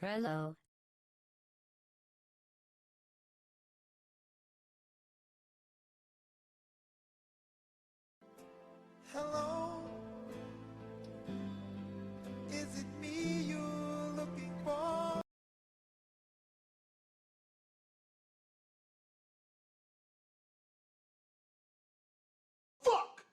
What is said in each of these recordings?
Hello. Hello, is it me you're looking for? Fuck!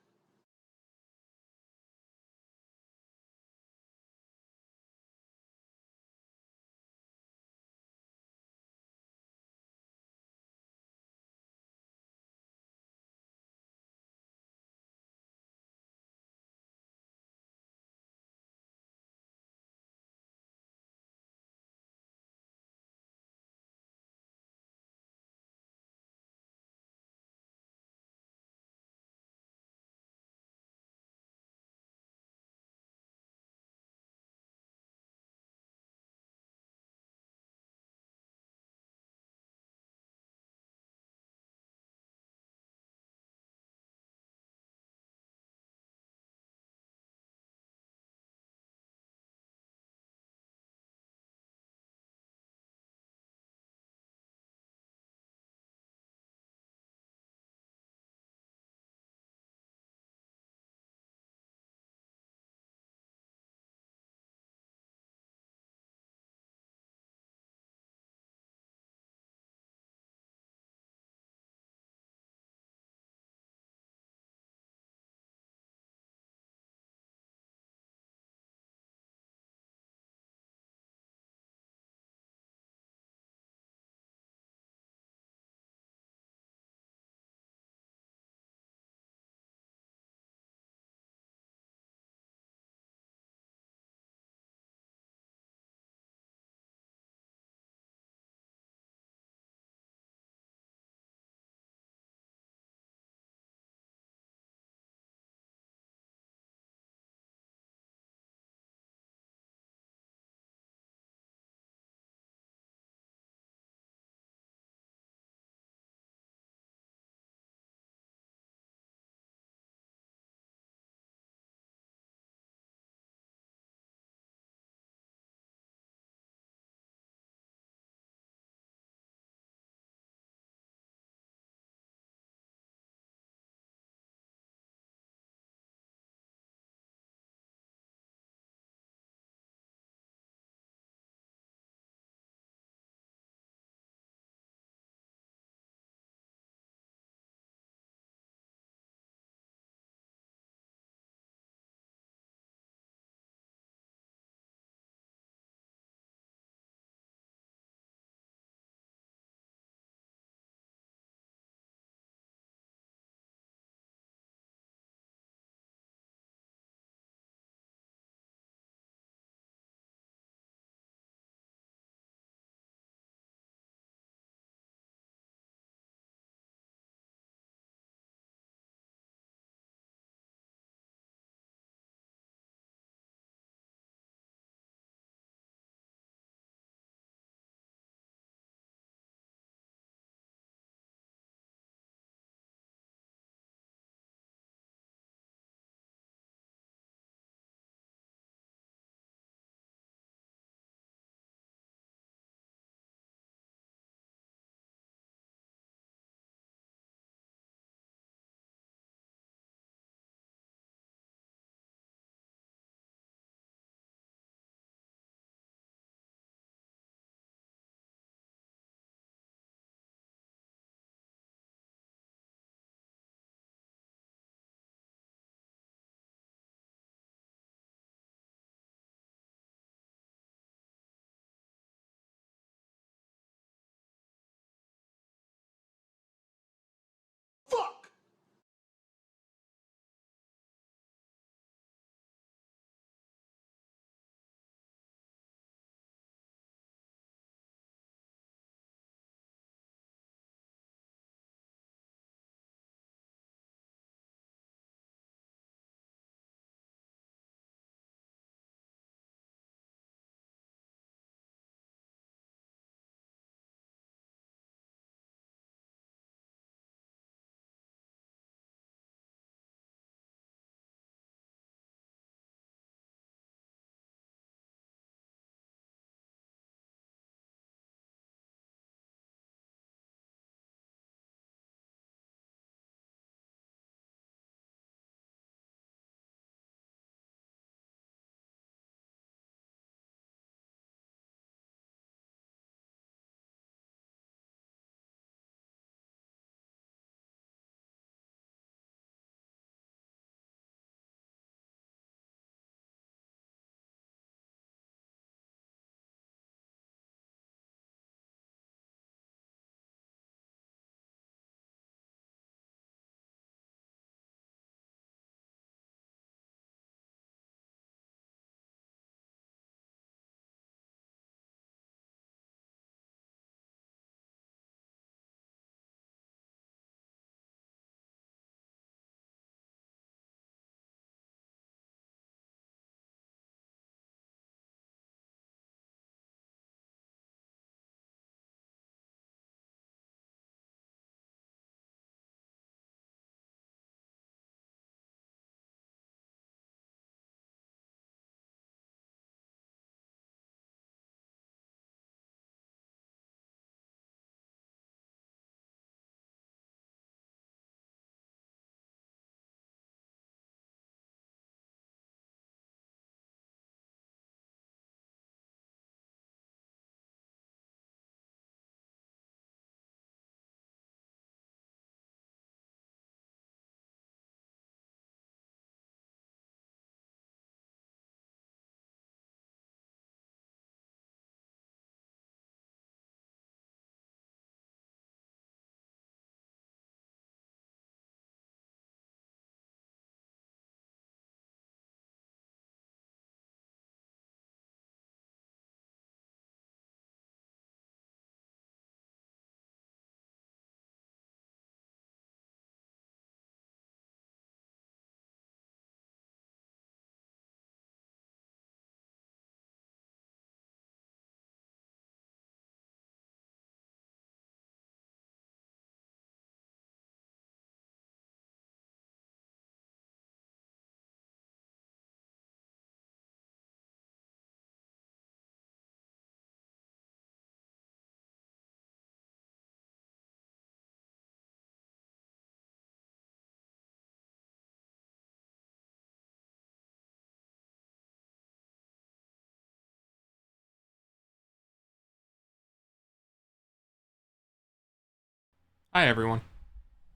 Hi everyone.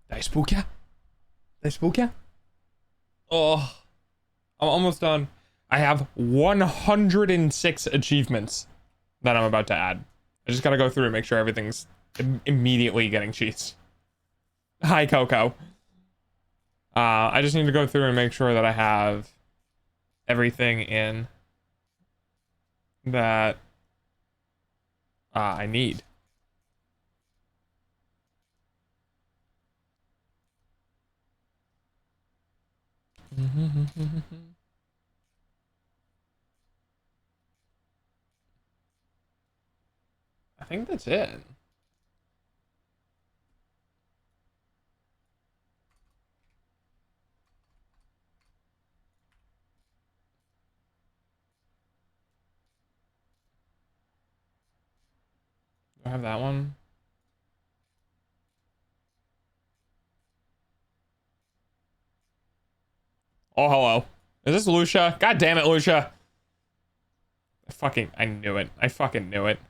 Did I spook ya? Did I spook ya? Oh, I'm almost done. I have 106 achievements that I'm about to add. I just gotta go through and make sure everything's immediately getting cheats. Hi Coco. I just need to go through and make sure that I have everything in that I need. I think that's it. Do I have that one? Oh, hello. Is this Lucia? God damn it, Lucia. I knew it. I fucking knew it.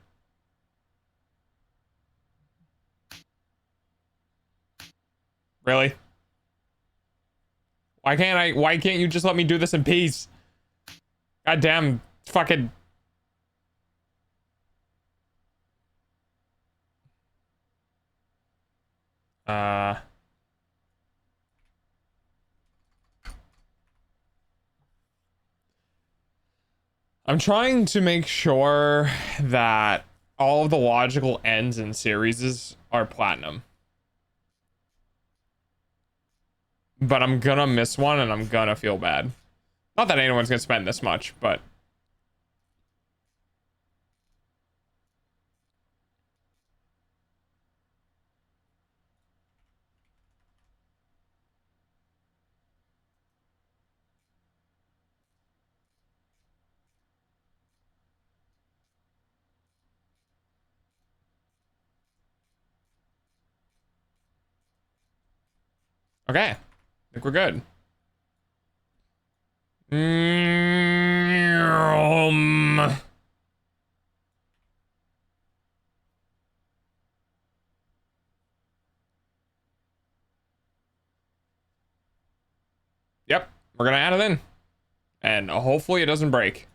Really? Why can't you just let me do this in peace? God damn fucking. I'm trying to make sure that all of the logical ends in series are platinum. But I'm gonna miss one and I'm gonna feel bad. Not that anyone's gonna spend this much, but okay. I think we're good. Yep, we're gonna add it in. And hopefully it doesn't break.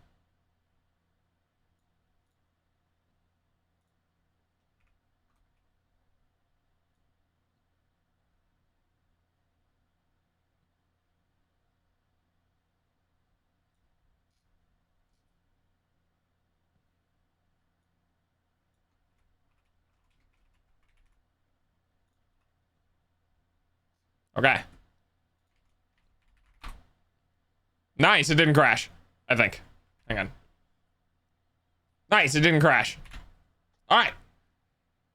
Okay. Nice, it didn't crash. I think. Hang on. Nice, it didn't crash. All right.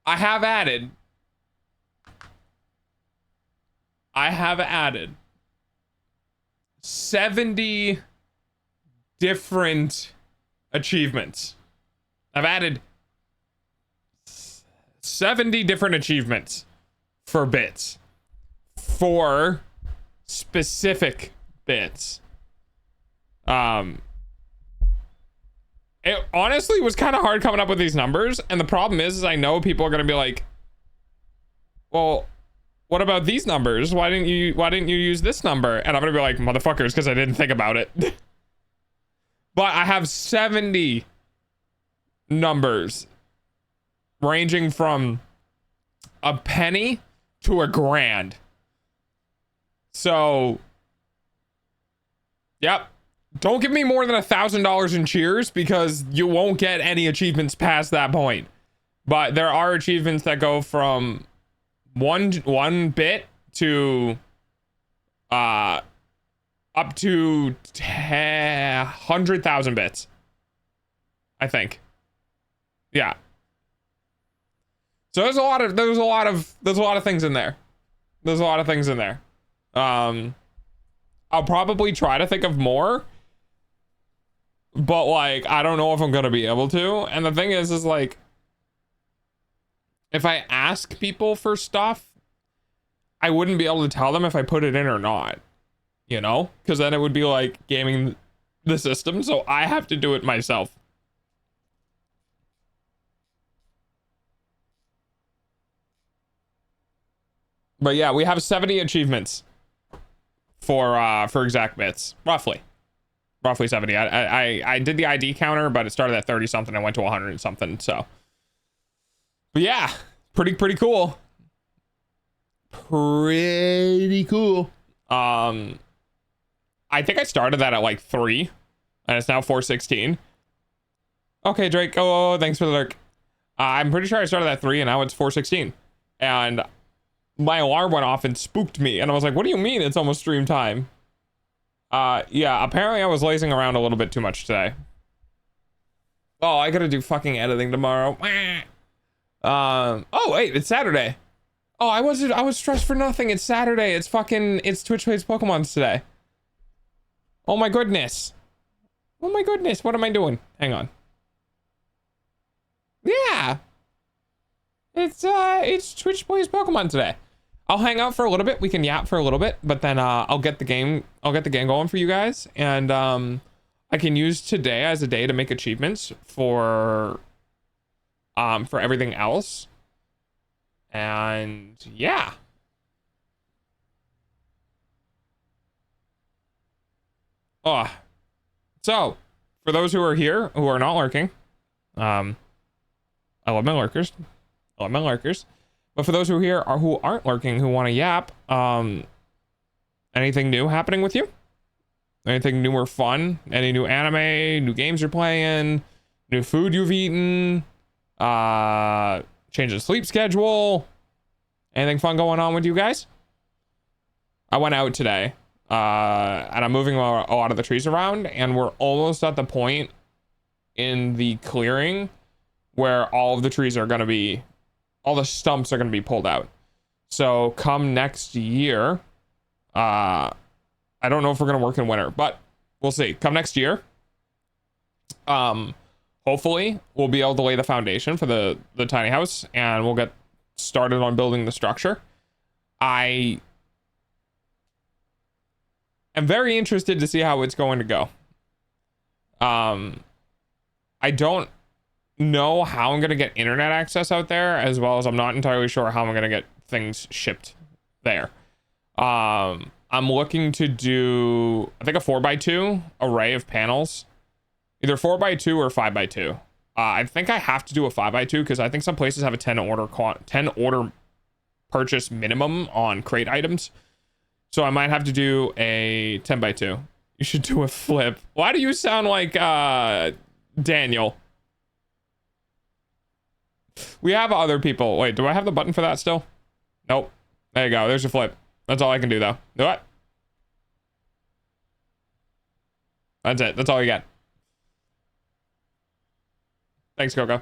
I have added 70 different achievements. I've added 70 different achievements for bits. For specific bits. It honestly was kind of hard coming up with these numbers, and the problem is I know people are gonna be like, well, what about these numbers? Why didn't you use this number? And I'm gonna be like, motherfuckers, because I didn't think about it. But I have 70 numbers ranging from a penny to a grand. So, yep. Don't give me more than $1,000 in cheers because you won't get any achievements past that point. But there are achievements that go from one bit to up to 100,000 bits. I think. Yeah. So there's a lot of things in there. There's a lot of things in there. I'll probably try to think of more. But like, I don't know if I'm gonna be able to. And the thing is like, if I ask people for stuff, I wouldn't be able to tell them if I put it in or not. You know? Because then it would be like gaming the system. So I have to do it myself. But yeah, we have 70 achievements for exact bits, roughly 70. I did the ID counter, but it started at 30 something and went to 100 and something. So, but yeah, pretty cool. Pretty cool. I think I started that at like 3, and it's now 4:16. Okay, Drake. Oh, thanks for the lurk. I'm pretty sure I started at 3, and now it's 4:16, and my alarm went off and spooked me, and I was like, "What do you mean it's almost stream time?" Yeah. Apparently, I was lazing around a little bit too much today. Oh, I gotta do fucking editing tomorrow. Oh wait, it's Saturday. Oh, I was stressed for nothing. It's Saturday. It's Twitch Plays Pokemon today. Oh my goodness. Oh my goodness. What am I doing? Hang on. Yeah. It's Twitch Plays Pokemon today. I'll hang out for a little bit. We can yap for a little bit, but then I'll get the game going for you guys, and I can use today as a day to make achievements for everything else. And yeah. Oh, so for those who are here who are not lurking, I love my lurkers. But for those who are here who aren't lurking, who want to yap, anything new happening with you? Anything new or fun? Any new anime, new games you're playing, new food you've eaten, change of sleep schedule, anything fun going on with you guys? I went out today, and I'm moving a lot of the trees around, and we're almost at the point in the clearing where all of the trees are going to be, all the stumps are going to be pulled out. So come next year, I don't know if we're going to work in winter, but we'll see. Come next year, hopefully we'll be able to lay the foundation for the tiny house, and we'll get started on building the structure. I am very interested to see how it's going to go. I don't know how I'm going to get internet access out there, as well as I'm not entirely sure how I'm going to get things shipped there. I'm looking to do, I think, a 4x2 array of panels, either 4x2 or 5x2. I think I have to do a 5x2 because I think some places have a 10 order purchase minimum on crate items. So I might have to do a 10x2. You should do a flip. Why do you sound like Daniel? We have other people. Wait, do I have the button for that still? Nope. There you go. There's your flip. That's all I can do, though. Do it. That's it. That's all you get. Thanks, Coco.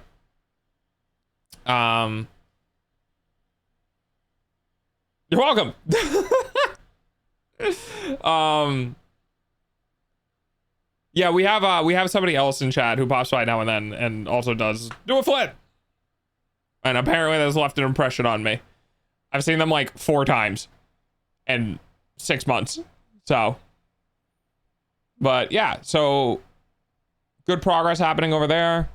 You're welcome. Yeah, we have somebody else in chat who pops by now and then and also does do a flip. And apparently that's left an impression on me. I've seen them like 4 times in 6 months. So, but yeah, so good progress happening over there.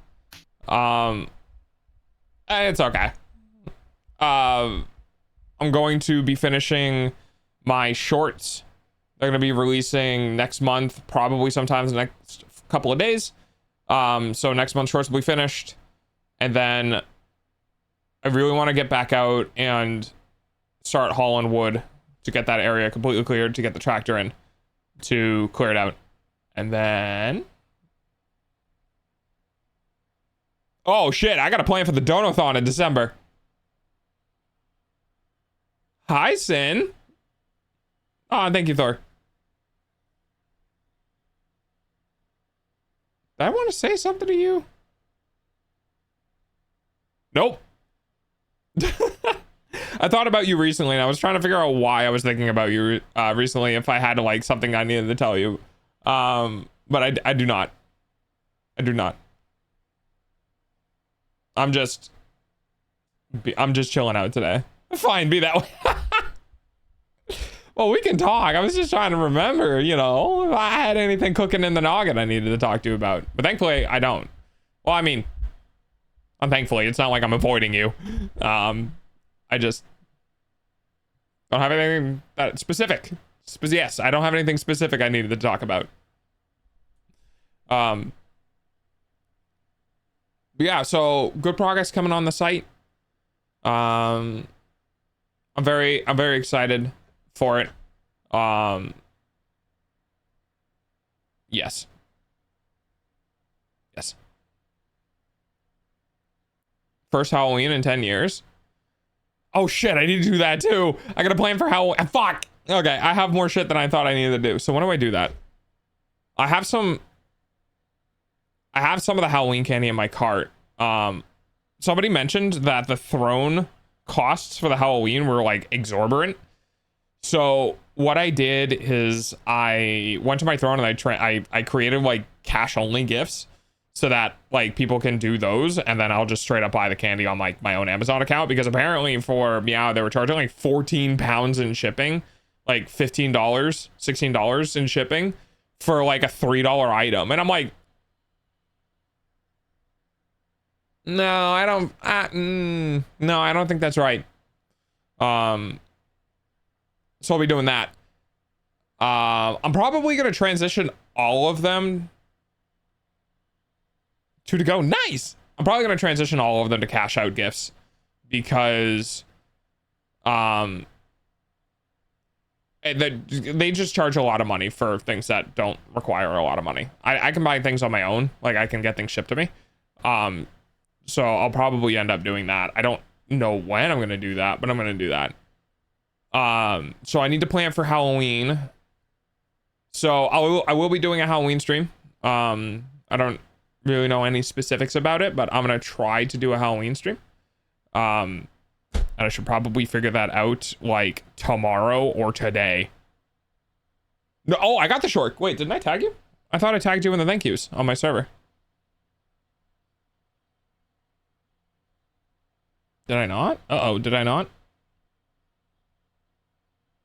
It's okay. I'm going to be finishing my shorts. They're going to be releasing next month, probably sometime in the next couple of days. So next month's shorts will be finished. And then I really want to get back out and start hauling wood to get that area completely cleared, to get the tractor in, to clear it out. And then... oh shit, I got a plan for the Donathon in December. Hi, Sin. Oh, thank you, Thor. Did I want to say something to you? Nope. I thought about you recently, and I was trying to figure out why I was thinking about you recently, if I had to, like, something I needed to tell you. But I do not. I do not. I'm just chilling out today. Fine, be that way. Well, we can talk. I was just trying to remember, you know, if I had anything cooking in the noggin I needed to talk to you about. But thankfully, I don't. Well, I mean, thankfully, it's not like I'm avoiding you. I just... Don't have anything that specific. Yes, I don't have anything specific I needed to talk about. But yeah, so good progress coming on the site. I'm very excited for it. Yes. Yes. First Halloween in 10 years. Oh shit, I need to do that too. I got a plan for Halloween. Fuck. Okay, I have more shit than I thought I needed to do. So when do I do that? I have some of the Halloween candy in my cart. Somebody mentioned that the throne costs for the Halloween were like exorbitant. So what I did is I went to my throne and I created like cash only gifts so that like people can do those, and then I'll just straight up buy the candy on like my own Amazon account, because apparently for Meow they were charging like 14 pounds in shipping, like $15, $16 in shipping for like a $3 item. And I'm like, no, I don't think that's right. So I'll be doing that. I'm probably gonna transition all of them to go. Nice. I'm probably gonna transition all of them to cash out gifts, because they just charge a lot of money for things that don't require a lot of money. I can buy things on my own, like I can get things shipped to me. So I'll probably end up doing that. I don't know when I'm gonna do that, but I'm gonna do that. So I need to plan for Halloween. So I will be doing a Halloween stream. I don't really know any specifics about it, but I'm gonna try to do a Halloween stream. And I should probably figure that out like tomorrow or today. No, oh, I got the short. Wait, didn't I tag you? I thought I tagged you in the thank yous on my server. Did I not? Uh-oh, did I not?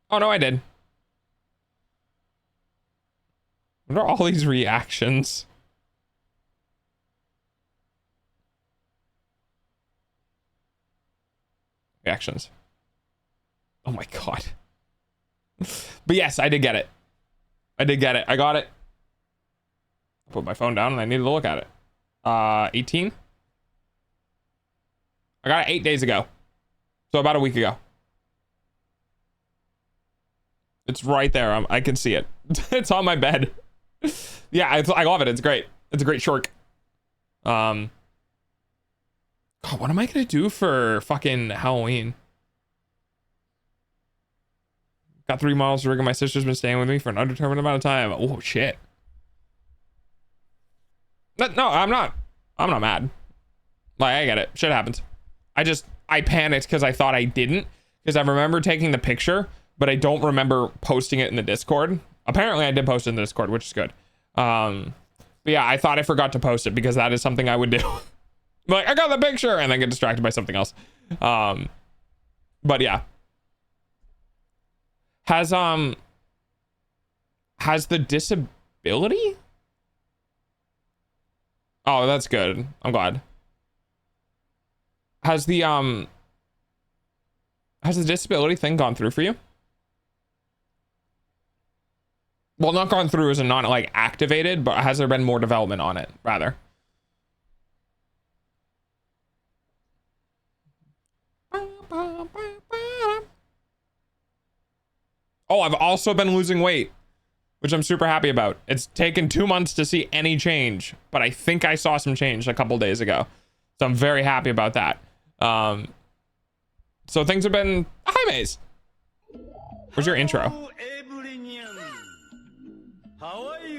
Oh, no, I did. What are all these reactions? Reactions. Oh my god. But yes, I did get it. I did get it. I got it. I put my phone down and I needed to look at it. 18? I got it 8 days ago. So about a week ago. It's right there. I can see it. It's on my bed. Yeah, I love it. It's great. It's a great short. God, what am I gonna do for fucking Halloween? Got 3 miles to rig, and my sister's been staying with me for an undetermined amount of time. Oh shit. No, I'm not mad. Like, I get it. Shit happens. I panicked because I thought I didn't, because I remember taking the picture, but I don't remember posting it in the Discord. Apparently I did post it in the Discord, which is good. But yeah, I thought I forgot to post it, because that is something I would do. Like, I got the picture, and then get distracted by something else. But yeah. Has the disability? Oh, that's good. I'm glad. Has the disability thing gone through for you? Well, not gone through as in not like activated, but has there been more development on it, rather? Oh, I've also been losing weight, which I'm super happy about. It's taken 2 months to see any change, but I think I saw some change a couple days ago. So I'm very happy about that. So things have been... Hi, Maze. Where's your intro?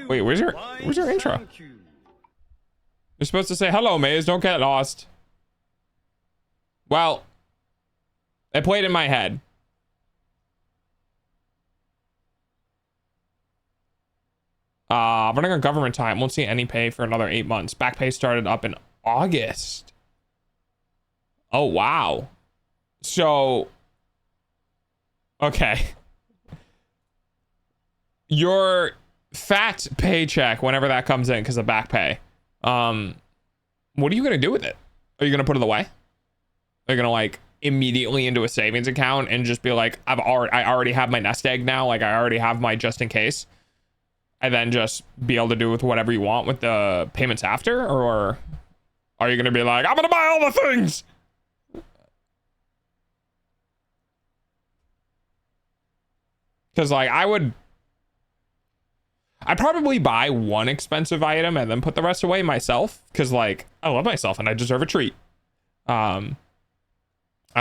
Wait, where's your intro? You're supposed to say, hello, Maze, don't get lost. Well, it played in my head. Running on government time. Won't see any pay for another 8 months. Back pay started up in August. Oh, wow. So, okay. Your fat paycheck, whenever that comes in, because of back pay, what are you going to do with it? Are you going to put it away? Are you going to, like, immediately into a savings account and just be like, I already have my nest egg now. Like, I already have my just in case. And then just be able to do with whatever you want with the payments after? Or are you going to be like, I'm going to buy all the things? Because, like, I'd probably buy one expensive item and then put the rest away myself. Because, like, I love myself and I deserve a treat. I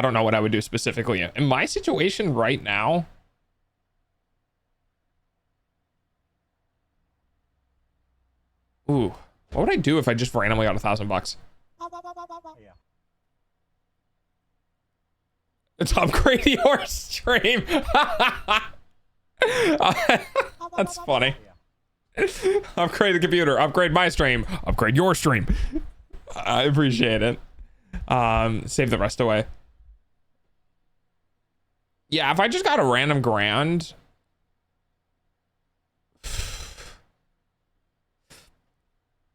don't know what I would do specifically. In my situation right now, ooh, what would I do if I just randomly got $1,000? Yeah. It's upgrade your stream. That's funny. Upgrade the computer, upgrade my stream, upgrade your stream. I appreciate it. Save the rest away. Yeah, if I just got a random grand,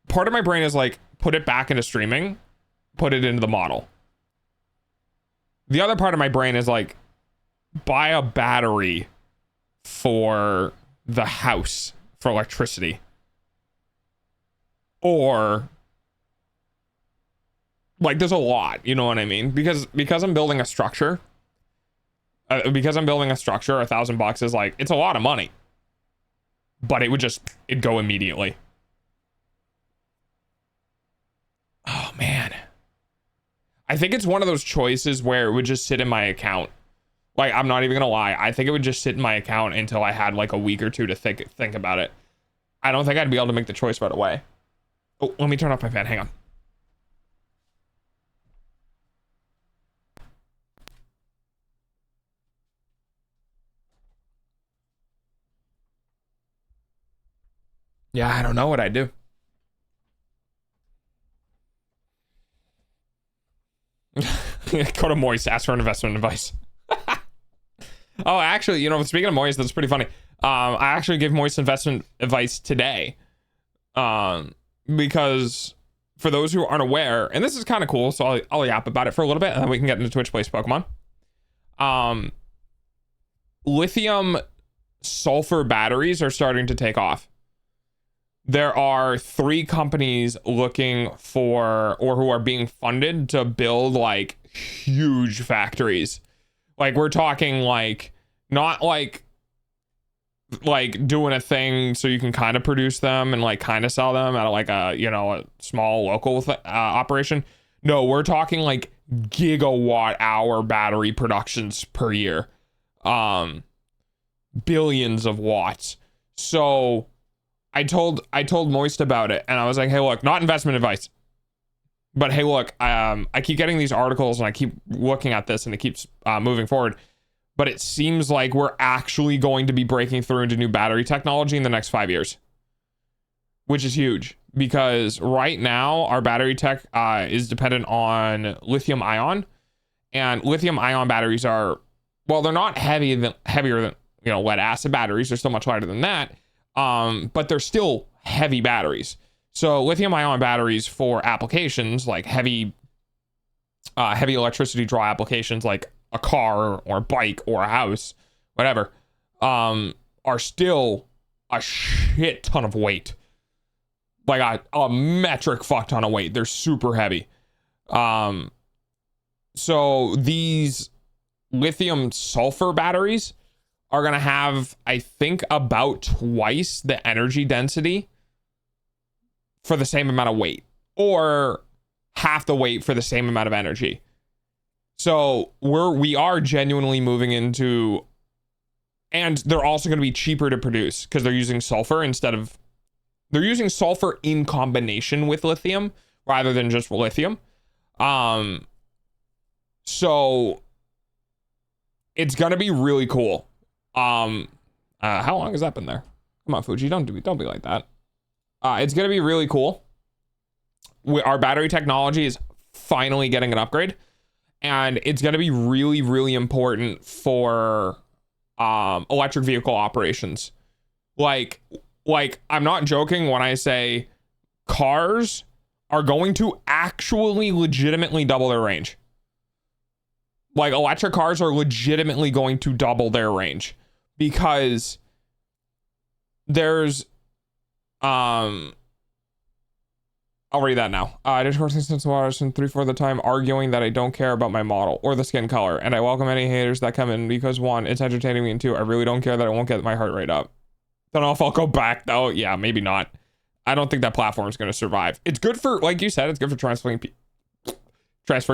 part of my brain is like, put it back into streaming, put it into the model. The other part of my brain is like, buy a battery for the house for electricity. Or like, there's a lot, you know what I mean? Because I'm building a structure. $1,000 is like, it's a lot of money. But it'd go immediately. Oh man. I think it's one of those choices where it would just sit in my account. Like, I'm not even gonna lie. I think it would just sit in my account until I had like a week or two to think about it. I don't think I'd be able to make the choice right away. Oh, let me turn off my fan. Hang on. Yeah, I don't know what I'd do. Go to Moist, ask for investment advice. Oh, actually, you know, speaking of Moist, that's pretty funny. I actually gave Moist investment advice today. Because for those who aren't aware, and this is kind of cool, so I'll yap about it for a little bit, and then we can get into Twitch Plays Pokemon. Lithium sulfur batteries are starting to take off. There are 3 companies looking for, or who are being funded to build like huge factories. Like, we're talking like, not like doing a thing so you can kind of produce them and like kind of sell them at like a, you know, a small local operation. No, we're talking like gigawatt hour battery productions per year. Billions of watts. So I told Moist about it, and I was like, hey, look, not investment advice, but hey, look, I keep getting these articles and I keep looking at this and it keeps moving forward, but it seems like we're actually going to be breaking through into new battery technology in the next 5 years, which is huge, because right now our battery tech is dependent on lithium ion, and lithium ion batteries are, well, they're not heavier than, you know, lead acid batteries. They're still much lighter than that. But they're still heavy batteries. So lithium ion batteries for applications like heavy electricity draw applications like a car or a bike or a house, whatever, are still a shit ton of weight. Like a metric fuck ton of weight. They're super heavy. So these lithium sulfur batteries are going to have, I think, about twice the energy density for the same amount of weight, or half the weight for the same amount of energy. So we are genuinely moving into, and they're also going to be cheaper to produce because they're using sulfur they're using sulfur in combination with lithium rather than just lithium. So it's going to be really cool. How long has that been there? Come on, Fuji, don't be like that. It's gonna be really cool. Our battery technology is finally getting an upgrade, and it's gonna be really, really important for electric vehicle operations. Like I'm not joking when I say cars are going to actually legitimately double their range. Like electric cars are legitimately going to double their range because there's I'll read that now. I just heard since waters and 3/4 of the time arguing that I don't care about my model or the skin color, and I welcome any haters that come in because one, it's entertaining me, and two, I really don't care that I won't get my heart rate up. Don't know if I'll go back though. Yeah, maybe not. I don't think that platform is going to survive. It's good for, like you said, it's good for transferring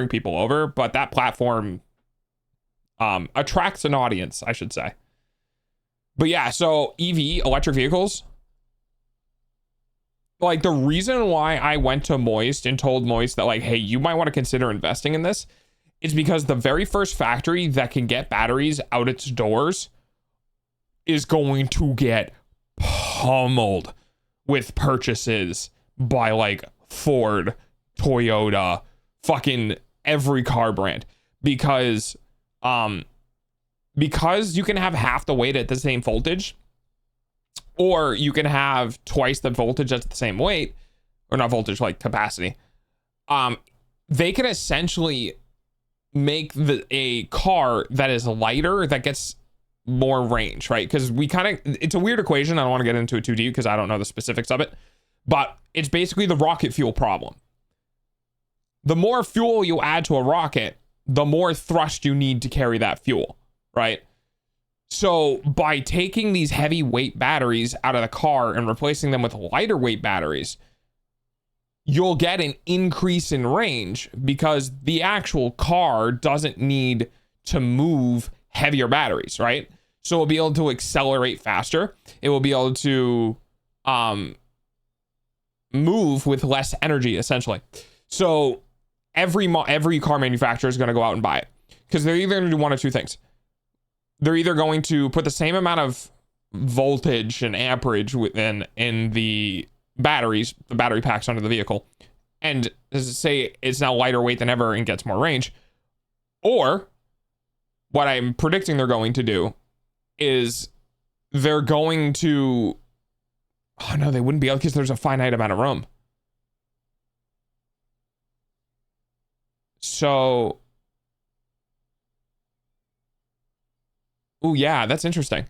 people over, but that platform attracts an audience, I should say. But yeah, so EV, electric vehicles. Like the reason why I went to Moist and told Moist that like, hey, you might want to consider investing in this is because the very first factory that can get batteries out its doors is going to get pummeled with purchases by like Ford, Toyota, fucking every car brand because you can have half the weight at the same voltage, or you can have twice the voltage at the same weight, or not voltage, like capacity. They can essentially make a car that is lighter that gets more range, right? Because it's a weird equation. I don't want to get into it too deep because I don't know the specifics of it, but it's basically the rocket fuel problem. The more fuel you add to a rocket, the more thrust you need to carry that fuel, right? So by taking these heavy weight batteries out of the car and replacing them with lighter weight batteries, you'll get an increase in range because the actual car doesn't need to move heavier batteries, right? So it'll be able to accelerate faster. It will be able to move with less energy, essentially. So every car manufacturer is going to go out and buy it because they're either going to do one of two things. They're either going to put the same amount of voltage and amperage in the batteries, the battery packs under the vehicle, and say it's now lighter weight than ever and gets more range. Or what I'm predicting they're going to do is they're going to, oh no, they wouldn't be able because there's a finite amount of room. So, oh yeah, that's interesting.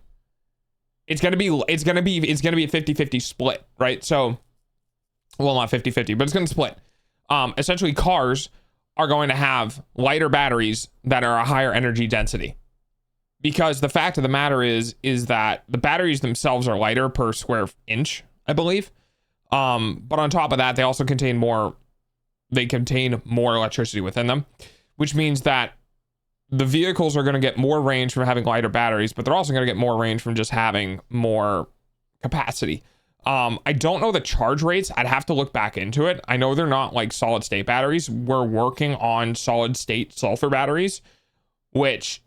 It's gonna be a 50-50 split, right? So, well, not 50-50, but it's gonna split. Essentially, cars are going to have lighter batteries that are a higher energy density, because the fact of the matter is that the batteries themselves are lighter per square inch, I believe. But on top of that, they also contain more electricity within them, which means that the vehicles are going to get more range from having lighter batteries, but they're also going to get more range from just having more capacity. I don't know the charge rates. I'd have to look back into it. I know they're not like solid state batteries. We're working on solid state sulfur batteries, which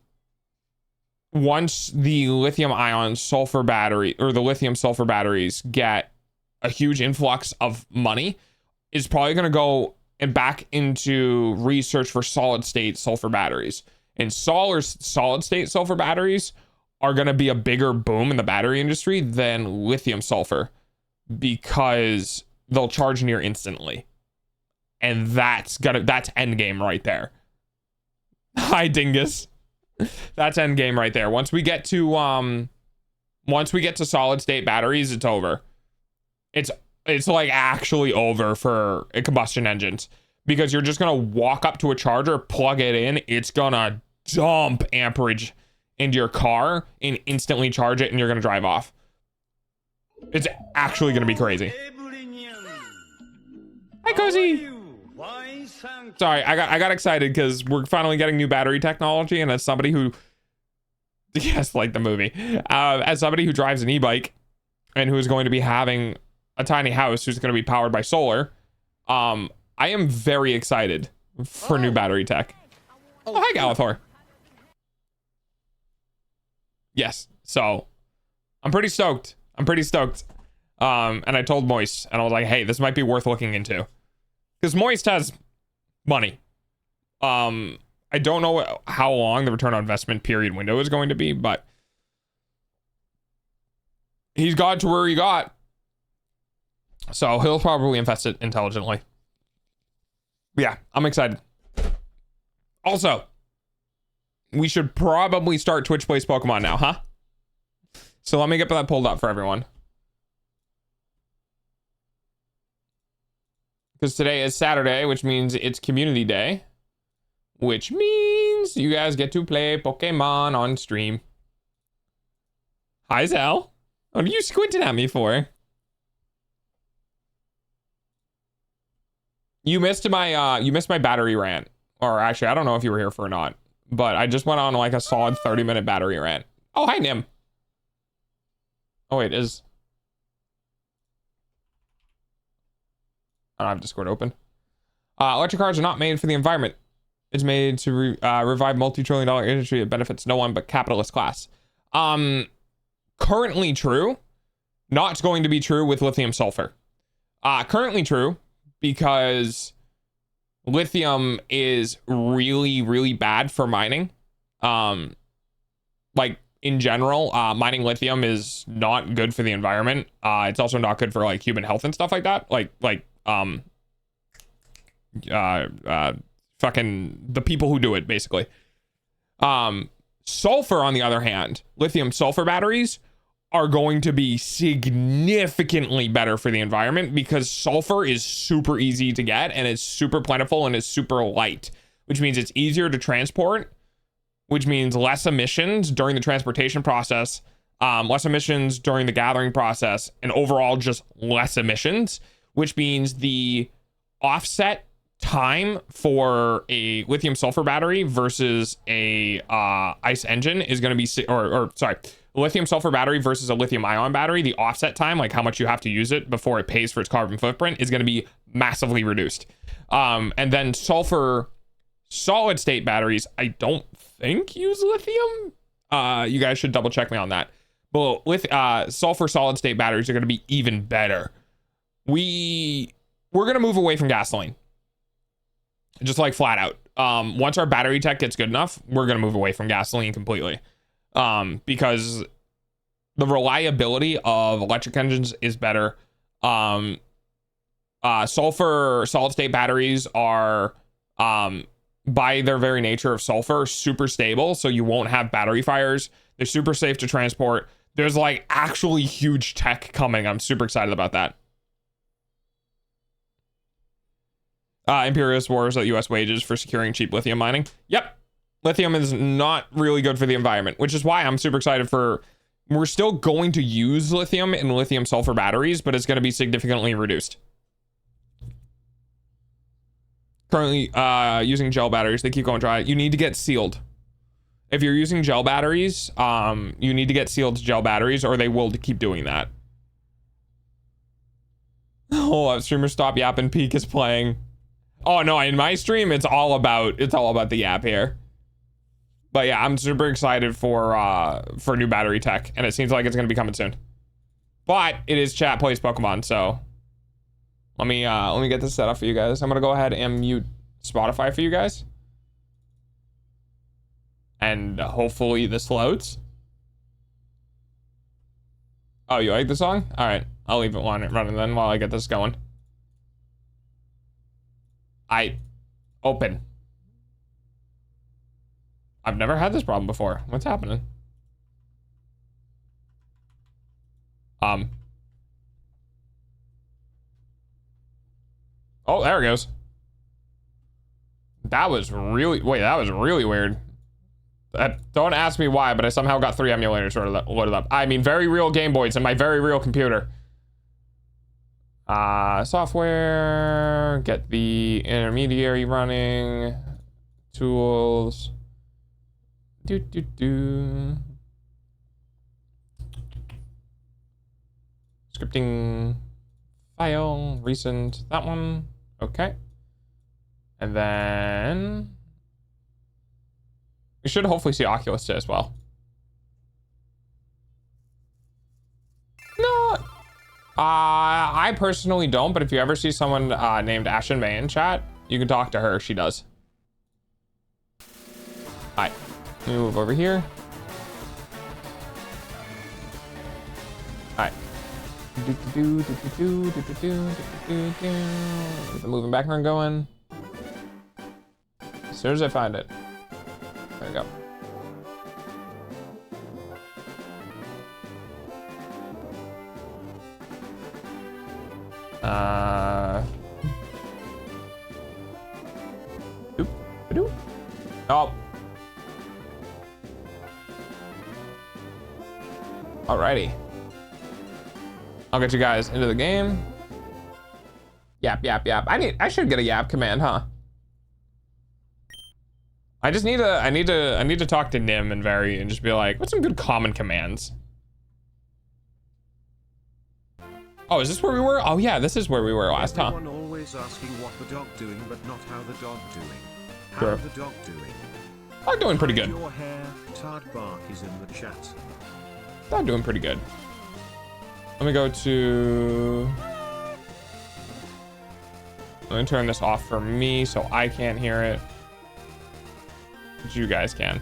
once the lithium ion sulfur battery or the lithium sulfur batteries get a huge influx of money, is probably going to go and back into research for solid state sulfur batteries. And solid state sulfur batteries are going to be a bigger boom in the battery industry than lithium sulfur, because they'll charge near instantly. And that's end game right there. Hi, Dingus. That's end game right there. Once we get to solid state batteries, it's over. It's like actually over for combustion engines, because you're just gonna walk up to a charger, plug it in, it's gonna dump amperage into your car and instantly charge it, and you're gonna drive off. It's actually gonna be crazy. Hi, Cozy. Sorry, I got excited because we're finally getting new battery technology, and as somebody who, yes, like the movie, as somebody who drives an e-bike and who is going to be having a tiny house who's going to be powered by solar, I am very excited for new battery tech. Oh, hi, Galathor. Yes, so I'm pretty stoked. And I told Moist, and I was like, hey, this might be worth looking into, because Moist has money. I don't know how long the return on investment period window is going to be, but he's got to where he got. So he'll probably invest it intelligently. But yeah, I'm excited. Also, we should probably start Twitch Plays Pokemon now, huh? So let me get that pulled up for everyone. Because today is Saturday, which means it's community day. Which means you guys get to play Pokemon on stream. Hi, Zell. What are you squinting at me for? You missed my battery rant. Or actually, I don't know if you were here for or not. But I just went on like a solid 30-minute battery rant. Oh, hi, Nim. Oh, wait, is... I don't have Discord open. Electric cars are not made for the environment. It's made to revive multi-trillion-dollar industry that benefits no one but capitalist class. Currently true. Not going to be true with lithium sulfur. Currently true because lithium is really, really bad for mining. Like in general, mining lithium is not good for the environment. It's also not good for like human health and stuff like that. Fucking the people who do it, basically. Sulfur, on the other hand, lithium sulfur batteries are going to be significantly better for the environment because sulfur is super easy to get and it's super plentiful and it's super light, which means it's easier to transport, which means less emissions during the transportation process, less emissions during the gathering process, and overall just less emissions, which means the offset time for a lithium sulfur battery versus a ICE engine is going to be, sorry, lithium sulfur battery versus a lithium ion battery, the offset time, like how much you have to use it before it pays for its carbon footprint, is going to be massively reduced. And then sulfur solid state batteries, I don't think use lithium. You guys should double check me on that. But with sulfur solid state batteries are going to be even better. We're going to move away from gasoline. Just like flat out. Once our battery tech gets good enough, we're going to move away from gasoline completely. Because the reliability of electric engines is better. Sulfur solid state batteries are, by their very nature of sulfur, super stable. So you won't have battery fires. They're super safe to transport. There's like actually huge tech coming. I'm super excited about that. Imperialist wars at U.S. wages for securing cheap lithium mining. Yep. Lithium is not really good for the environment, which is why I'm super excited for... We're still going to use lithium in lithium sulfur batteries, but it's going to be significantly reduced. Currently using gel batteries. They keep going dry. You need to get sealed. If you're using gel batteries, you need to get sealed gel batteries or they will keep doing that. Oh, streamer stop yapping. Peak is playing. Oh no, in my stream it's all about the yap here. But yeah, I'm super excited for new battery tech, and it seems like it's gonna be coming soon. But it is Chat Plays Pokemon, so let me get this set up for you guys. I'm gonna go ahead and mute Spotify for you guys. And hopefully this loads. Oh, you like the song? Alright, I'll leave it running then while I get this going. Open. I've never had this problem before. What's happening? Oh, there it goes. That was really weird. Don't ask me why, but I somehow got 3 emulators loaded up. I mean, very real Game Boys and my very real computer. Software, get the intermediary running, tools, scripting, file, recent, that one, okay. And then we should hopefully see Oculus too as well. No. I personally don't, but if you ever see someone named Ashen May in chat, you can talk to her. She does. Alright, let me move over here. Alright. Get the moving background going. As soon as I find it. There we go. Oh. Alrighty. I'll get you guys into the game. Yap, yap, yap. I should get a yap command, huh? I just need I need to talk to Nim and Very and just be like, what's some good common commands? Oh, is this where we were? Oh yeah, this is where we were last time. Everyone always asking what the dog doing, but not how the dog doing. How Sure. the dog doing? I'm doing pretty good. Your hair, Tard Bark is in the chat. I'm doing pretty good. Let me go to... Let me turn this off for me so I can't hear it. But you guys can.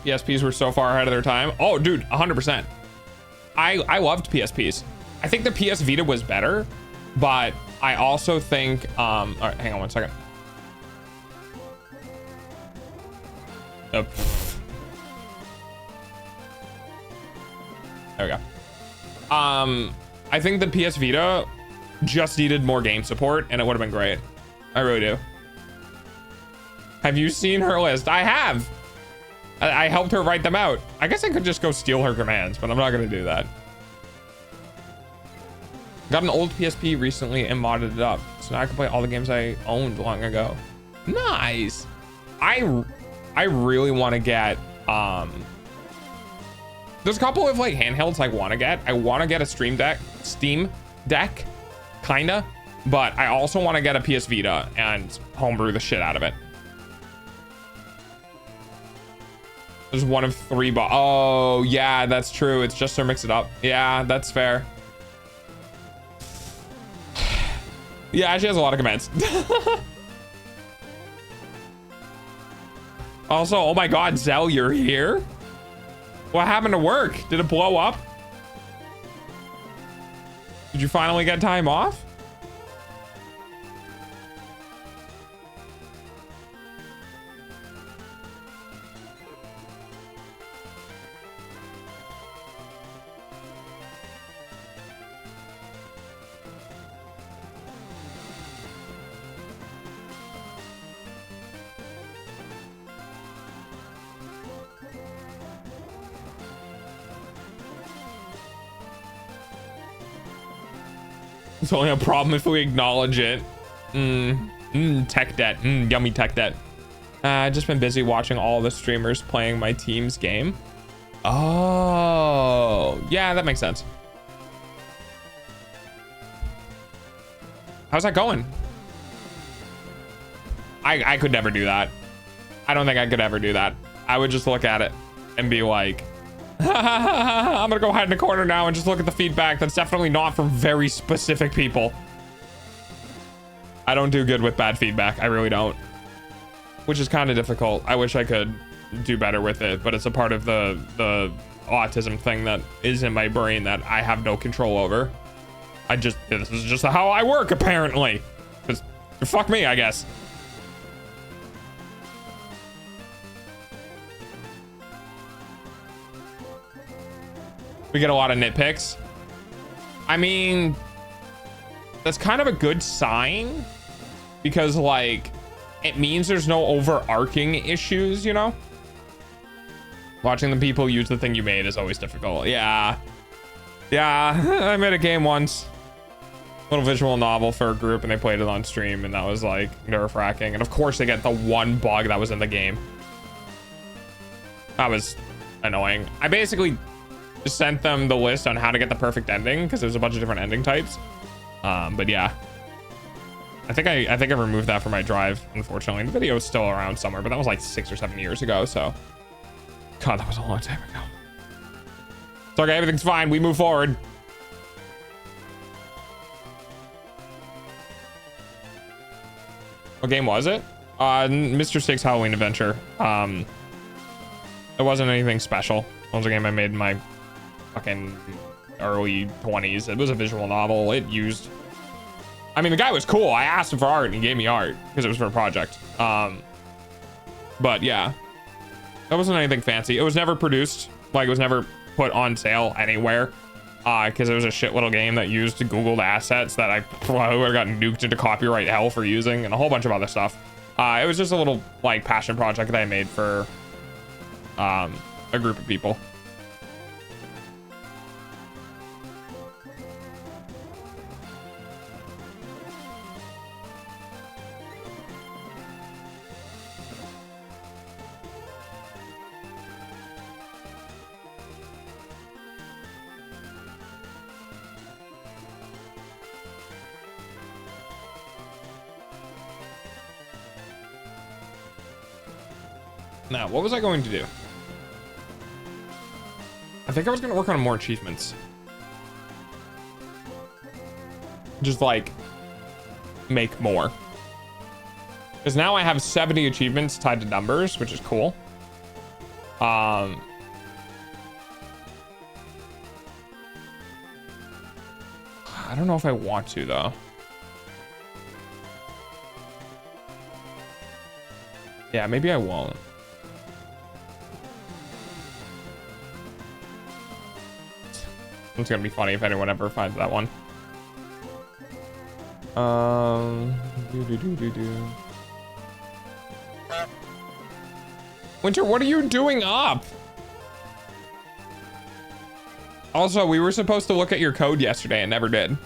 PSPs were so far ahead of their time. Oh, dude, 100%. I loved PSPs. I think the PS Vita was better, but I also think... all right, hang on one second. Oh, there we go. I think the PS Vita just needed more game support and it would have been great. I really do. Have you seen her list? I have. I helped her write them out. I guess I could just go steal her commands, but I'm not going to do that. Got an old PSP recently and modded it up, so now I can play all the games I owned long ago. Nice. I really want to get there's a couple of like handhelds I want to get. I want to get a Steam Deck, kinda, but I also want to get a PS Vita and homebrew the shit out of it. There's one of 3 oh yeah, that's true. It's just to mix it up. Yeah, that's fair. Yeah, she has a lot of commands. Also, oh my god, Zell, you're here? What happened to work? Did it blow up? Did you finally get time off? It's only a problem if we acknowledge it. Tech debt. Yummy tech debt. I've just been busy watching all the streamers playing my team's game. Oh, yeah, that makes sense. How's that going? I could never do that. I don't think I could ever do that. I would just look at it and be like, I'm gonna go hide in the corner now and just look at the feedback. That's definitely not from very specific people. I don't do good with bad feedback. I really don't. Which is kind of difficult. I wish I could do better with it, but it's a part of the autism thing that is in my brain that I have no control over. This is just how I work, apparently. Just fuck me, I guess. We get a lot of nitpicks. I mean, that's kind of a good sign because like it means there's no overarching issues, you know? Watching the people use the thing you made is always difficult. Yeah. I made a game once. Little visual novel for a group and they played it on stream and that was like nerve-wracking. And of course they get the one bug that was in the game. That was annoying. I basically just sent them the list on how to get the perfect ending because there's a bunch of different ending types. But yeah, I think I removed that from my drive. Unfortunately, the video is still around somewhere, but that was like 6 or 7 years ago. So, God, that was a long time ago. It's okay, everything's fine. We move forward. What game was it? Mr. Six Halloween Adventure. It wasn't anything special. It was a game I made in my fucking early 20s. It was a visual novel. It used... I mean, the guy was cool. I asked him for art and he gave me art because it was for a project. But yeah, that wasn't anything fancy. It was never produced. Like, it was never put on sale anywhere. Because it was a shit little game that used Googled assets that I probably would have gotten nuked into copyright hell for using, and a whole bunch of other stuff. It was just a little like passion project that I made for a group of people. Now, what was I going to do? I think I was going to work on more achievements. Just like make more. Because now I have 70 achievements tied to numbers, which is cool. I don't know if I want to though. Yeah, maybe I won't. It's gonna be funny if anyone ever finds that one. Winter, what are you doing up? Also, we were supposed to look at your code yesterday and never did.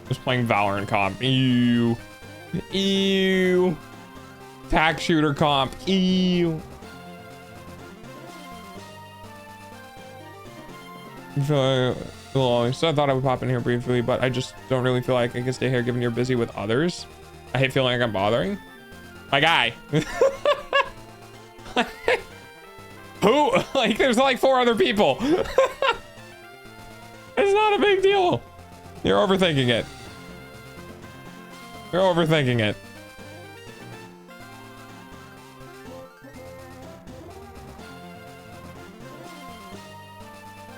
Just playing Valorant comp. Ew. Ew. Tac shooter comp. Ew. So I thought I would pop in here briefly, but I just don't really feel like I can stay here given you're busy with others. I hate feeling like I'm bothering. My guy. Who? Like, there's like 4 other people. It's not a big deal. You're overthinking it. You're overthinking it.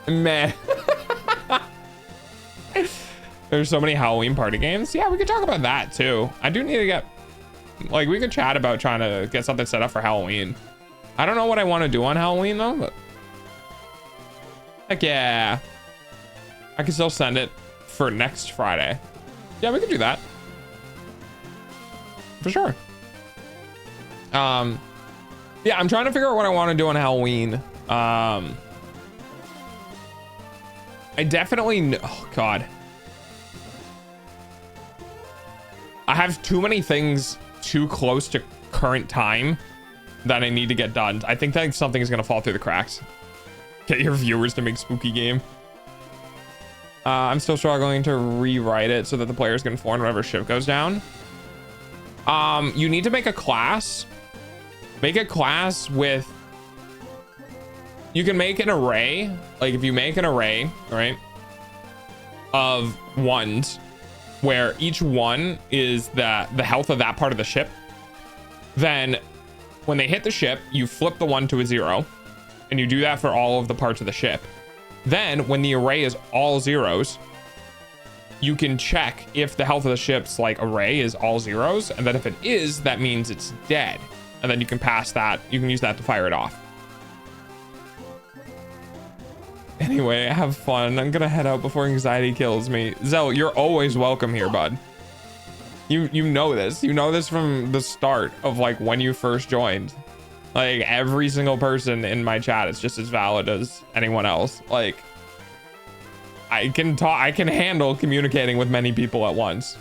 Meh. There's so many Halloween party games. Yeah, we could talk about that too. I do need to get, like, we could chat about trying to get something set up for Halloween. I don't know what I want to do on Halloween though, but heck yeah. I can still send it for next Friday. Yeah, we could do that. For sure. Yeah, I'm trying to figure out what I want to do on Halloween. I definitely know, oh God. I have too many things too close to current time that I need to get done. I think that something is going to fall through the cracks. Get your viewers to make spooky game. I'm still struggling to rewrite it so that the players can form whenever ship goes down. You need to make a class. Make a class with, you can make an array. Like if you make an array, right, of ones where each one is the health of that part of the ship, then when they hit the ship, you flip the 1 to a 0, and you do that for all of the parts of the ship. Then when the array is all zeros, you can check if the health of the ship's like array is all zeros, and then if it is, that means it's dead, and then you can pass that, you can use that to fire it off. Anyway, have fun. I'm gonna head out before anxiety kills me. Zell, you're always welcome here, bud. You know this. You know this from the start of like when you first joined. Like every single person in my chat is just as valid as anyone else. Like I can talk, I can handle communicating with many people at once.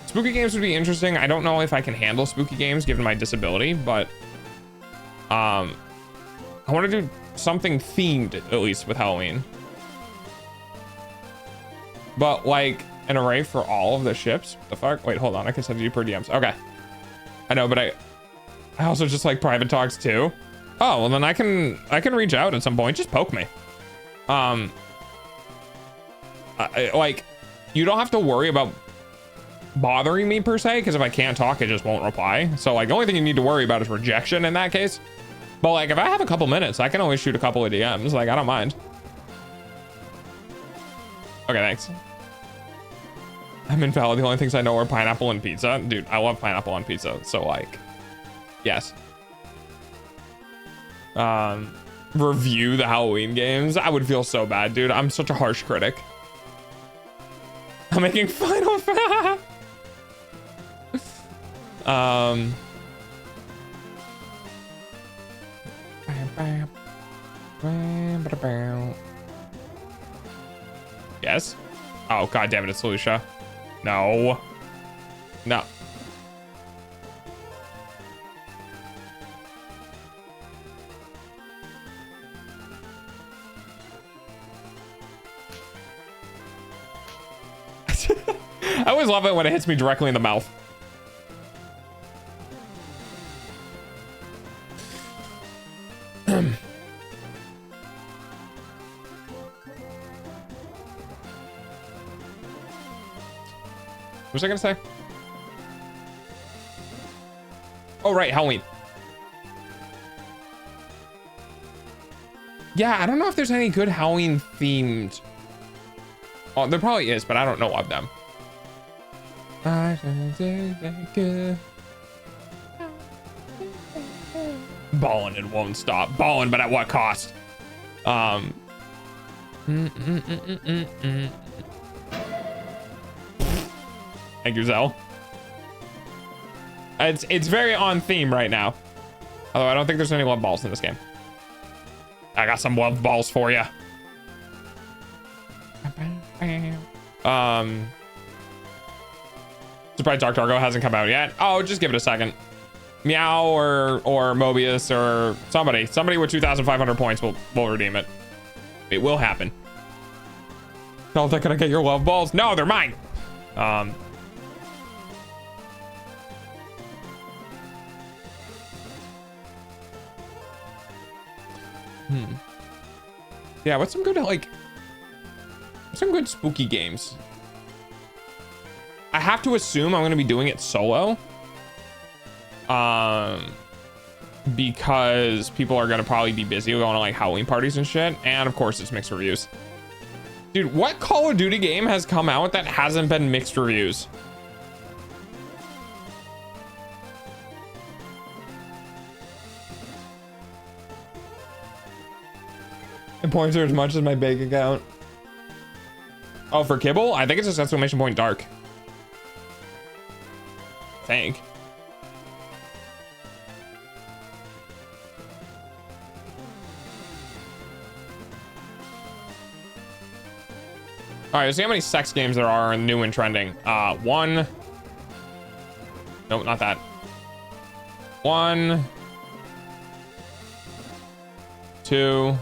Spooky games would be interesting. I don't know if I can handle spooky games given my disability, but I want to do something themed at least with Halloween. But like an array for all of the ships. What the fuck? Wait, hold on. I can send you per DMs. Okay. I know, but I also just like private talks too. Oh, well then I can reach out at some point. Just poke me. Like you don't have to worry about bothering me per se, because if I can't talk, it just won't reply. So like the only thing you need to worry about is rejection in that case. But like if I have a couple minutes, I can always shoot a couple of DMs. Like I don't mind. Okay, thanks. I'm invalid. The only things I know are pineapple and pizza. Dude, I love pineapple on pizza. So like, yes. Review the Halloween games. I would feel so bad, dude. I'm such a harsh critic. I'm making fun of Yes. Oh god damn it, it's Lucia. No. No. I always love it when it hits me directly in the mouth. What was I gonna say? Oh, right, Halloween. Yeah, I don't know if there's any good Halloween themed. Oh, there probably is, but I don't know of them. Ballin' and won't stop. Ballin', but at what cost? Thank you, Zell. It's very on theme right now. Although I don't think there's any love balls in this game. I got some love balls for you. Surprised Dark Dargo hasn't come out yet. Oh, just give it a second. Meow or Mobius or somebody with 2,500 points will redeem it. It will happen. No, they're gonna get your love balls. No, they're mine. Yeah, what's some good spooky games? I have to assume I'm gonna be doing it solo. Because people are gonna probably be busy going to like Halloween parties and shit. And of course it's mixed reviews. Dude, what Call of Duty game has come out that hasn't been mixed reviews? And points are as much as my bank account. Oh, for kibble? I think it's just exclamation point dark. I think. All right, let's see how many sex games there are new and trending. One. Nope, not that. One. Two.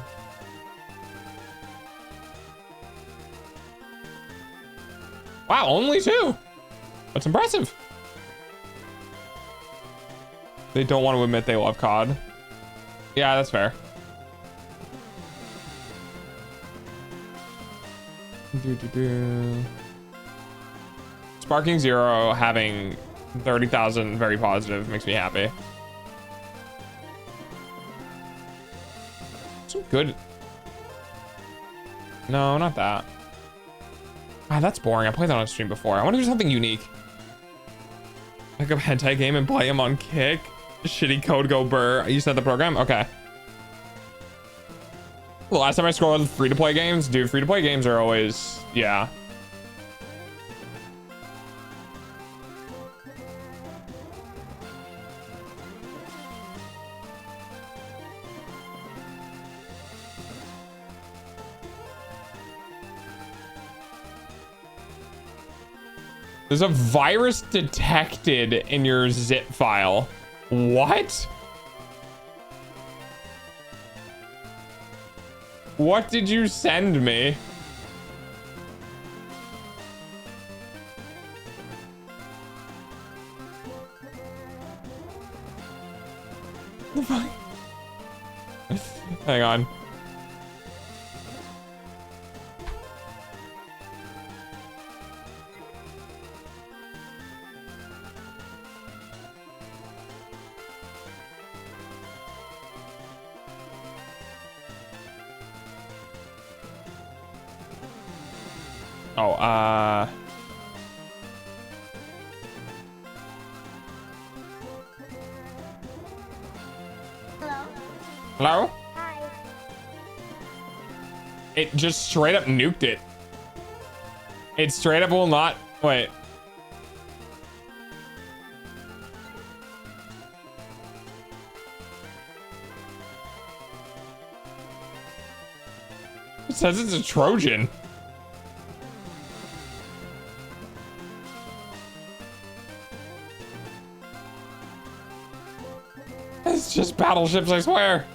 Wow, only two. That's impressive. They don't want to admit they love COD. Yeah, that's fair. Sparking Zero having 30,000 very positive makes me happy. Some good. No, not that. Ah, that's boring. I played that on stream before. I want to do something unique. Like a hentai game and play him on Kick. Shitty code go burr. You said the program? Okay. The last time I scrolled free-to-play games, dude, free-to-play games are always, yeah. There's a virus detected in your zip file. What? What did you send me? The fuck? Hang on. Oh, Hello? hello? Hi. It just straight up nuked it. It straight up will not, wait. It says it's a Trojan. It's just battleships, I swear.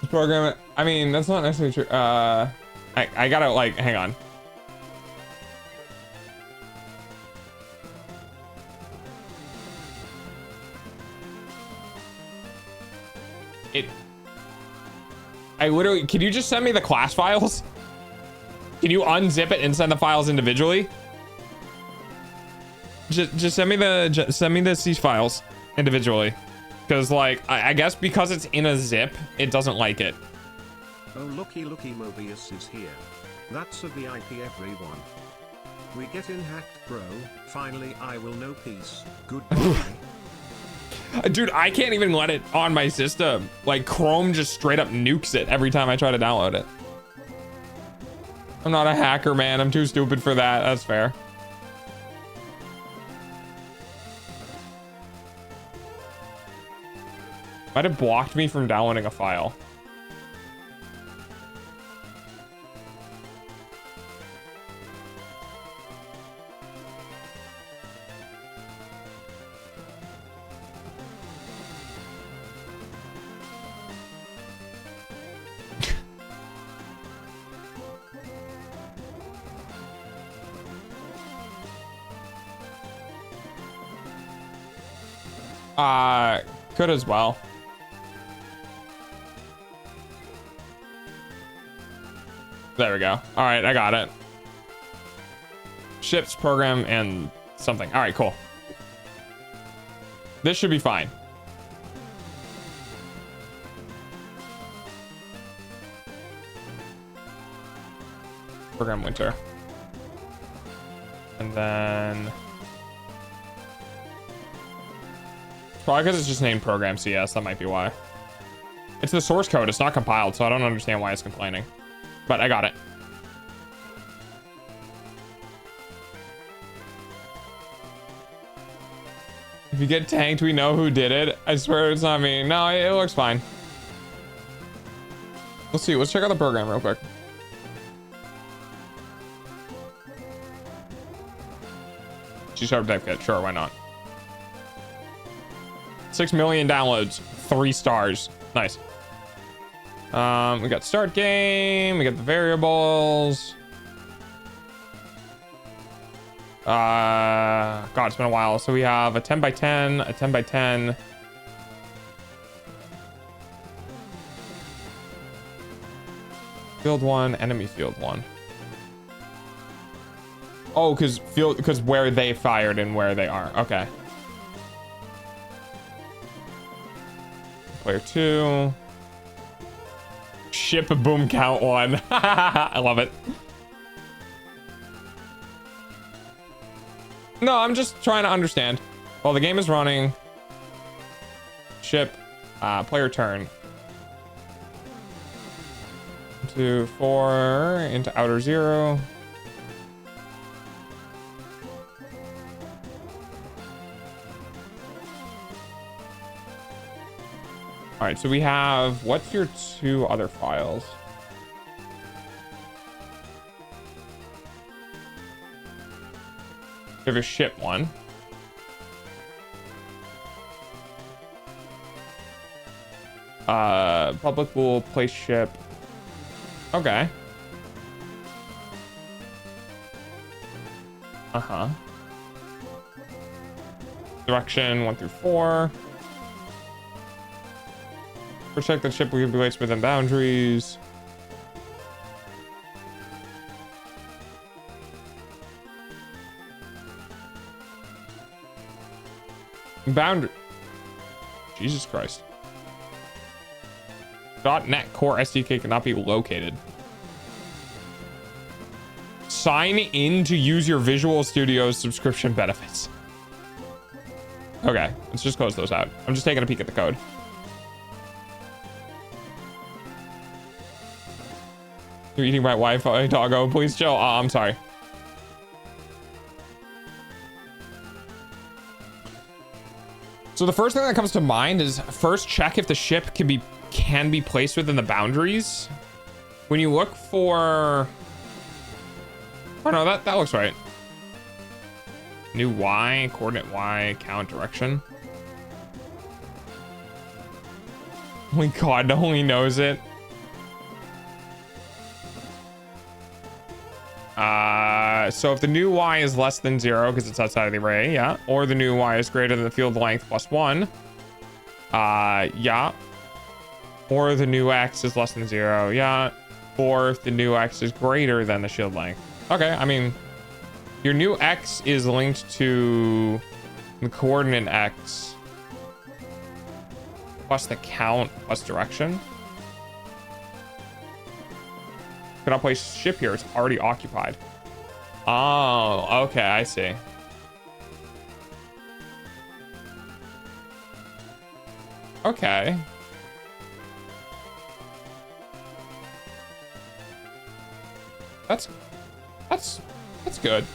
Program it. I mean, that's not necessarily true. I gotta, like, hang on. I literally, can you just send me the class files? Can you unzip it and send the files individually? Just send me these files individually. Because, like, I guess because it's in a zip, it doesn't like it. Oh looky Mobius is here. That's a VIP everyone. We get in hacked bro, finally I will know peace, goodbye. Dude, I can't even let it on my system. Like, Chrome just straight up nukes it every time I try to download it. I'm not a hacker, man. I'm too stupid for that. That's fair. Might have blocked me from downloading a file. Could as well. There we go. All right, I got it. Ships, program, and something. All right, cool. This should be fine. Program winter. And then... Probably because it's just named program CS. That might be why. It's the source code. It's not compiled, so I don't understand why it's complaining. But I got it. If you get tanked, we know who did it. I swear it's not me. No, it looks fine. Let's see. Let's check out the program real quick. G-Sharp dev kit. Sure, why not? 6 million downloads. 3 stars. Nice. We got start game. We got the variables. God, it's been a while. So we have a 10 by 10, a 10 by 10. Field 1, enemy field 1. Oh, because where they fired and where they are. Okay. Player 2. Ship boom count 1. I love it. No, I'm just trying to understand. While the game is running. Ship. Player turn. 2, 4 into outer 0. All right, so we have, what's your 2 other files? We have a ship one. Public will place ship. Okay. Uh-huh. Direction 1 through 4. Protect the ship will be placed within boundaries. Boundary. Jesus Christ. .NET Core SDK cannot be located. Sign in to use your Visual Studio's subscription benefits. Okay, let's just close those out. I'm just taking a peek at the code. You're eating my Wi-Fi, doggo. Please chill. I'm sorry. So the first thing that comes to mind is first check if the ship can be placed within the boundaries. When you look for, oh no, that looks right. New Y, coordinate Y, count direction. Only God only knows it. So if the new Y is less than 0 because it's outside of the array, yeah. Or the new Y is greater than the field length plus 1. Yeah. Or the new X is less than 0, yeah. Or if the new X is greater than the shield length. Okay, I mean, your new X is linked to the coordinate X plus the count plus direction. Cannot place ship here, it's already occupied. Oh, okay, I see. Okay. That's good.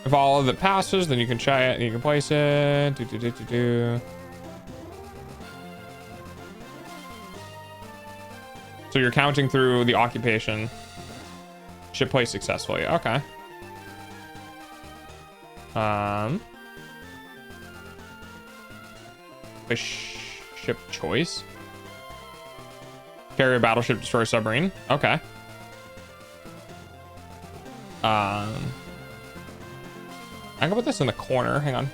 If all of it passes, then you can try it and you can place it. So you're counting through the occupation. Ship placed successfully. Okay. Ship choice. Carrier, battleship, destroyer, submarine. Okay. I can put this in the corner. Hang on.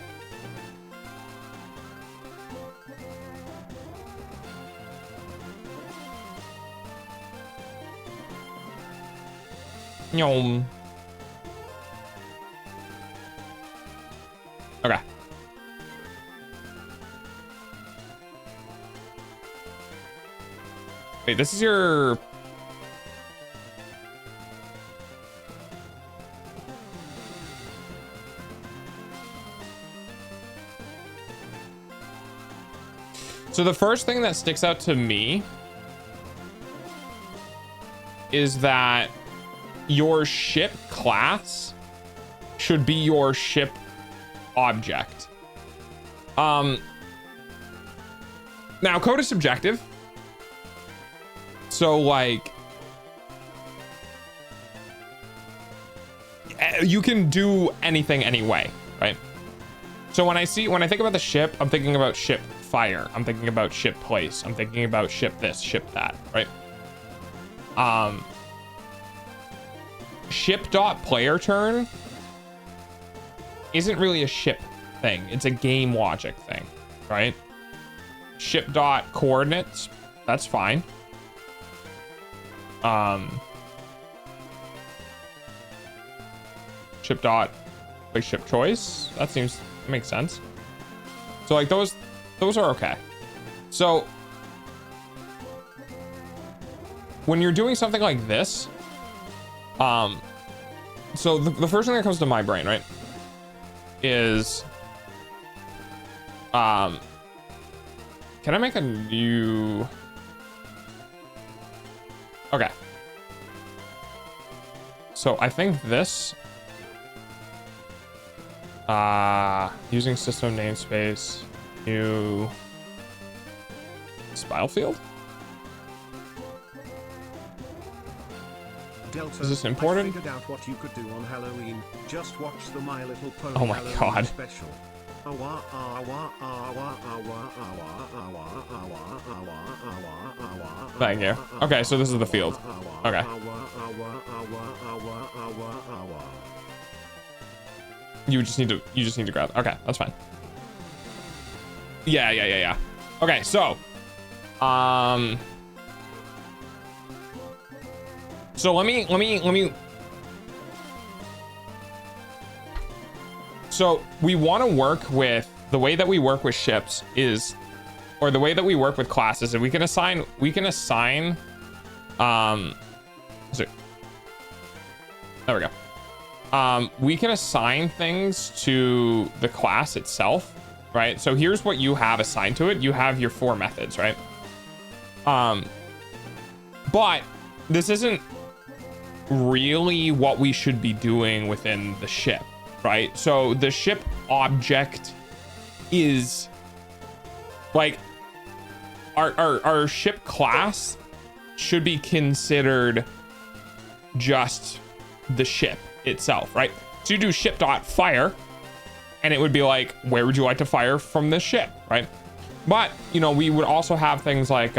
Yum. Okay. Wait, this is your... So the first thing that sticks out to me is that your ship class should be your ship object. Now code is subjective. So like you can do anything anyway, right? So when I think about the ship, I'm thinking about ship fire. I'm thinking about ship place. I'm thinking about ship this, ship that, right? Ship dot player turn isn't really a ship thing. It's a game logic thing, right? Ship dot coordinates, that's fine. Ship dot like ship choice, that makes sense. So like those are okay. So when you're doing something like this, so the first thing that comes to my brain, right, is can I make a new... Okay. So I think this using system namespace, new spile field. Delta, Is this important? I figured out what you could do on Halloween. Just watch the My Little Pony Oh my Halloween God. special. Thank you. Okay, so this is the field. Okay. You just need to grab. Okay, that's fine. Yeah. Okay, so so let me So we want to work with the way that we work with ships is, or the way that we work with classes, and we can assign so, there we go. We can assign things to the class itself, right? So here's what you have assigned to it. You have your 4 methods, right? But this isn't really what we should be doing within the ship, right? So the ship object is like our ship class should be considered just the ship itself, right? So you do ship.fire and it would be like, where would you like to fire from this ship, right? But you know, we would also have things like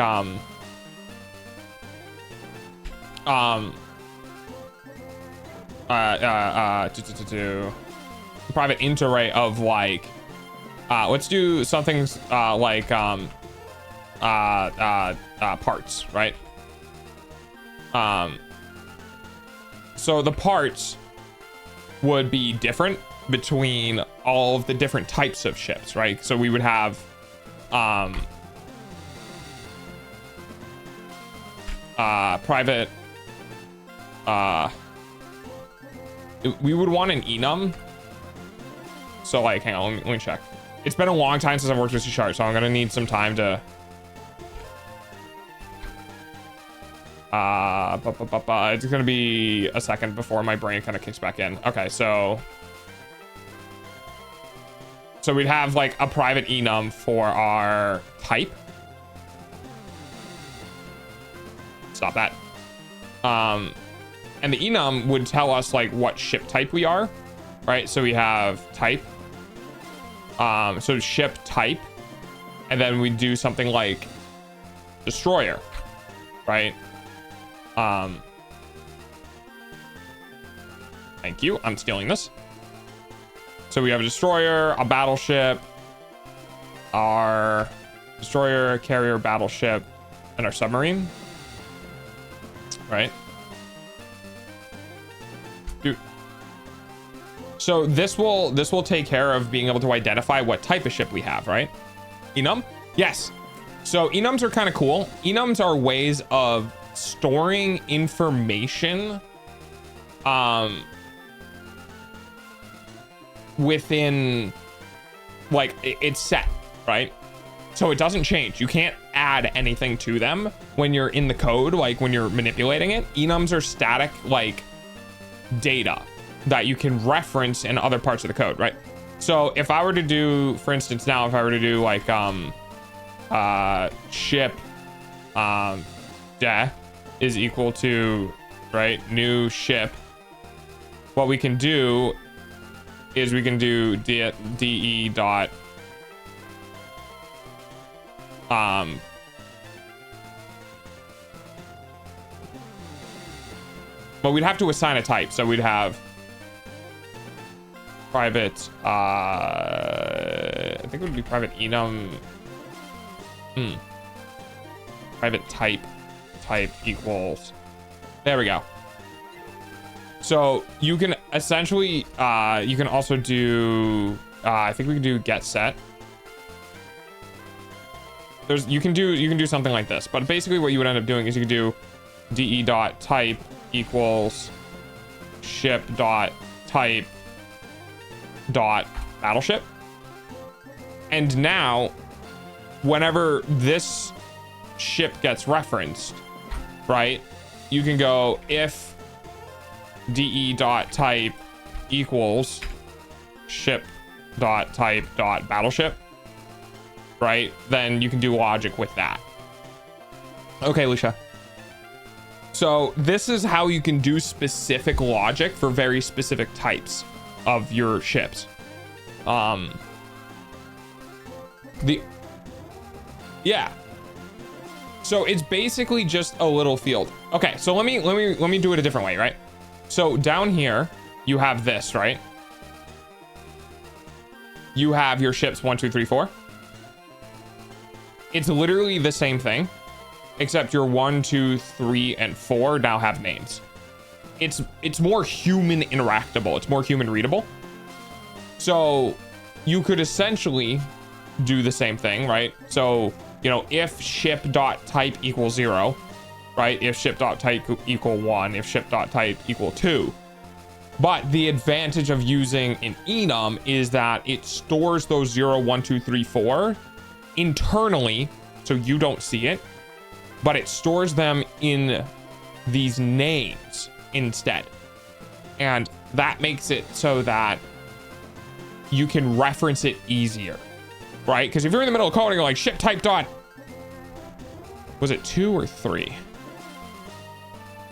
private int array of like let's do something like parts, right? So the parts would be different between all of the different types of ships, right? So we would have private we would want an enum. So like, hang on, let me check. It's been a long time since I've worked with C#, so I'm gonna need some time to it's gonna be a second before my brain kind of kicks back in. Okay, so we'd have like a private enum for our type. Stop that. And the enum would tell us like what ship type we are, right? So we have type, so ship type, and then we do something like destroyer, right? Thank you, I'm stealing this. So we have a destroyer, a battleship, our destroyer, carrier, battleship, and our submarine, right? Dude. So this will take care of being able to identify what type of ship we have, right? Enum? Yes. So enums are kind of cool. Enums are ways of storing information within, like, it's set, right? So it doesn't change. You can't add anything to them when you're in the code, like when you're manipulating it. Enums are static, like, data that you can reference in other parts of the code, right? So if I were to do, for instance, now if I were to do like ship de is equal to, right, new ship, what we can do is we can do de dot but we'd have to assign a type, so we'd have private I think it would be private enum private type equals, there we go. So you can essentially you can also do I think we can do get set. You can do something like this, but basically what you would end up doing is you could do de dot type equals ship dot type dot battleship, and now whenever this ship gets referenced, right, you can go if de dot type equals ship dot type dot battleship, right, then you can do logic with that. Okay, Lucia. So this is how you can do specific logic for very specific types of your ships. Yeah. So it's basically just a little field. Okay, so let me do it a different way, right? So down here you have this, right? You have your ships 1, 2, 3, 4. It's literally the same thing, except your 1, 2, 3, and 4 now have names. It's more human interactable. It's more human readable. So you could essentially do the same thing, right? So, you know, if ship.type equals 0, right? If ship.type equal 1, if ship.type equal 2. But the advantage of using an enum is that it stores those 0, 1, 2, 3, 4 internally, so you don't see it, but it stores them in these names instead. And that makes it so that you can reference it easier, right? Because if you're in the middle of coding, you're like ship type dot, was it 2 or 3?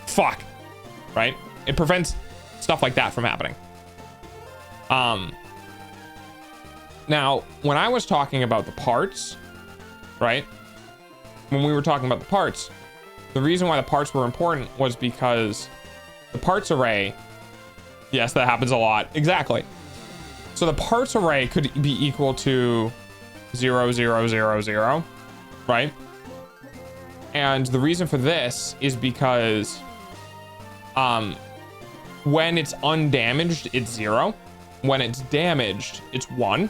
Fuck, right? It prevents stuff like that from happening. Now, when I was talking about the parts, right? When we were talking about the parts, the reason why the parts were important was because the parts array, yes, that happens a lot. Exactly. So the parts array could be equal to 0, 0, 0, 0, right? And the reason for this is because when it's undamaged, it's 0. When it's damaged, it's 1.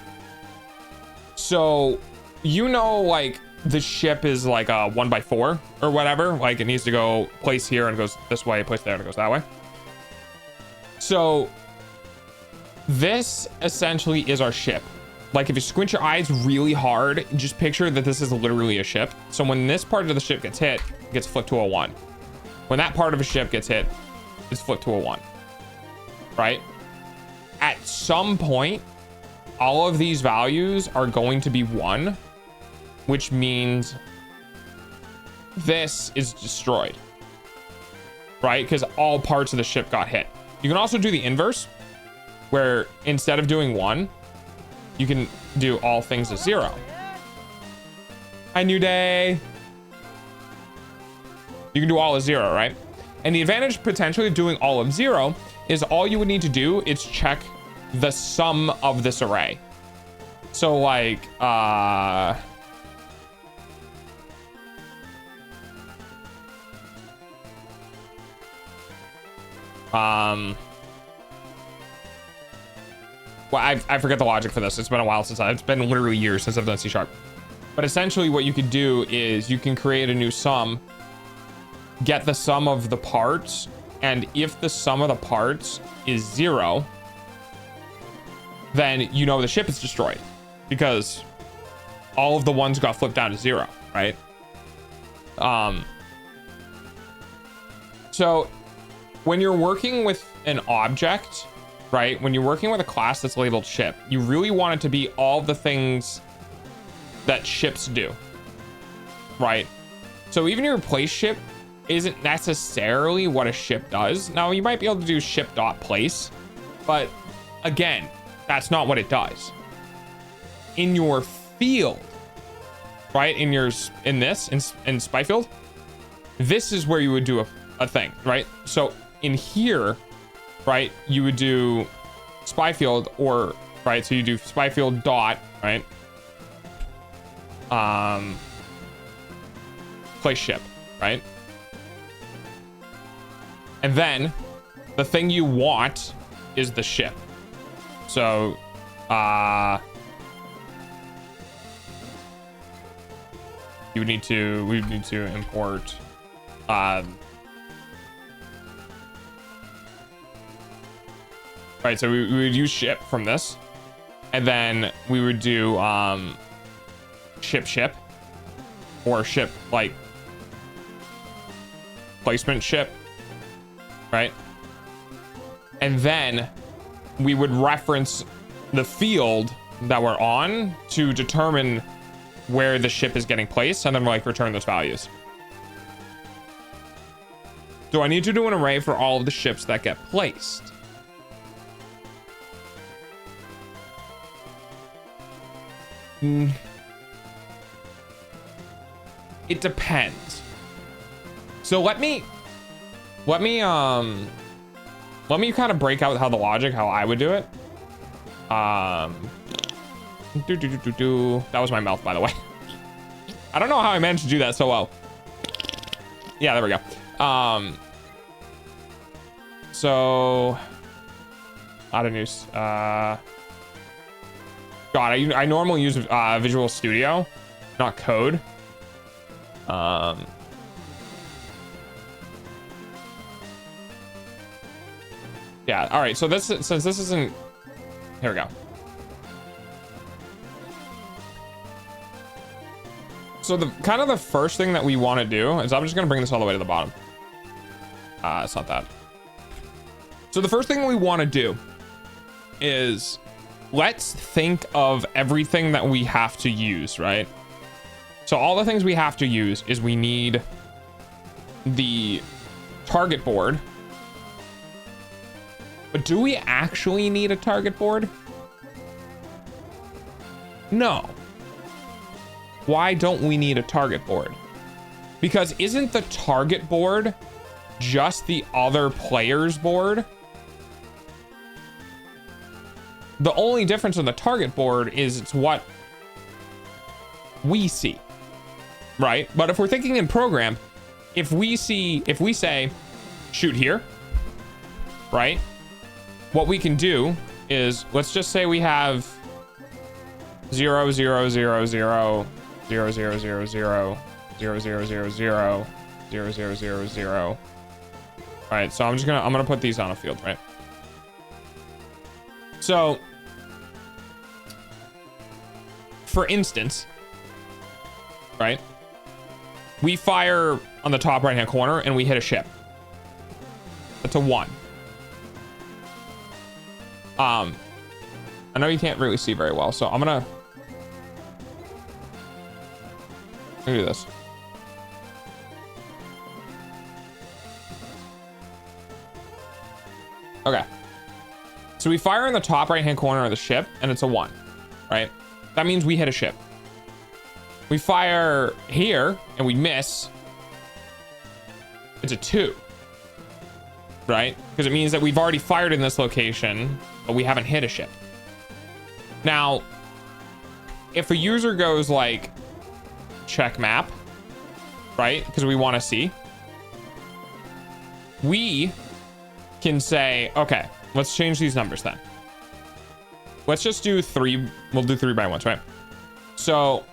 So, you know, like the ship is like a 1x4 or whatever. Like it needs to go place here and goes this way, place there and it goes that way. So this essentially is our ship. Like if you squint your eyes really hard, just picture that this is literally a ship. So when this part of the ship gets hit, it gets flipped to a 1. When that part of a ship gets hit, it's flipped to a 1, right? At some point, all of these values are going to be 1, which means this is destroyed, right? Because all parts of the ship got hit. You can also do the inverse, where instead of doing 1, you can do all things as 0. Hi, New Day. You can do all as 0, right? And the advantage potentially of doing all of 0 is all you would need to do is check the sum of this array. So like, well, I forget the logic for this. It's been a while since it's been literally years since I've done C#. But essentially what you could do is you can create a new sum, get the sum of the parts, and if the sum of the parts is 0, then you know the ship is destroyed because all of the ones got flipped down to 0, right? So when you're working with an object, right? When you're working with a class that's labeled ship, you really want it to be all the things that ships do, right? So even your place ship isn't necessarily what a ship does. Now you might be able to do ship.place, but again, that's not what it does. In your field, right? In spy field, this is where you would do a thing, right? So in here, right, you would do spy field or, right? So you do spy field dot, right? Place ship, right? And then the thing you want is the ship. So, we would need to import, right, so we would use ship from this, and then we would do, ship, or ship, like, placement ship, right? And then we would reference the field that we're on to determine where the ship is getting placed, and then like return those values. Do I need to do an array for all of the ships that get placed? It depends. So let me kind of break out how I would do it. That was my mouth, by the way. I don't know how I managed to do that so well. Yeah, there we go. So out of news. God, I normally use Visual Studio, not code. Yeah, all right, so this, since this isn't, here we go. So the kind of the first thing that we want to do is, I'm just gonna bring this all the way to the bottom. It's not that. So the first thing we want to do is, let's think of everything that we have to use, right? So all the things we have to use is, we need the target board. But do we actually need a target board? No. Why don't we need a target board? Because isn't the target board just the other player's board? The only difference in the target board is it's what we see, right? But if we're thinking in program, if we say shoot here, right? What we can do is, let's just say we have 0 0 0 0 0 0 0 0 0 0 0 0 0 0 0 0 0. All right, so I'm gonna put these on a field, right? So, for instance, right, we fire on the top right hand corner and we hit a ship. That's a 1. I know you can't really see very well, so I'm gonna do this. Okay. So we fire in the top right hand corner of the ship and it's a 1, right? That means we hit a ship. We fire here and we miss. It's a 2, right? Because it means that we've already fired in this location, but we haven't hit a ship. Now, if a user goes like check map, right? Because we want to see, we can say, okay, let's change these numbers then. Let's just do 3. We'll do 3 by 1s, right? So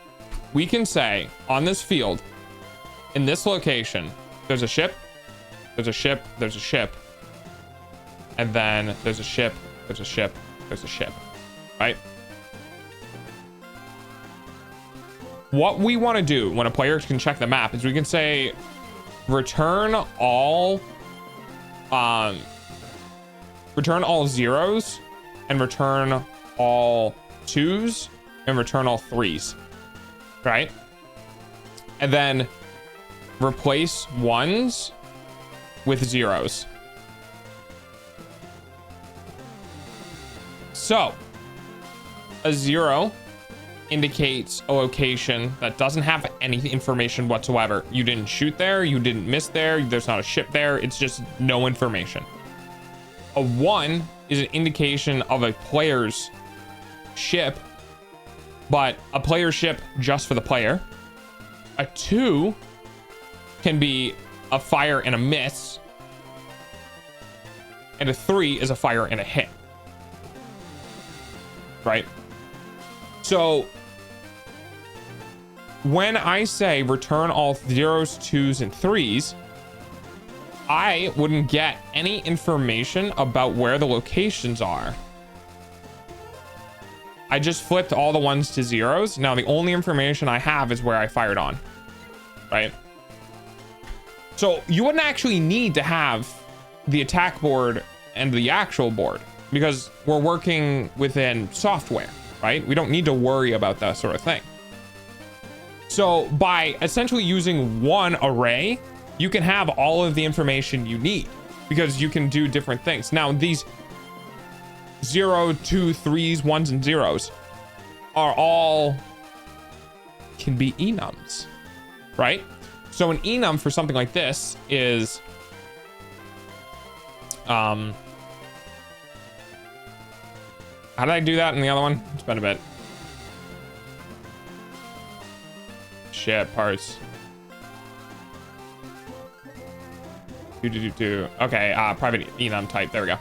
we can say on this field, in this location, there's a ship, there's a ship, there's a ship, and then there's a ship, there's a ship, there's a ship, right? What we want to do when a player can check the map is, we can say return all zeros, and return all 2s, and return all 3s, right? And then replace 1s with 0s. So a 0 indicates a location that doesn't have any information whatsoever. You didn't shoot there, you didn't miss there, there's not a ship there, it's just no information. A 1 is an indication of a player's ship, but a player's ship just for the player. A 2 can be a fire and a miss, and a 3 is a fire and a hit, right? So when I say return all 0s, 2s, and 3s, I wouldn't get any information about where the locations are. I just flipped all the 1s to 0s. Now the only information I have is where I fired on, right? So you wouldn't actually need to have the attack board and the actual board, because we're working within software, right? We don't need to worry about that sort of thing. So by essentially using one array, you can have all of the information you need, because you can do different things. Now these 0, 2, 3s, 1s, and 0s are all can be enums, right? So an enum for something like this is how did I do that in the other one? It's been a bit. Shit, parts. Okay, private enum type. There we go.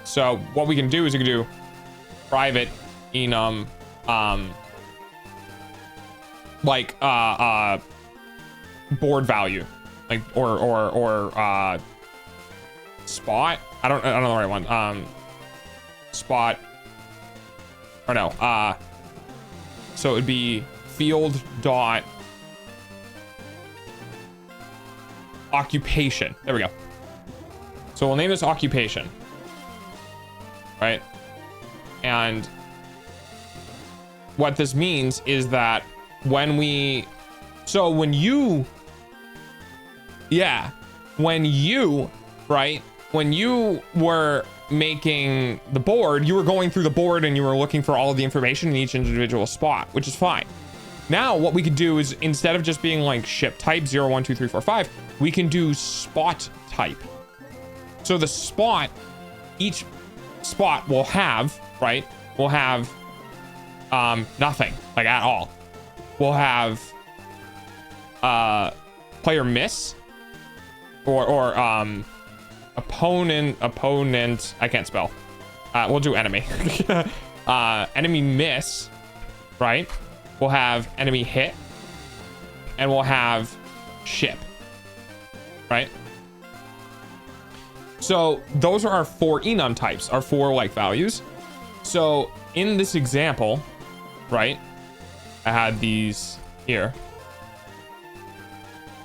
So what we can do is we can do private enum like board value, like or spot. I don't know the right one. Spot or no. So it would be field dot occupation. There we go. So we'll name this occupation, right? And what this means is that when you right, when you were making the board, you were going through the board and you were looking for all of the information in each individual spot, which is fine. Now what we could do is, instead of just being like ship type 0 1 2 3 4 5, we can do spot type. So the spot, each spot will have, right, will have nothing, like at all. We'll have player miss or opponent, I can't spell. We'll do enemy. Enemy miss, right? We'll have enemy hit, and we'll have ship, right? So those are our 4 enum types, our 4 like values. So in this example, right, I had these here.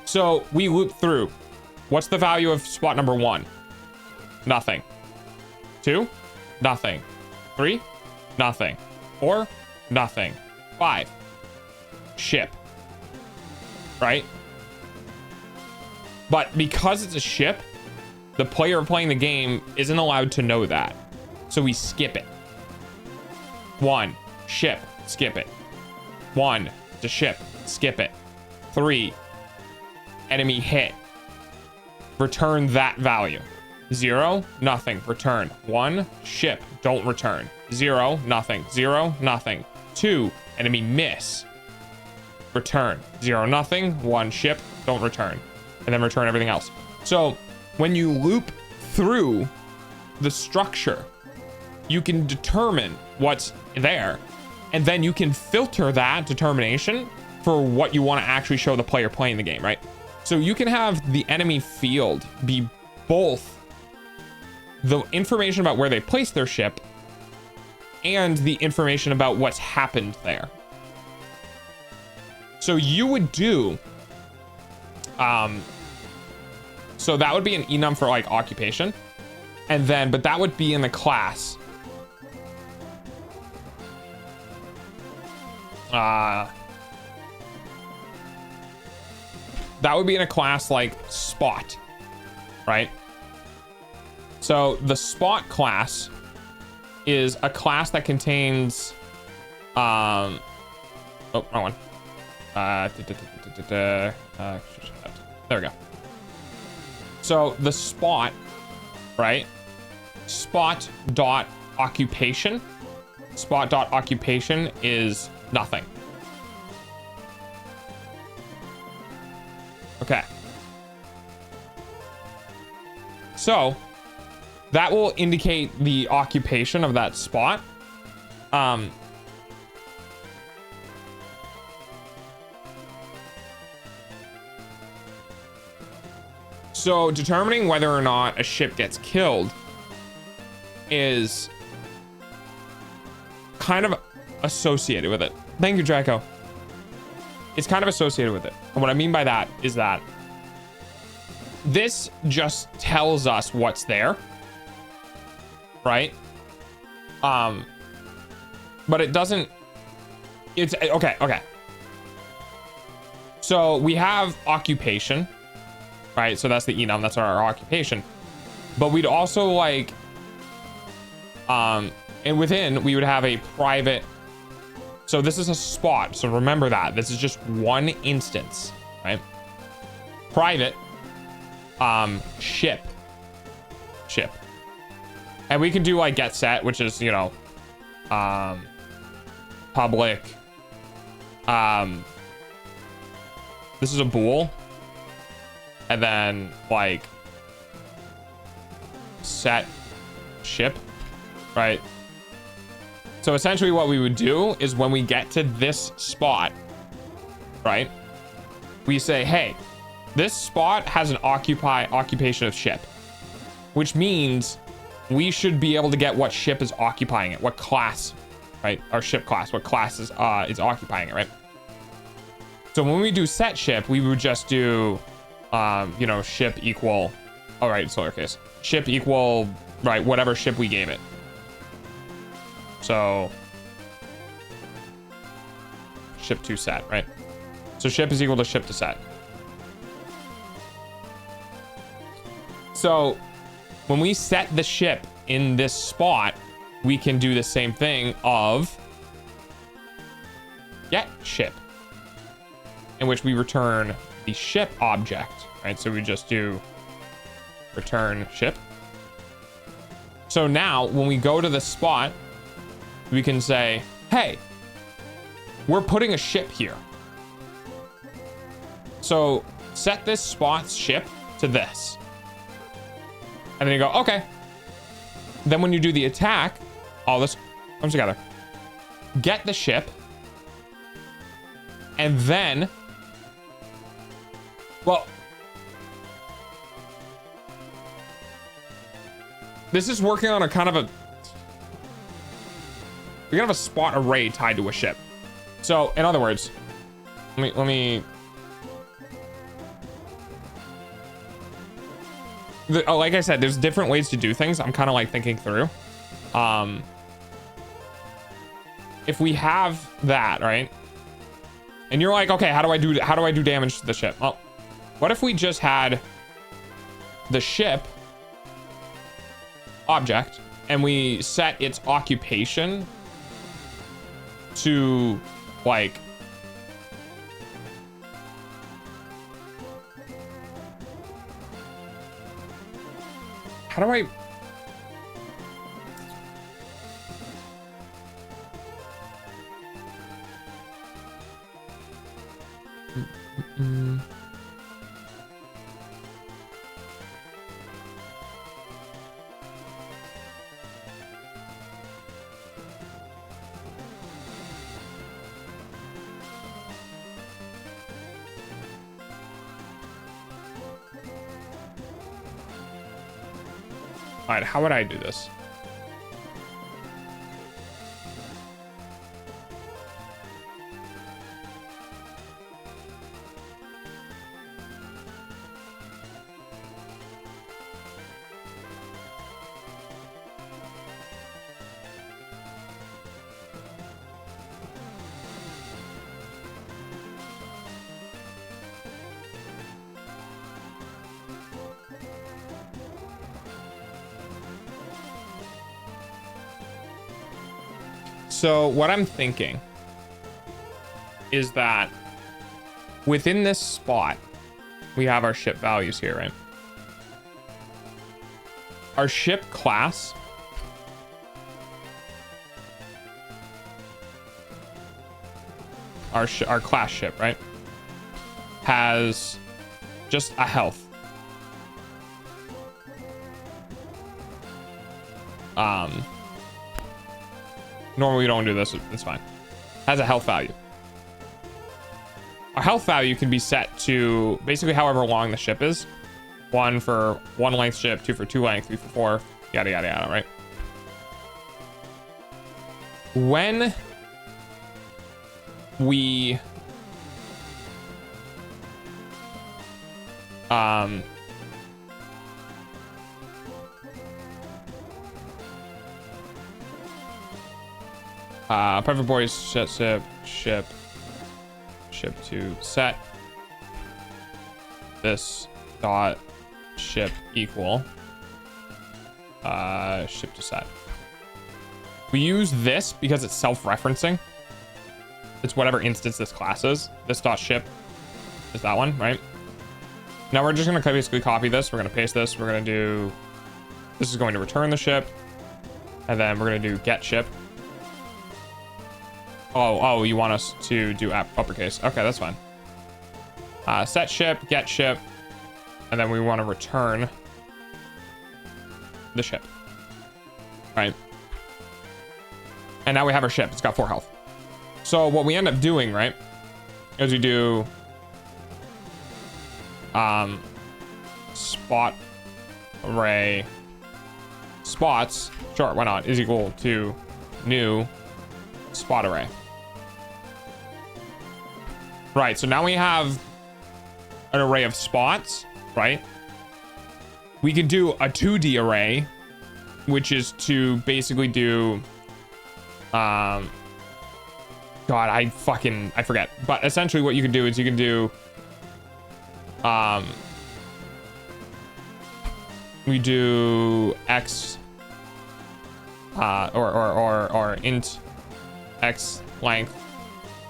So we loop through. What's the value of spot number 1? Nothing. 2, nothing. 3, nothing. 4, nothing. 5, ship, right? But because it's a ship, the player playing the game isn't allowed to know that. So we skip it. 1, ship, skip it. 1, it's a ship, skip it. 3, enemy hit. Return that value. 0, nothing, return. 1, ship, don't return. 0, nothing. 0, nothing. 2, enemy miss. Return. 0, nothing. 1, ship, don't return. And then return everything else. So when you loop through the structure, you can determine what's there, and then you can filter that determination for what you want to actually show the player playing the game, right? So you can have the enemy field be both the information about where they place their ship and the information about what's happened there. So you would do so that would be an enum for like occupation, and then but that would be in the class that would be in a class like spot, right? So the spot class is a class that contains oh, wrong one. There we go. So the spot, right? Spot dot occupation. Spot dot occupation is nothing. Okay. So that will indicate the occupation of that spot. So determining whether or not a ship gets killed is kind of associated with it. Thank you, Draco. It's kind of associated with it. And what I mean by that is that this just tells us what's there, right? But it doesn't, it's okay. So we have occupation, right? So that's the enum, that's our occupation. But we'd also like, and within we would have a private. So this is a spot. So remember that this is just one instance, right? Private, ship. And we can do like get set, which is, you know, public. This is a bool. And then like set ship, right? So essentially what we would do is when we get to this spot, right? We say, hey, this spot has an occupation of ship, which means we should be able to get what ship is occupying it, what class, right? Our ship class, what class is occupying it, right? So when we do set ship, we would just do, you know, ship equal, all right, it's lowercase, ship equal, right, whatever ship we gave it. So ship to set, right? So ship is equal to ship to set. So when we set the ship in this spot, we can do the same thing of get ship, in which we return the ship object, right? So we just do return ship. So now when we go to the spot, we can say, hey, we're putting a ship here. So set this spot's ship to this. And then you go, okay. Then when you do the attack, all this comes together. Get the ship. And then, well, this is working on a kind of a, we have a spot array tied to a ship. So in other words, let me like I said, there's different ways to do things. I'm kind of like thinking through. If we have that, right? And you're like, okay, how do I do damage to the ship? Well, what if we just had the ship object and we set its occupation to like how do I all right, how would I do this? So what I'm thinking is that within this spot, we have our ship values here, right? Our ship class our class ship, right, has just a health. Normally we don't do this, it's fine. Has a health value. Our health value can be set to basically however long the ship is. 1 for 1 length ship, 2 for 2 length, 3 for 4, yada yada yada, right? When we perfect boys ship to set this dot ship equal ship to set. We use this because it's self-referencing. It's whatever instance this class is. This dot ship is that one, right? Now we're just gonna basically copy this. We're gonna paste this. We're gonna do, this is going to return the ship, and then we're gonna do get ship. Oh, you want us to do uppercase? Okay, that's fine. Set ship, get ship, and then we want to return the ship, right? And now we have our ship. It's got 4 health. So what we end up doing, right, is we do spot array spots, sure, why not, is equal to new spot array. Right, so now we have an array of spots, right? We can do a 2D array, which is to basically do God, I forget. But essentially what you can do is you can do we do x or int x length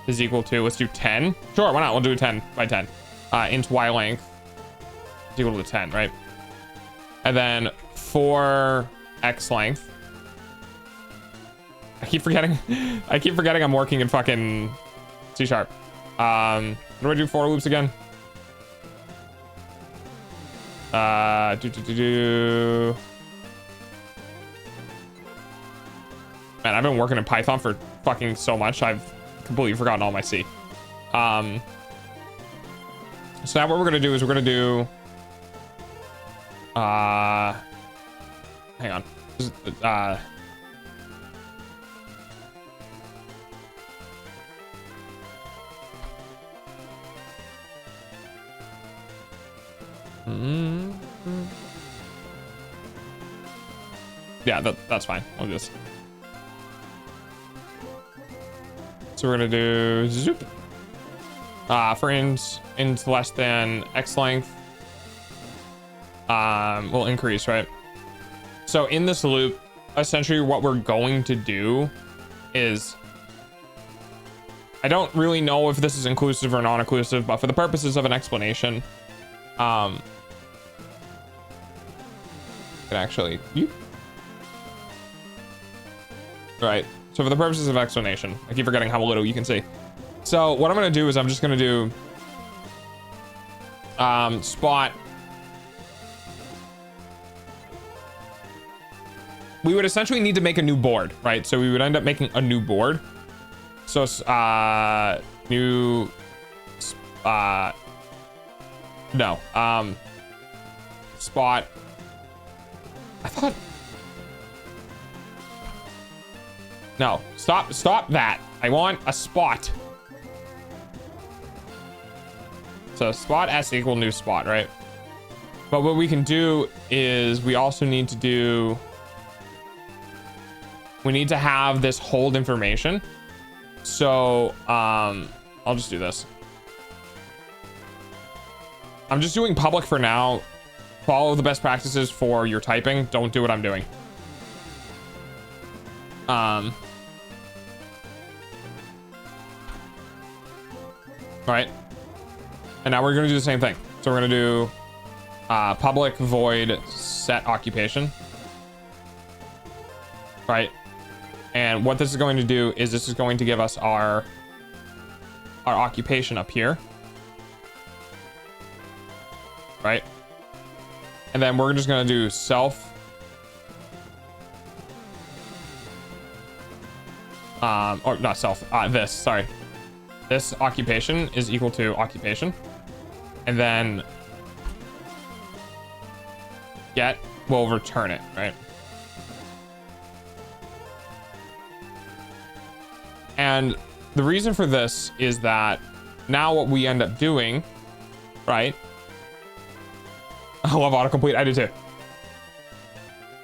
is equal to, let's do 10. Sure, why not? We'll do 10 by 10. Int y length is equal to 10, right? And then for x length, I keep forgetting I'm working in fucking C#. What do I do for loops again? Man, I've been working in Python for fucking so much, I've completely forgotten all my C. So now what we're gonna do is we're gonna do hang on. Yeah, that's fine. We'll just. So we're gonna do zoop. For int less than x length, will increase, right? So in this loop, essentially what we're going to do is, I don't really know if this is inclusive or non-inclusive, but for the purposes of an explanation, can actually, right. So for the purposes of explanation, I keep forgetting how little you can see. So what I'm going to do is I'm just going to do spot. We would essentially need to make a new board, right? So we would end up making a new board. So new no spot. I thought no, stop that. I want a spot. So spot s equal new spot, right? But what we can do is we also need to do, we need to have this hold information. So I'll just do this. I'm just doing public for now. Follow the best practices for your typing. Don't do what I'm doing. Right. And now we're going to do the same thing. So we're going to do public void set occupation. Right. And what this is going to do is this is going to give us our occupation up here. Right. And then we're just going to do self or not self, this, sorry. This occupation is equal to occupation. And then get will return it, right? And the reason for this is that now what we end up doing, right? I love autocomplete. I do too.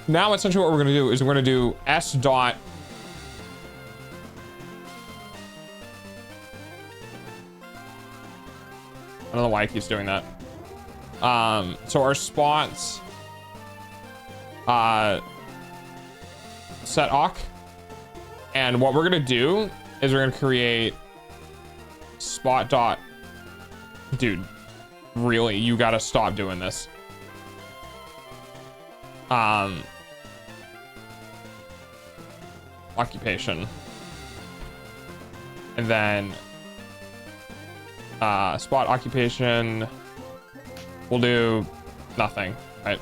Now essentially what we're going to do is we're going to do s dot I don't know why it keeps doing that. So our spots set awk, and what we're gonna do is we're gonna create spot dot. Dude, really, you gotta stop doing this. Occupation, and then spot occupation, we'll do nothing, right?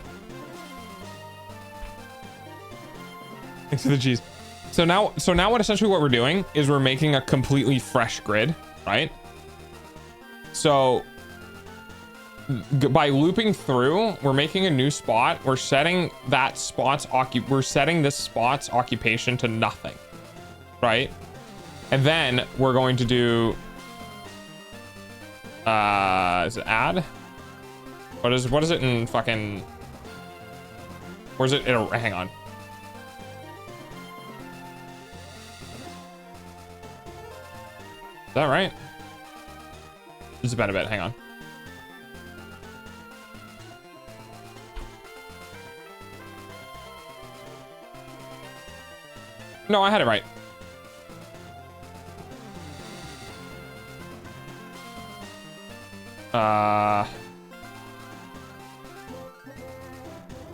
Thanks for the cheese. So now what essentially what we're doing is we're making a completely fresh grid, right? So by looping through, we're making a new spot. We're setting that spot's we're setting this spot's occupation to nothing, right? And then we're going to do is it add? What is it in fucking, where's it? Hang on. Is that right? Just about a bit. Hang on. No, I had it right.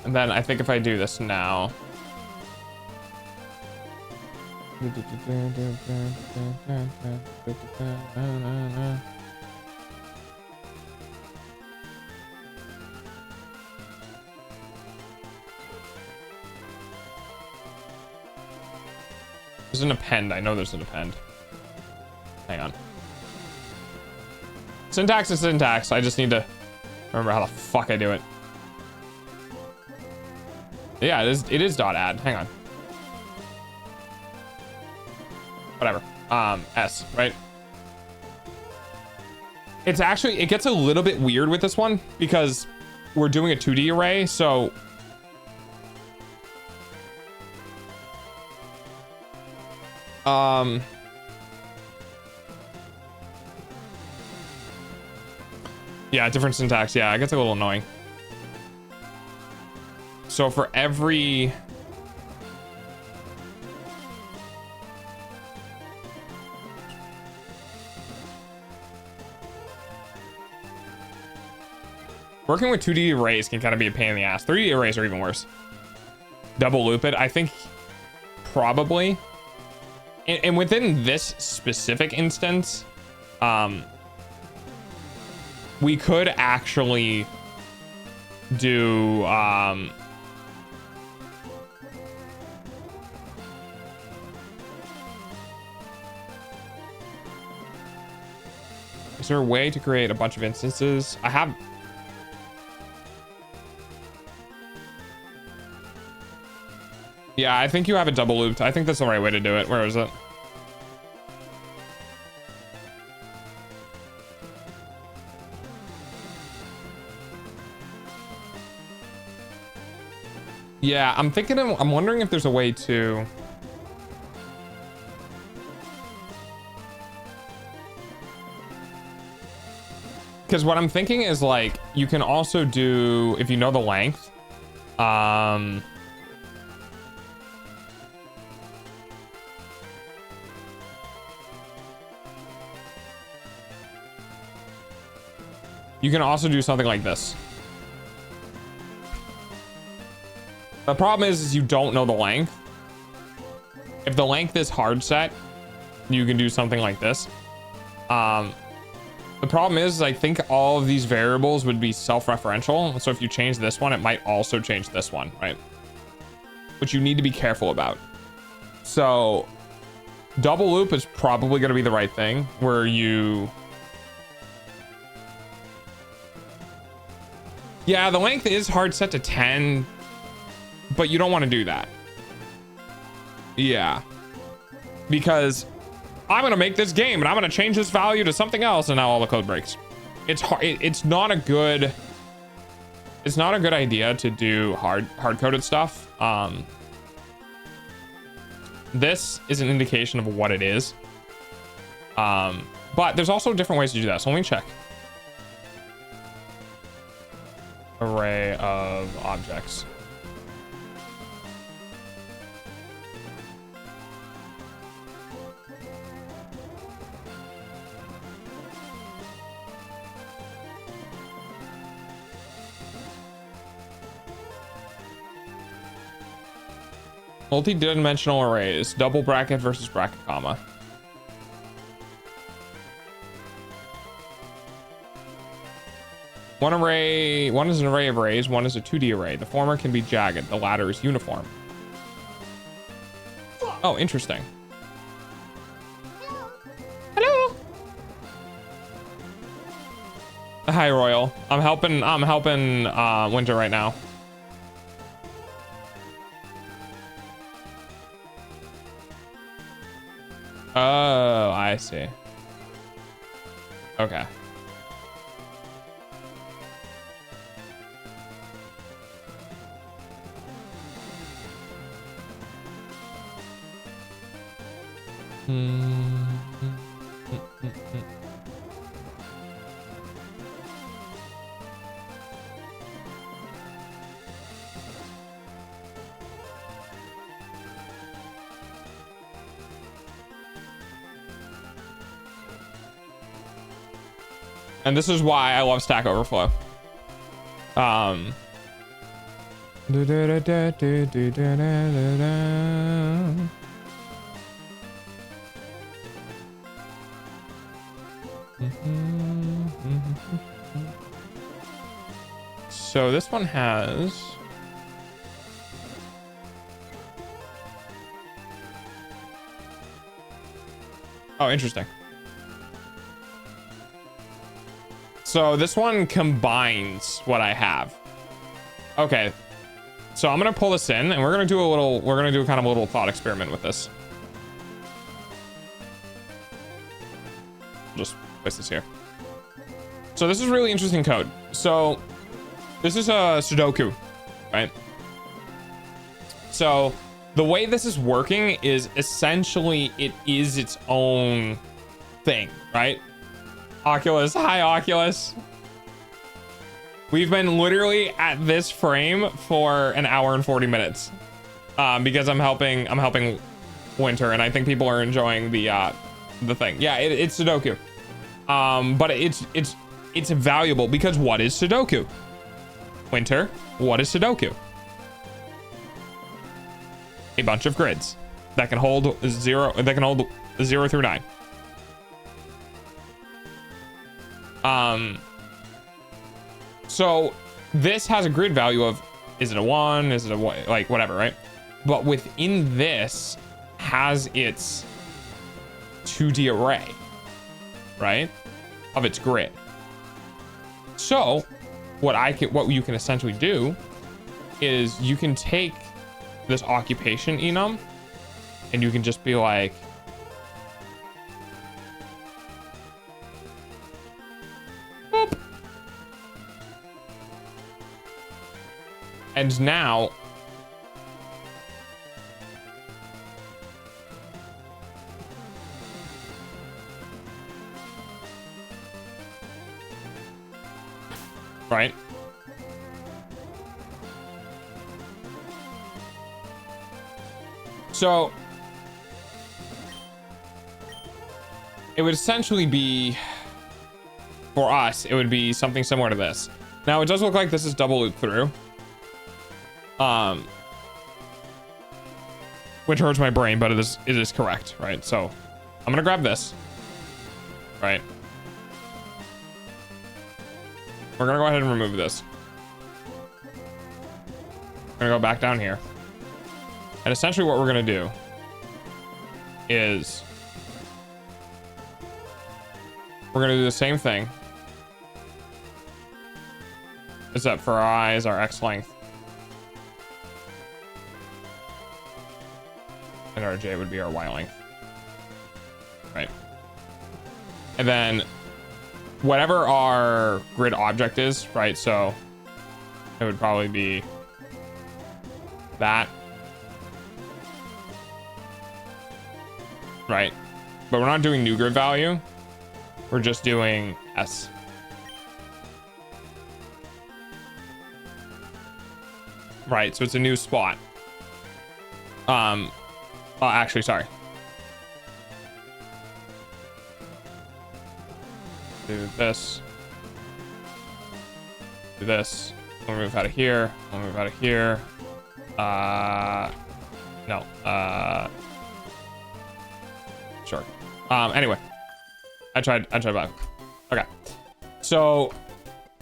And then I think if I do this now. There's an append. I know there's an append. Hang on. Syntax is syntax. I just need to remember how the fuck I do it. Yeah, it is dot add. Hang on. Whatever. S, right? It's actually, it gets a little bit weird with this one because we're doing a 2D array, so yeah, different syntax. Yeah, it gets a little annoying. So for every working with 2D arrays can kind of be a pain in the ass. 3D arrays are even worse. Double loop it, I think probably. And within this specific instance, we could actually do is there a way to create a bunch of instances? I have. Yeah, I think you have it double looped. I think that's the right way to do it. Where is it? Yeah, I'm wondering if there's a way to. Because what I'm thinking is like, you can also do, if you know the length, you can also do something like this. The problem is you don't know the length. If the length is hard set, you can do something like this. The problem is I think all of these variables would be self-referential. So if you change this one, it might also change this one, right? Which you need to be careful about. So double loop is probably going to be the right thing where you. Yeah, the length is hard set to 10, but you don't want to do that. Yeah, because I'm going to make this game and I'm going to change this value to something else and now all the code breaks. It's hard. It's not a good idea to do hard coded stuff. This is an indication of what it is. But there's also different ways to do that. So let me check. Array of objects. Multi-dimensional arrays, double bracket versus bracket comma. One is an array of arrays, one is a 2D array. The former can be jagged, the latter is uniform. Fuck. Oh, interesting. Hello. Hi, Royal. I'm helping Winter right now. Oh, I see. Okay. And this is why I love Stack Overflow. So this one has oh, interesting. So this one combines what I have. Okay. So I'm going to pull this in and we're going to do kind of a little thought experiment with this. Just place this here. So this is really interesting code. So this is a Sudoku, right? So the way this is working is essentially it is its own thing, right? Oculus, hi Oculus. We've been literally at this frame for an hour and 40 minutes because I'm helping Winter, and I think people are enjoying the thing. Yeah, it's Sudoku, but it's valuable because what is Sudoku? Winter, what is Sudoku? A bunch of grids that can hold 0 through 9. So this has a grid value of, is it a 1? Is it a 1? Like whatever, right? But within this has its 2D array, right? Of its grid. So what you can essentially do is you can take this occupation enum and you can just be like, boop. And now right? So it would essentially be, for us, it would be something similar to this. Now it does look like this is double loop through. Which hurts my brain, but it is correct, right? So I'm gonna grab this, right? We're gonna go ahead and remove this. We're gonna go back down here. And essentially what we're gonna do is we're gonna do the same thing, except for our I is our X length. And our J would be our Y length. Right. And then whatever our grid object is, right? So it would probably be that. Right. But we're not doing new grid value. We're just doing S. Right. So it's a new spot. Actually, sorry. Do this. Do this. We'll move out of here. We'll move out of here. No. Sure. Anyway. I tried back. Okay. So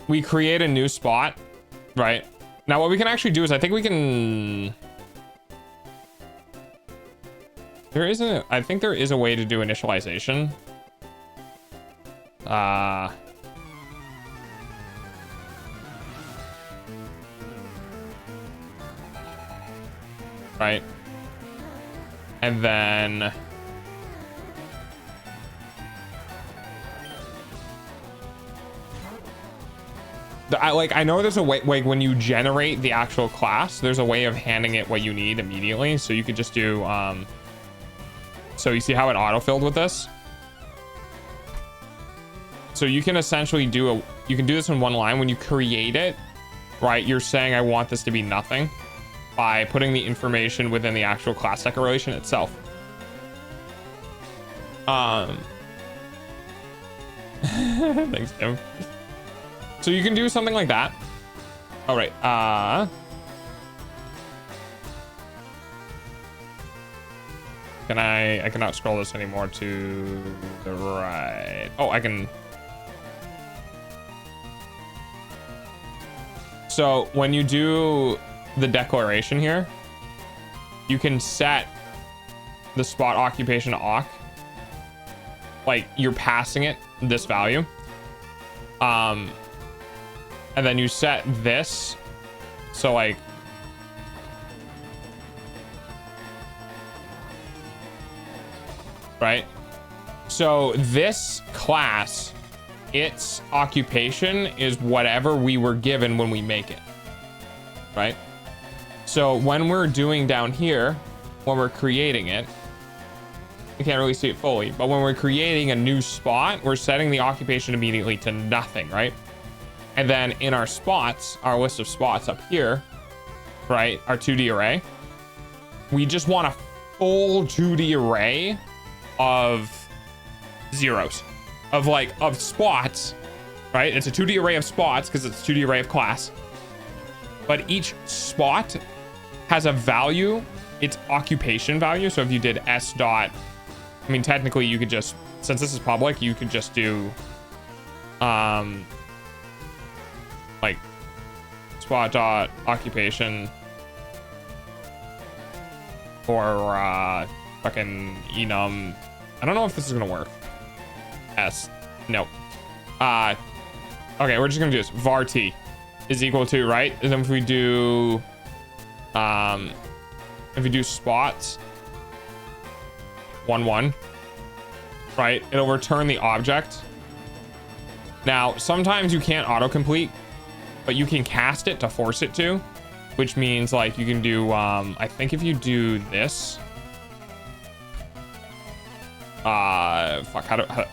we create a new spot, right? Now what we can actually do is I think we can There isn't, I think there is a way to do initialization. Right. And then I know there's a way, like when you generate the actual class, there's a way of handing it what you need immediately. So you could just do, so you see how it auto-filled with this? So you can essentially do you can do this in one line. When you create it, right, you're saying, I want this to be nothing by putting the information within the actual class declaration itself. Thanks, Tim. So you can do something like that. All right. I cannot scroll this anymore to the right. Oh, I can. So when you do the declaration here, you can set the spot occupation awk. Like you're passing it this value. And then you set this. So like, right? So this class, its occupation is whatever we were given when we make it, right? So when we're doing down here, when we're creating it, you can't really see it fully, but when we're creating a new spot, we're setting the occupation immediately to nothing, right? And then in our spots, our list of spots up here, right, our 2D array, we just want a full 2D array of zeros, of spots, right? It's a 2D array of spots because it's a 2D array of class, but each spot has a value, its occupation value. So if you did s dot, I mean, technically you could just, since this is public, you could just do like spot dot occupation or fucking enum. I don't know if this is gonna work. S, no. Okay, we're just gonna do this. Var t is equal to, right? And then if we do spots 1 1, right, it'll return the object. Now sometimes you can't autocomplete, but you can cast it to force it to, which means like you can do I think if you do this, fuck, how I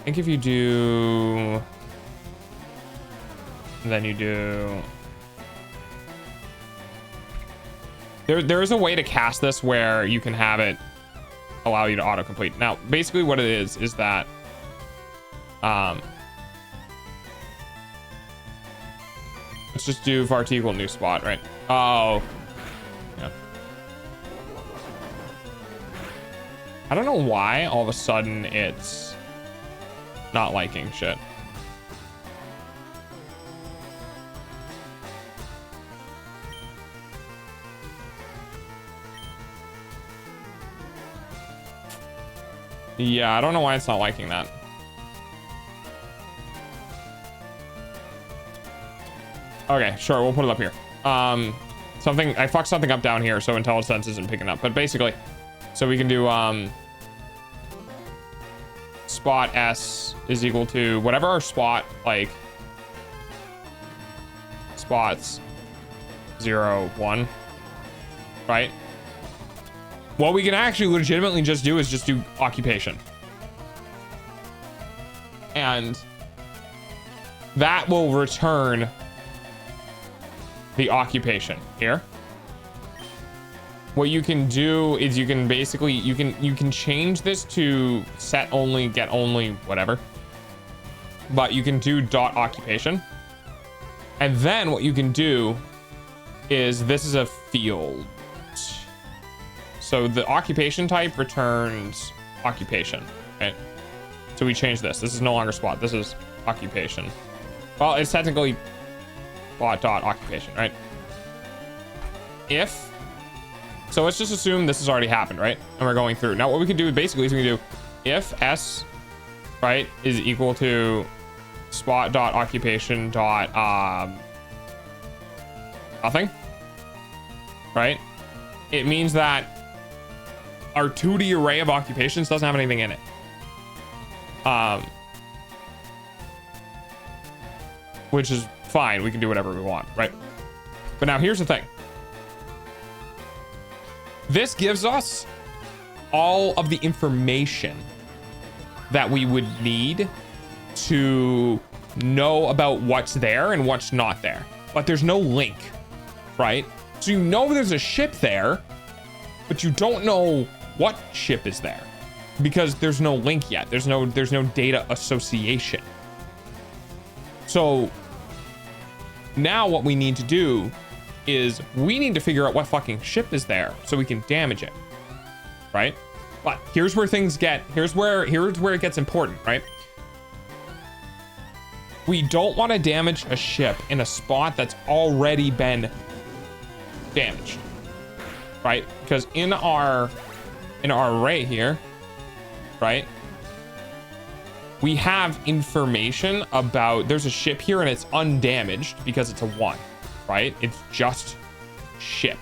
think if you do, then you do, there is a way to cast this where you can have it allow you to autocomplete. Now basically what it is that let's just do var equal new spot, right? Oh yeah, I don't know why all of a sudden it's not liking shit. Yeah, I don't know why it's not liking that. Okay, sure, we'll put it up here. I fucked something up down here, so IntelliSense isn't picking up. But basically, so we can do spot s is equal to whatever our spot, like spots 0 1, right? What we can actually legitimately just do is just do occupation, and that will return the occupation here. What you can do is you can basically you can change this to set only, get only, whatever, but you can do dot occupation, and then what you can do is this is a field. So the occupation type returns occupation, right? So we change this. This is no longer spot. This is occupation. Well, it's technically spot dot occupation, right? If So let's just assume this has already happened, right? And we're going through. Now what we can do basically is we can do if s, right, is equal to spot dot occupation dot nothing, right? It means that our 2D array of occupations doesn't have anything in it. Which is fine. We can do whatever we want, right? But now here's the thing. This gives us all of the information that we would need to know about what's there and what's not there. But there's no link, right? So you know there's a ship there, but you don't know what ship is there because there's no link yet. There's no data association. So now what we need to do is we need to figure out what fucking ship is there so we can damage it, right? But here's where it gets important, right? We don't want to damage a ship in a spot that's already been damaged, right? Because in our array here, right, we have information about there's a ship here and it's undamaged because it's a 1, right? It's just ship.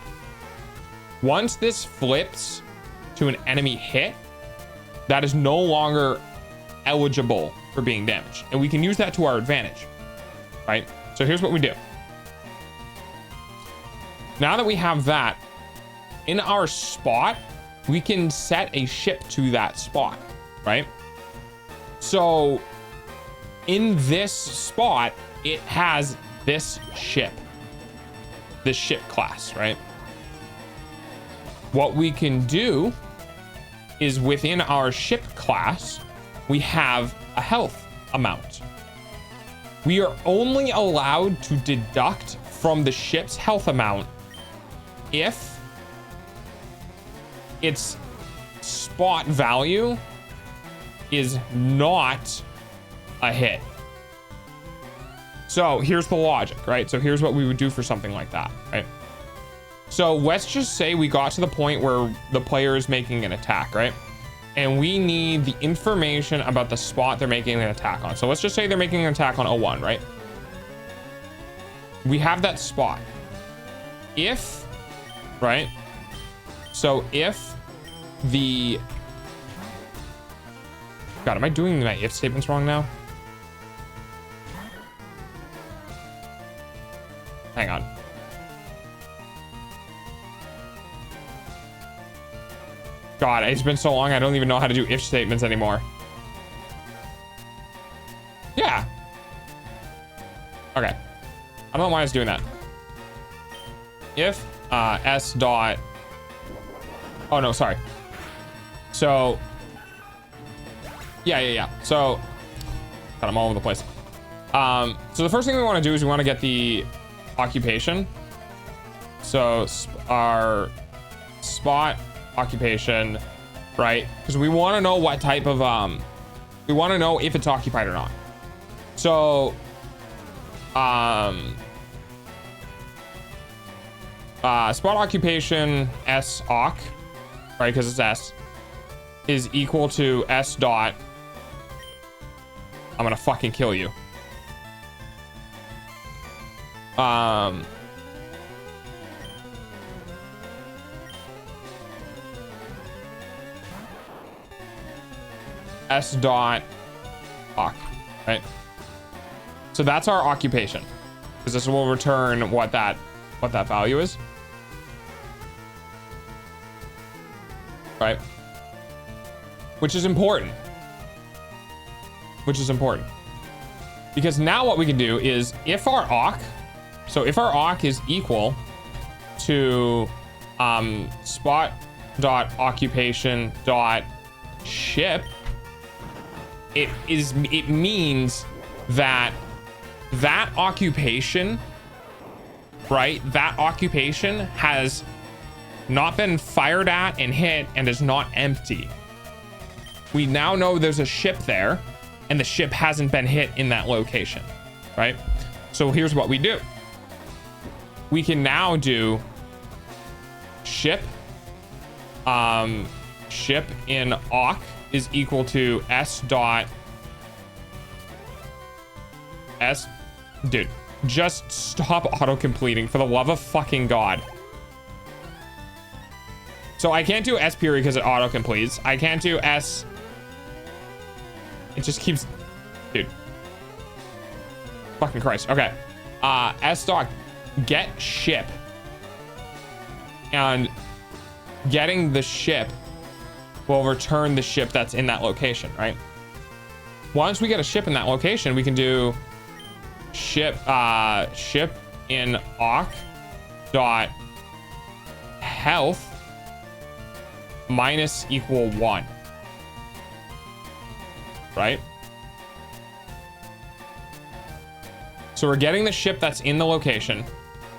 Once this flips to an enemy hit, that is no longer eligible for being damaged, and we can use that to our advantage, right? So here's what we do. Now that we have that in our spot, we can set a ship to that spot, right? So in this spot, it has this ship class, right? What we can do is within our ship class, we have a health amount. We are only allowed to deduct from the ship's health amount if its spot value is not a hit. So here's the logic, right? So here's what we would do for something like that, right? So let's just say we got to the point where the player is making an attack, right? And we need the information about the spot they're making an attack on. So let's just say they're making an attack on 01, right? We have that spot. If, right? So if the... God, am I doing my if statements wrong now? Hang on. God, it's been so long, I don't even know how to do if statements anymore. Yeah. Okay. I don't know why I was doing that. If s dot... Oh, no, sorry. So... Yeah. So... God, I'm all over the place. So the first thing we want to do is we want to get the occupation. So our spot occupation, right? Because we want to know what type of we want to know if it's occupied or not. So spot occupation s occ, right, because it's s, is equal to s dot, I'm gonna fucking kill you, s dot occ, right? So that's our occupation, because this will return what that value is, right? Which is important. Because now what we can do is if our occ, so if our occ is equal to spot dot occupation dot ship, it means that occupation, right, that occupation has not been fired at and hit and is not empty. We now know there's a ship there and the ship hasn't been hit in that location, right? So here's what we do. We can now do ship ship in awk is equal to s dot s. Dude, just stop auto completing for the love of fucking god. So I can't do s period because it auto completes. I can't do s. It just keeps, dude. Fucking Christ. Okay. S dot get ship, and getting the ship will return the ship that's in that location, right? Once we get a ship in that location, we can do ship ship in awk dot health minus equal 1, right? So we're getting the ship that's in the location,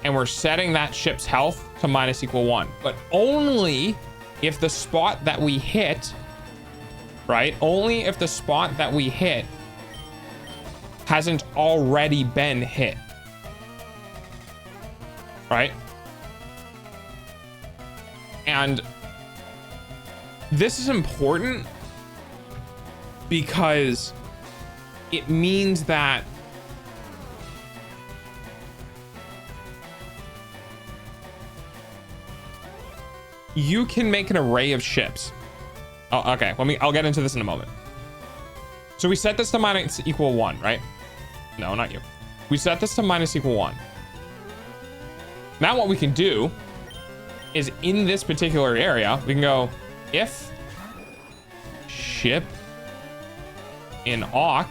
and we're setting that ship's health to minus equal 1, but only if the spot that we hit, right? Only if the spot that we hit hasn't already been hit, right? And this is important because it means that you can make an array of ships. Oh, okay, I'll get into this in a moment. So we set this to minus equal 1, right? No, not you. We set this to minus equal 1. Now what we can do is, in this particular area, we can go if ship in awk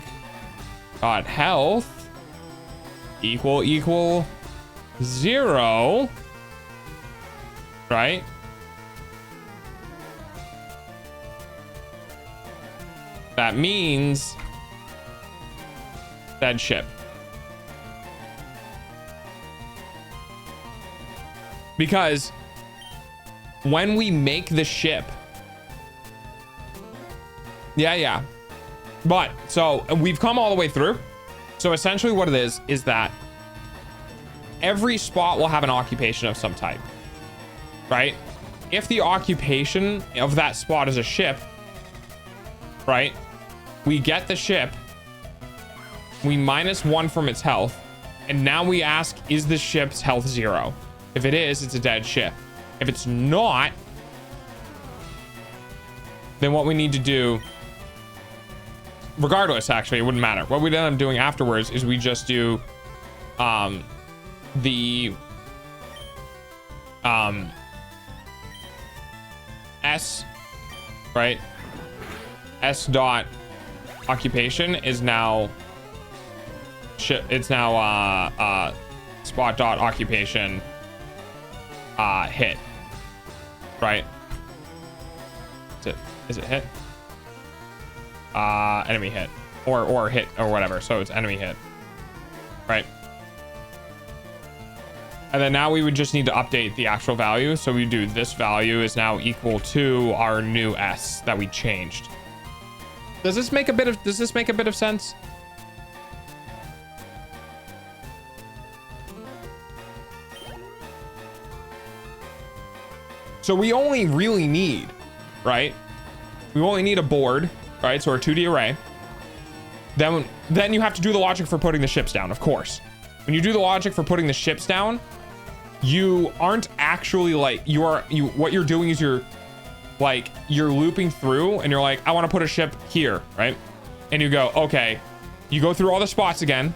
dot health equal 0, right? That means said ship. Because when we make the ship, yeah. But so we've come all the way through. So essentially what it is that every spot will have an occupation of some type, right? If the occupation of that spot is a ship, right? We get the ship, we minus 1 from its health, and now we ask, is the ship's health 0? If it is, it's a dead ship. If it's not, then what we need to do, regardless, actually, it wouldn't matter. What we end up doing afterwards is we just do the S, right? S dot occupation is now it's now spot dot occupation hit, right? Is it hit? Enemy hit or hit or whatever. So it's enemy hit, right? And then now we would just need to update the actual value. So we do this value is now equal to our new S that we changed. Does this make a bit of sense? So we only really need, right? We only need a board, right? So our 2D array. Then you have to do the logic for putting the ships down, of course. When you do the logic for putting the ships down, you aren't actually like, what you're doing is you're looping through and you're like, I want to put a ship here, right? And you go, okay, you go through all the spots again,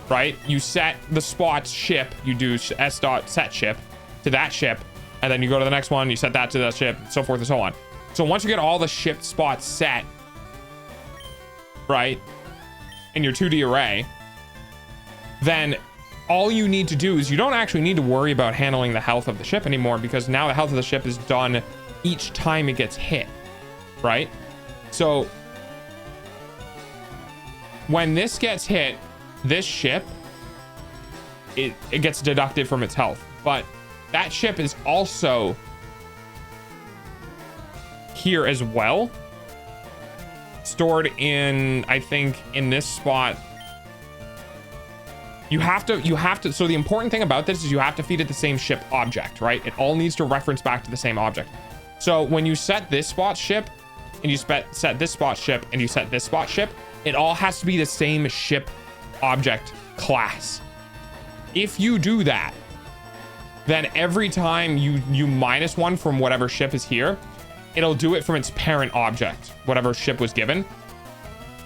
right? You set the spot's ship, you do s dot set ship to that ship, and then you go to the next one, you set that to that ship, so forth and so on. So once you get all the ship spots set, right, in your 2D array, then all you need to do is you don't actually need to worry about handling the health of the ship anymore, because now the health of the ship is done each time it gets hit, right? So when this gets hit, this ship, it gets deducted from its health, but that ship is also here as well, stored in, I think, in this spot. You have to, so the important thing about this is you have to feed it the same ship object, right? It all needs to reference back to the same object. So when you set this spot ship and you set this spot ship and you set this spot ship, it all has to be the same ship object class. If you do that, then every time you -1 from whatever ship is here, it'll do it from its parent object, whatever ship was given.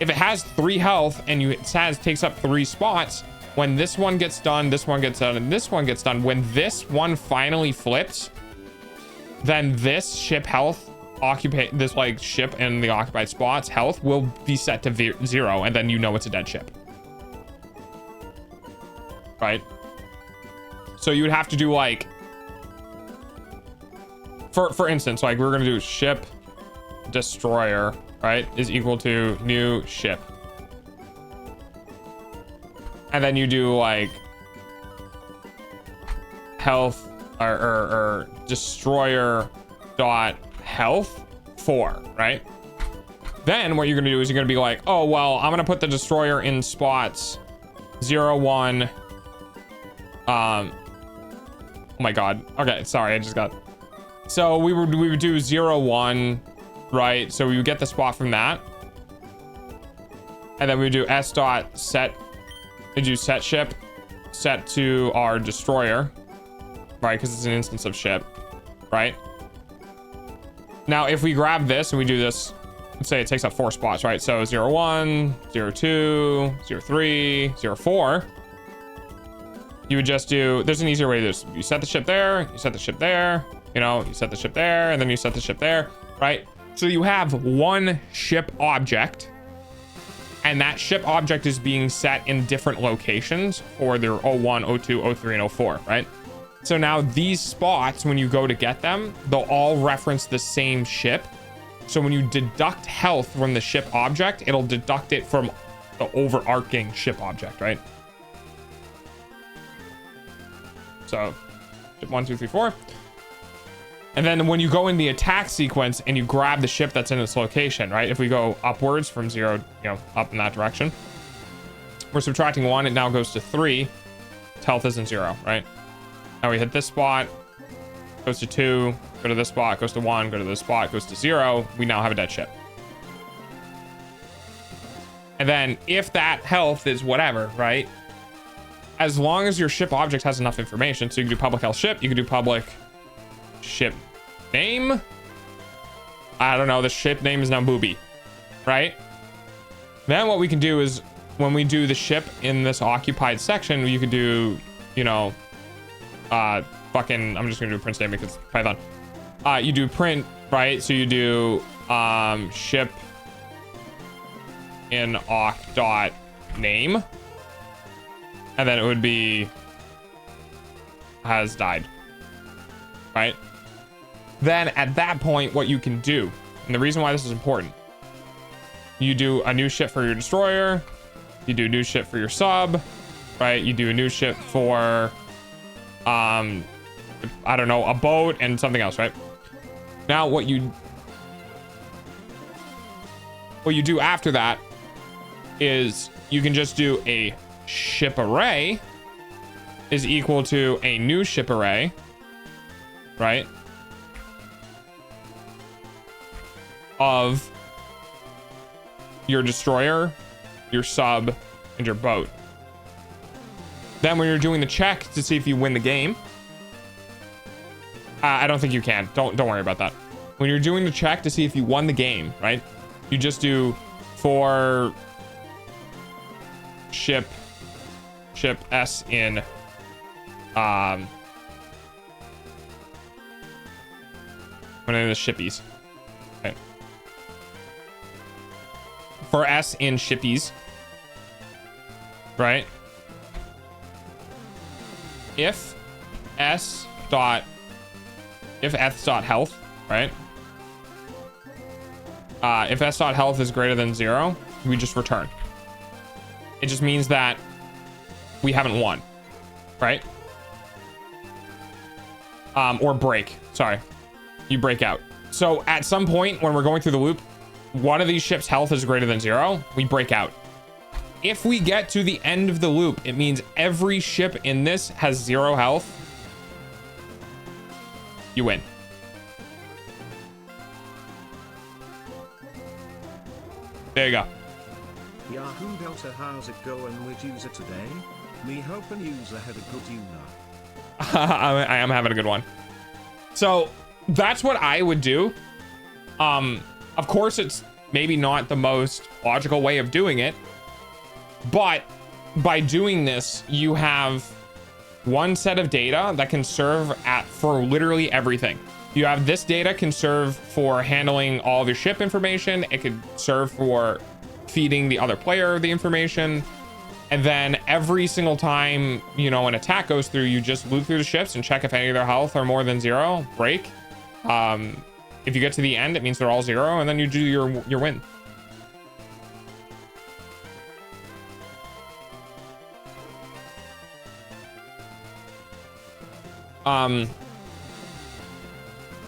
If it has 3 health and it takes up 3 spots, when this one gets done, this one gets done, and this one gets done, when this one finally flips, then this ship health this like ship in the occupied spots health will be set to 0, and then you know it's a dead ship. Right? So you would have to do like, for instance, like we're gonna do ship destroyer, right, is equal to new ship. And then you do like health or destroyer dot health 4, right? Then what you're gonna do is you're gonna be like, oh well, I'm gonna put the destroyer in spots 0, 1. Oh my god. Okay, sorry, I just got. So we would do 0, 1, right? So we would get the spot from that, and then we would do s dot set. We do set ship set to our destroyer, right? Because it's an instance of ship, right? Now, if we grab this and we do this, let's say it takes up 4 spots, right? So 0, 1, 0, 2, 0, 3, 0, 4. You would just do, there's an easier way to do this. You set the ship there, you set the ship there, you know, you set the ship there, and then you set the ship there, right? So you have one ship object, and that ship object is being set in different locations for their 01, 02, 03, and 04, right? So now these spots, when you go to get them, they'll all reference the same ship. So when you deduct health from the ship object, it'll deduct it from the overarching ship object, right? So ship 1, 2, 3, 4. And then when you go in the attack sequence and you grab the ship that's in its location, right? If we go upwards from 0, you know, up in that direction, we're subtracting 1. It now goes to 3. Its health isn't 0, right? Now we hit this spot, goes to 2, go to this spot, goes to 1, go to this spot, goes to 0. We now have a dead ship. And then if that health is whatever, right? As long as your ship object has enough information, so you can do public health ship, you can do public ship name. I don't know, the ship name is now Booby, right? Then what we can do is when we do the ship in this occupied section, you could do, you know, fucking, I'm just gonna do print statement because Python. You do print, right? So you do ship in awk dot name, and then it would be has died, right? Then at that point, what you can do, and the reason why this is important, you do a new ship for your destroyer, you do a new ship for your sub, right? You do a new ship for I don't know, a boat and something else, right? Now what you do after that is you can just do a ship array is equal to a new ship array, right? Of your destroyer, your sub, and your boat. Then when you're doing the check to see if you win the game, I don't think you can. Don't worry about that. When you're doing the check to see if you won the game, right? You just do for ship S in one of the shippies. Okay. For S in shippies, right? If S dot health, right? If S dot health is greater than 0, we just return. It just means that we haven't won, right? Or break. Sorry, you break out. So at some point when we're going through the loop, one of these ships' health is greater than 0. We break out. If we get to the end of the loop, it means every ship in this has 0 health. You win. There you go. Yahoo Delta, how's it going with user today? Me hoping user had a good I am having a good one. So that's what I would do. Of course, it's maybe not the most logical way of doing it, but by doing this, you have one set of data that can serve for literally everything. You have this data can serve for handling all of your ship information. It could serve for feeding the other player the information. And then every single time, you know, an attack goes through, you just loot through the ships and check if any of their health are more than 0, break. If you get to the end, it means they're all 0, and then you do your win.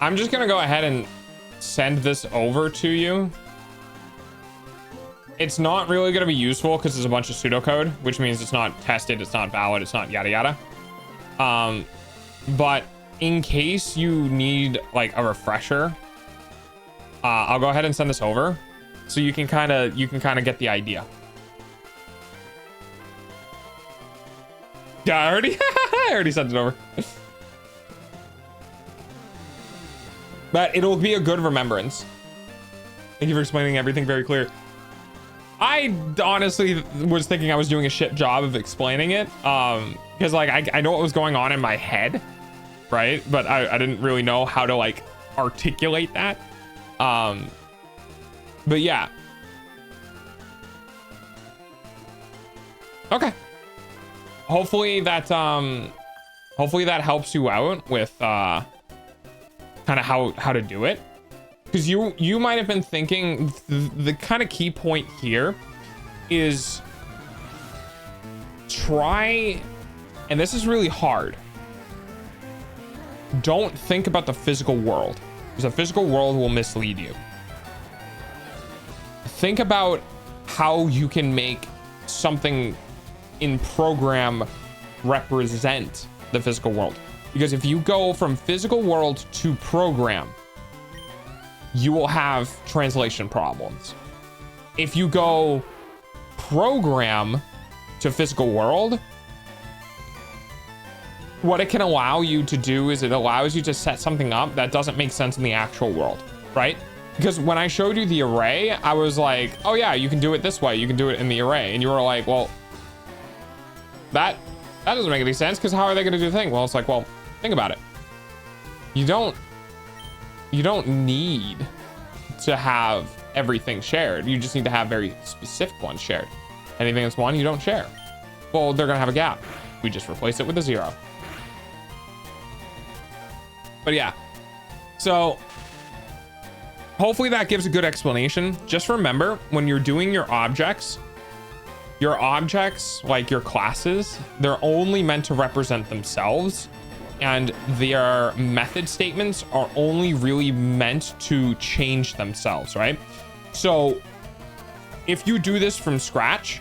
I'm just gonna go ahead and send this over to you. It's not really gonna be useful because it's a bunch of pseudocode, which means it's not tested, it's not valid, it's not yada yada. But in case you need like a refresher, I'll go ahead and send this over so you can kind of get the idea. Yeah, I already sent it over. But it'll be a good remembrance. Thank you for explaining everything very clear. I honestly was thinking I was doing a shit job of explaining it, because like I know what was going on in my head, right? But I didn't really know how to like articulate that. But yeah. Okay. Hopefully that helps you out with kind of how to do it, because you might have been thinking the kind of key point here is try, and this is really hard, don't think about the physical world, because the physical world will mislead you. Think about how you can make something in program represent the physical world. Because if you go from physical world to program, you will have translation problems. If you go program to physical world, what it can allow you to do is it allows you to set something up that doesn't make sense in the actual world, right? Because when I showed you the array, I was like, oh yeah, you can do it this way. You can do it in the array. And you were like, well, that doesn't make any sense, because how are they going to do the thing? Well, it's like, well, think about it. You don't need to have everything shared. You just need to have very specific ones shared. Anything that's one, you don't share. Well, they're going to have a gap. We just replace it with a 0. But yeah. So hopefully that gives a good explanation. Just remember, when you're doing your objects, like your classes, they're only meant to represent themselves, and their method statements are only really meant to change themselves, right? So if you do this from scratch,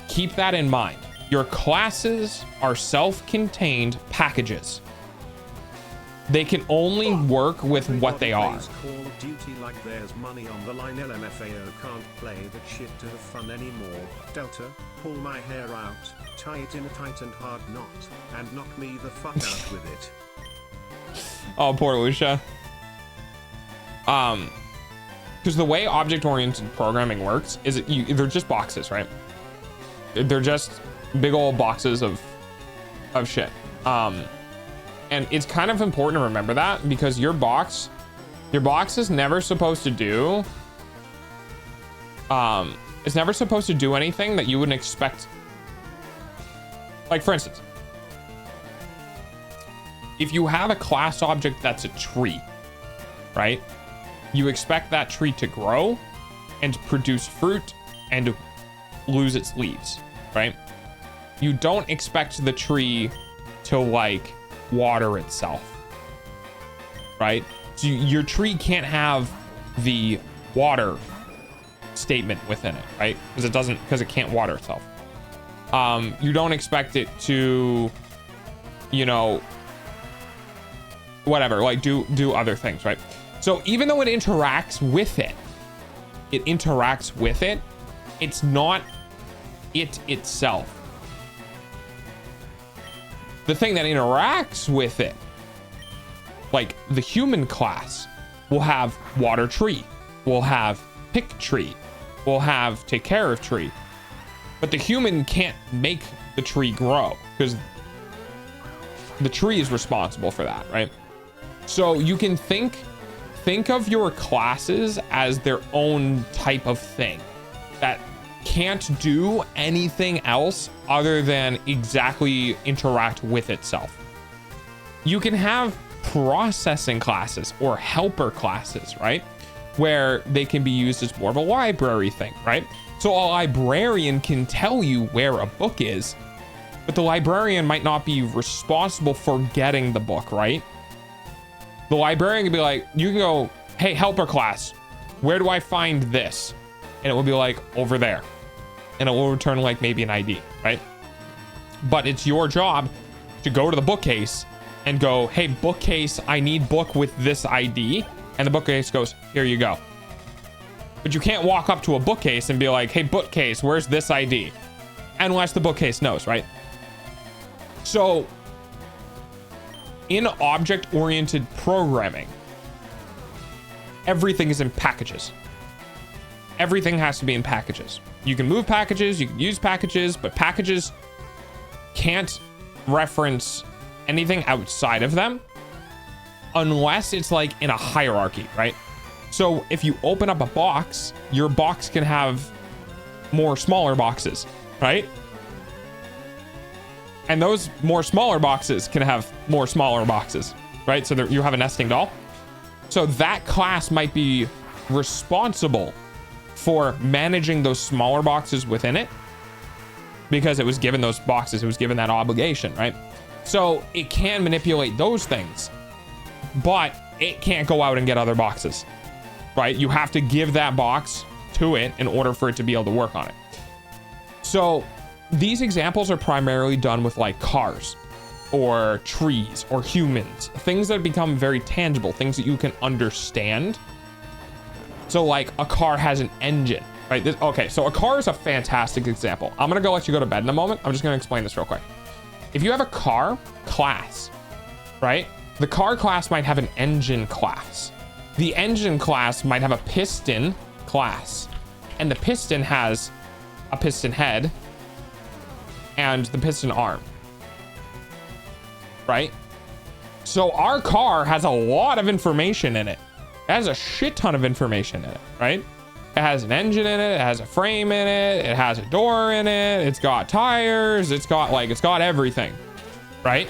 keep that in mind. Your classes are self-contained packages. They can only work with what they are. Call of Duty like there's money on the line. LMFAO can't play that shit to have fun anymore. Delta, pull my hair out, tie it in a tight and hard knot, and knock me the fuck out with it. Oh, poor Lucia. Because the way object-oriented programming works is they're just boxes, right? They're just big old boxes of shit. And it's kind of important to remember that, because your box is never supposed to do, it's never supposed to do anything that you wouldn't expect. Like, for instance, if you have a class object that's a tree, right? You expect that tree to grow and produce fruit and lose its leaves, right? You don't expect the tree to like water itself, right? So your tree can't have the water statement within it, right? Because it can't water itself. You don't expect it to, you know, whatever, like do other things, right? So even though it interacts with it, it interacts with it. It's not it itself. The thing that interacts with it, like the human class, will have water tree, will have pick tree, will have take care of tree. But the human can't make the tree grow because the tree is responsible for that, right? So you can think of your classes as their own type of thing that can't do anything else other than exactly interact with itself. You can have processing classes or helper classes, right? Where they can be used as more of a library thing, right? So a librarian can tell you where a book is, but the librarian might not be responsible for getting the book, right? The librarian can be like, you can go, hey, helper class, where do I find this? And it will be like, over there. And it will return like maybe an ID, right? But it's your job to go to the bookcase and go, hey, bookcase, I need book with this ID. And the bookcase goes, here you go. But you can't walk up to a bookcase and be like, hey, bookcase, where's this ID? Unless the bookcase knows, right? So in object-oriented programming, everything is in packages. Everything has to be in packages. You can move packages, you can use packages, but packages can't reference anything outside of them unless it's like in a hierarchy, right? So if you open up a box, your box can have more smaller boxes, right? And those more smaller boxes can have more smaller boxes, right? So you have a nesting doll. So that class might be responsible for managing those smaller boxes within it because it was given those boxes, it was given that obligation, right? So it can manipulate those things, but it can't go out and get other boxes, right? You have to give that box to it in order for it to be able to work on it. So these examples are primarily done with like cars or trees or humans, things that become very tangible, things that you can understand. So like a car has an engine, right? Okay, so a car is a fantastic example. I'm gonna go let you go to bed in a moment. I'm just gonna explain this real quick. If you have a car class, right? The car class might have an engine class. The engine class might have a piston class. And the piston has a piston head and the piston arm, right? So our car has a lot of information in it. It has a shit ton of information in it, right? It has an engine in it, it has a frame in it, it has a door in it, it's got tires, it's got everything, right?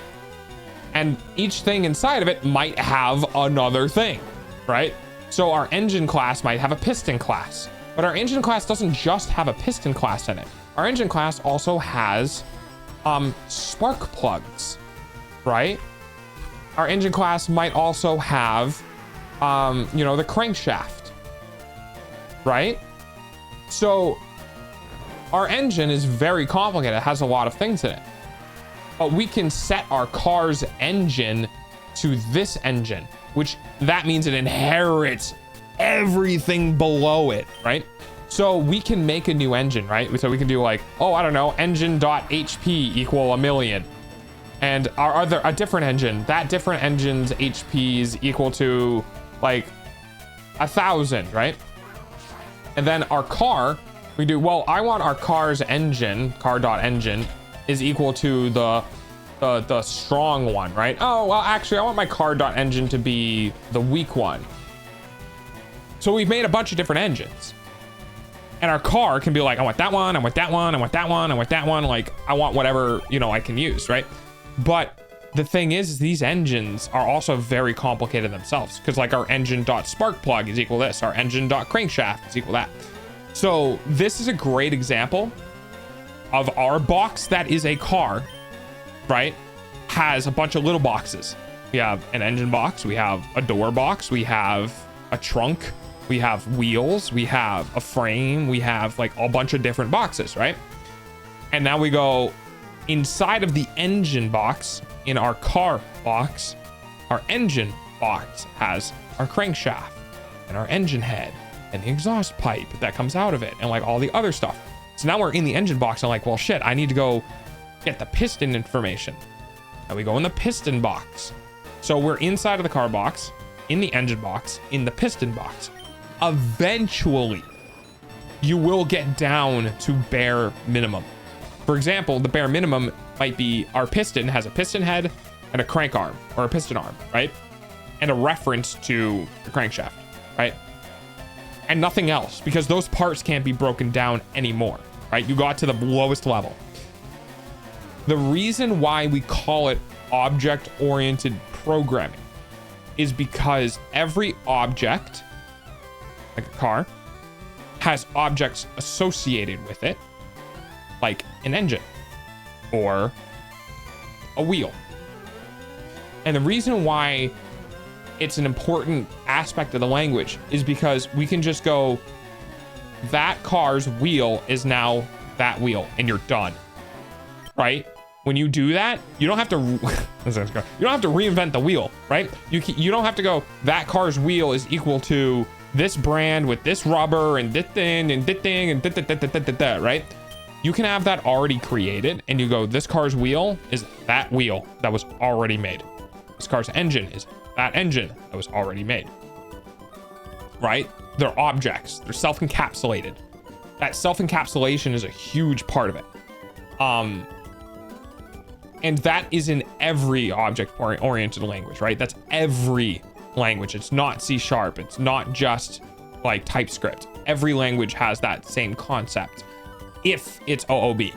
And each thing inside of it might have another thing, right? So our engine class might have a piston class, but our engine class doesn't just have a piston class in it. Our engine class also has spark plugs, right? Our engine class might also have the crankshaft, right? So our engine is very complicated. It has a lot of things in it, but we can set our car's engine to this engine, which that means it inherits everything below it, right? So we can make a new engine, right? So we can do like, oh, I don't know, engine.hp equal 1,000,000. And a different engine, that different engine's HP is equal to like 1,000, right? And then our car, we do, well, I want our car's engine, car.engine is equal to the strong one, right? Oh, well, actually, I want my car.engine to be the weak one. So we've made a bunch of different engines. And our car can be like, I want that one, I want that one, I want that one, I want that one. Like, I want whatever, I can use, right? But the thing is these engines are also very complicated themselves because like our engine.sparkplug is equal to this, our engine.crankshaft is equal to that. So this is a great example of our box that is a car, right? Has a bunch of little boxes. We have an engine box, we have a door box, we have a trunk, we have wheels, we have a frame, we have like a bunch of different boxes, right? And now we go inside of the engine box in our car box. Our engine box has our crankshaft and our engine head and the exhaust pipe that comes out of it and like all the other stuff. So now we're in the engine box and like, well, shit, I need to go get the piston information. And we go in the piston box. So we're inside of the car box, in the engine box, in the piston box. Eventually, you will get down to bare minimum. For example, the bare minimum might be our piston has a piston head and a crank arm or a piston arm, right? And a reference to the crankshaft, right? And nothing else, because those parts can't be broken down anymore, right? You got to the lowest level. The reason why we call it object-oriented programming is because every object, like a car, has objects associated with it, like an engine or a wheel. And the reason why it's an important aspect of the language is because we can just go, that car's wheel is now that wheel, and you're done, right? When you do that, you don't have to you don't have to reinvent the wheel, right? You don't have to go, that car's wheel is equal to this brand with this rubber and this thing and this thing and that, right? You can have that already created, and you go, this car's wheel is that wheel that was already made. This car's engine is that engine that was already made, right? They're objects. They're self-encapsulated. That self-encapsulation is a huge part of it. And that is in every object-oriented language, right? That's every language. It's not C#. It's not just like TypeScript. Every language has that same concept if it's OOB.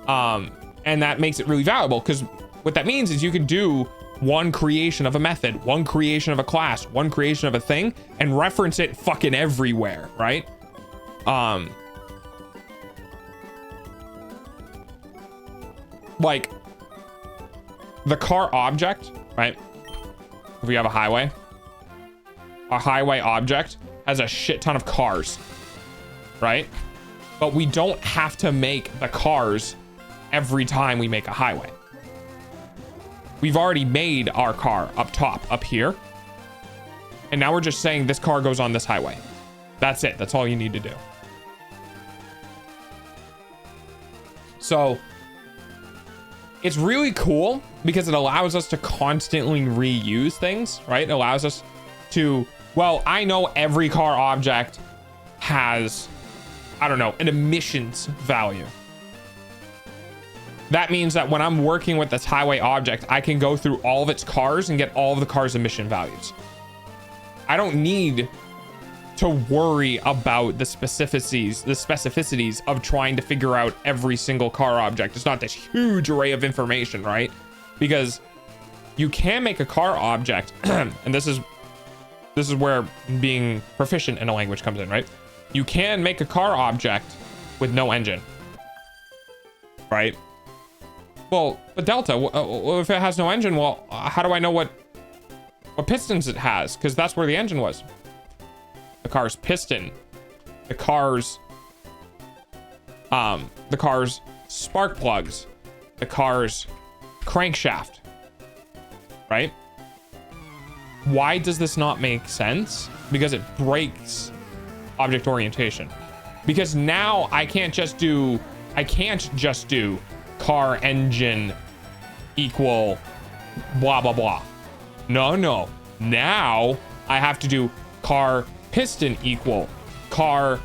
And that makes it really valuable, because what that means is you can do one creation of a method, one creation of a class, one creation of a thing, and reference it fucking everywhere, right? Like the car object, right? If we have a highway object has a shit ton of cars, right? But we don't have to make the cars every time we make a highway. We've already made our car up top, up here. And now we're just saying this car goes on this highway. That's it. That's all you need to do. So it's really cool because it allows us to constantly reuse things, right? It allows us to, well, I know every car object has, I don't know, an emissions value. That means that when I'm working with this highway object, I can go through all of its cars and get all of the car's emission values. I don't need to worry about the specificities of trying to figure out every single car object. It's not this huge array of information, right? Because you can make a car object, and this is where being proficient in a language comes in, right? You can make a car object with no engine, right? Well, but Delta, if it has no engine, well, how do I know what pistons it has? Because that's where the engine was. The car's piston, the car's spark plugs, the car's crankshaft, right? Why does this not make sense? Because it breaks object orientation. Because now I can't just do car engine equal blah blah blah. No. Now I have to do car piston equal, car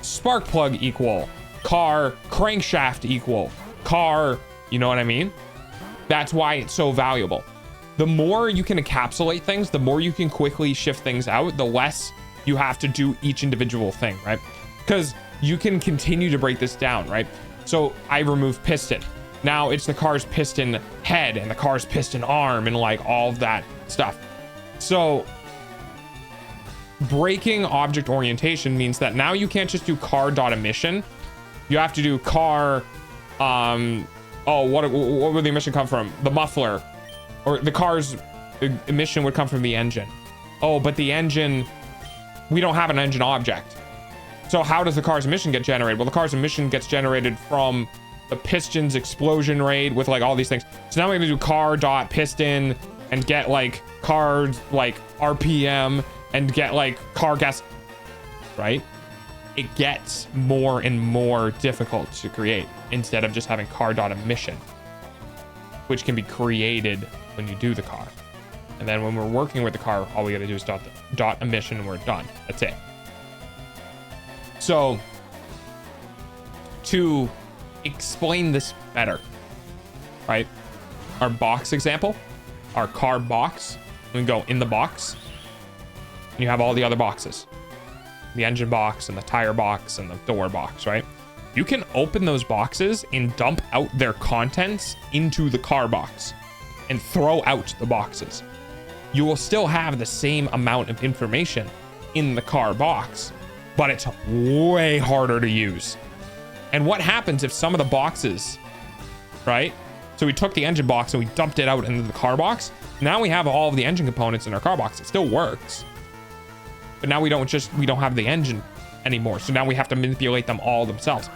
spark plug equal, car crankshaft equal, car, you know what I mean? That's why it's so valuable. The more you can encapsulate things, the more you can quickly shift things out, the less you have to do each individual thing, right? Because you can continue to break this down, right? So I remove piston. Now it's the car's piston head and the car's piston arm and like all of that stuff. So breaking object orientation means that now you can't just do car.emission. You have to do car, what would the emission come from? The muffler, or the car's emission would come from the engine. Oh, but the engine, we don't have an engine object. So how does the car's emission get generated? Well, the car's emission gets generated from the piston's explosion rate with like all these things. So now we're gonna do car.piston and get like car like RPM and get like car gas. right? It gets more and more difficult to create instead of just having car.emission, which can be created when you do the car. And then when we're working with the car, all we got to do is dot emission and we're done. That's it. So to explain this better, right? Our box example, our car box, we go in the box and you have all the other boxes. The engine box and the tire box and the door box, right? You can open those boxes and dump out their contents into the car box and throw out the boxes. You will still have the same amount of information in the car box, but it's way harder to use. And what happens if some of the boxes, right? So we took the engine box and we dumped it out into the car box. Now we have all of the engine components in our car box. It still works. But now we don't have the engine anymore. So now we have to manipulate them all themselves.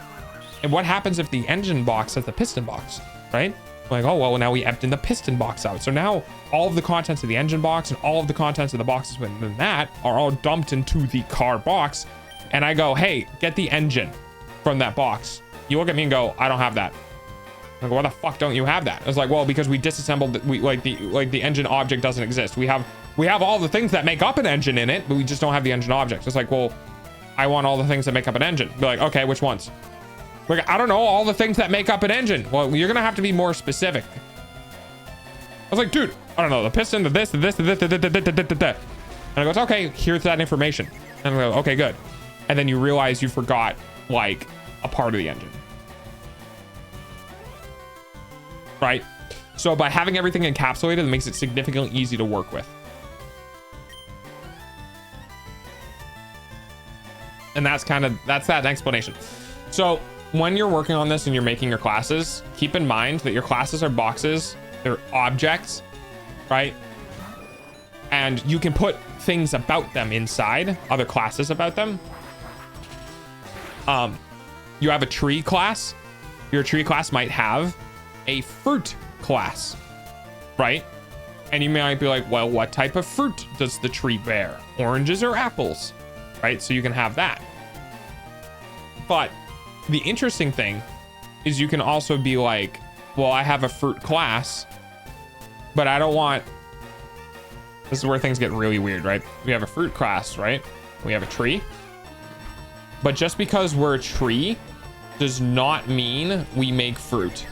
And what happens if the engine box has the piston box, right? Like, oh, well, now we emptied the piston box out. So now all of the contents of the engine box and all of the contents of the boxes within that are all dumped into the car box. And I go, hey, get the engine from that box. You look at me and go, I don't have that. I go, why the fuck don't you have that? I was like, well, because we disassembled the engine object doesn't exist. We have all the things that make up an engine in it, but we just don't have the engine object. It's like, well, I want all the things that make up an engine. Be like, okay, which ones? Like, I don't know, all the things that make up an engine. Well, you're gonna have to be more specific. I was like, dude, I don't know, the piston, the this, the this, the this, the this. And I goes, okay, here's that information. And I go, okay, good. And then you realize you forgot like a part of the engine. Right? So by having everything encapsulated, it makes it significantly easy to work with. And that's that explanation. So when you're working on this and you're making your classes, keep in mind that your classes are boxes, they're objects, right? And you can put things about them inside, other classes about them. You have a tree class. Your tree class might have a fruit class, right? And you might be like, well, what type of fruit does the tree bear? Oranges or apples, right? So you can have that. But the interesting thing is you can also be like, well, I have a fruit class, but I don't want, this is where things get really weird, right? We have a fruit class, right? We have a tree, but just because we're a tree does not mean we make fruit.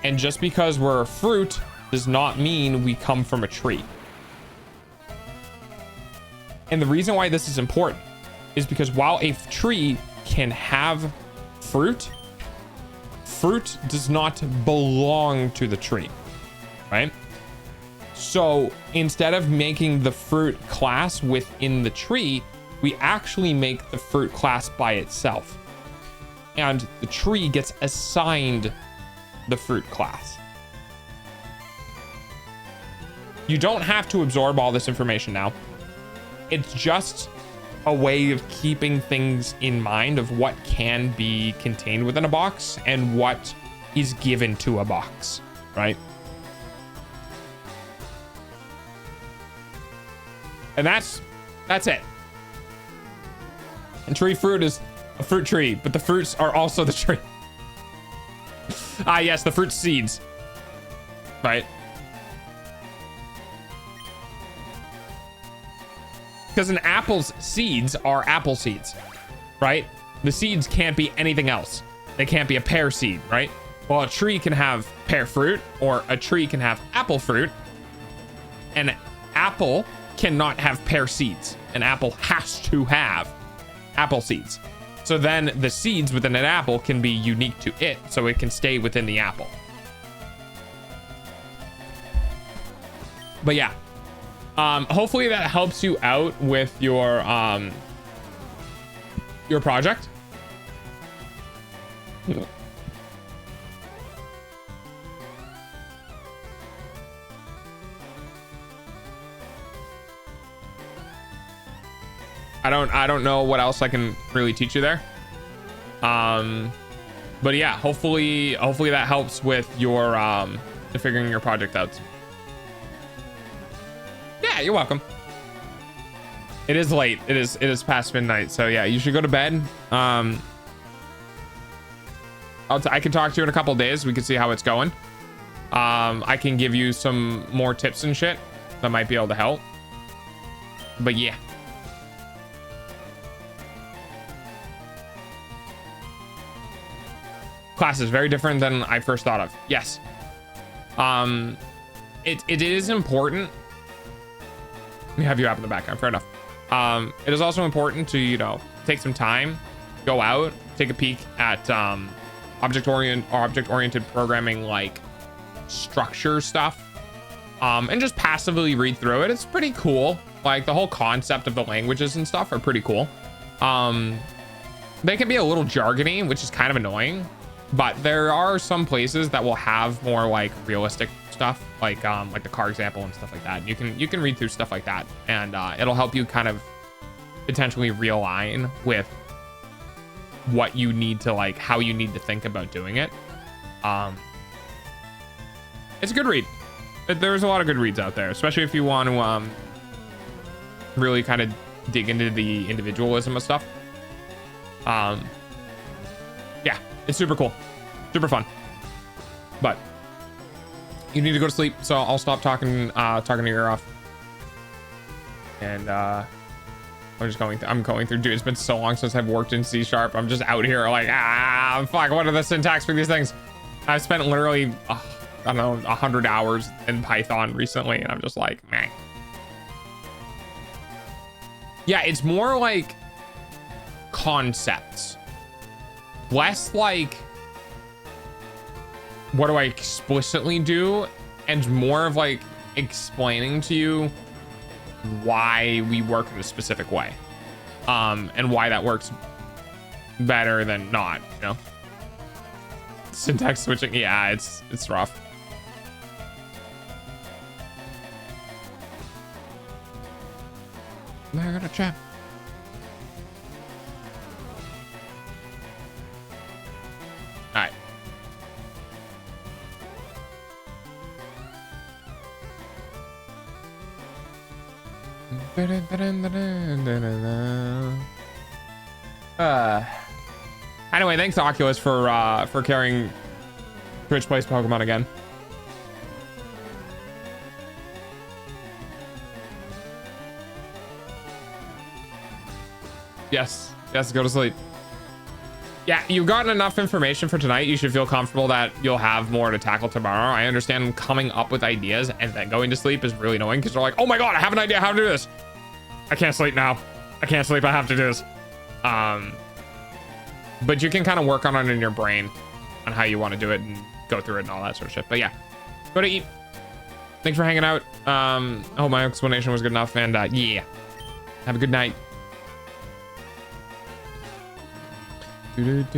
And just because we're a fruit does not mean we come from a tree. And the reason why this is important is because while a tree can have fruit does not belong to the tree, right? So instead of making the fruit class within the tree, we actually make the fruit class by itself. And the tree gets assigned the fruit class. You don't have to absorb all this information now. It's just a way of keeping things in mind of what can be contained within a box and what is given to a box, right? And that's it. And tree fruit is a fruit tree, but the fruits are also the tree. Ah, yes, the fruit seeds, right? Because an apple's seeds are apple seeds, right? The seeds can't be anything else. They can't be a pear seed, right? Well, a tree can have pear fruit, or a tree can have apple fruit. An apple cannot have pear seeds. An apple has to have apple seeds. So then the seeds within an apple can be unique to it, so it can stay within the apple. But yeah, hopefully that helps you out with your project. I don't know what else I can really teach you there. But yeah, hopefully that helps with your figuring your project out. Yeah, you're welcome. It is late. It is past midnight. So yeah, you should go to bed. I can talk to you in a couple of days. We can see how it's going. I can give you some more tips and shit that might be able to help. But yeah. Class is very different than I first thought of. Yes. It is important. We have you up in the background. Fair enough. It is also important to, you know, take some time, go out, take a peek at object-oriented programming, like structure stuff, and just passively read through it. It's pretty cool. Like the whole concept of the languages and stuff are pretty cool. They can be a little jargony, which is kind of annoying, but there are some places that will have more like realistic stuff, like the car example and stuff like that. You can read through stuff like that, and it'll help you kind of potentially realign with what you need to, like, how you need to think about doing it. It's a good read. There's a lot of good reads out there, especially if you want to really kind of dig into the individualism of stuff. Yeah, it's super cool, super fun, but you need to go to sleep, so I'll stop talking your ear off. And I'm going through, dude, it's been so long since I've worked in C#. I'm just out here like, fuck, what are the syntax for these things? I've spent literally I don't know, 100 hours in Python recently, and I'm just like, man. Yeah, it's more like concepts, less like what do I explicitly do, and more of like explaining to you why we work in a specific way, and why that works better than not, you know. Syntax switching, yeah, it's rough. I got a chat. All right. Anyway, thanks Oculus for carrying Twitch Plays Pokemon again. Yes, go to sleep. Yeah, you've gotten enough information for tonight. You should feel comfortable that you'll have more to tackle tomorrow. I understand coming up with ideas and then going to sleep is really annoying, because they're like, oh my god, I have an idea how to do this. I can't sleep now. I can't sleep. I have to do this. But you can kind of work on it in your brain on how you want to do it and go through it and all that sort of shit. But yeah, go to eat. Thanks for hanging out. I hope my explanation was good enough. And yeah, have a good night. But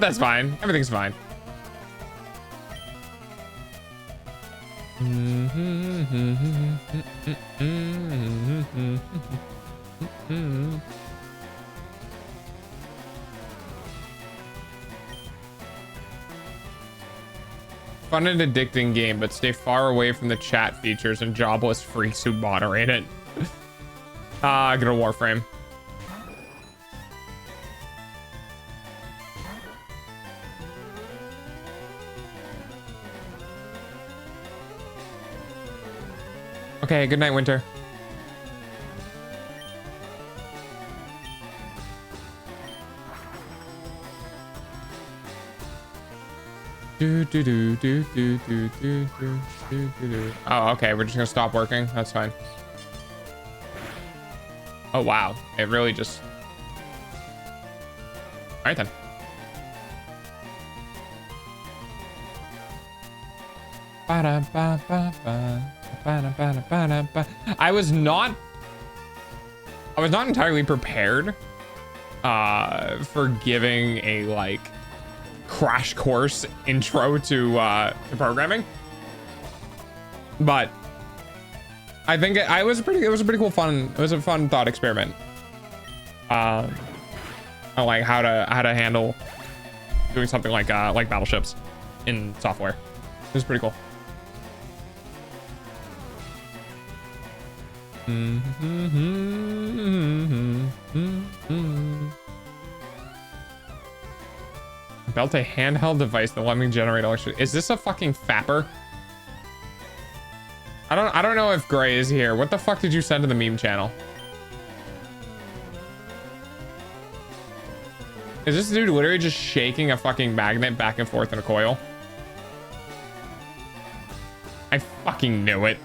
that's fine. Everything's fine. Fun and addicting game, but stay far away from the chat features and jobless freaks who moderate it. Good old Warframe. Okay, good night, Winter. Oh, okay, we're just gonna stop working. That's fine. Oh wow, it really just. All right then. I was not entirely prepared for giving a like crash course intro to programming, but I think it was a pretty cool fun. It was a fun thought experiment. On like how to handle doing something like battleships in software. It was pretty cool. Belt a handheld device that let me generate electricity. Is this a fucking fapper? I don't know if Gray is here. What the fuck did you send to the meme channel? Is this dude literally just shaking a fucking magnet back and forth in a coil? I fucking knew it.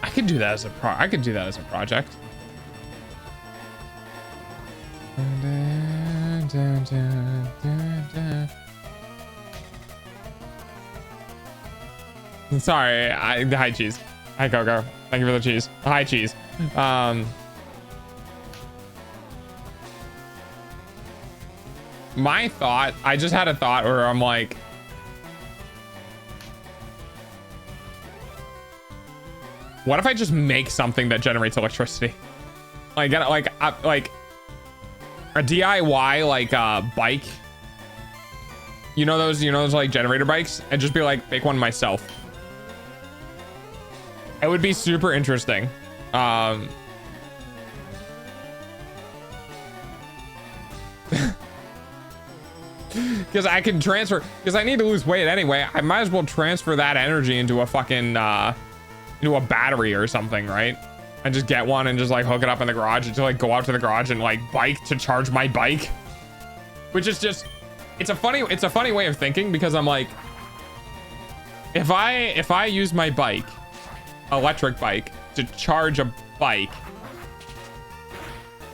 I could do that as a project. Sorry, hi cheese. Hi Coco. Thank you for the cheese. Hi cheese. My thought, I just had a thought where I'm like, what if I just make something that generates electricity? Like a DIY like bike. You know those like generator bikes, and just be like, make one myself. It would be super interesting. Because I can transfer, because I need to lose weight anyway. I might as well transfer that energy into a fucking into a battery or something, right? And just get one and just like hook it up in the garage and just like go out to the garage and like bike to charge my bike. Which is just, it's a funny way of thinking, because I'm like, if I use my bike, electric bike, to charge a bike,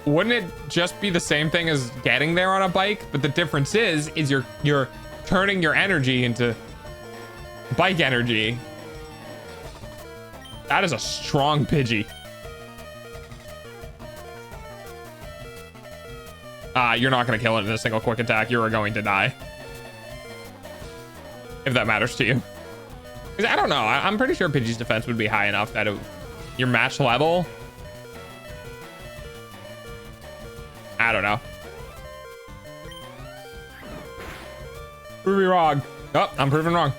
wouldn't it just be the same thing as getting there on a bike? But the difference is you're turning your energy into bike energy. That is a strong Pidgey. You're not going to kill it in a single quick attack. You are going to die. If that matters to you. Because I don't know. I'm pretty sure Pidgey's defense would be high enough that your match level. I don't know. Prove me wrong. Oh, I'm proven wrong.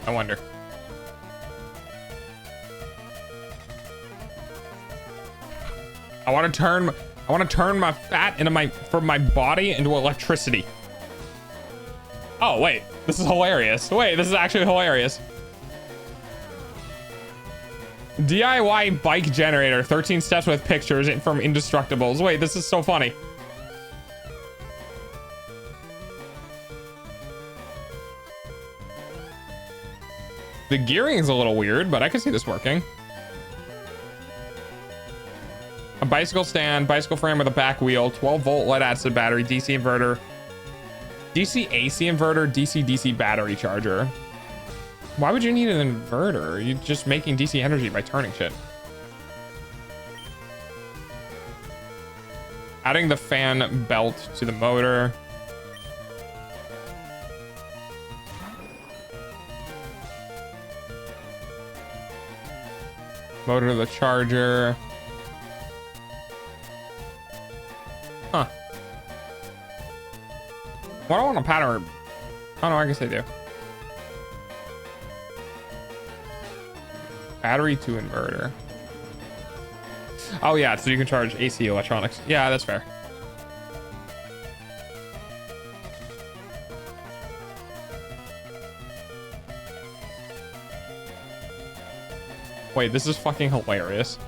I wonder. I want to turn my fat into from my body into electricity. Oh, wait. This is hilarious. Wait, this is actually hilarious. DIY bike generator, 13 steps with pictures from Indestructibles. Wait, this is so funny. The gearing is a little weird, but I can see this working. A bicycle stand, bicycle frame with a back wheel, 12 volt lead acid battery, DC inverter, DC AC inverter, DC DC battery charger. Why would you need an inverter? You're just making DC energy by turning shit. Adding the fan belt to the motor. Motor to the charger. Well, I don't want a pattern. Oh no, I guess I do. Battery to inverter. Oh yeah, so you can charge AC electronics. Yeah, that's fair. Wait, this is fucking hilarious.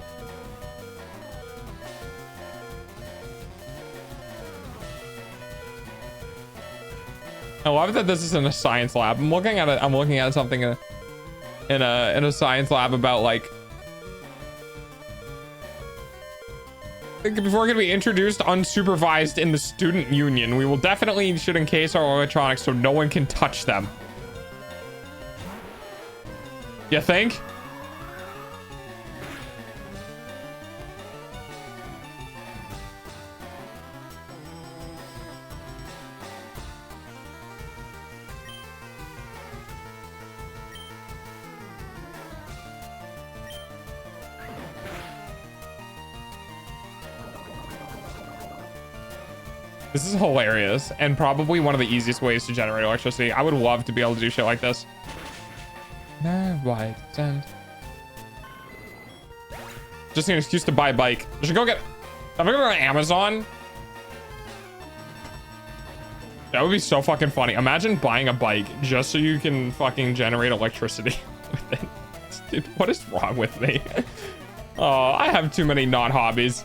I love that this is in a science lab. I'm looking at something in a science lab about like before it can be introduced unsupervised in the student union. We will definitely should encase our electronics so no one can touch them. You think? This is hilarious and probably one of the easiest ways to generate electricity. I would love to be able to do shit like this. White sand. Just an excuse to buy a bike. I should go get. I'm gonna go to Amazon. That would be so fucking funny. Imagine buying a bike just so you can fucking generate electricity with it. Dude, what is wrong with me? Oh, I have too many non-hobbies.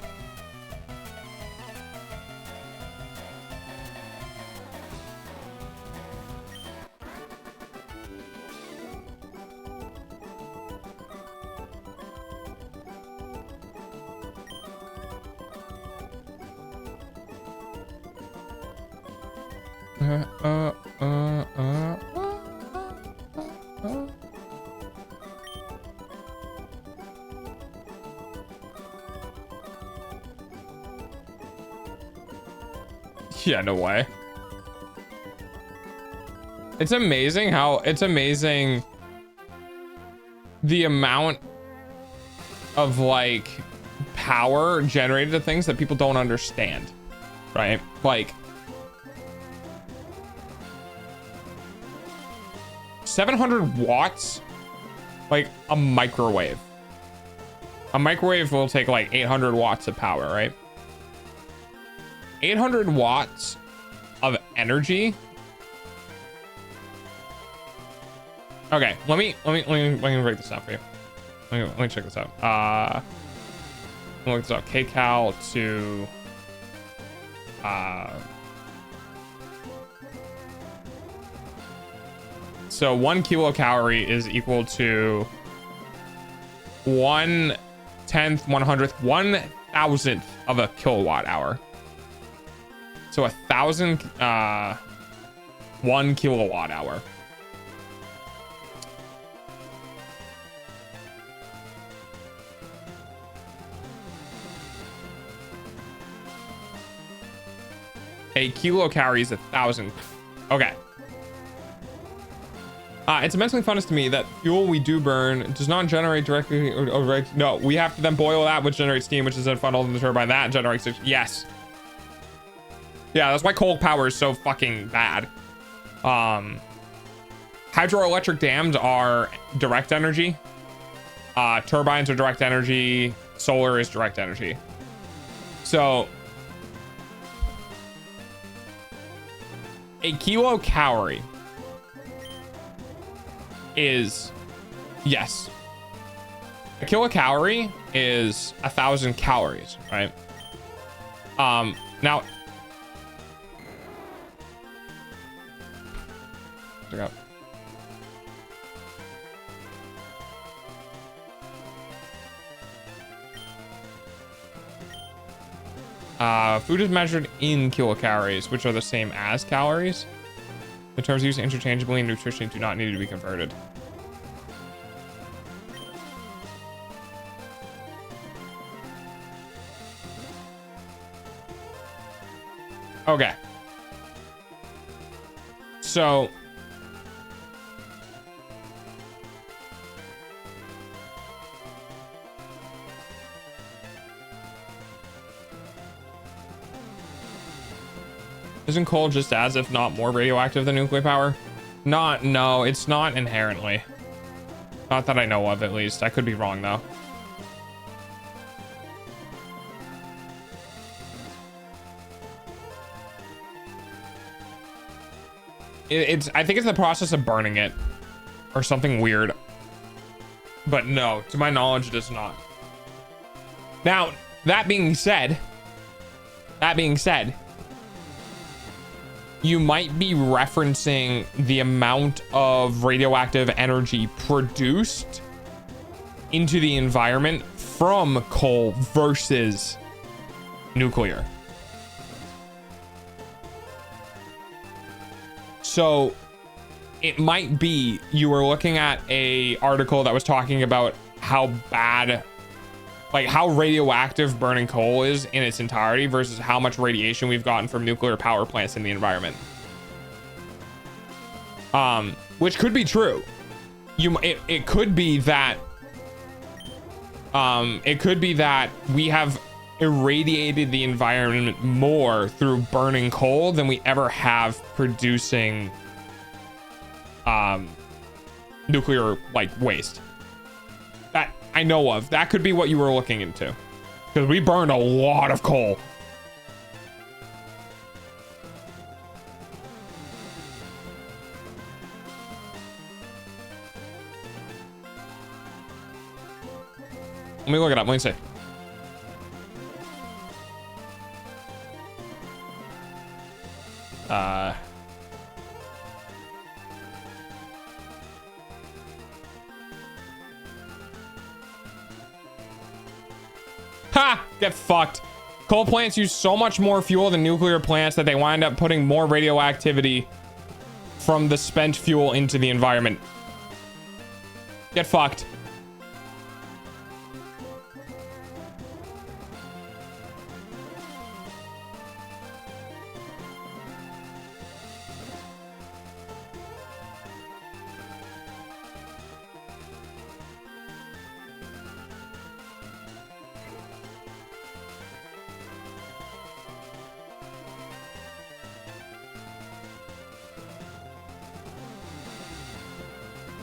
Yeah, no way. It's amazing the amount of like power generated to things that people don't understand, right? Like 700 watts, like a microwave. A microwave will take like 800 watts of power, right? 800 watts of energy. Okay, let me break this down for you. Let me check this out. Let me look this up. kcal to so 1 kilocalorie is equal to 1/10, 100th, 1,000th of a kilowatt hour. So 1,000, 1 kilowatt hour. A kilocalorie is 1,000. Okay. It's immensely funnest to me that fuel we do burn does not generate directly or no, we have to then boil that, which generates steam, which is then funneled in the turbine. That generates, yes. Yeah, that's why coal power is so fucking bad. Hydroelectric dams are direct energy. Turbines are direct energy. Solar is direct energy. So a kilocalorie is, yes, a kilocalorie is 1,000 calories, right? Now check out. Food is measured in kilocalories, which are the same as calories. The terms used interchangeably in nutrition do not need to be converted. Okay. So Isn't coal just as, if not more radioactive than nuclear power? No, it's not inherently. Not that I know of, at least. I could be wrong, though. I think it's the process of burning it or something weird. But no, to my knowledge, it is not. Now, that being said, you might be referencing the amount of radioactive energy produced into the environment from coal versus nuclear. So it might be you were looking at a article that was talking about how bad, like how radioactive burning coal is in its entirety versus how much radiation we've gotten from nuclear power plants in the environment. Which could be true. It could be that we have irradiated the environment more through burning coal than we ever have producing nuclear like waste. That I know of. That could be what you were looking into, because we burned a lot of coal. Let me look it up. Let me see. Ha! Get fucked. Coal plants use so much more fuel than nuclear plants that they wind up putting more radioactivity from the spent fuel into the environment. Get fucked.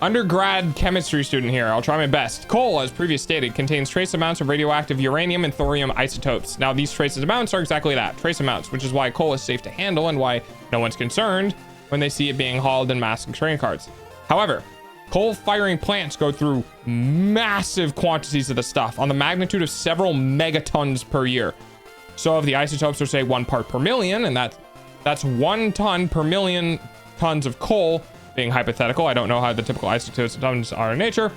Undergrad chemistry student here. I'll try my best. Coal, as previously stated, contains trace amounts of radioactive uranium and thorium isotopes. Now, these trace amounts are exactly that, trace amounts, which is why coal is safe to handle and why no one's concerned when they see it being hauled in mass train carts. However, coal-firing plants go through massive quantities of the stuff on the magnitude of several megatons per year. So if the isotopes are, say, 1 part per million, and that's 1 ton per million tons of coal, being hypothetical, I don't know how the typical isotopes are in nature.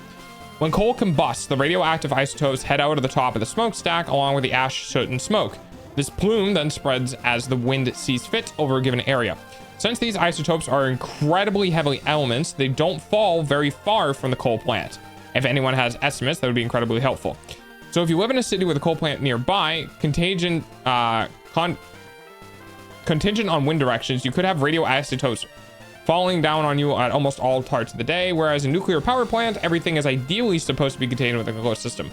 When coal combusts, the radioactive isotopes head out of the top of the smokestack along with the ash, soot, and smoke. This plume then spreads as the wind sees fit over a given area. Since these isotopes are incredibly heavy elements, they don't fall very far from the coal plant. If anyone has estimates, that would be incredibly helpful. So if you live in a city with a coal plant nearby, contingent on wind directions, you could have radioisotopes falling down on you at almost all parts of the day, whereas in nuclear power plant, everything is ideally supposed to be contained within a closed system.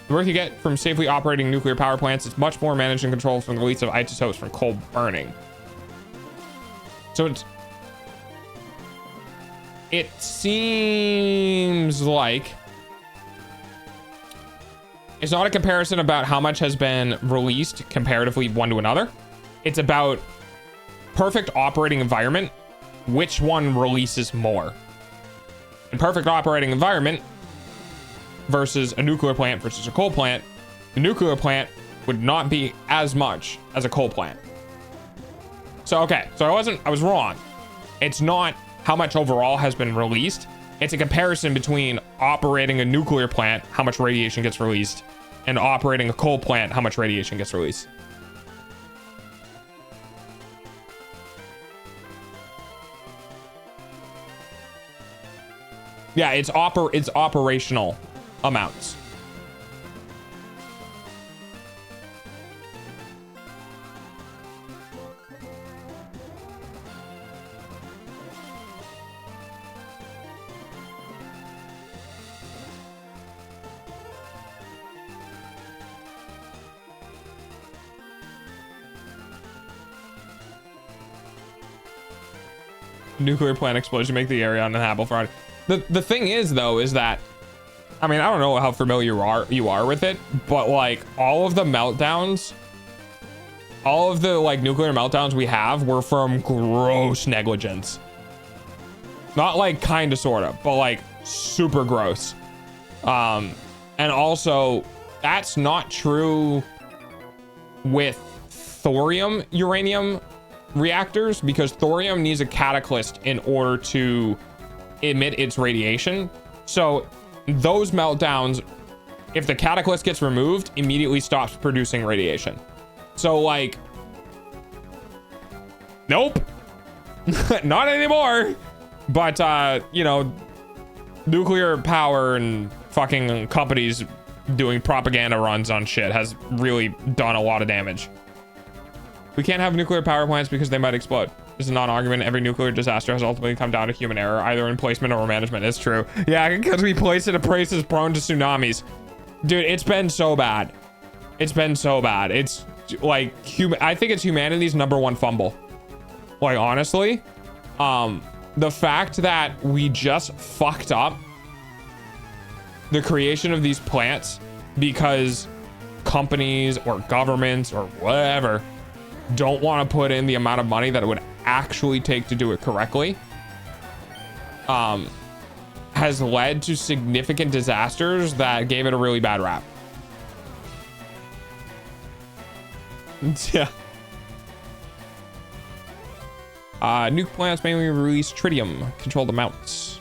The work you get from safely operating nuclear power plants is much more managed and controlled from the release of isotopes from coal burning. So it seems like it's not a comparison about how much has been released comparatively one to another. It's about perfect operating environment. Which one releases more? In perfect operating environment versus a nuclear plant versus a coal plant, the nuclear plant would not be as much as a coal plant. So, okay, so I was wrong. It's not how much overall has been released. It's a comparison between operating a nuclear plant, how much radiation gets released, and operating a coal plant, how much radiation gets released. Yeah, it's operational amounts. Nuclear plant explosion make the area uninhabitable for the thing is though is that, I mean, I don't know how familiar you are with it, but like all of the meltdowns, all of the like nuclear meltdowns we have were from gross negligence. Not like kind of sort of, but like super gross. And also that's not true with thorium uranium reactors, because thorium needs a catalyst in order to emit its radiation. So those meltdowns, if the catalyst gets removed, immediately stops producing radiation. So like, nope, not anymore. But you know, nuclear power and fucking companies doing propaganda runs on shit has really done a lot of damage. We can't have nuclear power plants because they might explode. This is not an argument. Every nuclear disaster has ultimately come down to human error, either in placement or management. It's true. Yeah, because we place it in places prone to tsunamis. Dude, it's been so bad. It's been so bad. It's like, I think it's humanity's #1 fumble. Like, honestly, the fact that we just fucked up the creation of these plants because companies or governments or whatever don't want to put in the amount of money that it would actually take to do it correctly, has led to significant disasters that gave it a really bad rap. Yeah. Nuke plants mainly release tritium, controlled amounts.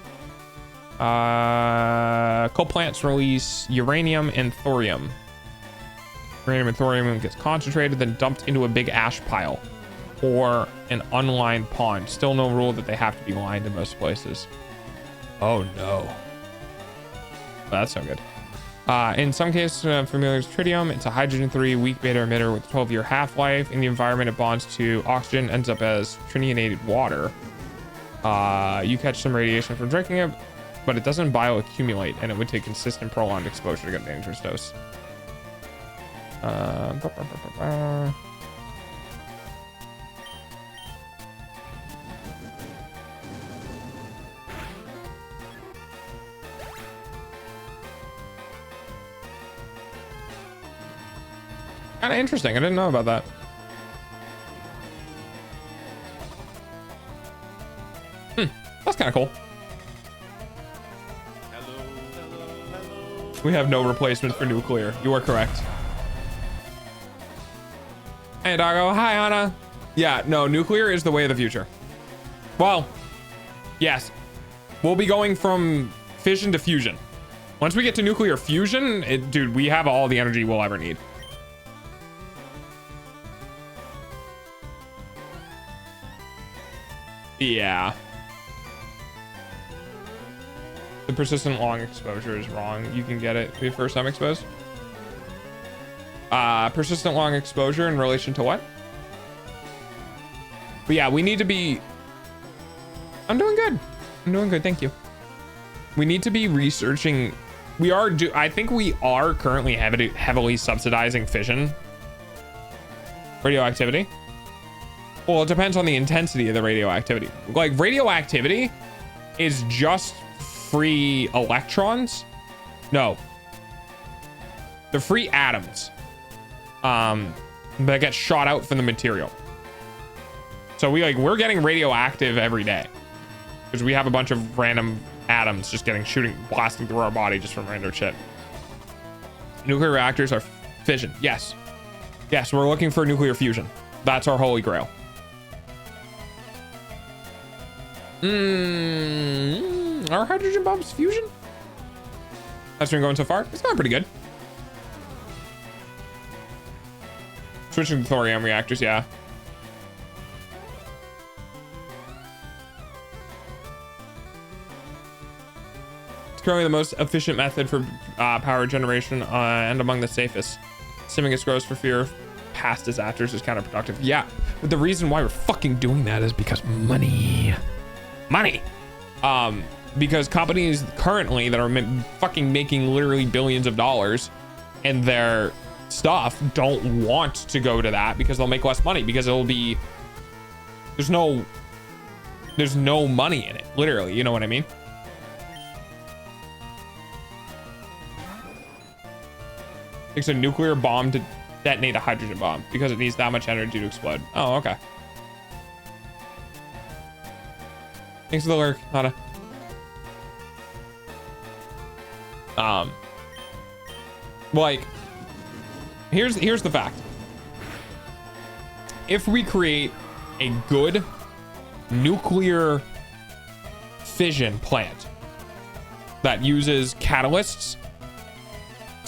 Coal plants release uranium and thorium. Uranium and thorium gets concentrated, then dumped into a big ash pile or an unlined pond. Still no rule that they have to be lined in most places. Oh no. That's no good. In some cases, familiar with tritium, it's a hydrogen-3 weak beta emitter with a 12-year half-life. In the environment, it bonds to oxygen, ends up as tritiated water. You catch some radiation from drinking it, but it doesn't bioaccumulate, and it would take consistent prolonged exposure to get a dangerous dose. Kind of interesting. I didn't know about that. That's kind of cool. We have no replacement for nuclear. You are correct. Hey, doggo. Hi, Anna. Yeah, no, nuclear is the way of the future. Well, yes. We'll be going from fission to fusion. Once we get to nuclear fusion, dude, we have all the energy we'll ever need. Yeah. The persistent long exposure is wrong. You can get it the first time exposed. Persistent long exposure in relation to what? But yeah, we need to be... I'm doing good. I'm doing good, thank you. We need to be researching... I think we are currently heavily subsidizing fission radioactivity. Well, it depends on the intensity of the radioactivity. Like, radioactivity is just free electrons. No. The free atoms that get shot out from the material. So we're getting radioactive every day because we have a bunch of random atoms just blasting through our body just from random shit. Nuclear reactors are fission. Yes. Yes, we're looking for nuclear fusion. That's our holy grail. Are hydrogen bombs fusion? That's been going so far. It's going pretty good. Switching to thorium reactors, yeah. It's currently the most efficient method for power generation and among the safest. Simming its grows for fear of past disasters is counterproductive. Yeah, but the reason why we're fucking doing that is because money. Because companies currently that are fucking making literally billions of dollars and their stuff don't want to go to that because they'll make less money, because there's no There's no money in it, literally. You know what I mean? Takes a nuclear bomb to detonate a hydrogen bomb because it needs that much energy to explode. Oh, okay. Thanks for the lurk, Nada. Like, here's the fact. If we create a good nuclear fission plant that uses catalysts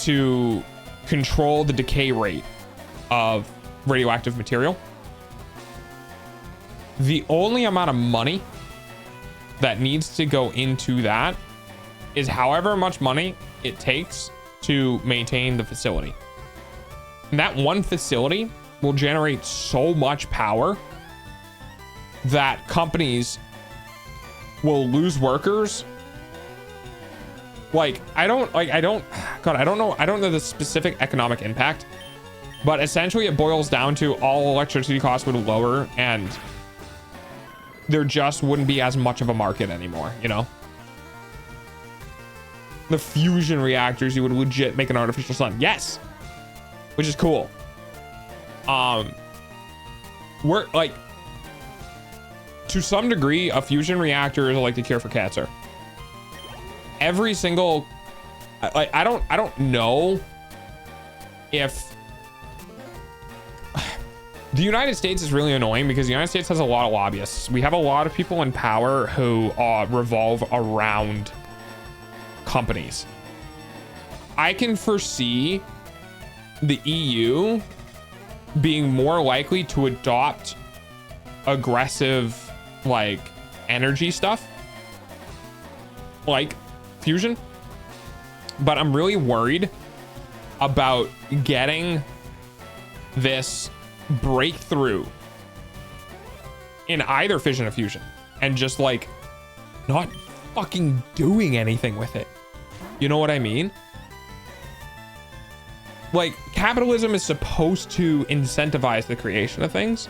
to control the decay rate of radioactive material, the only amount of money that needs to go into that is however much money it takes to maintain the facility. And that one facility will generate so much power that companies will lose workers. Like, I don't know the specific economic impact, but essentially it boils down to all electricity costs would lower and there just wouldn't be as much of a market anymore, you know? The fusion reactors, you would legit make an artificial sun. Yes, which is cool. We're like, to some degree, a fusion reactor is like the cure for cancer. Every single, like, I don't know if the United States is really annoying because the United States has a lot of lobbyists. We have a lot of people in power who revolve around companies. I can foresee the EU being more likely to adopt aggressive, like, energy stuff like fusion, but I'm really worried about getting this breakthrough in either fission or fusion and just like not fucking doing anything with it. You know what I mean? Like, capitalism is supposed to incentivize the creation of things,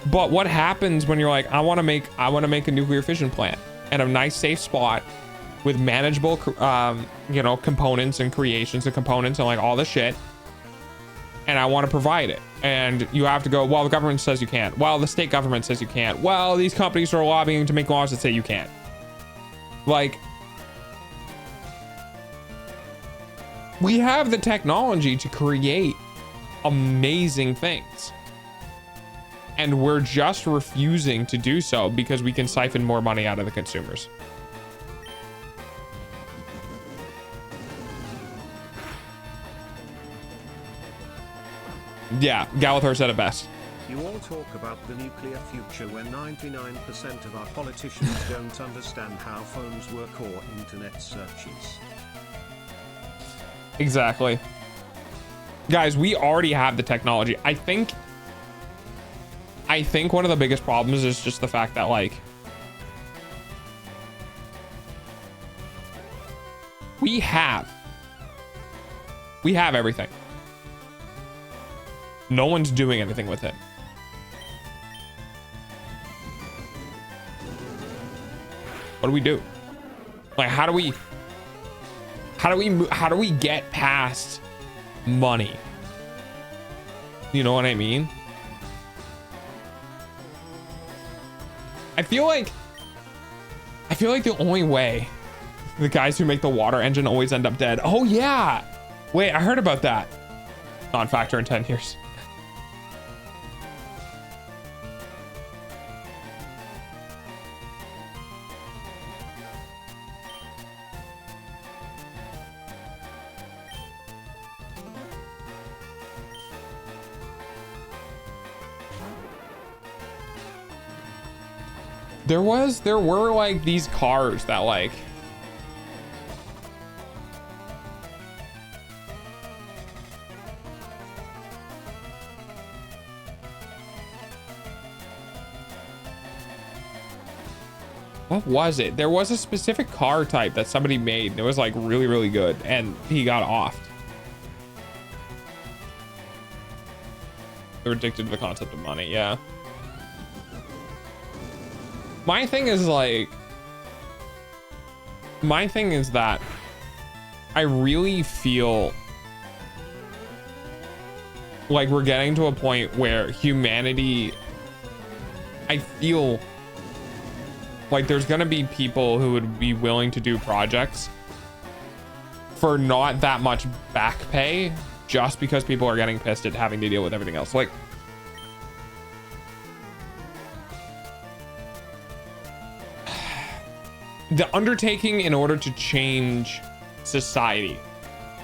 but what happens when you're like, I want to make a nuclear fission plant and a nice safe spot with manageable you know, components and creations of components and like all this shit, and I want to provide it, and you have to go, well, the government says you can't, well, the state government says you can't, well, these companies are lobbying to make laws that say you can't. Like, we have the technology to create amazing things, and we're just refusing to do so because we can siphon more money out of the consumers. Yeah, Galathor said it best. You all talk about the nuclear future when 99% of our politicians don't understand how phones work or internet searches. Exactly. Guys, we already have the technology. I think one of the biggest problems is just the fact that, like, we have everything. No one's doing anything with it. What do we do? Like, how do we get past money? You know what I mean? I feel like the only way the guys who make the water engine always end up dead. Oh yeah. Wait, I heard about that. Non-factor in 10 years. There were like these cars that, like, what was it? There was a specific car type that somebody made and it was like really, really good and he got offed. They're addicted to the concept of money. Yeah. my thing is like, my thing is that I really feel like we're getting to a point where humanity, I feel like there's gonna be people who would be willing to do projects for not that much back pay just because people are getting pissed at having to deal with everything else. Like, the undertaking in order to change society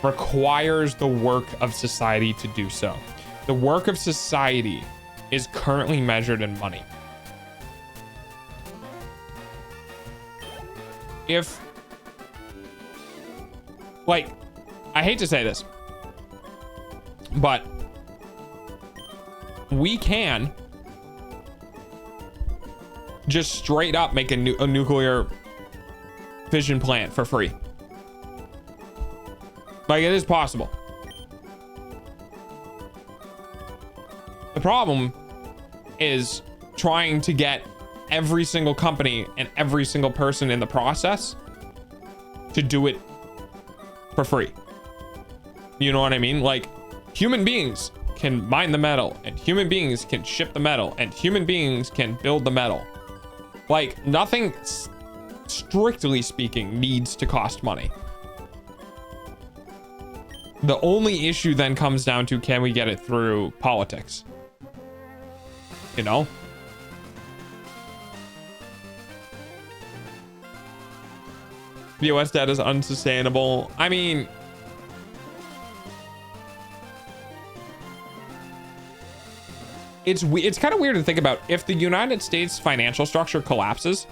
requires the work of society to do so. The work of society is currently measured in money. If, like, I hate to say this, but we can just straight up make a nuclear fission plant for free. Like, it is possible. The problem is trying to get every single company and every single person in the process to do it for free. You know what I mean? Like, human beings can mine the metal, and human beings can ship the metal, and human beings can build the metal. Like, nothing, strictly speaking, needs to cost money. The only issue then comes down to, can we get it through politics? You know? The US debt is unsustainable. I mean, it's kind of weird to think about. If the United States financial structure collapses,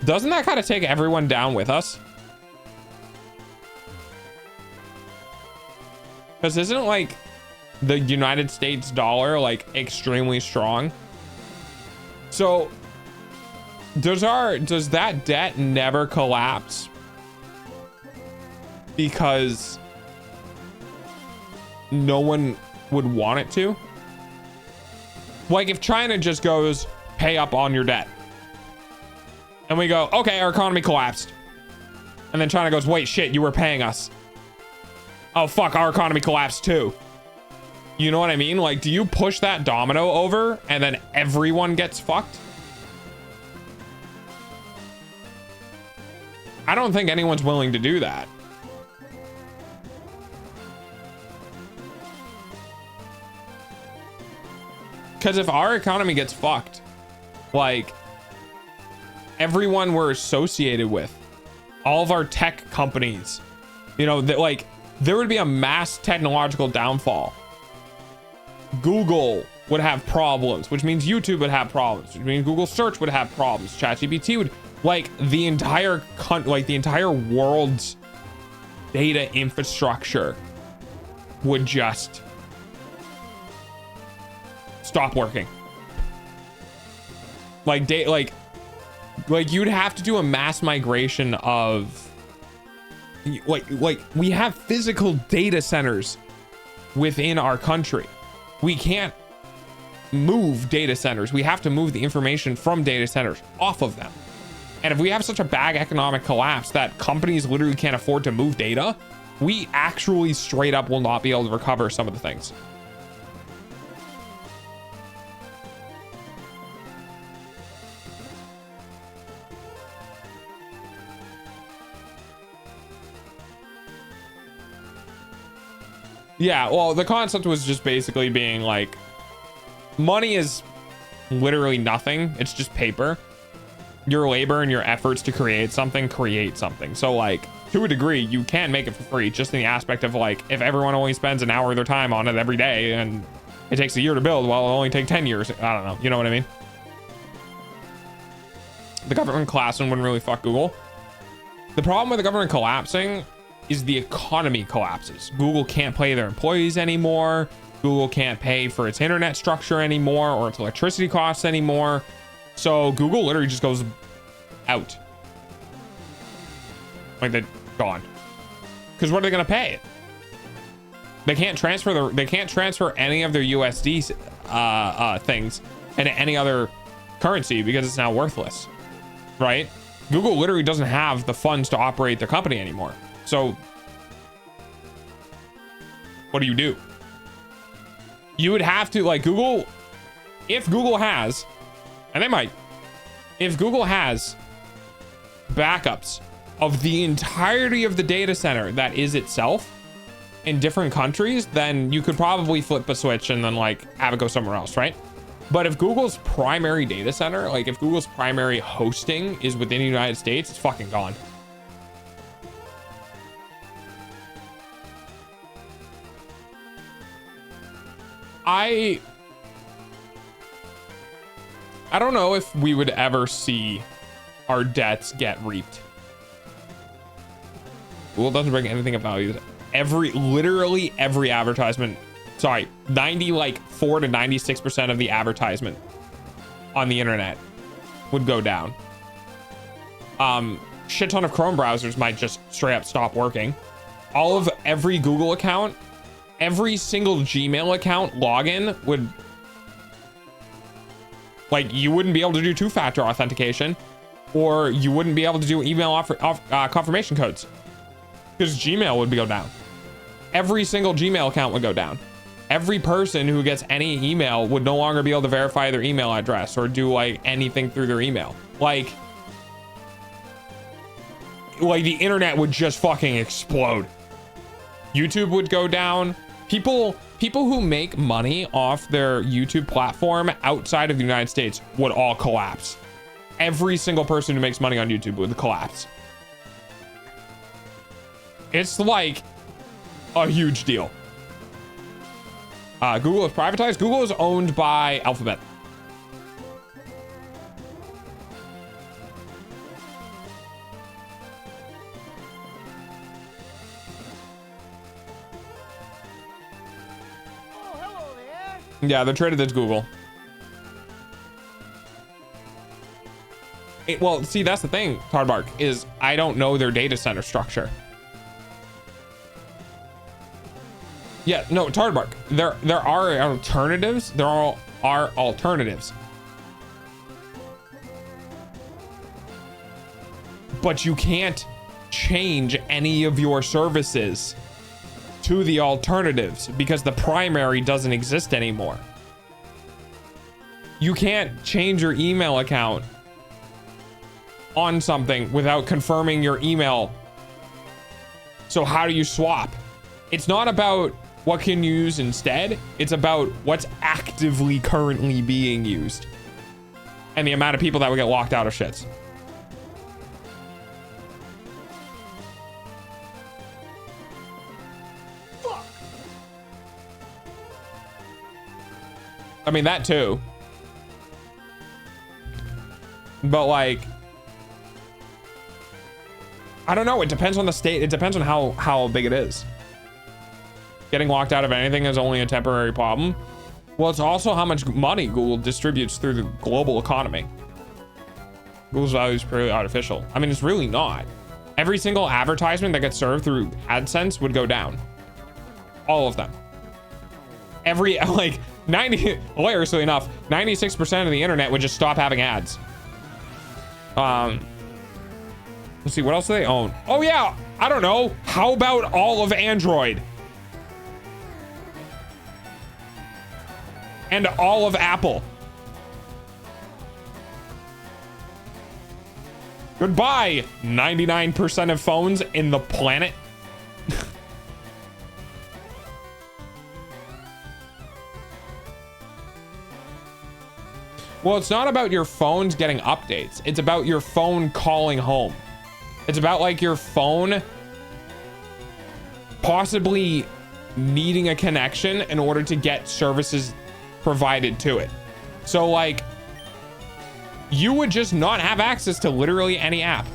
doesn't that kind of take everyone down with us? Because isn't like the United States dollar like extremely strong? So does that debt never collapse because no one would want it to? Like, if China just goes, pay up on your debt, and we go, okay, our economy collapsed, and then China goes, wait, shit, you were paying us. Oh fuck, our economy collapsed too. You know what I mean? Like, do you push that domino over and then everyone gets fucked? I don't think anyone's willing to do that. Because if our economy gets fucked, like, everyone we're associated with, all of our tech companies, you know, that, like, there would be a mass technological downfall. Google would have problems, which means YouTube would have problems, which means Google search would have problems. ChatGPT would, like, the entire world's data infrastructure would just stop working. Like, you'd have to do a mass migration of, like we have physical data centers within our country. We can't move data centers. We have to move the information from data centers off of them. And if we have such a bad economic collapse that companies literally can't afford to move data, we actually straight up will not be able to recover some of the things. Yeah, well, the concept was just basically being like, money is literally nothing. It's just paper. Your labor and your efforts to create something. So, like, to a degree, you can make it for free, just in the aspect of, like, if everyone only spends an hour of their time on it every day and it takes a year to build, well, it'll only take 10 years. I don't know. You know what I mean? The government collapsing wouldn't really fuck Google. The problem with the government collapsing is the economy collapses. Google can't pay their employees anymore. Google can't pay for its internet structure anymore or its electricity costs anymore. So Google literally just goes out. Like, they're gone. Because what are they gonna pay? They can't transfer any of their USD things into any other currency because it's now worthless, right? Google literally doesn't have the funds to operate their company anymore. So what do? You would have to, like, Google, if Google has, and they might, if Google has backups of the entirety of the data center that is itself in different countries, then you could probably flip a switch and then like have it go somewhere else, right? But if Google's primary data center, like if Google's primary hosting is within the United States, it's fucking gone. I don't know if we would ever see our debts get reaped. Google doesn't bring anything of value. Literally every advertisement, 4 to 96% of the advertisement on the internet would go down. Shit ton of Chrome browsers might just straight up stop working. Every Google account, every single Gmail account login would, like, you wouldn't be able to do two-factor authentication, or you wouldn't be able to do email confirmation codes because Gmail would go down. Every single Gmail account would go down. Every person who gets any email would no longer be able to verify their email address or do like anything through their email. Like the internet would just fucking explode. YouTube would go down. People who make money off their YouTube platform outside of the United States would all collapse. Every single person who makes money on YouTube would collapse. It's like a huge deal. Google is privatized. Google is owned by Alphabet. Oh, hello there. Yeah, they're traded as Google. Well, see, that's the thing, Tardbark, is I don't know their data center structure. Yeah, no, Tardbark, there are alternatives. There are alternatives. But you can't change any of your services to the alternatives because the primary doesn't exist anymore. You can't change your email account on something without confirming your email. So how do you swap? It's not about what can you use instead. It's about what's actively currently being used and the amount of people that would get locked out of shits. Fuck. I mean, that too. But like, I don't know. It depends on the state. It depends on how big it is. Getting locked out of anything is only a temporary problem. Well, it's also how much money Google distributes through the global economy. Google's value is purely artificial. I mean, it's really not. Every single advertisement that gets served through AdSense would go down. All of them. Every, like, hilariously enough, 96% of the internet would just stop having ads. Let's see, what else do they own? Oh yeah, I don't know. How about all of Android? And all of Apple. Goodbye, 99% of phones in the planet. Well, it's not about your phones getting updates. It's about your phone calling home. It's about like your phone possibly needing a connection in order to get services provided to it. So like, you would just not have access to literally any app.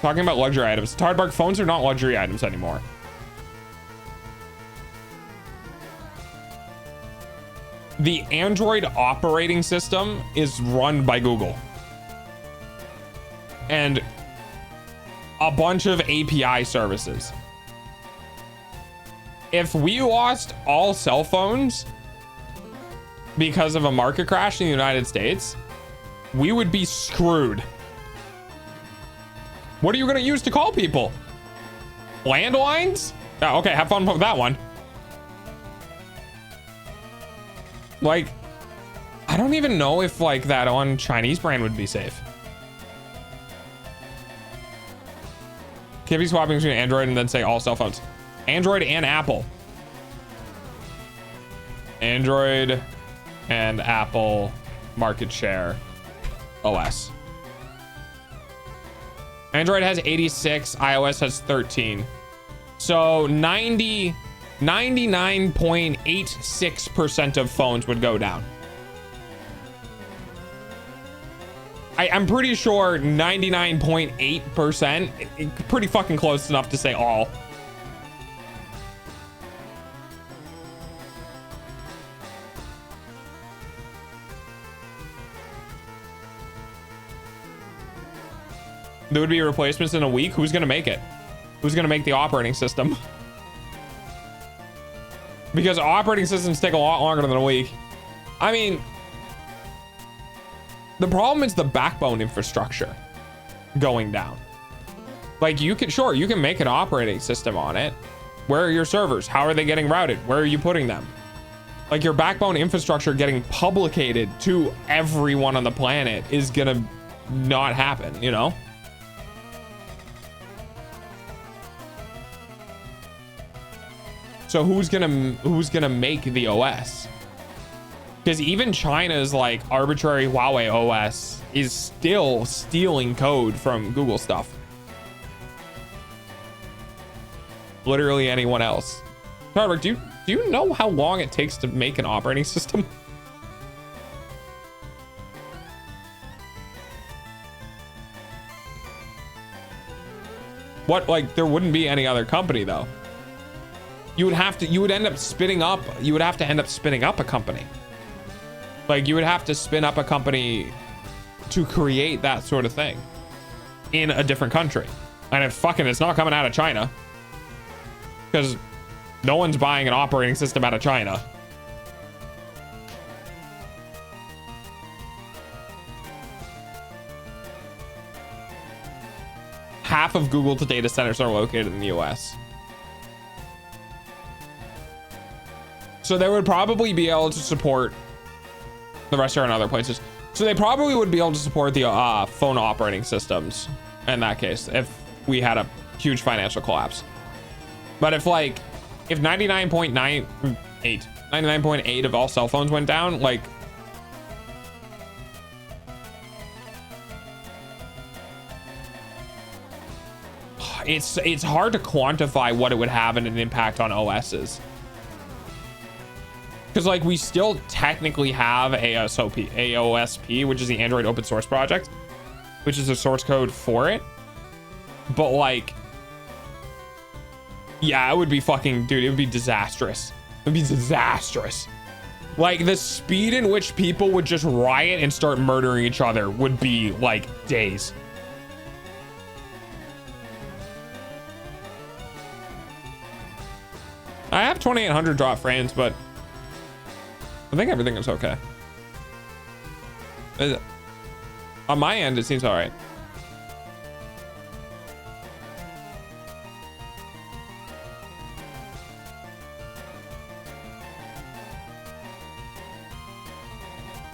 Talking about luxury items. Tardbark, phones are not luxury items anymore. The Android operating system is run by Google. And a bunch of API services. If we lost all cell phones, because of a market crash in the United States, we would be screwed. What are you going to use to call people? Landlines? Oh, okay, have fun with that one. Like, I don't even know if like that on Chinese brand would be safe. Can't be swapping between Android and then say all cell phones. Android and Apple. Android and Apple market share OS. Android has 86, iOS has 13. So 99.86% of phones would go down. I'm pretty sure 99.8%, pretty fucking close enough to say all. There would be replacements in a week. Who's going to make it? Who's going to make the operating system? Because operating systems take a lot longer than a week. I mean, the problem is the backbone infrastructure going down. Like you can make an operating system on it. Where are your servers? How are they getting routed? Where are you putting them? Like your backbone infrastructure getting publicated to everyone on the planet is gonna not happen, you know? So who's gonna make the OS? Because even China's like arbitrary Huawei OS is still stealing code from Google stuff. Literally anyone else. However, do you know how long it takes to make an operating system? What, like, there wouldn't be any other company though. You would have to end up spinning up a company. Like you would have to spin up a company to create that sort of thing in a different country. And it's not coming out of China. Because no one's buying an operating system out of China. Half of Google's data centers are located in the US. So they would probably be able to support, the rest are in other places. So they probably would be able to support the phone operating systems in that case, if we had a huge financial collapse. But if 99.8 of all cell phones went down, like, it's hard to quantify what it would have in an impact on OSs. Because like we still technically have AOSP, which is the Android open source project, which is the source code for it. But like, yeah, it would be fucking, dude, it would be disastrous. It would be disastrous. Like the speed in which people would just riot and start murdering each other would be like days. I have 2800 drop frames, but I think everything is okay. On my end, it seems all right.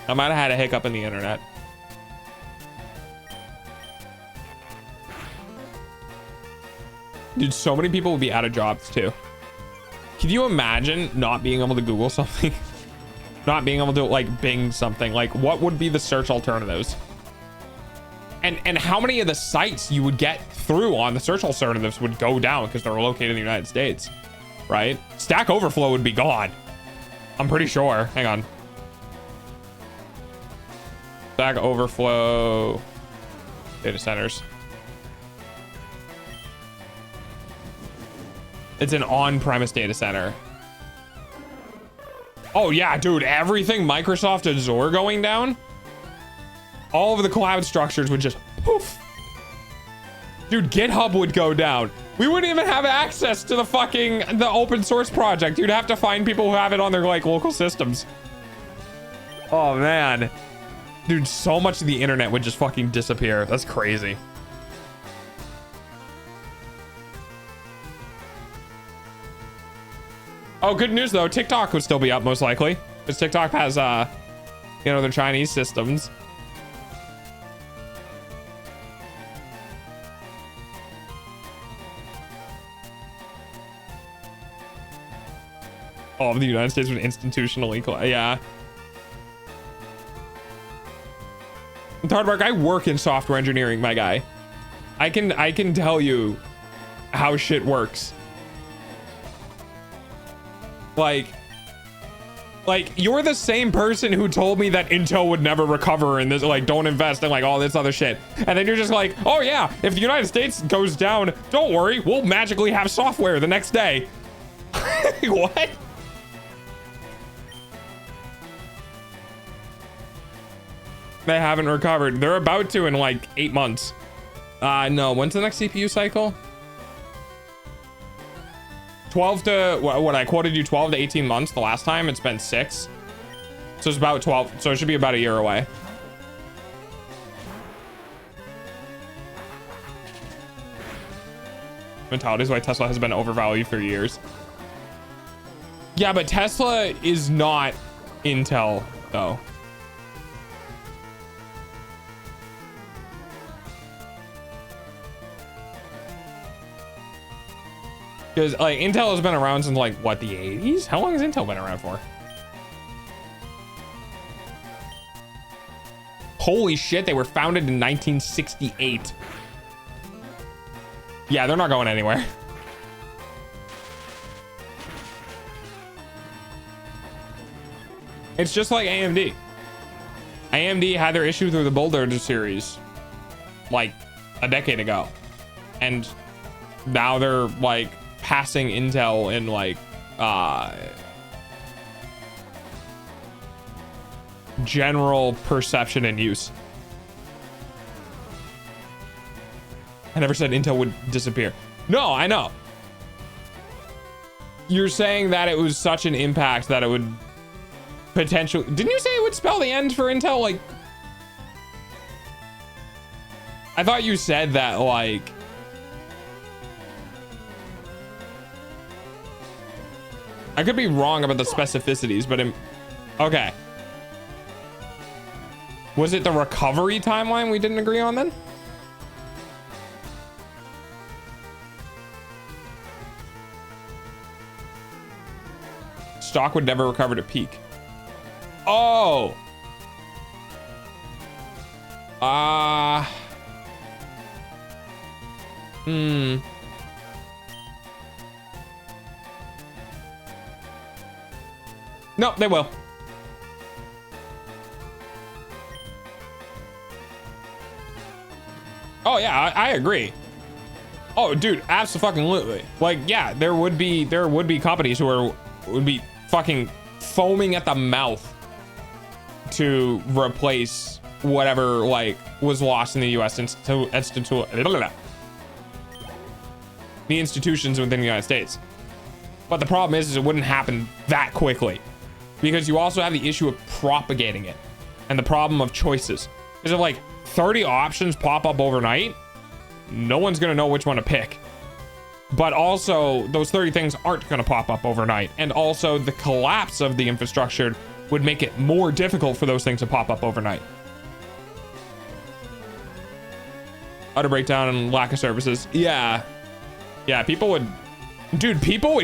I might have had a hiccup in the internet. Dude, so many people would be out of jobs too. Can you imagine not being able to Google something? Not being able to like Bing something? Like what would be the search alternatives? And how many of the sites you would get through on the search alternatives would go down because they're located in the United States, right? Stack Overflow would be gone. I'm pretty sure. Hang on. Stack Overflow data centers. It's an on-premise data center. Oh yeah, dude, everything Microsoft Azure going down. All of the cloud structures would just poof. Dude, GitHub would go down. We wouldn't even have access to the open source project. You'd have to find people who have it on their like local systems. Oh man, dude, so much of the internet would just fucking disappear. That's crazy. Oh, good news though, TikTok would still be up most likely, because TikTok has you know, their Chinese systems. All of the United States would institutionally, yeah. Hardmark, I work in software engineering, my guy. I can tell you how shit works. Like you're the same person who told me that Intel would never recover and this, like, don't invest in like all this other shit. And then you're just like, oh yeah, if the United States goes down, don't worry, we'll magically have software the next day. What? They haven't recovered. They're about to in like 8 months. No, when's the next CPU cycle? 12 to what I quoted you, 12 to 18 months the last time. It's been 6, so it's about 12, so it should be about a year away. Mentality is why Tesla has been overvalued for years. Yeah, but Tesla is not Intel though. Because like Intel has been around since like what, the 80s? How long has Intel been around for? Holy shit, they were founded in 1968. Yeah, they're not going anywhere. It's just like AMD. AMD had their issue through the Boulder series like a decade ago. And now they're like passing Intel in like general perception and use. I never said Intel would disappear. No, I know. You're saying that it was such an impact that it would potentially... Didn't you say it would spell the end for Intel? Like, I thought you said that, like... I could be wrong about the specificities, but okay. Was it the recovery timeline we didn't agree on then? Stock would never recover to peak. Oh. No, they will. Oh yeah, I agree. Oh dude, absolutely. Like, yeah, there would be companies who would be fucking foaming at the mouth to replace whatever like was lost in the US the institutions within the United States. But the problem is it wouldn't happen that quickly, because you also have the issue of propagating it and the problem of choices. Because if like 30 options pop up overnight, no one's gonna know which one to pick. But also those 30 things aren't gonna pop up overnight, and also the collapse of the infrastructure would make it more difficult for those things to pop up overnight. Utter breakdown and lack of services. Yeah, people would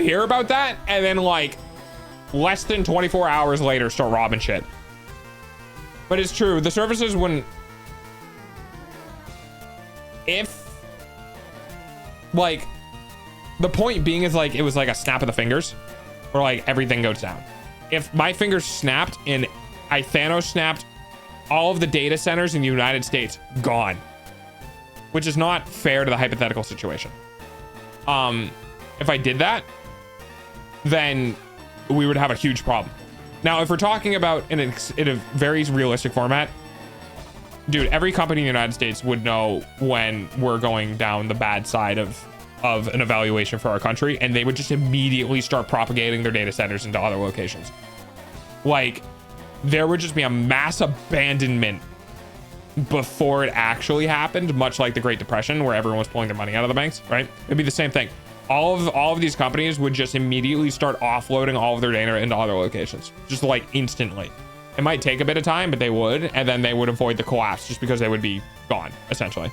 hear about that and then like less than 24 hours later start robbing shit. But it's true, the services wouldn't... If like, the point being is like, it was like a snap of the fingers where like everything goes down. If my fingers snapped and I Thanos snapped all of the data centers in the United States, gone. Which is not fair to the hypothetical situation. If I did that, then we would have a huge problem. Now, if we're talking about in a very realistic format, dude, every company in the United States would know when we're going down the bad side of an evaluation for our country, and they would just immediately start propagating their data centers into other locations. Like, there would just be a mass abandonment before it actually happened, much like the Great Depression, where everyone was pulling their money out of the banks, right? It'd be the same thing. All of these companies would just immediately start offloading all of their data into other locations, just like instantly. It might take a bit of time, but they would, and then they would avoid the collapse just because they would be gone, essentially.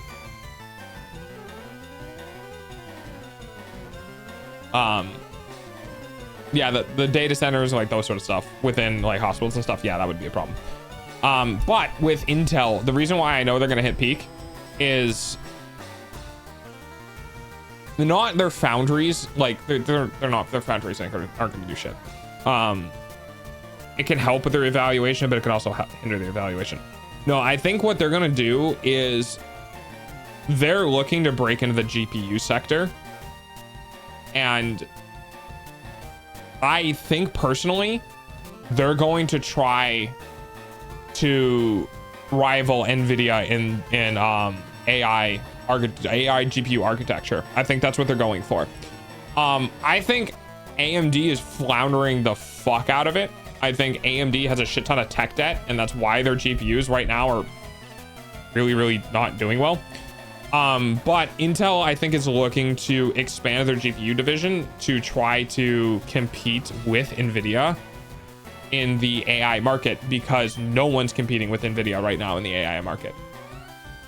Yeah, the data centers, like those sort of stuff within like hospitals and stuff, yeah, that would be a problem. But with Intel, the reason why I know they're gonna hit peak is not their foundries, like they're not, their foundries aren't gonna do shit. It can help with their evaluation, but it can also hinder their evaluation. No, I think what they're gonna do is they're looking to break into the GPU sector. And I think personally, they're going to try to rival NVIDIA in AI GPU architecture. I think that's what they're going for. I think AMD is floundering the fuck out of it. I think AMD has a shit ton of tech debt, and that's why their GPUs right now are really not doing well. But Intel, I think, is looking to expand their GPU division to try to compete with NVIDIA in the AI market, because no one's competing with NVIDIA right now in the AI market.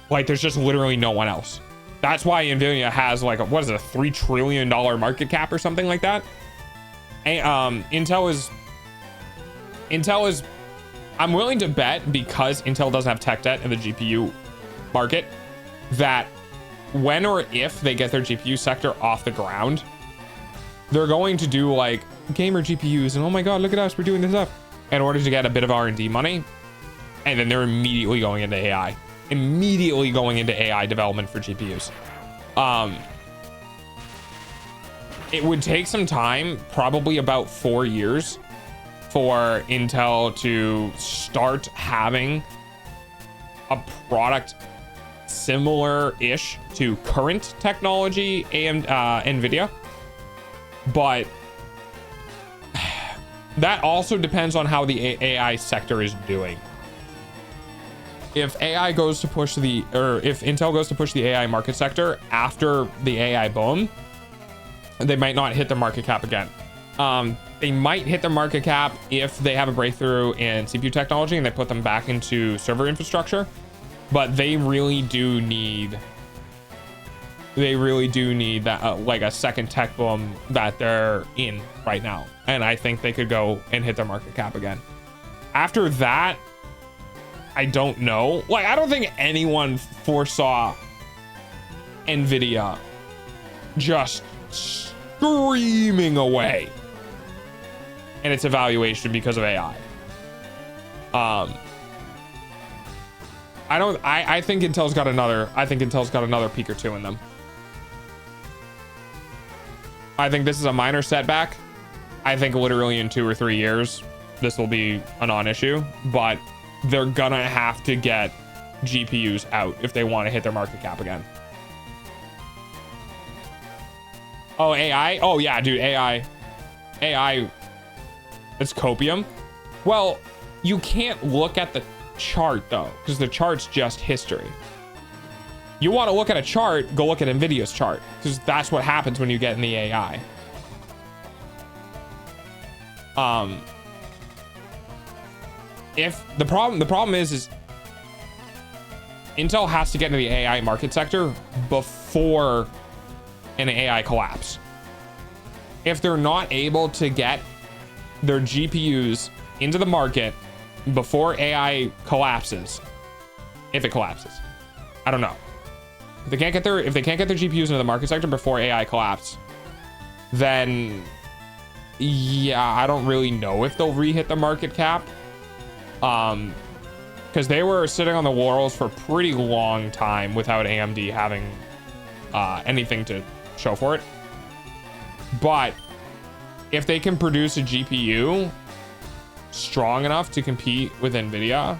Like, there's just literally no one else. That's why NVIDIA has like what is it, a $3 trillion market cap or something like that. Intel is, I'm willing to bet, because Intel doesn't have tech debt in the GPU market, that when or if they get their GPU sector off the ground, they're going to do like gamer GPUs and oh my god, look at us, we're doing this stuff in order to get a bit of R&D money, and then they're immediately going into AI development for GPUs. It would take some time, probably about 4 years, for Intel to start having a product similar-ish to current technology and NVIDIA. But that also depends on how the AI sector is doing. If AI goes to push the, or if Intel goes to push the AI market sector after the AI boom, they might not hit their market cap again. They might hit their market cap if they have a breakthrough in CPU technology and they put them back into server infrastructure. But they really do need that like a second tech boom that they're in right now. And I think they could go and hit their market cap again. After that, I don't know. Like, I don't think anyone foresaw NVIDIA just screaming away in its evaluation because of AI. I think Intel's got another peak or two in them. I think this is a minor setback. I think literally in 2 or 3 years, this will be a non-issue, but they're gonna have to get GPUs out if they want to hit their market cap again. Oh, AI? Oh yeah, dude, AI. It's copium. Well, you can't look at the chart though, because the chart's just history. You want to look at a chart, go look at NVIDIA's chart, because that's what happens when you get in the AI. If the problem is Intel has to get into the AI market sector before an AI collapse. If they're not able to get their GPUs into the market before AI collapses, if it collapses, I don't know. If they can't get their GPUs into the market sector before AI collapse, then yeah, I don't really know if they'll re-hit the market cap. Because they were sitting on the laurels for a pretty long time without AMD having anything to show for it. But if they can produce a GPU strong enough to compete with NVIDIA,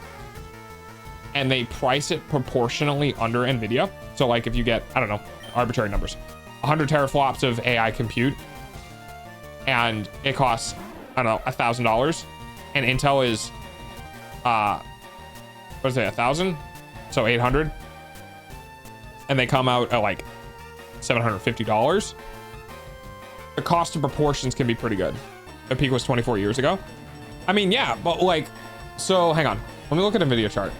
and they price it proportionally under NVIDIA, so like if you get, I don't know, arbitrary numbers, 100 teraflops of AI compute, and it costs, I don't know, $1,000, and Intel is what is it, 1,000? So 800. And they come out at like $750. The cost and proportions can be pretty good. The peak was 24 years ago. I mean, yeah, but like, so hang on. Let me look at a video chart.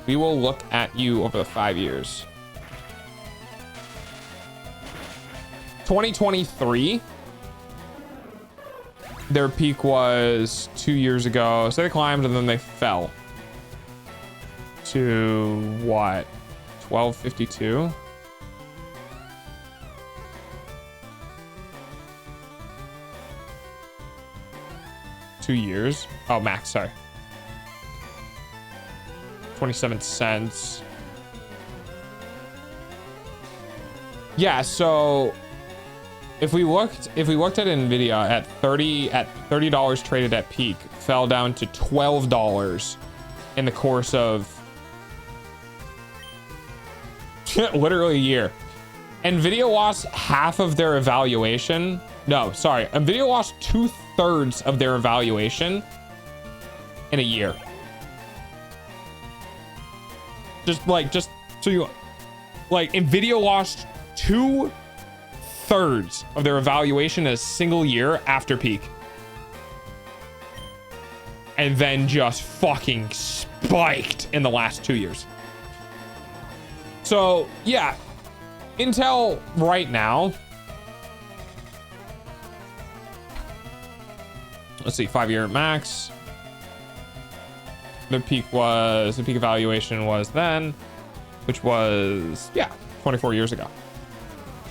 We will look at you over the 5 years. 2023. Their peak was 2 years ago. So they climbed and then they fell to what? 1252. $2. Oh, max, sorry. 27 cents. Yeah, so if we looked at Nvidia at $30 traded at peak, fell down to $12 in the course of literally a year. Nvidia lost half of their evaluation. No, sorry. Nvidia lost 2/3 of their evaluation in a year. Just so you, like, Nvidia lost 2/3 of their evaluation in a single year after peak. And then just fucking spiked in the last 2 years. So, yeah. Intel right now, let's see, 5-year max. The peak evaluation was then, which was, yeah, 24 years ago.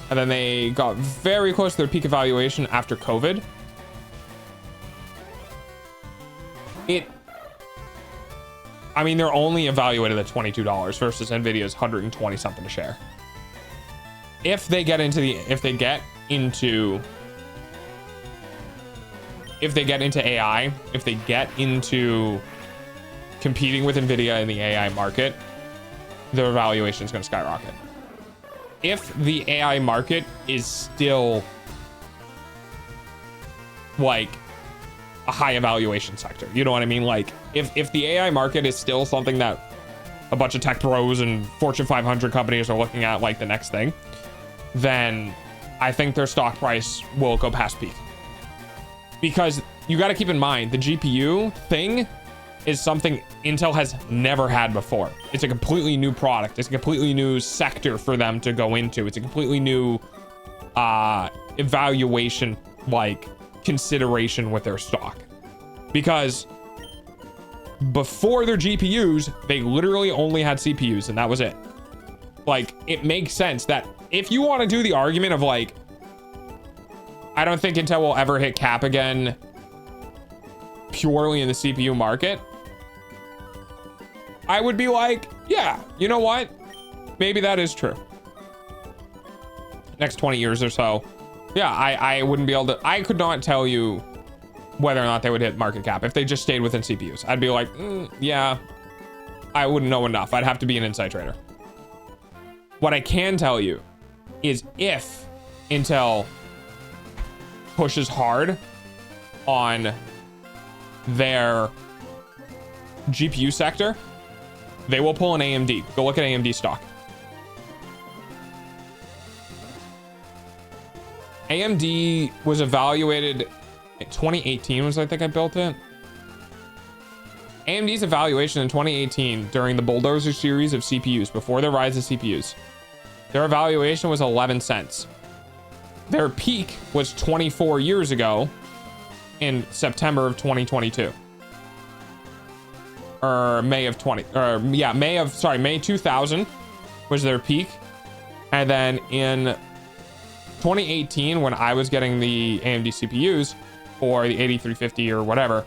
And then they got very close to their peak evaluation after COVID. I mean, they're only evaluated at $22 versus Nvidia's 120 something a share. If they get into AI, if they get into competing with Nvidia in the AI market, their valuation is going to skyrocket. If the AI market is still like a high evaluation sector, you know what I mean? Like if the AI market is still something that a bunch of tech bros and Fortune 500 companies are looking at like the next thing, then I think their stock price will go past peak. Because you got to keep in mind, the GPU thing is something Intel has never had before. It's a completely new product. It's a completely new sector for them to go into. It's a completely new evaluation, like, consideration with their stock. Because before their GPUs, they literally only had CPUs, and that was it. Like, it makes sense that if you want to do the argument of, like, I don't think Intel will ever hit cap again purely in the CPU market, I would be like, yeah, you know what? Maybe that is true. Next 20 years or so. Yeah, I wouldn't be able to, I could not tell you whether or not they would hit market cap if they just stayed within CPUs. I'd be like, yeah, I wouldn't know enough. I'd have to be an inside trader. What I can tell you is if Intel pushes hard on their GPU sector, they will pull an AMD. Go look at AMD stock. AMD was evaluated in 2018 was, I think I built it. AMD's evaluation in 2018 during the Bulldozer series of CPUs, before the rise of CPUs, their evaluation was 11 cents. Their peak was 24 years ago in September of 2022. Or May 2000 was their peak. And then in 2018, when I was getting the AMD CPUs or the 8350 or whatever,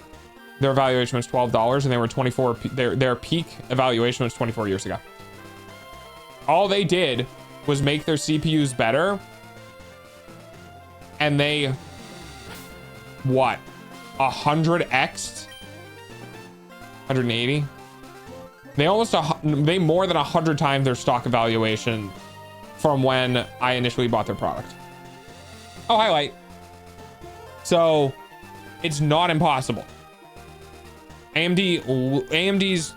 their evaluation was $12 and they were 24. Their peak evaluation was 24 years ago. All they did was make their CPUs better. And they, what, 100x'd? 180? They more than 100 times their stock evaluation from when I initially bought their product. Oh, highlight. So It's not impossible. AMD's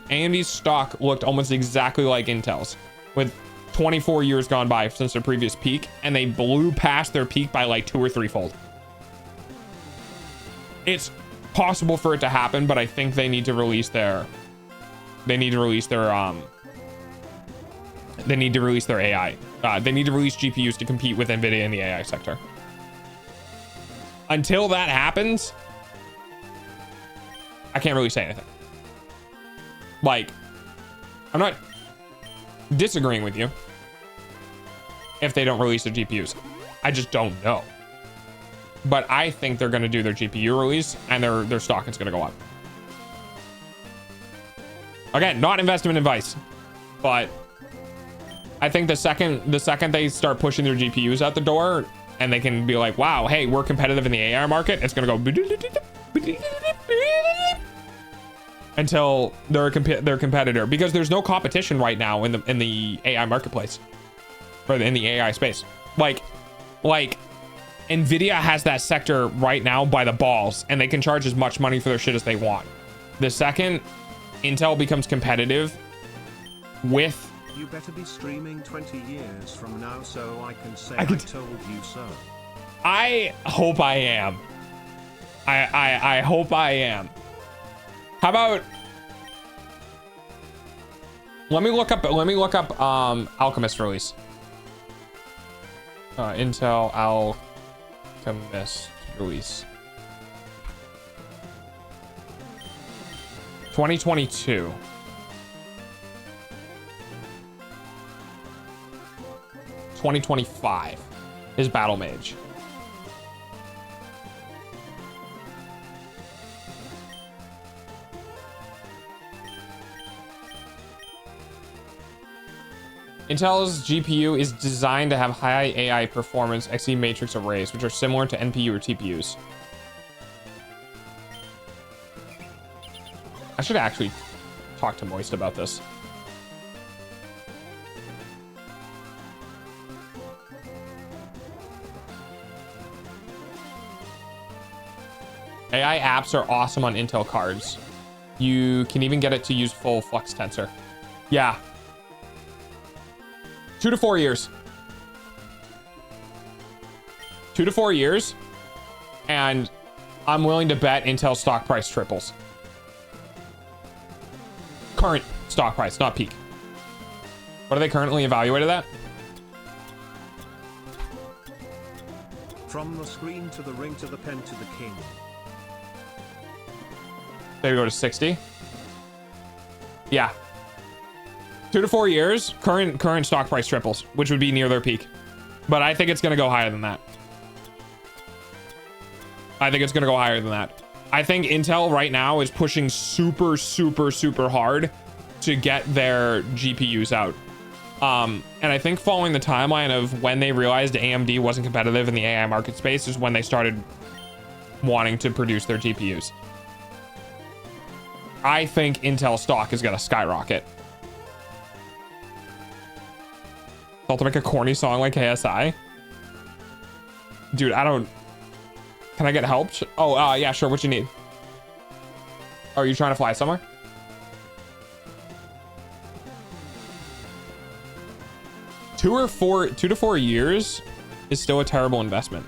stock looked almost exactly like Intel's, with 24 years gone by since their previous peak, and they blew past their peak by like 2 or 3-fold. It's possible for it to happen, but I think they need to release their AI. They need to release GPUs to compete with Nvidia in the AI sector. Until that happens, I can't really say anything. Like, I'm not disagreeing with you if they don't release their GPUs. I just don't know. But I think they're going to do their GPU release, and their stock is going to go up. Again, not investment advice, but I think the second they start pushing their GPUs out the door, and they can be like, wow, hey, we're competitive in the AI market, it's going to go until they're their competitor, because there's no competition right now in the AI marketplace, or in the AI space. Like Nvidia has that sector right now by the balls, and they can charge as much money for their shit as they want. The second Intel becomes competitive with... You better be streaming 20 years from now so I can say I told you so. I hope I am. I hope I am. How about... Let me look up Alchemist release. Intel Alchemist release. 2022. $2025 is Battle Mage. Intel's GPU is designed to have high AI performance XE matrix arrays, which are similar to NPU or TPUs. I should actually talk to Moist about this. AI apps are awesome on Intel cards. You can even get it to use full flux tensor. Yeah. 2 to 4 years. 2 to 4 years. And I'm willing to bet Intel stock price triples. Current stock price, not peak. What are they currently evaluated at? From the screen to the ring to the pen to the king. They go to 60. Yeah. 2 to 4 years, current stock price triples, which would be near their peak. But I think it's going to go higher than that. I think it's going to go higher than that. I think Intel right now is pushing super hard to get their GPUs out. And I think following the timeline of when they realized AMD wasn't competitive in the AI market space is when they started wanting to produce their GPUs. I think Intel stock is going to skyrocket. I'll to make a corny song like KSI. Dude, I don't... Can I get help? Oh, yeah, sure. What you need? Oh, are you trying to fly somewhere? Two to 4 years is still a terrible investment.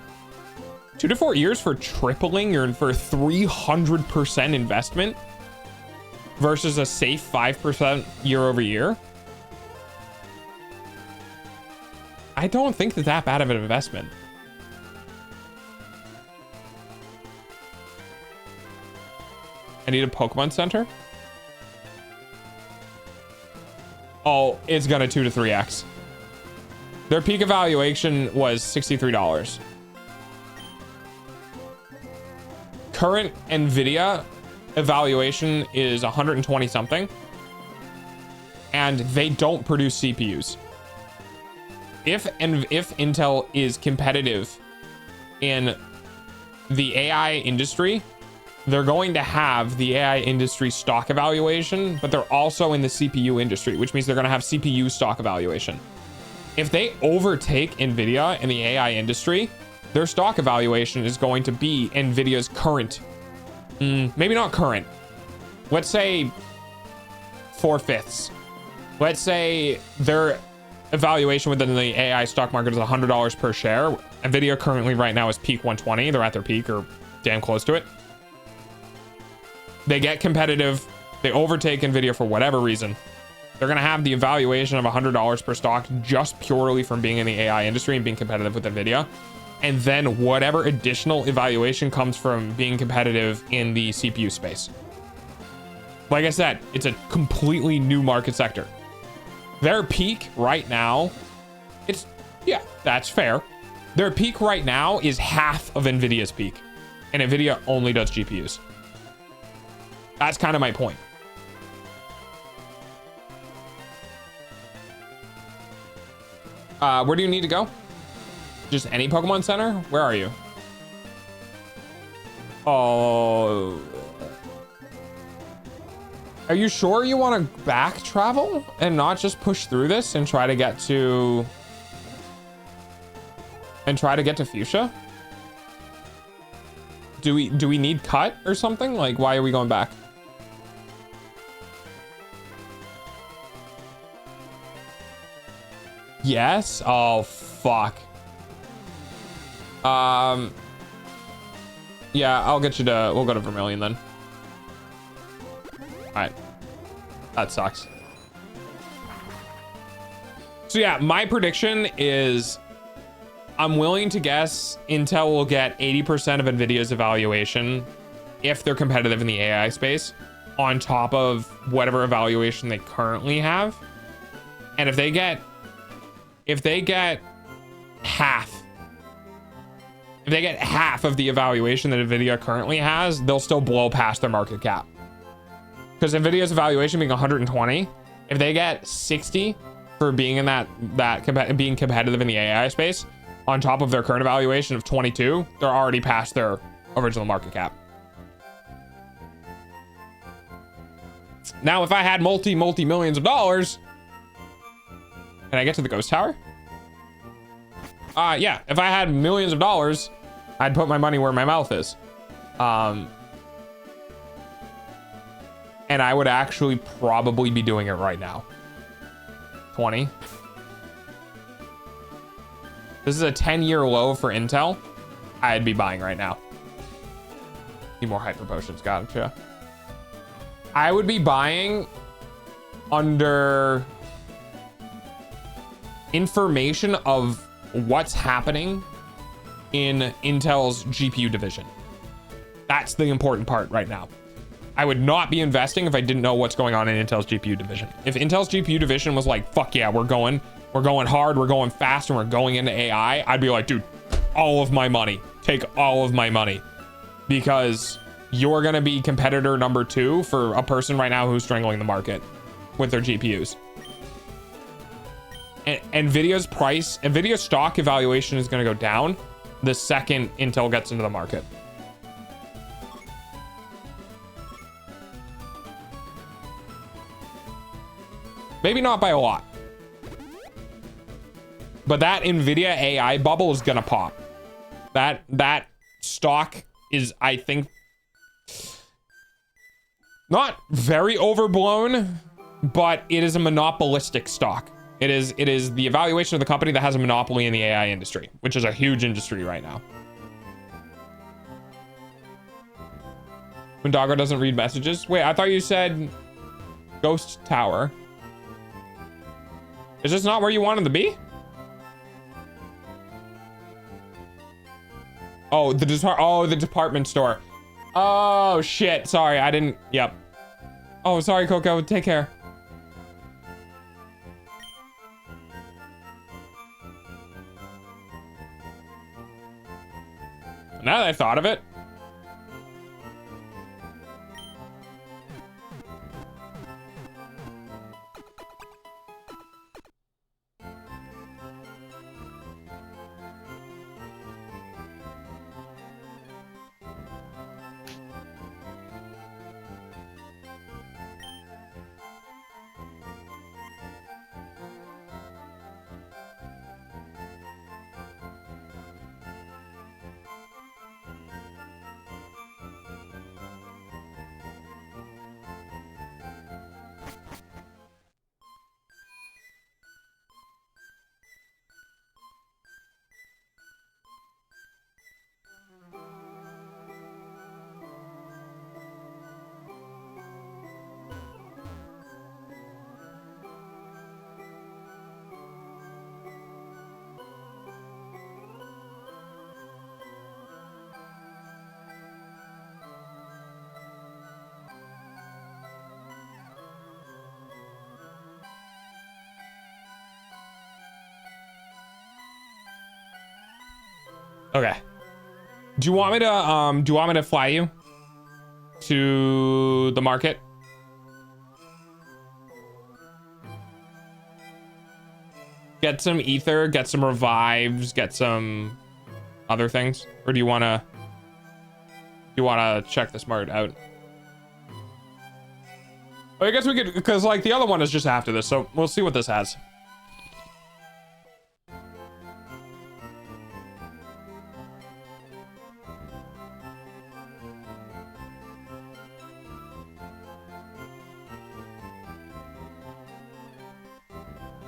2 to 4 years for tripling your 300% investment versus a safe 5% year over year. I don't think that bad of an investment. I need a Pokemon Center. Oh, it's gonna 2 to 3x. Their peak evaluation was $63. Current Nvidia evaluation is 120 something, and they don't produce CPUs. If Intel is competitive in the AI industry, they're going to have the AI industry stock evaluation, but they're also in the CPU industry, which means they're going to have CPU stock evaluation. If they overtake Nvidia in the AI industry, their stock evaluation is going to be Nvidia's current Maybe not current. Let's say 4/5. Let's say their evaluation within the AI stock market is $100 per share. Nvidia currently right now is peak 120. They're at their peak or damn close to it. They get competitive. They overtake Nvidia for whatever reason. They're going to have the evaluation of $100 per stock just purely from being in the AI industry and being competitive with Nvidia. And then whatever additional evaluation comes from being competitive in the CPU space. Like I said, it's a completely new market sector. Their peak right now, yeah, that's fair. Their peak right now is half of Nvidia's peak. And Nvidia only does GPUs. That's kind of my point. Where do you need to go? Just any Pokemon Center? Where are you? Oh. Are you sure you want to back travel and not just push through this and try to get to Fuchsia? Do we need cut or something? Like, why are we going back? Yes. Oh, fuck. Yeah, I'll get you to, we'll go to Vermilion then. All right. That sucks. So yeah, my prediction is I'm willing to guess Intel will get 80% of Nvidia's evaluation if they're competitive in the AI space on top of whatever evaluation they currently have. And if they get half of the evaluation that Nvidia currently has, they'll still blow past their market cap. Because Nvidia's evaluation being 120, if they get 60 for being in being competitive in the AI space, on top of their current evaluation of 22, they're already past their original market cap. Now, if I had multi-millions of dollars, can I get to the ghost tower? Yeah, if I had millions of dollars, I'd put my money where my mouth is. And I would actually probably be doing it right now. 20. This is a 10-year low for Intel. I'd be buying right now. Need more hyper potions. Gotcha. I would be buying under information of what's happening in Intel's GPU division. That's the important part right now. I would not be investing if I didn't know what's going on in Intel's GPU division. If Intel's GPU division was like, fuck yeah, we're going hard, we're going fast, and we're going into AI, I'd be like, dude, all of my money, take all of my money, because you're going to be competitor number 2 for a person right now who's strangling the market with their GPUs. And Nvidia's stock evaluation is going to go down the second Intel gets into the market. Maybe not by a lot. But that Nvidia AI bubble is gonna pop. That stock is, I think, not very overblown, but it is a monopolistic stock. It is the evaluation of the company that has a monopoly in the AI industry, which is a huge industry right now. Mundago doesn't read messages. Wait, I thought you said Ghost Tower. Is this not where you wanted to be? Oh, the department store. Oh shit, sorry, I didn't, yep. Oh, sorry, Coco, take care. Now that I thought of it. Okay. Do you want me to fly you to the market? Get some ether, get some revives, get some other things, or do you want to check this mart out? Well, I guess we could, because like the other one is just after this, so we'll see what this has.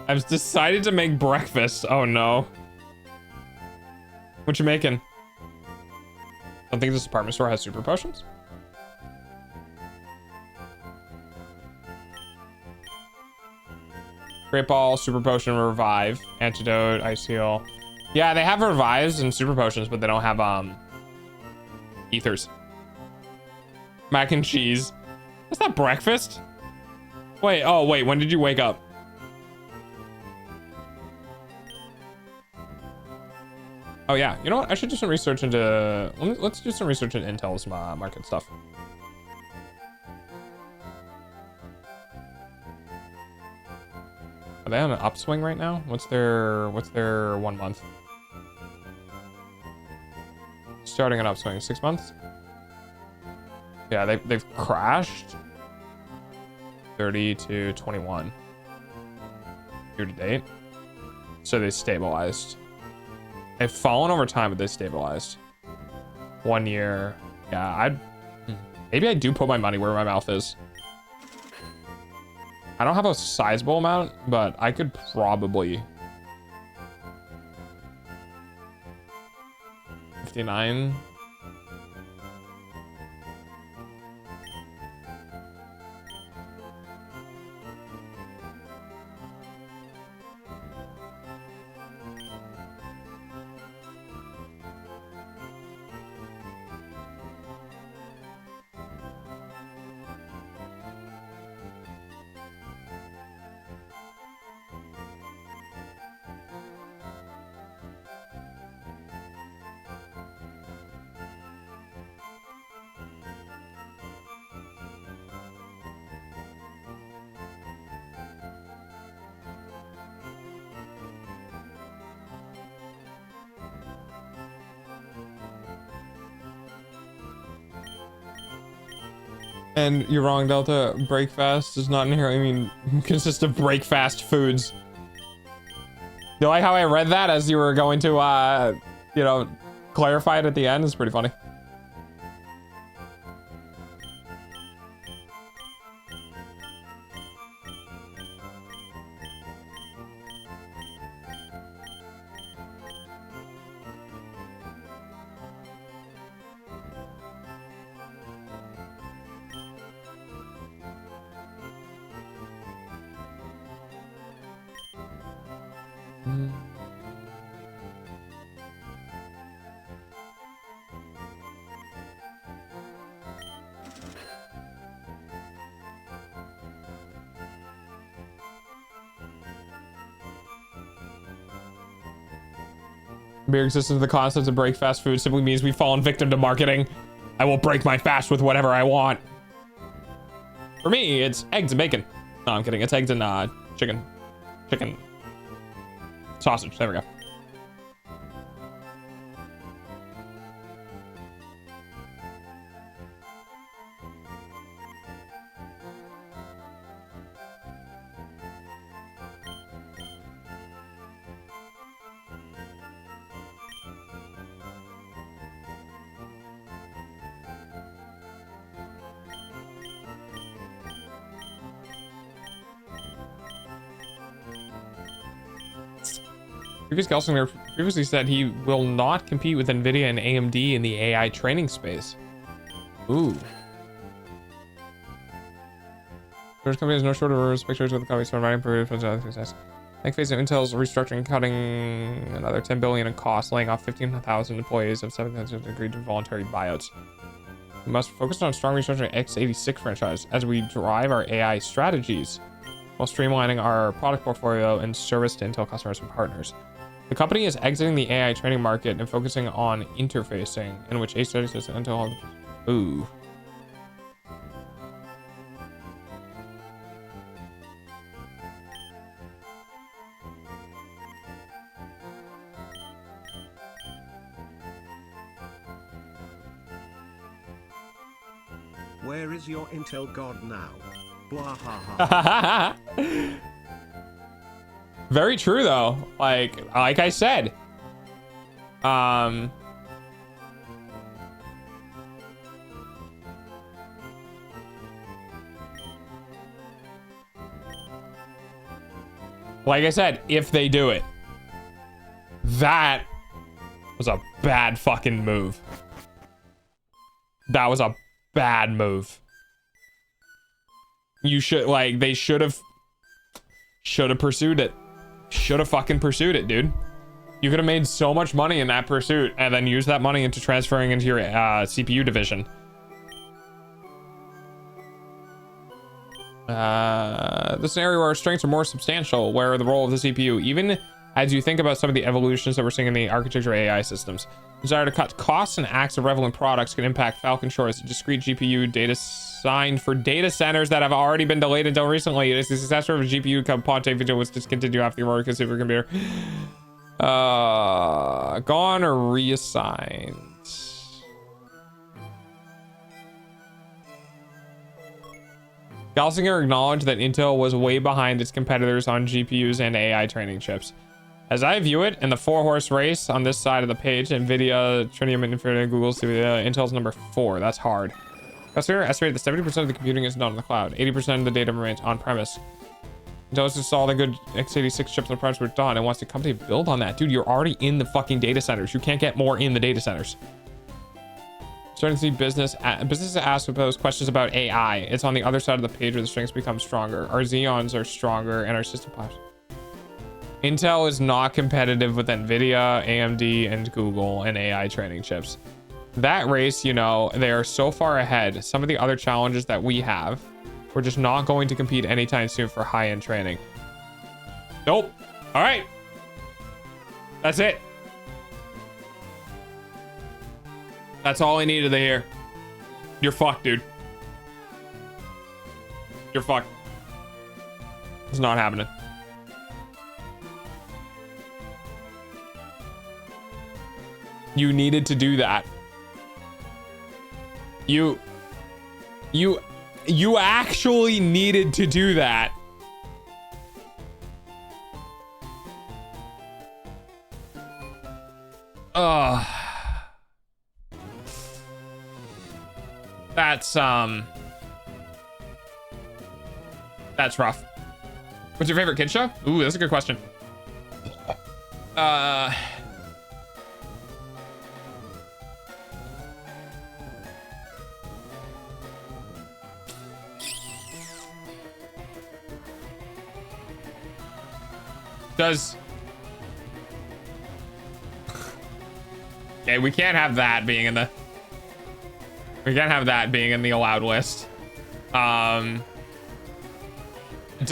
I've decided to make breakfast. Oh no. What you making? Don't think this department store has super potions. Great ball, super potion, revive, antidote, ice heal. Yeah, they have revives and super potions, but they don't have ethers. Mac and cheese. Is that breakfast? Wait, oh wait, when did you wake up? Oh yeah, you know what? I should do some research into, let's do some research into Intel's market stuff. Are they on an upswing right now? What's their 1 month? Starting an upswing, 6 months? Yeah, they've crashed 30 to 21 year to date. So they stabilized. They've fallen over time, but they stabilized. 1 year. Yeah, maybe I do put my money where my mouth is. I don't have a sizable amount, but I could probably 59. And you're wrong, Delta. Breakfast does not inherently consist of breakfast foods. You like how I read that as you were going to, you know, clarify it at the end? It's pretty funny. Mere existence of the concept of break fast food simply means we've fallen victim to marketing. I will break my fast with whatever I want. For me, it's eggs and bacon. No, I'm kidding. It's eggs and chicken. Sausage. There we go. Previous Gelsinger previously said he will not compete with NVIDIA and AMD in the AI training space. Ooh. George company has no shortage of respect with the company's providing for success. Next phase of Intel's restructuring, cutting another $10 billion in costs, laying off 15,000 employees of 7,000 agreed to voluntary buyouts. We must focus on strong restructuring x86 franchise as we drive our AI strategies while streamlining our product portfolio and service to Intel customers and partners. The company is exiting the AI training market and focusing on interfacing, in which A-Studies is until... Ooh. Where is your intel god now? Blah ha ha. Very true though. Like I said. Like I said, if they do it, that was a bad fucking move. That was a bad move. You should, like, they should have pursued it. Should have fucking pursued it, dude. You could have made so much money in that pursuit and then use that money into transferring into your CPU division. This is an area where our strengths are more substantial, where the role of the CPU, even as you think about some of the evolutions that we're seeing in the architecture of AI systems. Desire to cut costs and acts of relevant products can impact Falcon Shores, a discrete GPU data signed for data centers that have already been delayed until recently. It is the successor of a GPU called Ponte video was discontinued after the Aurora supercomputer. Gone or reassigned. Galsinger acknowledged that Intel was way behind its competitors on GPUs and AI training chips. As I view it, in the four-horse race on this side of the page, NVIDIA, Trinium, and Infinity, Google's Intel's number 4. That's hard. Customer estimated that 70% of the computing is not in the cloud. 80% of the data remains on-premise. Intel has installed the good x86 chips on premise were done and wants the company to build on that. Dude, you're already in the fucking data centers. You can't get more in the data centers. Starting to see businesses ask those questions about AI. It's on the other side of the page where the strengths become stronger. Our Xeons are stronger and our system platforms. Intel is not competitive with NVIDIA, AMD, and Google and AI training chips. That race, you know, they are so far ahead. Some of the other challenges that we have, we're just not going to compete anytime soon for high-end training. Nope. All right. That's it. That's all I needed to hear. You're fucked, dude. You're fucked. It's not happening. You needed to do that. You actually needed to do that. That's rough. What's your favorite kid show? Ooh, that's a good question. Okay, we can't have that being in the allowed list. Does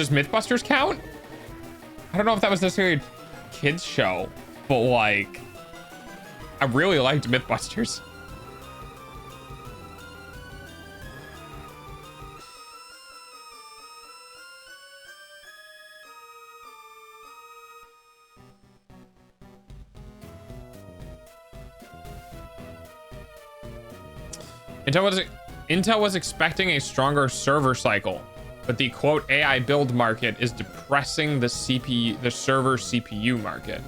Mythbusters count? I don't know if that was necessarily a kids show, but like I really liked Mythbusters. Intel was expecting a stronger server cycle, but the quote AI build market is depressing the server CPU market.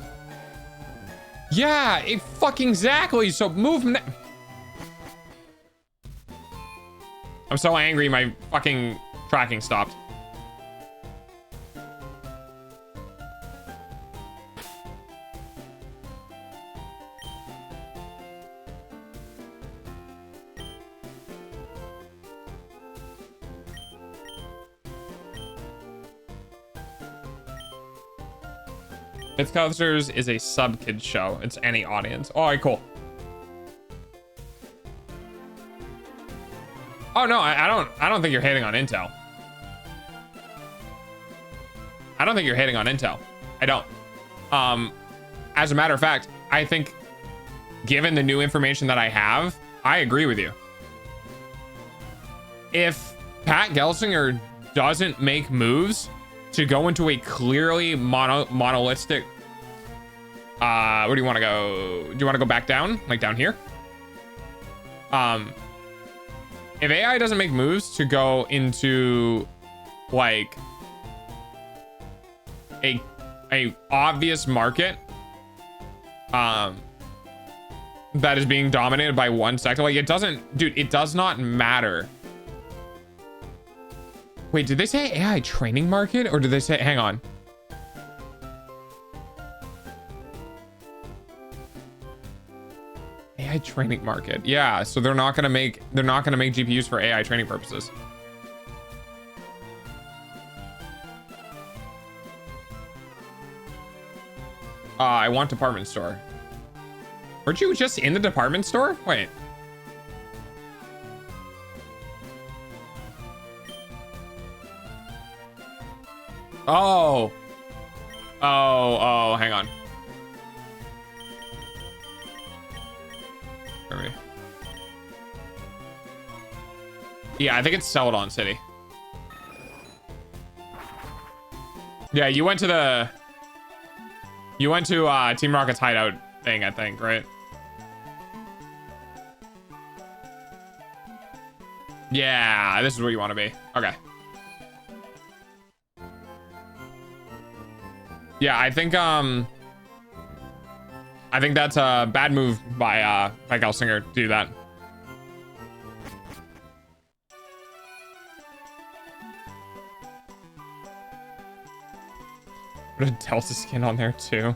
Yeah, it fucking exactly. So move. I'm so angry. My fucking tracking stopped. Mythbusters is a sub-kid show. It's any audience. All right, cool. Oh no, I don't think you're hating on Intel. I don't think you're hating on Intel. I don't. as a matter of fact, I think given the new information that I have, I agree with you. If Pat Gelsinger doesn't make moves to go into a clearly monolithic, where do you want to go? Do you want to go back down? Like down here? If AI doesn't make moves to go into like a obvious market that is being dominated by one sector, like it doesn't, dude, it does not matter. Wait, did they say AI training market or did they say, hang on, AI training market? Yeah, so they're not gonna make GPUs for AI training purposes. I want department store. Weren't you just in the department store? Wait. Oh. Oh, hang on. Yeah, I think it's Celadon City. Yeah, you went to Team Rocket's hideout thing, I think, right? Yeah, this is where you want to be. Okay. Yeah, I think that's a bad move by Gelsinger to do that. Put a Delta skin on there too.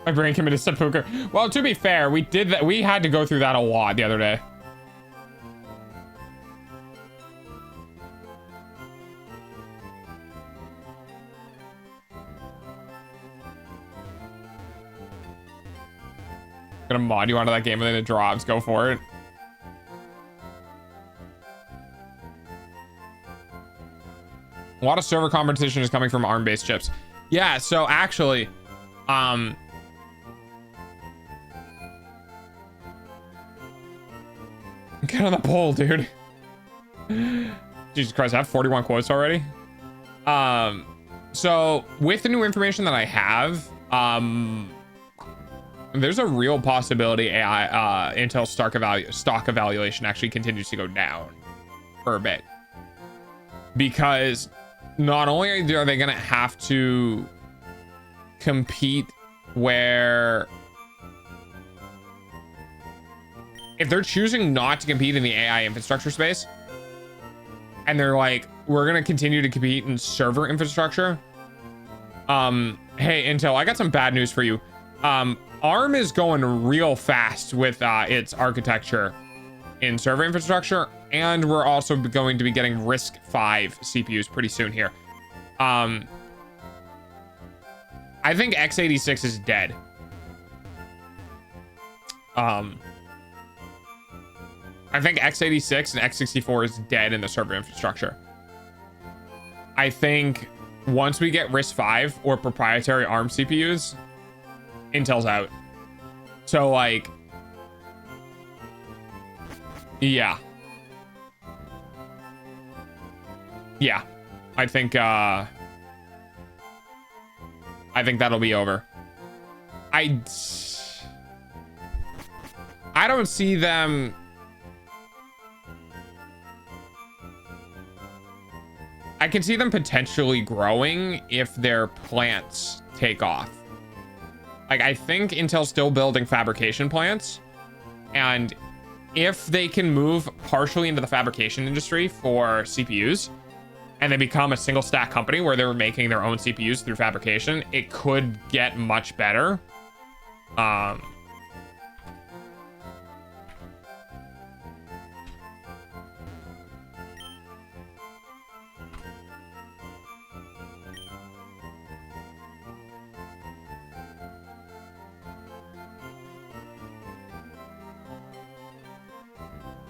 My brain committed seppuku. Well, to be fair, we did that. We had to go through that a lot the other day. Gonna mod you onto that game and then it drops. Go for it. A lot of server competition is coming from ARM-based chips. Yeah, so actually, get on the poll, dude. Jesus Christ, I have 41 quotes already. So with the new information that I have, there's a real possibility AI Intel stock evaluation actually continues to go down for a bit, because not only are they going to have to compete where, if they're choosing not to compete in the AI infrastructure space and they're like, we're going to continue to compete in server infrastructure. Hey, Intel, I got some bad news for you. ARM is going real fast with its architecture in server infrastructure, and we're also going to be getting RISC-V CPUs pretty soon here. I think x86 is dead. I think x86 and x64 is dead in the server infrastructure. I think once we get RISC-V or proprietary ARM CPUs, Intel's out. So like, yeah, I think that'll be over. I don't see them. I can see them potentially growing if their plants take off. Like, I think Intel's still building fabrication plants, and if they can move partially into the fabrication industry for CPUs and they become a single stack company where they're making their own CPUs through fabrication, it could get much better.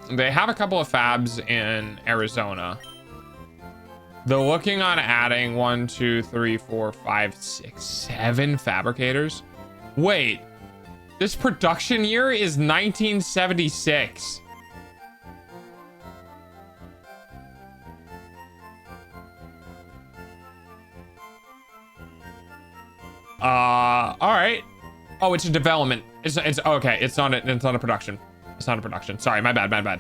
They have a couple of fabs in Arizona. They're looking on adding 1, 2, 3, 4, 5, 6, 7 fabricators. Wait, this production year is 1976. All right. Oh, it's a development. It's okay. It's not a production. It's not a production. Sorry, my bad, my bad.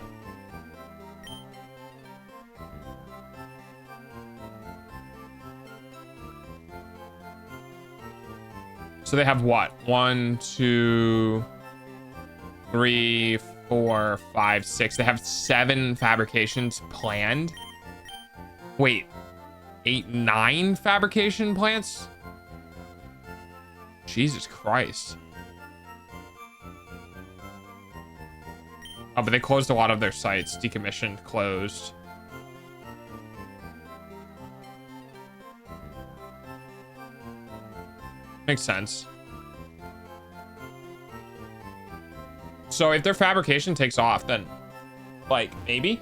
So they have what? 1, 2, 3, 4, 5, 6. They have 7 fabrications planned. Wait, 8, 9 fabrication plants? Jesus Christ. Oh, but they closed a lot of their sites. Decommissioned, closed. Makes sense. So if their fabrication takes off, then like maybe.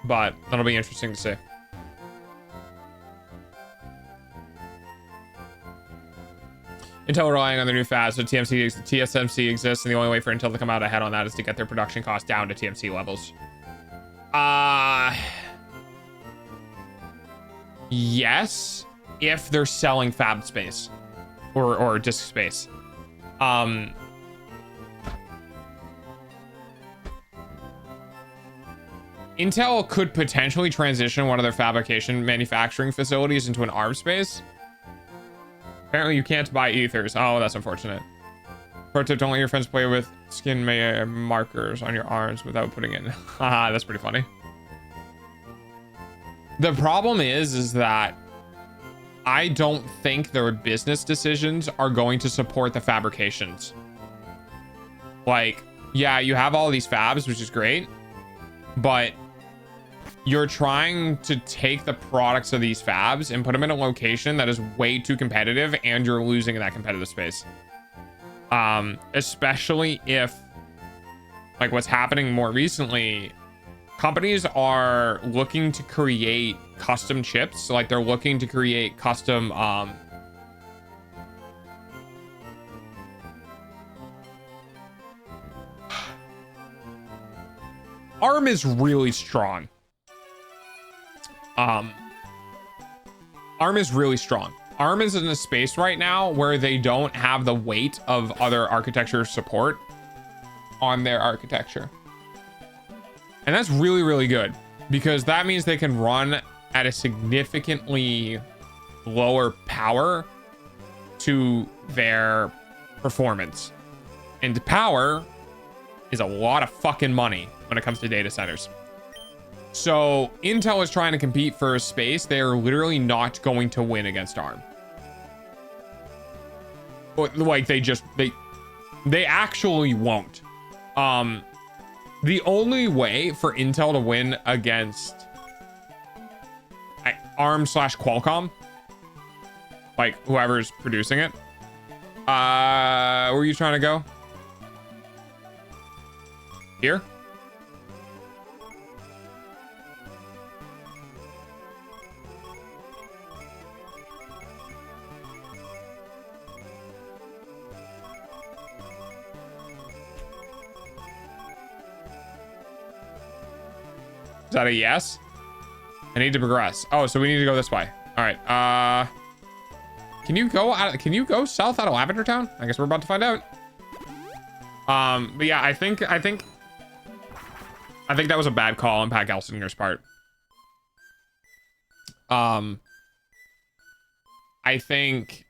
But that'll be interesting to see. Intel relying on their new fabs, so TSMC exists, and the only way for Intel to come out ahead on that is to get their production costs down to TMC levels. Yes, if they're selling fab space or disk space. Intel could potentially transition one of their fabrication manufacturing facilities into an ARM space. Apparently you can't buy ethers. Oh, that's unfortunate. Pro tip, don't let your friends play with skin markers on your arms without putting it in. Haha, that's pretty funny. The problem is that I don't think their business decisions are going to support the fabrications. Like, yeah, you have all these fabs, which is great, but you're trying to take the products of these fabs and put them in a location that is way too competitive, and you're losing in that competitive space. Especially if, like what's happening more recently, companies are looking to create custom chips. So like they're looking to create custom ARM is really strong. ARM is really strong. ARM is in a space right now where they don't have the weight of other architecture support on their architecture. And that's really, really good, because that means they can run at a significantly lower power to their performance. And power is a lot of fucking money when it comes to data centers. So Intel is trying to compete for a space they are literally not going to win against ARM. Like they actually won't. The only way for Intel to win against ARM/Qualcomm, like whoever's producing it, where are you trying to go? Here? Is that a yes? I need to progress. Oh, so we need to go this way. All right. Can you go south out of Lavender Town? I guess we're about to find out. But yeah, I think that was a bad call on Pat Gelsinger's part. I think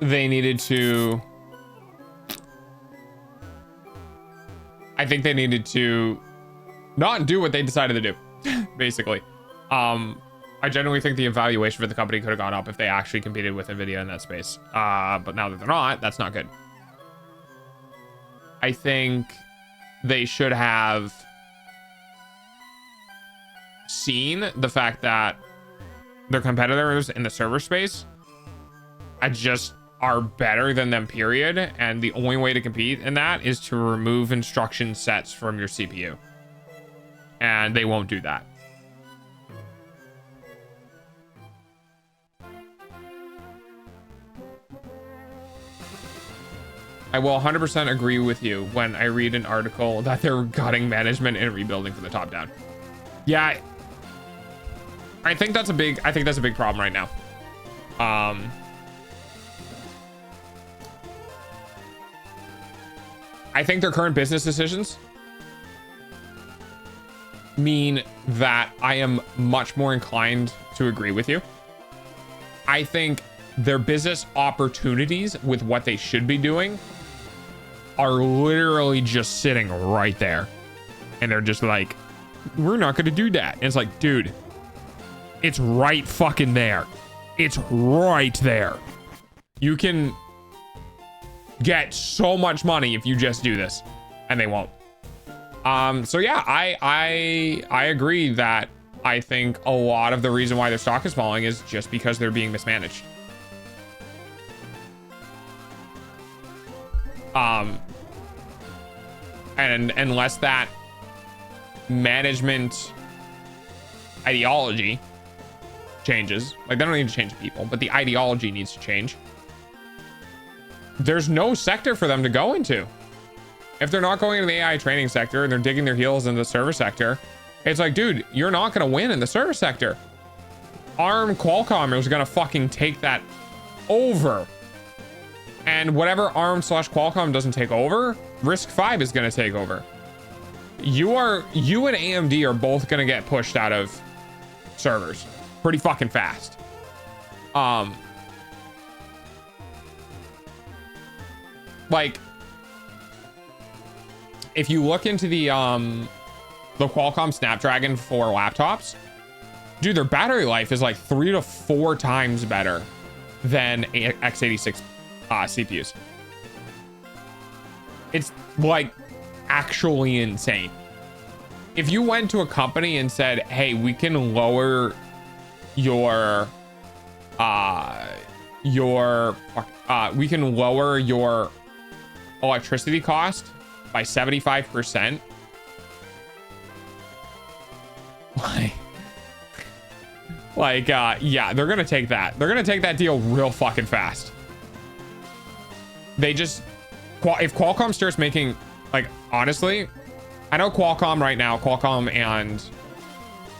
they needed to not do what they decided to do, basically. I genuinely think the evaluation for the company could have gone up if they actually competed with Nvidia in that space. But now that they're not, that's not good. I think they should have seen the fact that their competitors in the server space are better than them, period. And the only way to compete in that is to remove instruction sets from your CPU. And they won't do that. I will 100% agree with you when I read an article that they're cutting management and rebuilding from the top down. Yeah, I think that's a big problem right now. I think their current business decisions mean that I am much more inclined to agree with you. I think their business opportunities with what they should be doing are literally just sitting right there. And they're just like, we're not going to do that. And it's like, dude, it's right fucking there. It's right there. You can get so much money if you just do this, and they won't. So yeah, I agree that I think a lot of the reason why their stock is falling is just because they're being mismanaged. And unless that management ideology changes, like they don't need to change people, but the ideology needs to change. There's no sector for them to go into. If they're not going into the AI training sector and they're digging their heels in the server sector, it's like, dude, you're not going to win in the server sector. ARM Qualcomm is going to fucking take that over. And whatever ARM / Qualcomm doesn't take over, RISC-V is going to take over. You and AMD are both going to get pushed out of servers pretty fucking fast. Like, if you look into the Qualcomm Snapdragon 4 laptops, dude, their battery life is like 3 to 4 times better than x86 CPUs. It's like actually insane. If you went to a company and said, hey, we can lower your we can lower your electricity cost by 75%, yeah, they're gonna take that. They're gonna take that deal real fucking fast. They just, if Qualcomm starts making, like, honestly, I know Qualcomm right now, Qualcomm and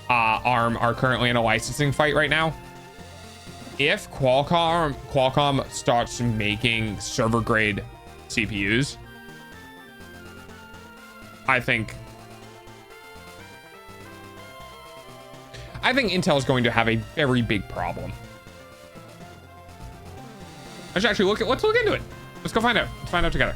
ARM are currently in a licensing fight right now. If Qualcomm starts making server grade CPUs, I think Intel is going to have a very big problem. Let's actually let's look into it. Let's go find out. Let's find out together.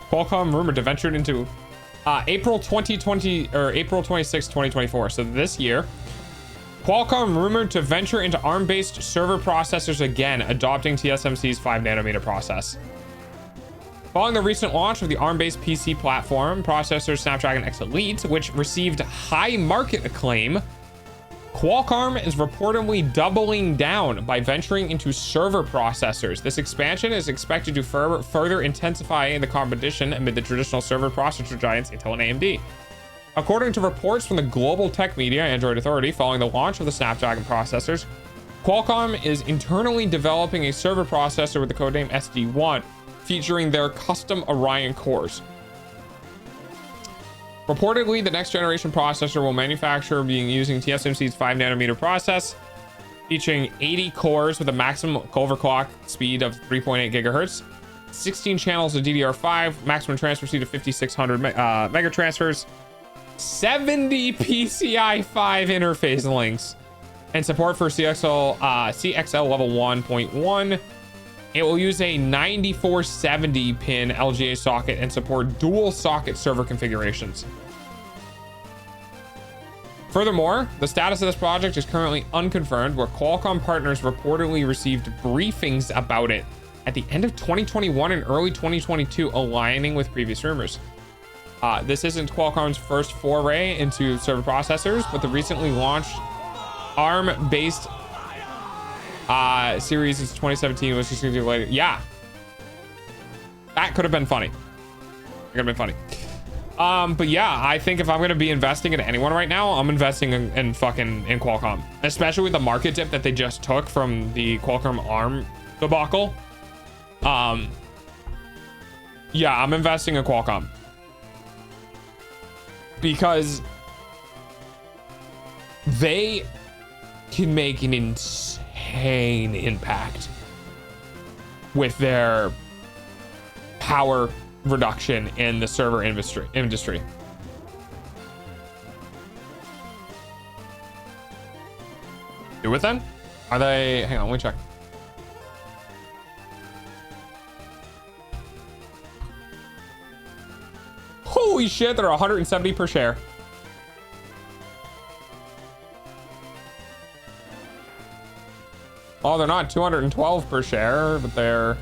Qualcomm rumored to venture into April 2020 or April 26, 2024. So this year, Qualcomm rumored to venture into ARM-based server processors again, adopting TSMC's 5nm process. Following the recent launch of the ARM-based PC platform processor Snapdragon X Elite, which received high market acclaim, Qualcomm is reportedly doubling down by venturing into server processors. This expansion is expected to further intensify the competition amid the traditional server processor giants Intel and AMD. According to reports from the global tech media Android Authority, following the launch of the Snapdragon processors, Qualcomm is internally developing a server processor with the codename SD1, featuring their custom Orion cores. Reportedly, the next generation processor will manufacture using TSMC's 5nm process, featuring 80 cores with a maximum overclock speed of 3.8 gigahertz, 16 channels of DDR5, maximum transfer speed of 5600 mega transfers, 70 PCI 5 interface links, and support for CXL level 1.1. It will use a 9470 pin LGA socket and support dual socket server configurations. Furthermore, the status of this project is currently unconfirmed, where Qualcomm partners reportedly received briefings about it at the end of 2021 and early 2022, aligning with previous rumors. This isn't Qualcomm's first foray into server processors, but the recently launched ARM based series since 2017 was just gonna do later. Yeah, that could have been funny. It could have been funny. But yeah, I think if I'm gonna be investing in anyone right now, I'm investing in Qualcomm, especially with the market dip that they just took from the Qualcomm ARM debacle. Yeah, I'm investing in Qualcomm because they can make an insane impact with their power reduction in the server industry. Do it then? Are they? Hang on, let me check. Holy shit, they're 170 per share. Oh, they're not 212 per share, but they're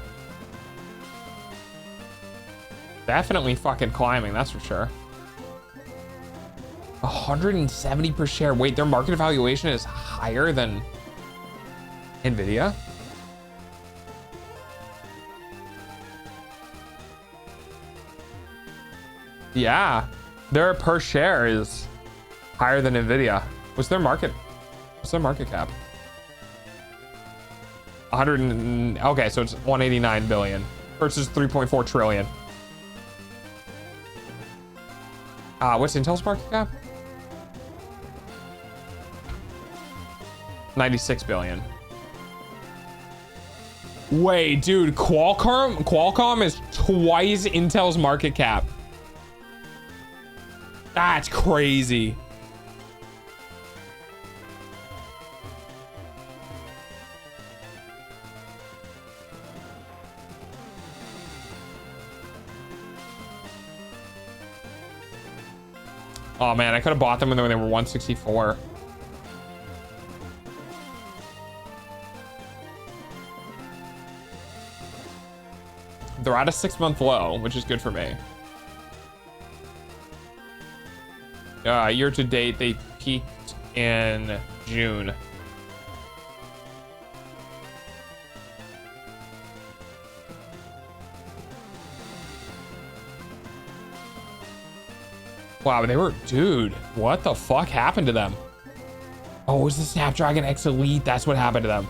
definitely fucking climbing, that's for sure. 170 per share. Wait, their market valuation is higher than Nvidia? Yeah, their per share is higher than Nvidia. What's their market cap? 100 okay, so it's 189 billion versus 3.4 trillion. What's Intel's market cap? 96 billion. Wait, dude, Qualcomm is twice Intel's market cap. That's crazy. Oh man, I could have bought them when they were 164. They're at a 6-month low, which is good for me. Year to date, they peaked in June. Wow, they were, dude, what the fuck happened to them? Oh, it was the Snapdragon X Elite. That's what happened to them.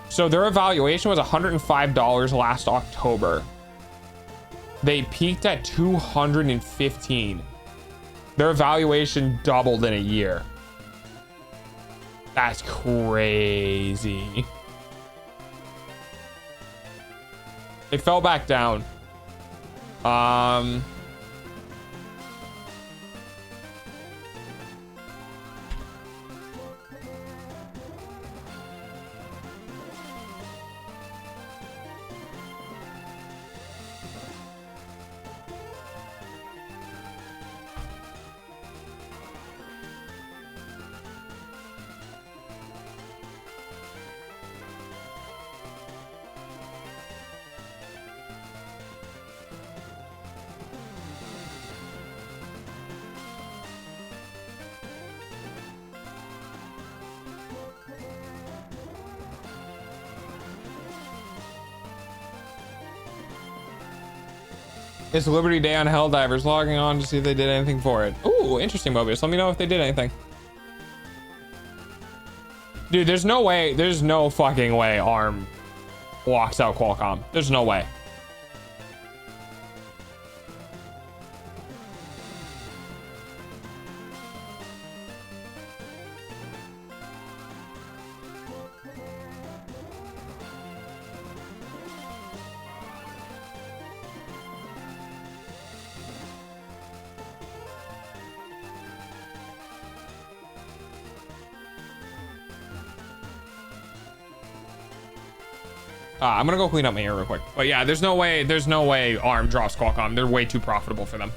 So their evaluation was $105 last October. They peaked at 215. Their evaluation doubled in a year. That's crazy. They fell back down. It's Liberty Day on Helldivers. Logging on to see if they did anything for it. Ooh, interesting, Mobius. Let me know if they did anything. Dude, there's no way. There's no fucking way ARM walks out Qualcomm. There's no way. I'm gonna go clean up my ear real quick. But yeah, there's no way ARM drops Qualcomm. They're way too profitable for them.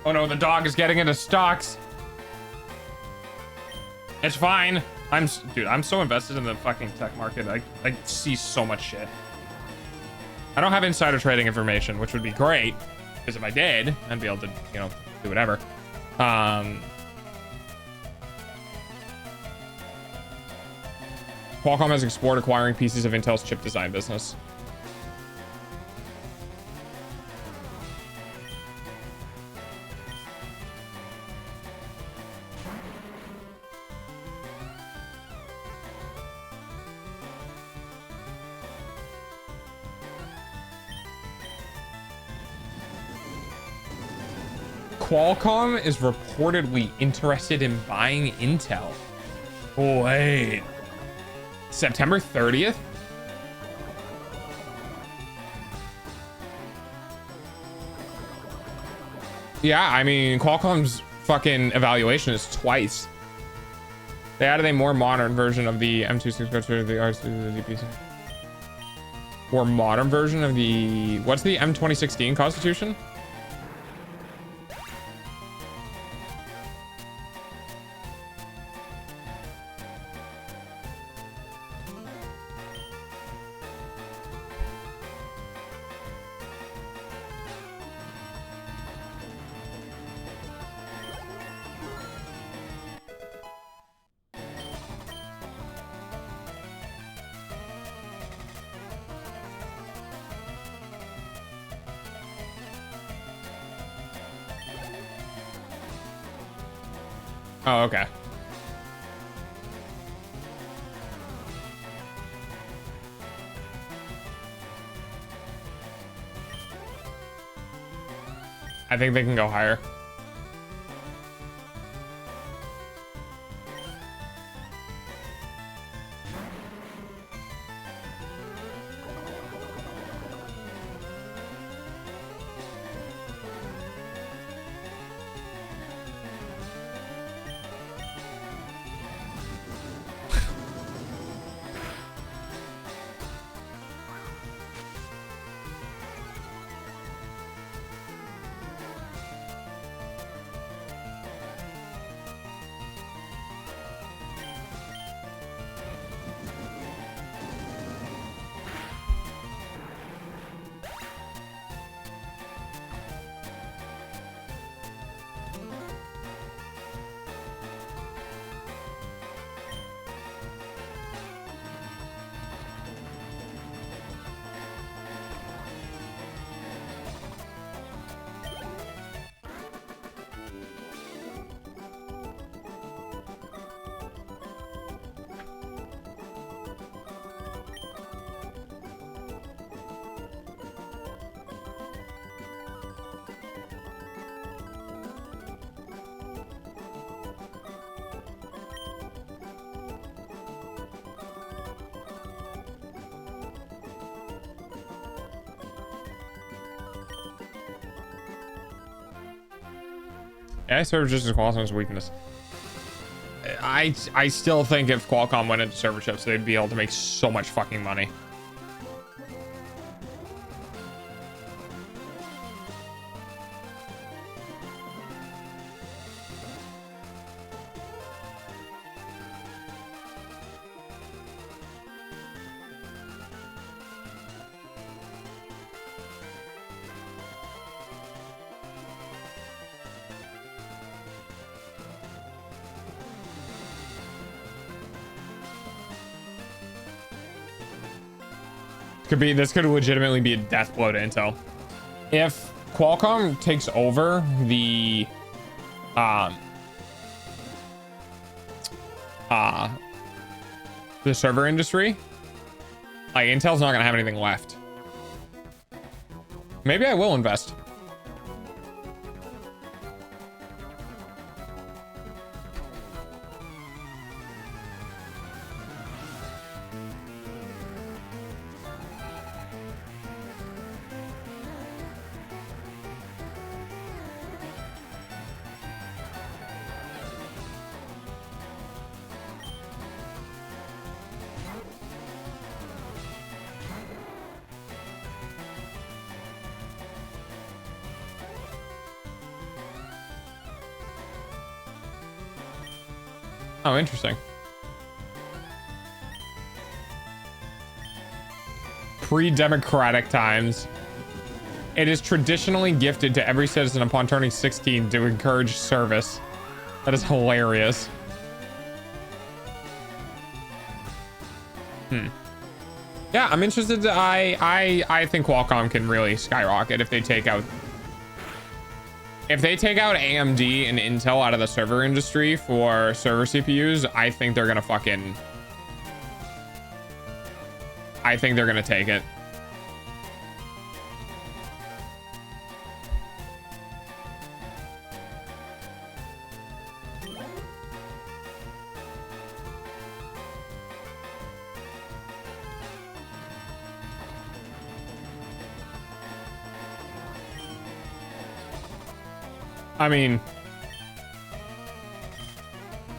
Oh no, the dog is getting into stocks. It's fine. Dude, I'm so invested in the fucking tech market. I see so much shit. I don't have insider trading information, which would be great, because if I did, I'd be able to, you know, do whatever. Qualcomm has explored acquiring pieces of Intel's chip design business. Qualcomm is reportedly interested in buying Intel. Wait. September 30th? Yeah, I mean, Qualcomm's fucking evaluation is twice. They added a more modern version of the M264 to the RC. More modern version of the... What's the M2016 Constitution? Oh, okay. I think they can go higher. AI server just as Qualcomm's weakness. I still think if Qualcomm went into server chips, they'd be able to make so much fucking money. This could legitimately be a death blow to Intel. If Qualcomm takes over the server industry, like Intel's not gonna have anything left. Maybe I will invest. Oh, interesting. Pre-democratic times. It is traditionally gifted to every citizen upon turning 16 to encourage service. That is hilarious. Yeah, I'm interested. I think Qualcomm can really skyrocket if they take out AMD and Intel out of the server industry for server CPUs. I think they're gonna take it. I mean,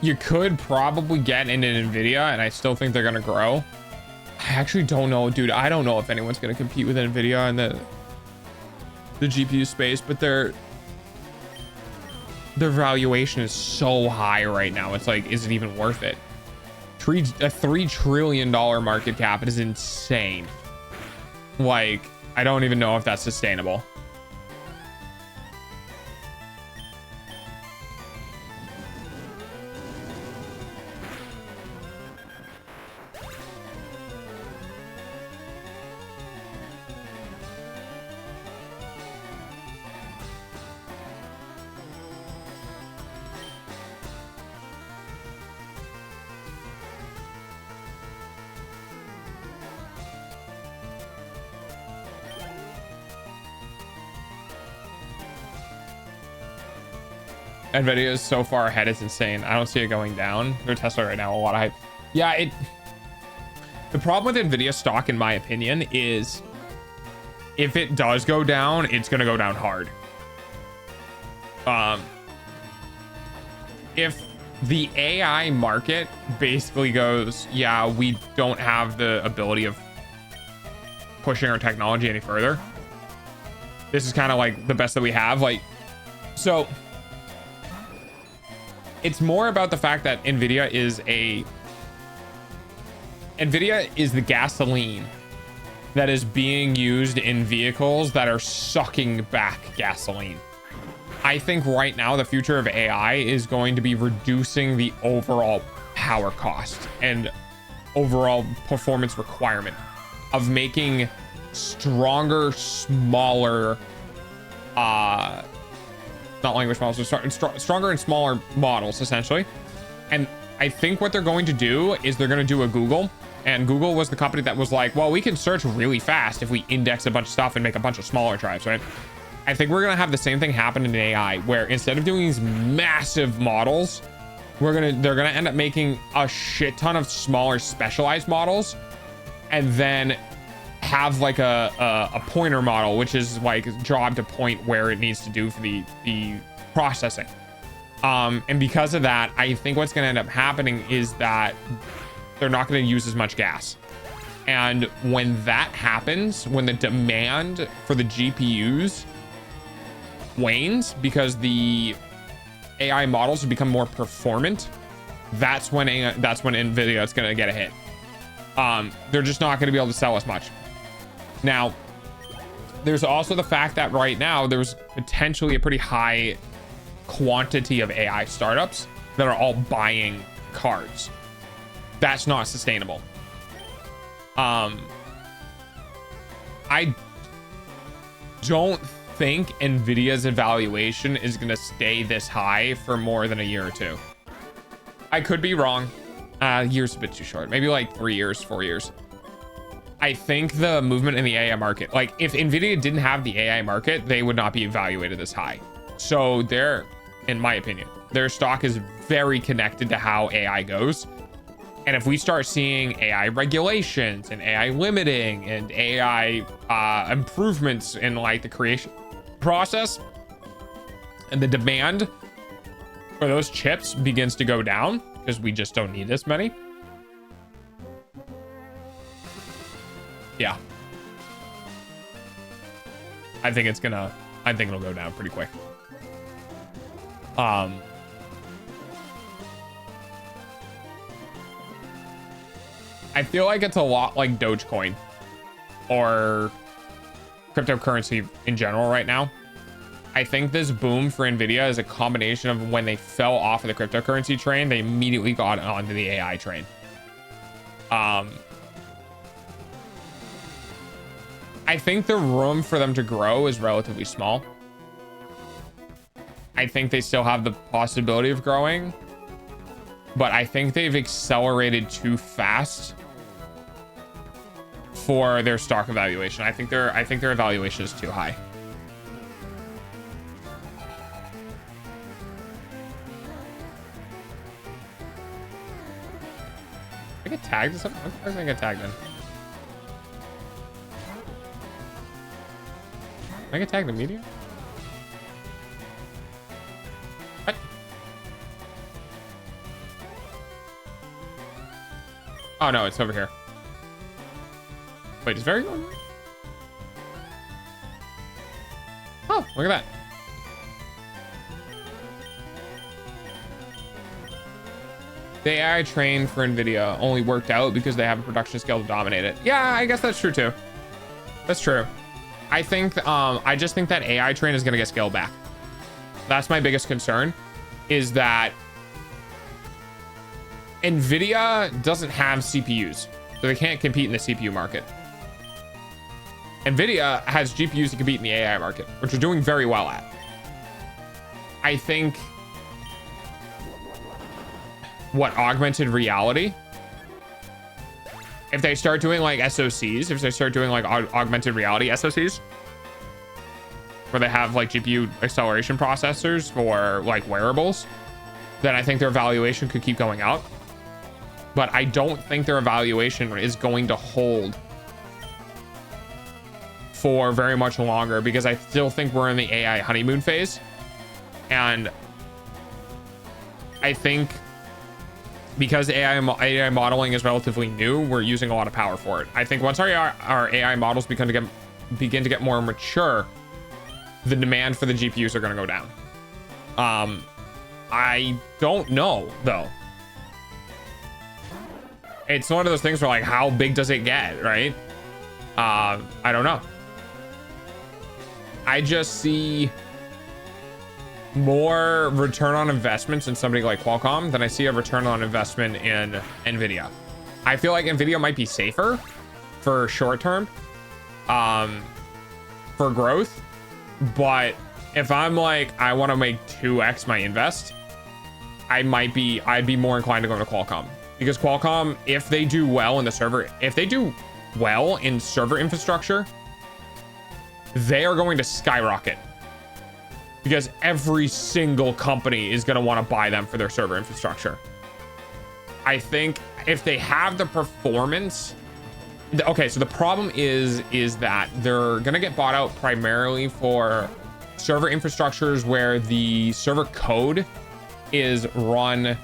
you could probably get into Nvidia, and I still think they're gonna grow. I actually don't know, dude. I don't know if anyone's gonna compete with Nvidia in the GPU space, but their valuation is so high right now. It's like, is it even worth it? A $3 trillion market cap. It is insane. Like, I don't even know if that's sustainable. Nvidia is so far ahead, it's insane. I don't see it going down. Their Tesla right now, a lot of hype. Yeah, the problem with Nvidia stock, in my opinion, is if it does go down, it's gonna go down hard. If the AI market basically goes, yeah, we don't have the ability of pushing our technology any further. This is kind of like the best that we have. Like, so it's more about the fact that Nvidia is the gasoline that is being used in vehicles that are sucking back gasoline. I think right now the future of AI is going to be reducing the overall power cost and overall performance requirement of making stronger, smaller, not language models, so stronger and smaller models, essentially. And I think what they're going to do is they're going to do a Google. And Google was the company that was like, well, we can search really fast if we index a bunch of stuff and make a bunch of smaller drives, right? I think we're going to have the same thing happen in AI, where instead of doing these massive models, they're going to end up making a shit ton of smaller specialized models, and then have like a pointer model, which is like job to point where it needs to do for the processing. And because of that, I think what's going to end up happening is that they're not going to use as much gas. And when that happens, when the demand for the GPUs wanes because the AI models become more performant, that's when Nvidia is going to get a hit. They're just not going to be able to sell as much. Now, there's also the fact that right now there's potentially a pretty high quantity of AI startups that are all buying cards. That's not sustainable. I don't think Nvidia's evaluation is going to stay this high for more than a year or two. I could be wrong. Year's a bit too short. Maybe like 3 years, 4 years. I think the movement in the AI market, like if Nvidia didn't have the AI market, they would not be evaluated this high. So in my opinion, their stock is very connected to how AI goes. And if we start seeing AI regulations and AI limiting and AI improvements in like the creation process, and the demand for those chips begins to go down because we just don't need as many. Yeah. I think it'll go down pretty quick. I feel like it's a lot like Dogecoin or cryptocurrency in general right now. I think this boom for Nvidia is a combination of when they fell off of the cryptocurrency train, they immediately got onto the AI train. I think the room for them to grow is relatively small. I think they still have the possibility of growing, but I think they've accelerated too fast for their stock evaluation. I think their evaluation is too high. I get tagged in something? What the fuck did I get tagged in? I get tagged in media? What? Oh no, it's over here. Wait, is very going? Oh, look at that. The AI train for Nvidia only worked out because they have a production scale to dominate it. Yeah, I guess that's true too. That's true. I think, I just think that AI train is going to get scaled back. That's my biggest concern, is that Nvidia doesn't have CPUs, so they can't compete in the CPU market. Nvidia has GPUs to compete in the AI market, which they're doing very well at. I think what augmented reality, if they start doing like SoCs, if they start doing like augmented reality SoCs, where they have like GPU acceleration processors for like wearables, then I think their valuation could keep going up. But I don't think their evaluation is going to hold for very much longer, because I still think we're in the AI honeymoon phase. And I think because AI modeling is relatively new, we're using a lot of power for it. I think once our AI models begin to get more mature, the demand for the GPUs are going to go down. I don't know though. It's one of those things where like, how big does it get, right? I don't know. I just see more return on investments in somebody like Qualcomm than I see a return on investment in Nvidia. I feel like Nvidia might be safer for short term, for growth. But if I'm like, I want to make 2x my invest, I'd be more inclined to go to Qualcomm, because Qualcomm, if they do well in server infrastructure, they are going to skyrocket, because every single company is going to want to buy them for their server infrastructure. I think if they have the performance, okay, so the problem is that they're going to get bought out primarily for server infrastructures where the server code is run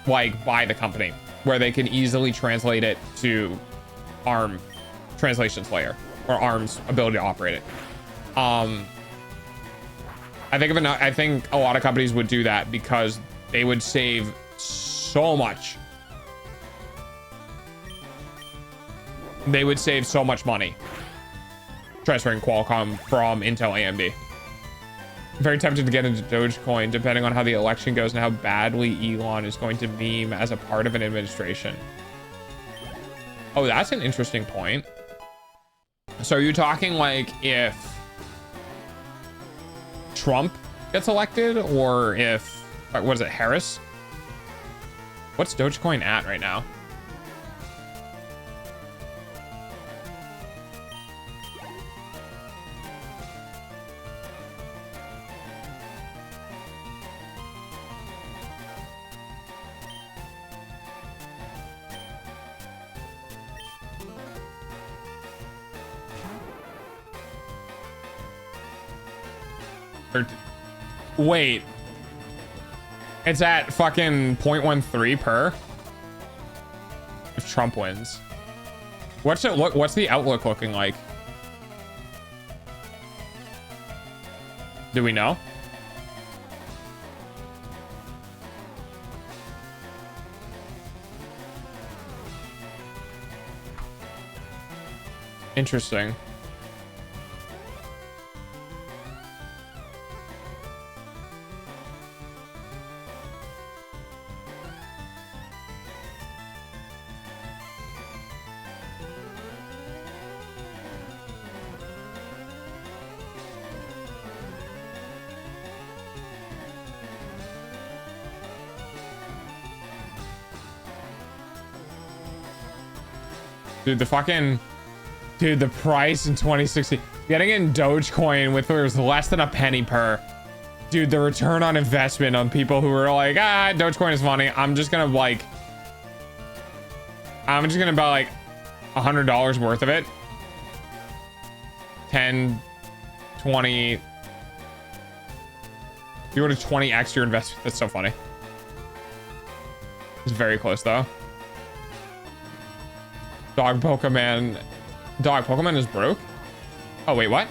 like by the company, where they can easily translate it to ARM translations layer, or ARM's ability to operate it. I think a lot of companies would do that because they would save so much. They would save so much money transferring Qualcomm from Intel AMD. Very tempted to get into Dogecoin, depending on how the election goes and how badly Elon is going to meme as a part of an administration. Oh, that's an interesting point. So are you talking like if Trump gets elected, or if, what is it, Harris? What's Dogecoin at right now? Wait, it's at fucking 0.13 per if Trump wins. What's the outlook looking like? Do we know? Interesting. Dude, the price in 2016, getting in Dogecoin with where it was less than a penny per. Dude, the return on investment on people who were like, Dogecoin is funny. I'm just gonna buy like $100 worth of it. 10, 20. You go to 20x your investment. That's so funny. It's very close though. Dog Pokemon is broke. Oh wait, what?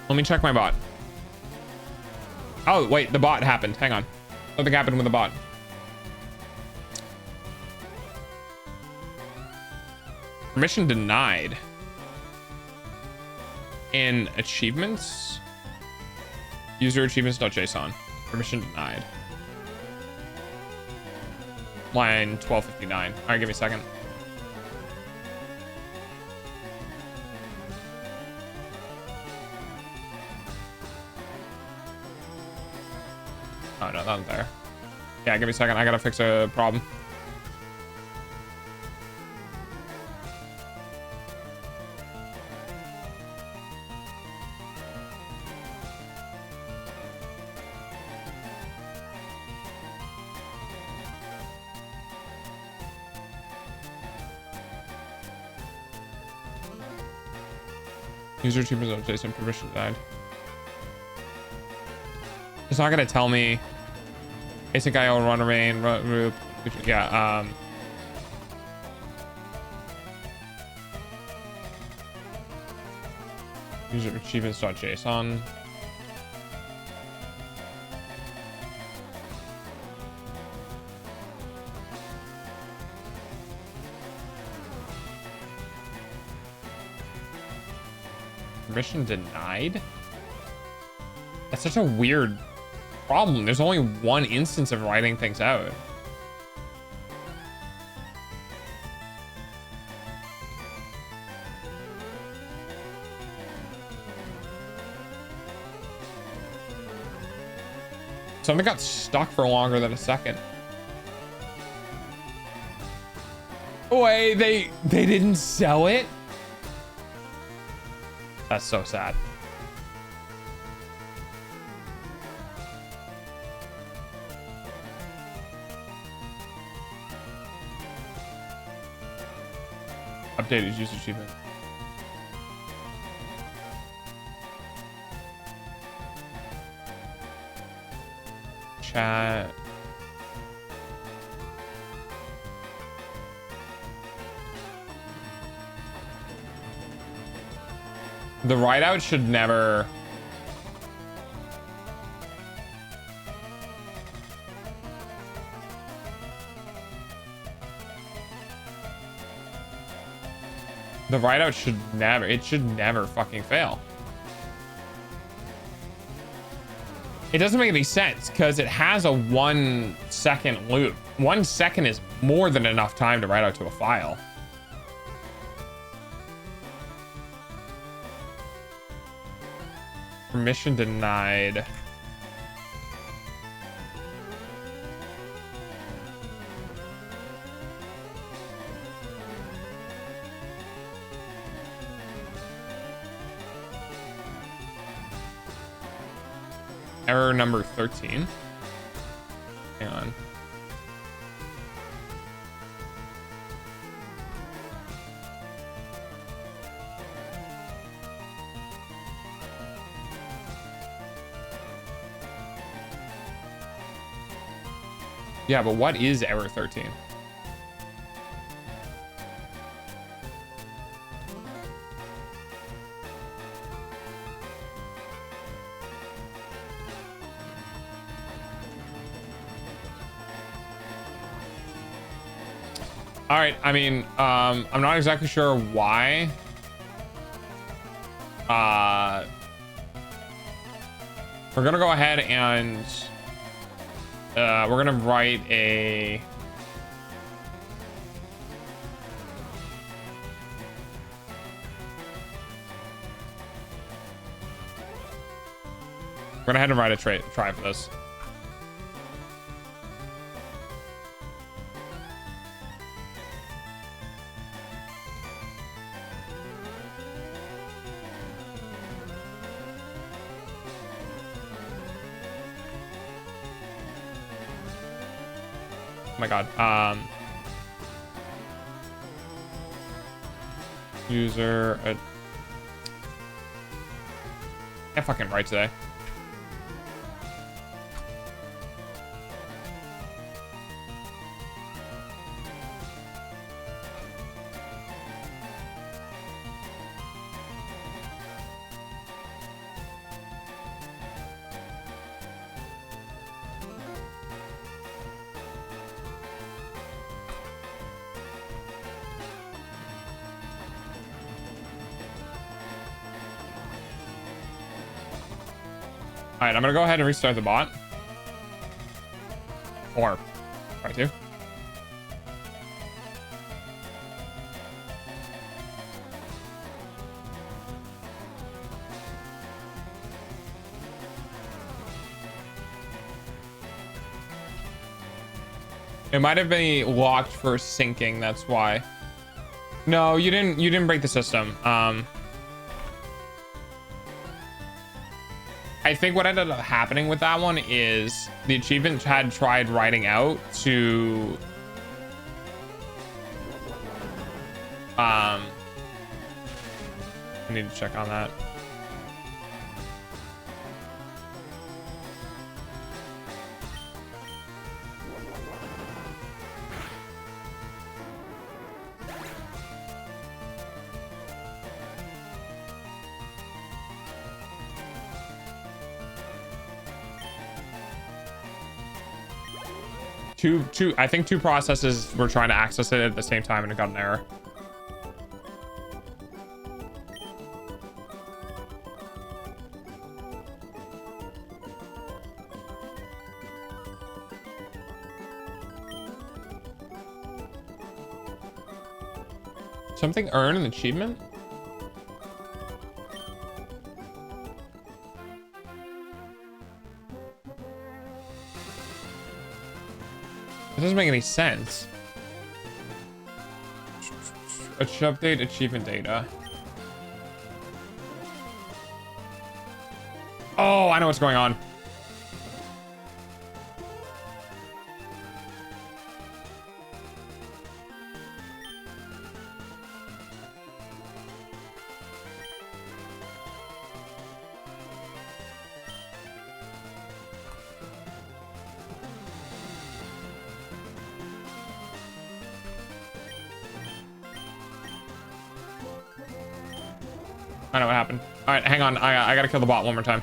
Let me check my bot. Oh wait, the bot happened. Hang on. Something happened with the bot. Permission denied. In achievements, user achievements.json. Permission denied. Line 1259. All right, give me a second. Oh no, not there. Yeah, give me a second. I gotta fix a problem. User achievements of JSON permission denied. It's not gonna tell me. Async IO run remain. Yeah. User achievements.json. Permission denied? That's such a weird problem. There's only one instance of writing things out. Something got stuck for longer than a second. Wait, they didn't sell it? That's so sad. Updated user achievement. Chat. The write out should never. The write out should never. It should never fucking fail. It doesn't make any sense because it has a 1 second loop. 1 second is more than enough time to write out to a file. Permission denied. Error number 13. Hang on. Yeah, but what is error 13? All right. I mean, I'm not exactly sure why. We're gonna go ahead and we're gonna write a. We're gonna head and write a try for this. Oh my god. User. Can't fucking write today. All right, I'm gonna go ahead and restart the bot. Or try to. It might have been locked for syncing. That's why. No, you didn't break the system. I think what ended up happening with that one is the achievement had tried writing out to I need to check on that. I think two processes were trying to access it at the same time and it got an error. Something earn an achievement? It doesn't make any sense. Update achievement data. Oh, I know what's going on. I know what happened. All right, hang on. I gotta kill the bot one more time.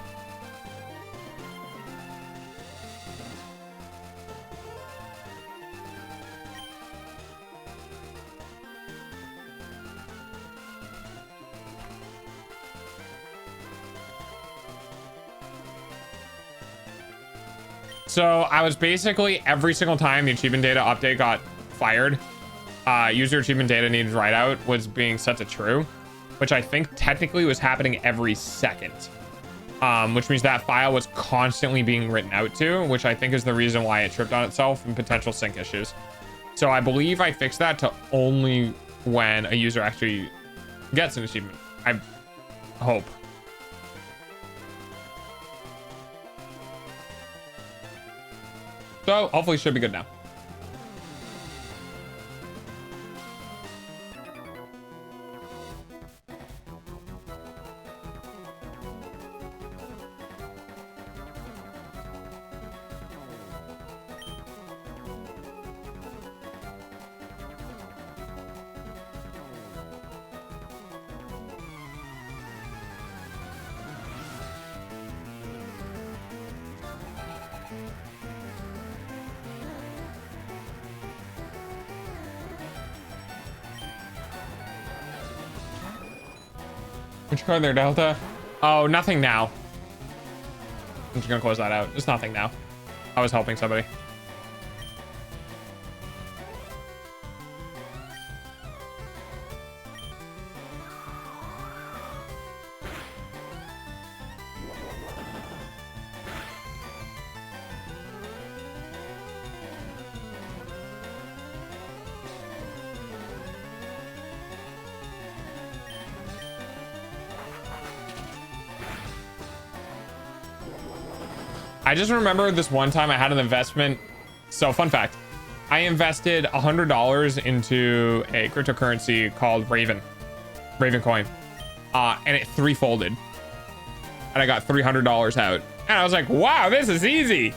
So I was basically every single time the achievement data update got fired, user achievement data needed write out was being set to true, which I think technically was happening every second, which means that file was constantly being written out to, which I think is the reason why it tripped on itself and potential sync issues. So I believe I fixed that to only when a user actually gets an achievement. I hope. So hopefully it should be good now. Which card there, Delta? Oh, nothing now. I'm just gonna close that out. It's nothing now. I was helping somebody. I just remember this one time I had an investment. So fun fact, I invested $100 into a cryptocurrency called Raven coin, and it three-folded, and I got $300 out, and I was like, wow, this is easy.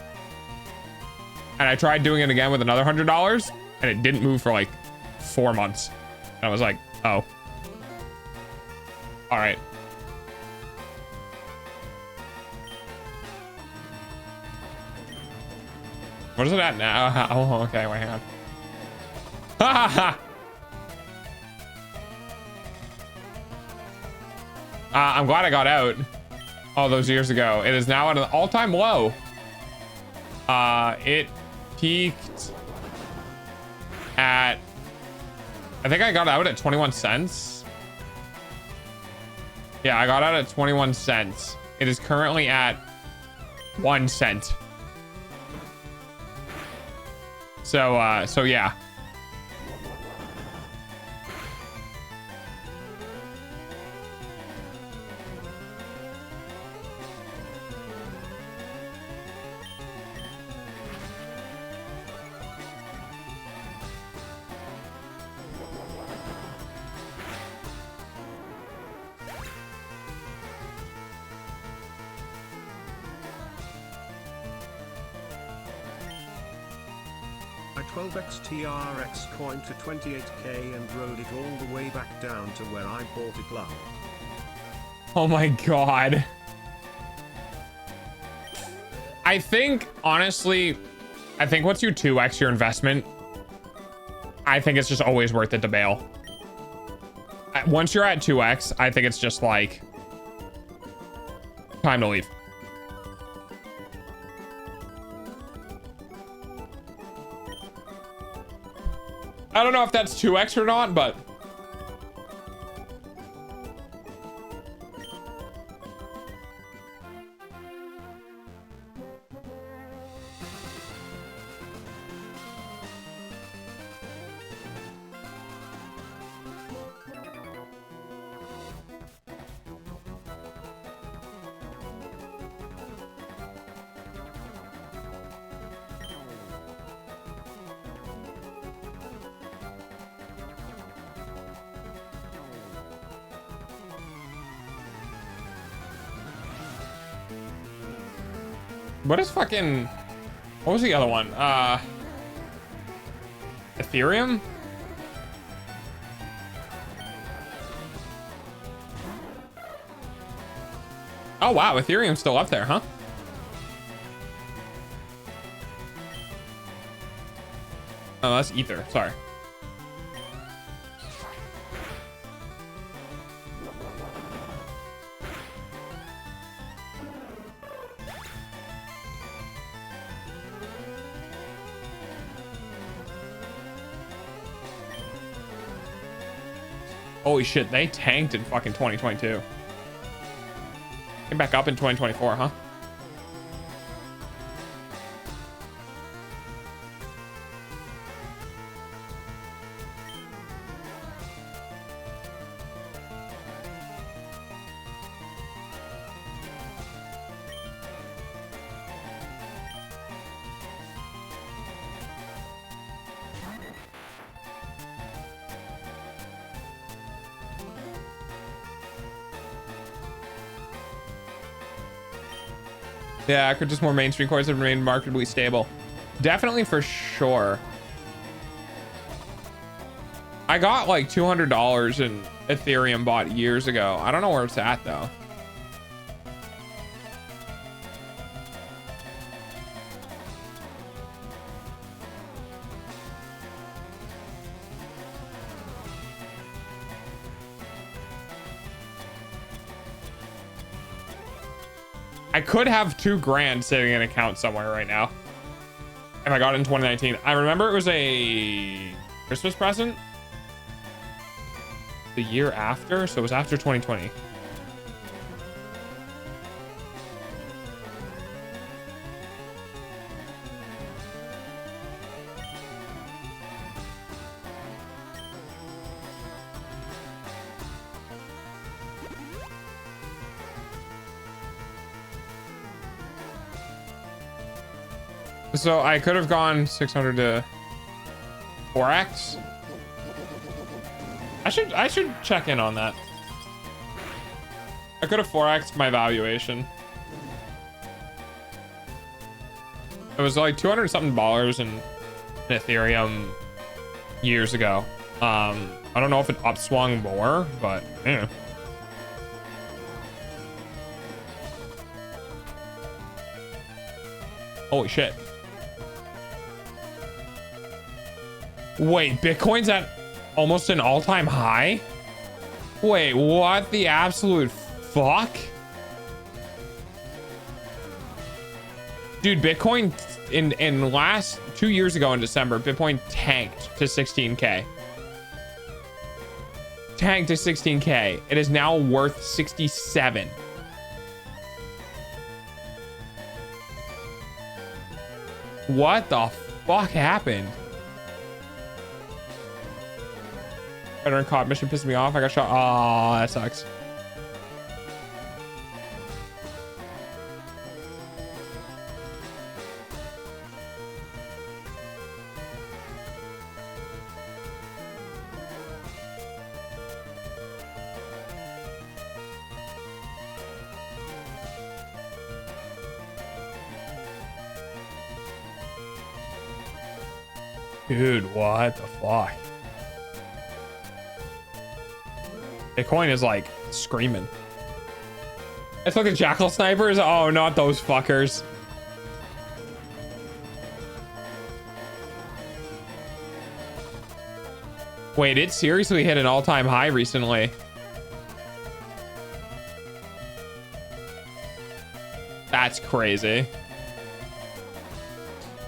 And I tried doing it again with another $100, and it didn't move for like 4 months. And I was like, oh, all right. What is it at now? Oh, okay, wait, hang on. Ha ha ha! I'm glad I got out all those years ago. It is now at an all-time low. It peaked at, I think I got out at 21 cents. Yeah, I got out at 21 cents. It is currently at 1 cent. So yeah. A 12x TRX coin to 28k and rode it all the way back down to where I bought it love. Oh my god. I think, honestly, I think once you 2x your investment, I think it's just always worth it to bail. Once you're at 2x, I think it's just like time to leave. I don't know if that's 2x or not, but what is fucking, what was the other one? Ethereum? Oh wow, Ethereum's still up there, huh? Oh, that's Ether, sorry. Holy shit, they tanked in fucking 2022. Came back up in 2024, huh? Yeah, could just more mainstream coins have remained markedly stable. Definitely, for sure. I got like $200 in Ethereum bought years ago. I don't know where it's at though. I could have 2 grand sitting in an account somewhere right now. If I got it in 2019. I remember it was a Christmas present the year after, so it was after 2020. So I could have gone 600 to 4x. I should check in on that. I could have 4x'd my valuation. It was like 200 something dollars in Ethereum years ago. I don't know if it upswung more, but yeah. Holy shit. Wait, Bitcoin's at almost an all-time high? Wait, what the absolute fuck? Dude, Bitcoin in last 2 years ago in December, Bitcoin tanked to 16K. Tanked to 16K. It is now worth 67. What the fuck happened? Veteran caught mission pissed me off. I got shot. Oh, that sucks. Dude, what the fuck? Bitcoin is like screaming. It's like the jackal snipers. Oh, not those fuckers. Wait, it seriously hit an all-time high recently. That's crazy.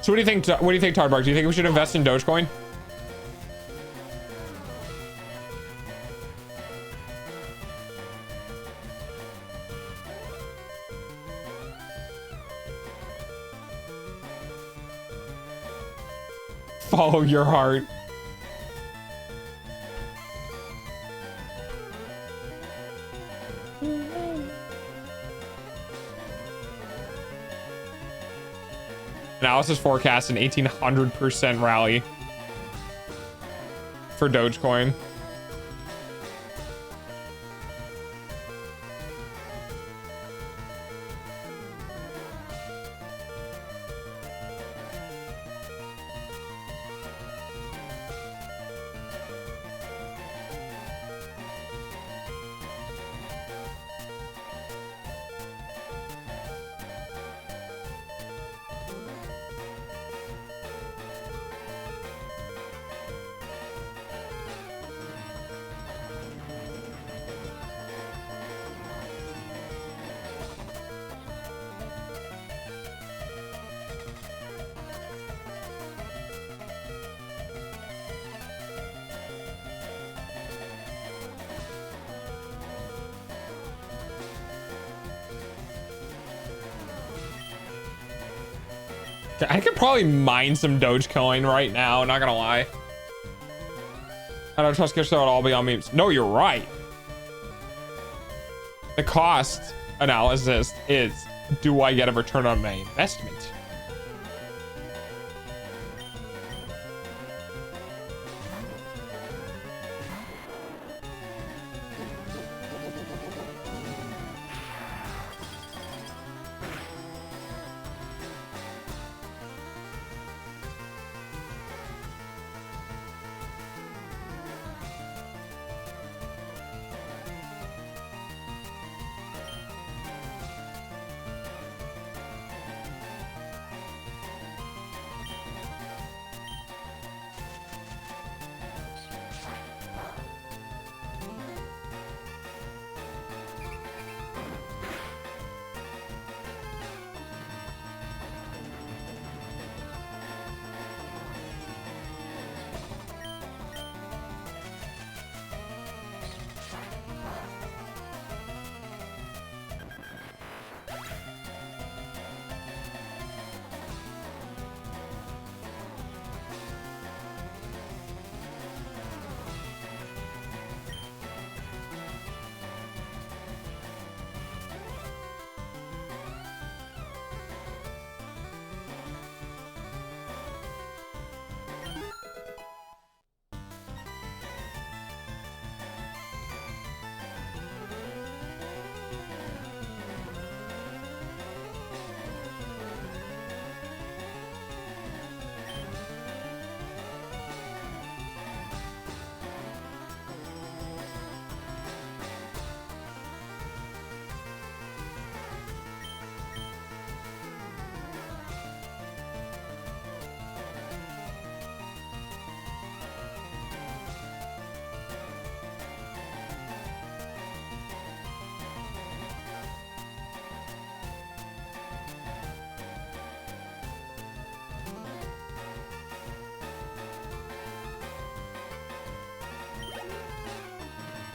So what do you think? What do you think, Tardbark? Do you think we should invest in Dogecoin? Follow your heart. Analysis forecast an 1800% rally for Dogecoin. I could probably mine some Dogecoin right now, not gonna lie. I don't trust Kish, so it'll all be on memes. No, you're right. The cost analysis is, do I get a return on my investment?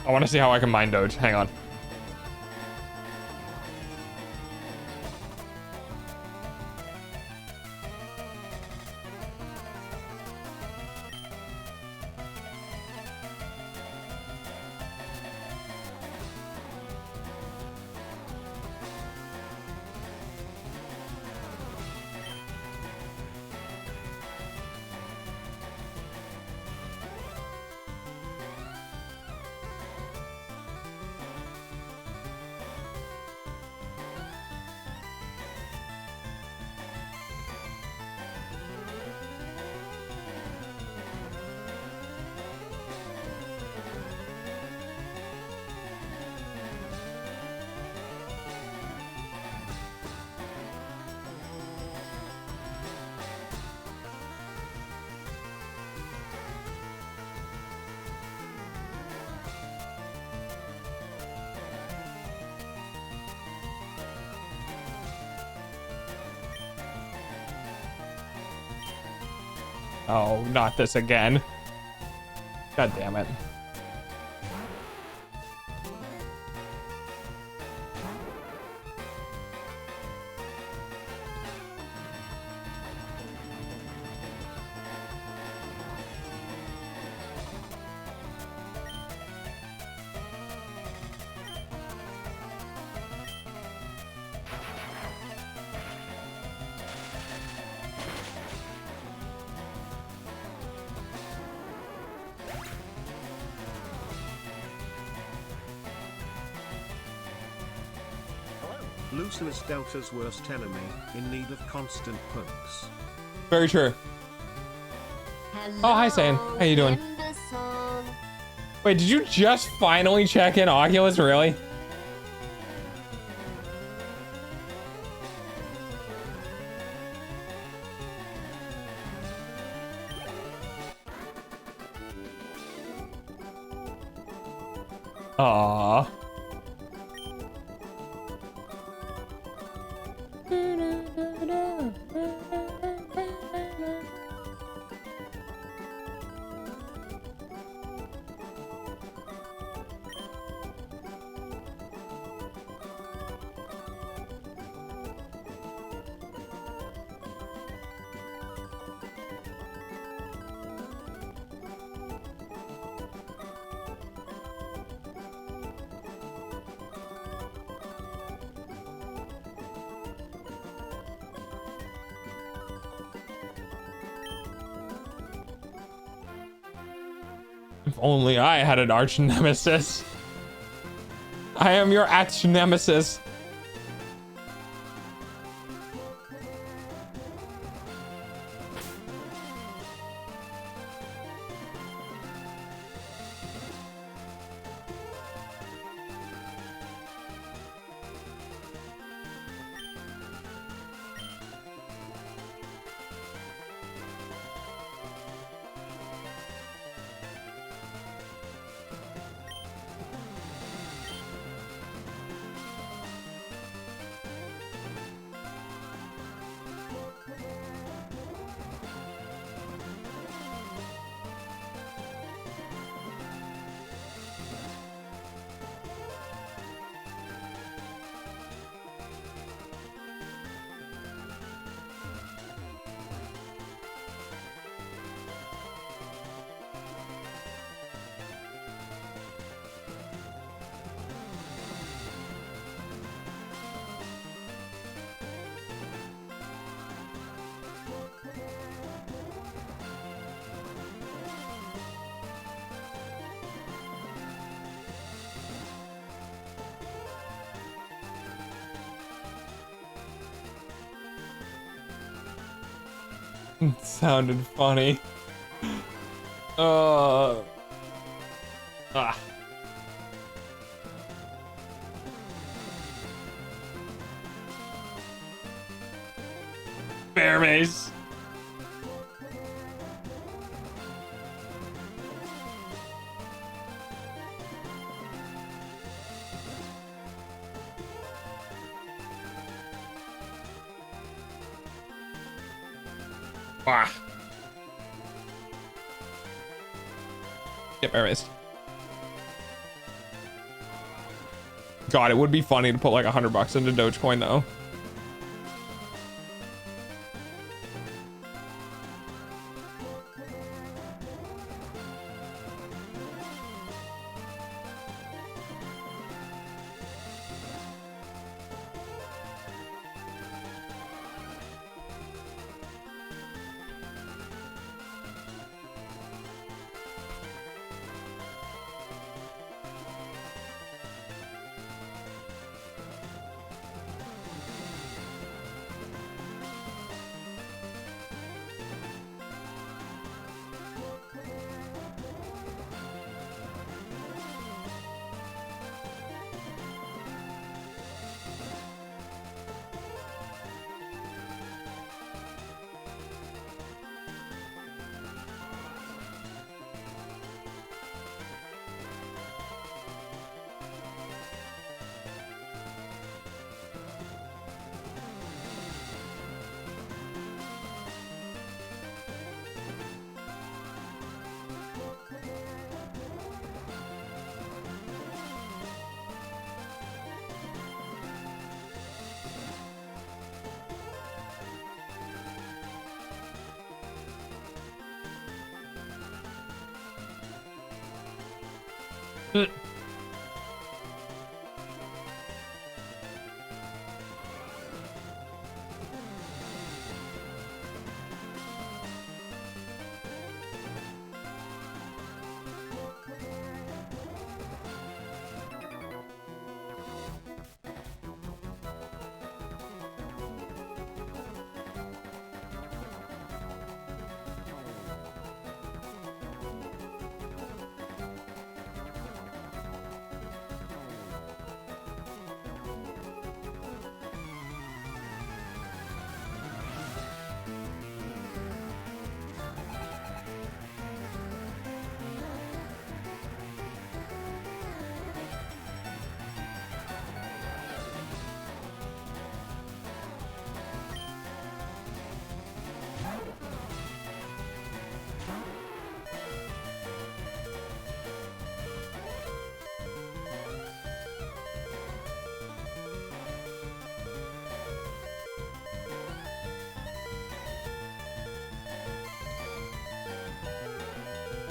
I want to see how I can mind Doge. Hang on. Oh, not this again. God damn it. Lucius Delta's worst enemy, in need of constant pokes. Very true. Oh, hi, Sane. How you doing? Wait, did you just finally check in Oculus? Really? Aww. If only I had an arch nemesis. I am your arch nemesis. It sounded funny. Ah. Bear mace. Ah. Get bear mace. God, it would be funny to put like $100 into Dogecoin though.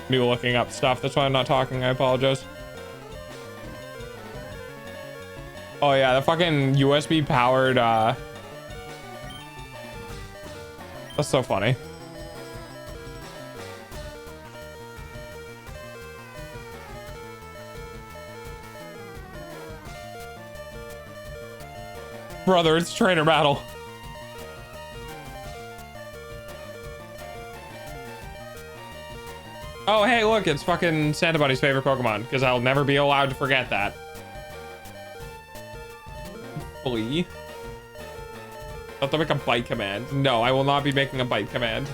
Me looking up stuff. That's why I'm not talking. I apologize. Oh yeah, the fucking USB powered that's so funny. Brother, it's trainer battle. Oh, hey, look, it's fucking Santa Buddy's favorite Pokemon, because I'll never be allowed to forget that. Flee. I'll have to make a bite command. No, I will not be making a bite command.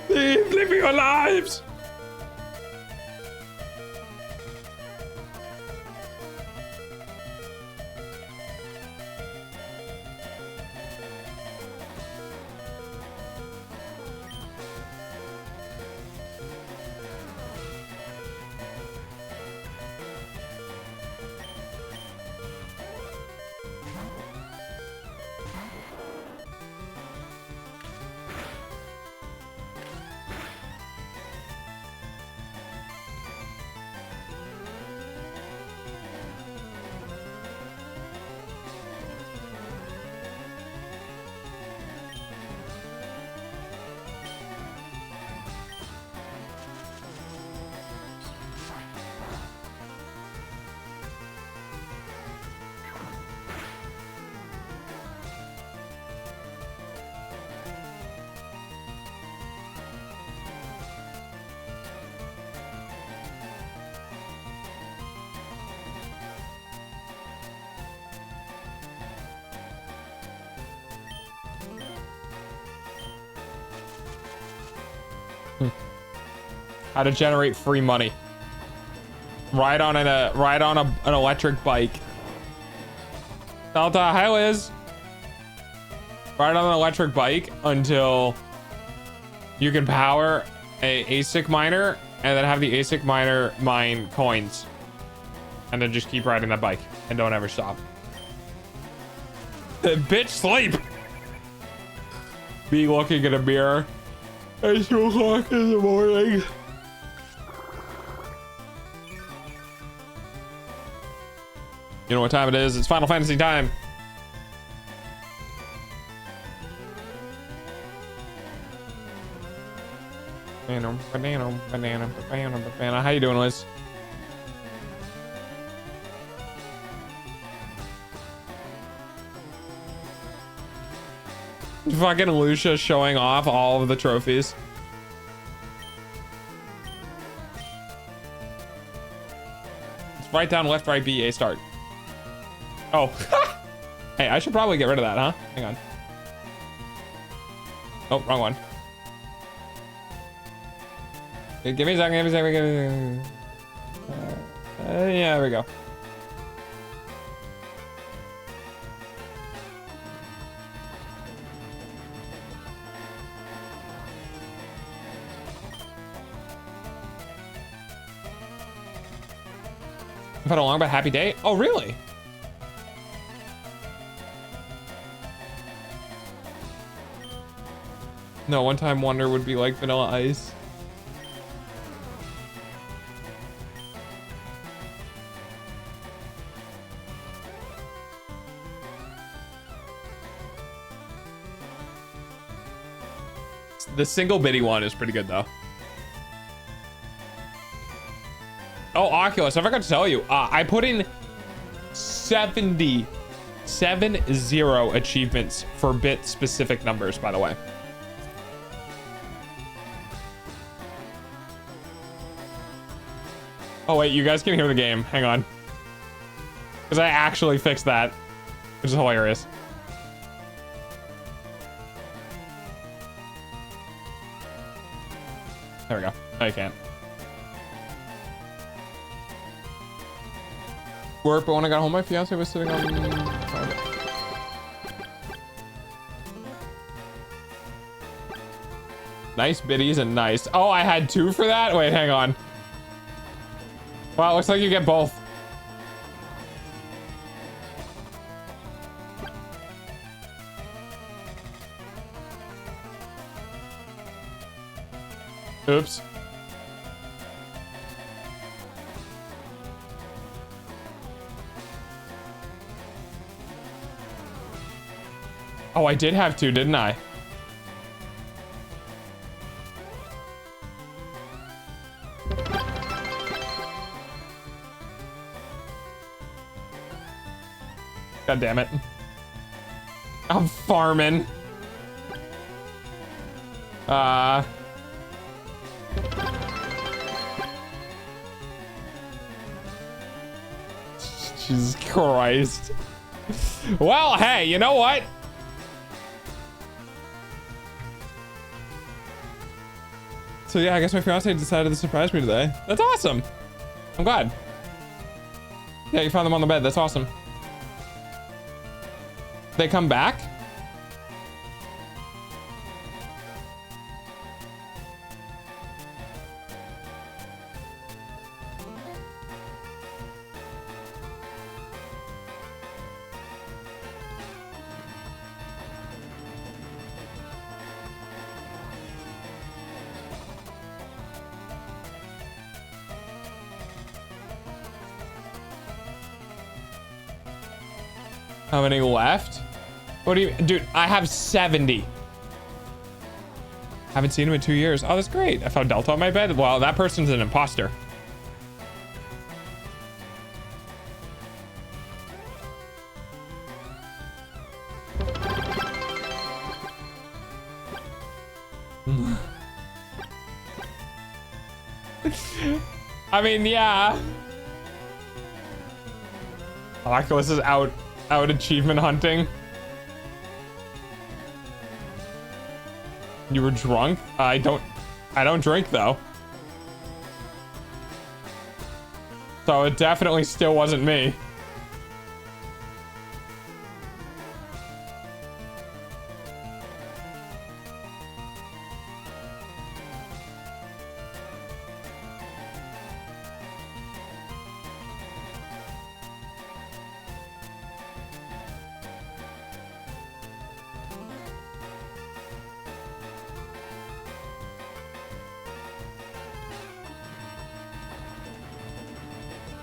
Please, live your lives! How to generate free money. Ride on an electric bike. Delta, hi Liz. Ride on an electric bike until you can power a ASIC miner and then have the ASIC miner mine coins, and then just keep riding that bike and don't ever stop. Bitch, sleep. Be looking in a mirror at 2 o'clock in the morning. You know what time it is? It's Final Fantasy time. Banana. How you doing, Liz? Fucking Lucia showing off all of the trophies. It's right down, left, right, B, A, start. Oh. Hey, I should probably get rid of that, huh? Hang on. Oh, wrong one. Okay, give me a second, give me a second, give me a second. Yeah, there we go. I've had a long but happy day. Oh, really? No, one time wonder would be like Vanilla Ice. The single bitty one is pretty good though. Oh, Oculus, I forgot to tell you. I put in 70 achievements for bit specific numbers, by the way. Oh wait, you guys can hear the game. Hang on. Because I actually fixed that, which is hilarious. There we go. No, you can't. Work, but when I got home, my fiance was sitting on. Nice biddies and nice. Oh, I had 2 for that? Wait, hang on. Wow, looks like you get both. Oops. Oh, I did have 2, didn't I? God damn it. I'm farming. Jesus Christ. Well, hey, you know what? So yeah, I guess my fiance decided to surprise me today. That's awesome. I'm glad. Yeah, you found them on the bed. That's awesome. They come back? How many left? What do you, dude, I have 70. Haven't seen him in 2 years. Oh, that's great. I found Delta on my bed. Well, that person's an imposter. I mean, yeah. Oculus is out achievement hunting. You were drunk? I don't drink though. So it definitely still wasn't me.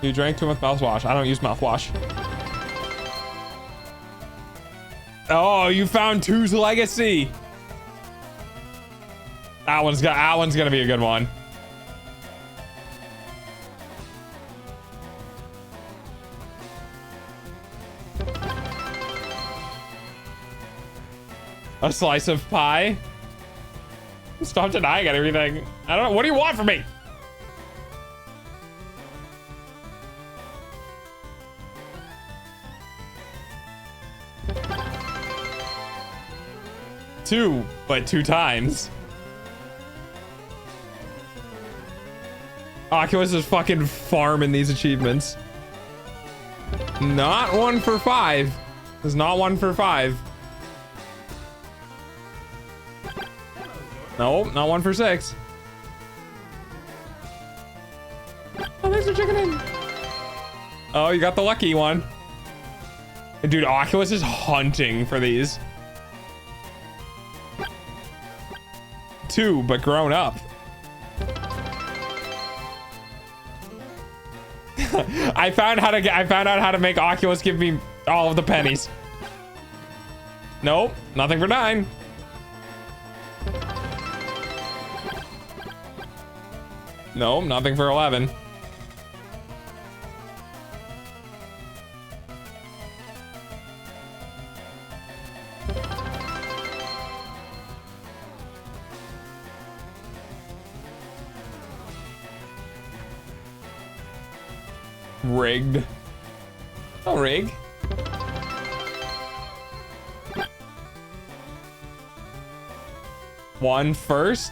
You drank too much mouthwash. I don't use mouthwash. Oh, you found Two's Legacy. That one's gonna be a good one. A slice of pie. Stop denying everything. I don't know. What do you want from me? Two, but 2 times. Oculus is fucking farming these achievements. Not 1 for 5. There's not 1 for 5. Nope, not 1 for 6. Oh, thanks for checking in. Oh, you got the lucky one. Dude, Oculus is hunting for these. 2, but grown up. I found out how to make Oculus give me all of the pennies. Nope, nothing for 9. Nope, nothing for 11. Rigged. Oh, rig. One first,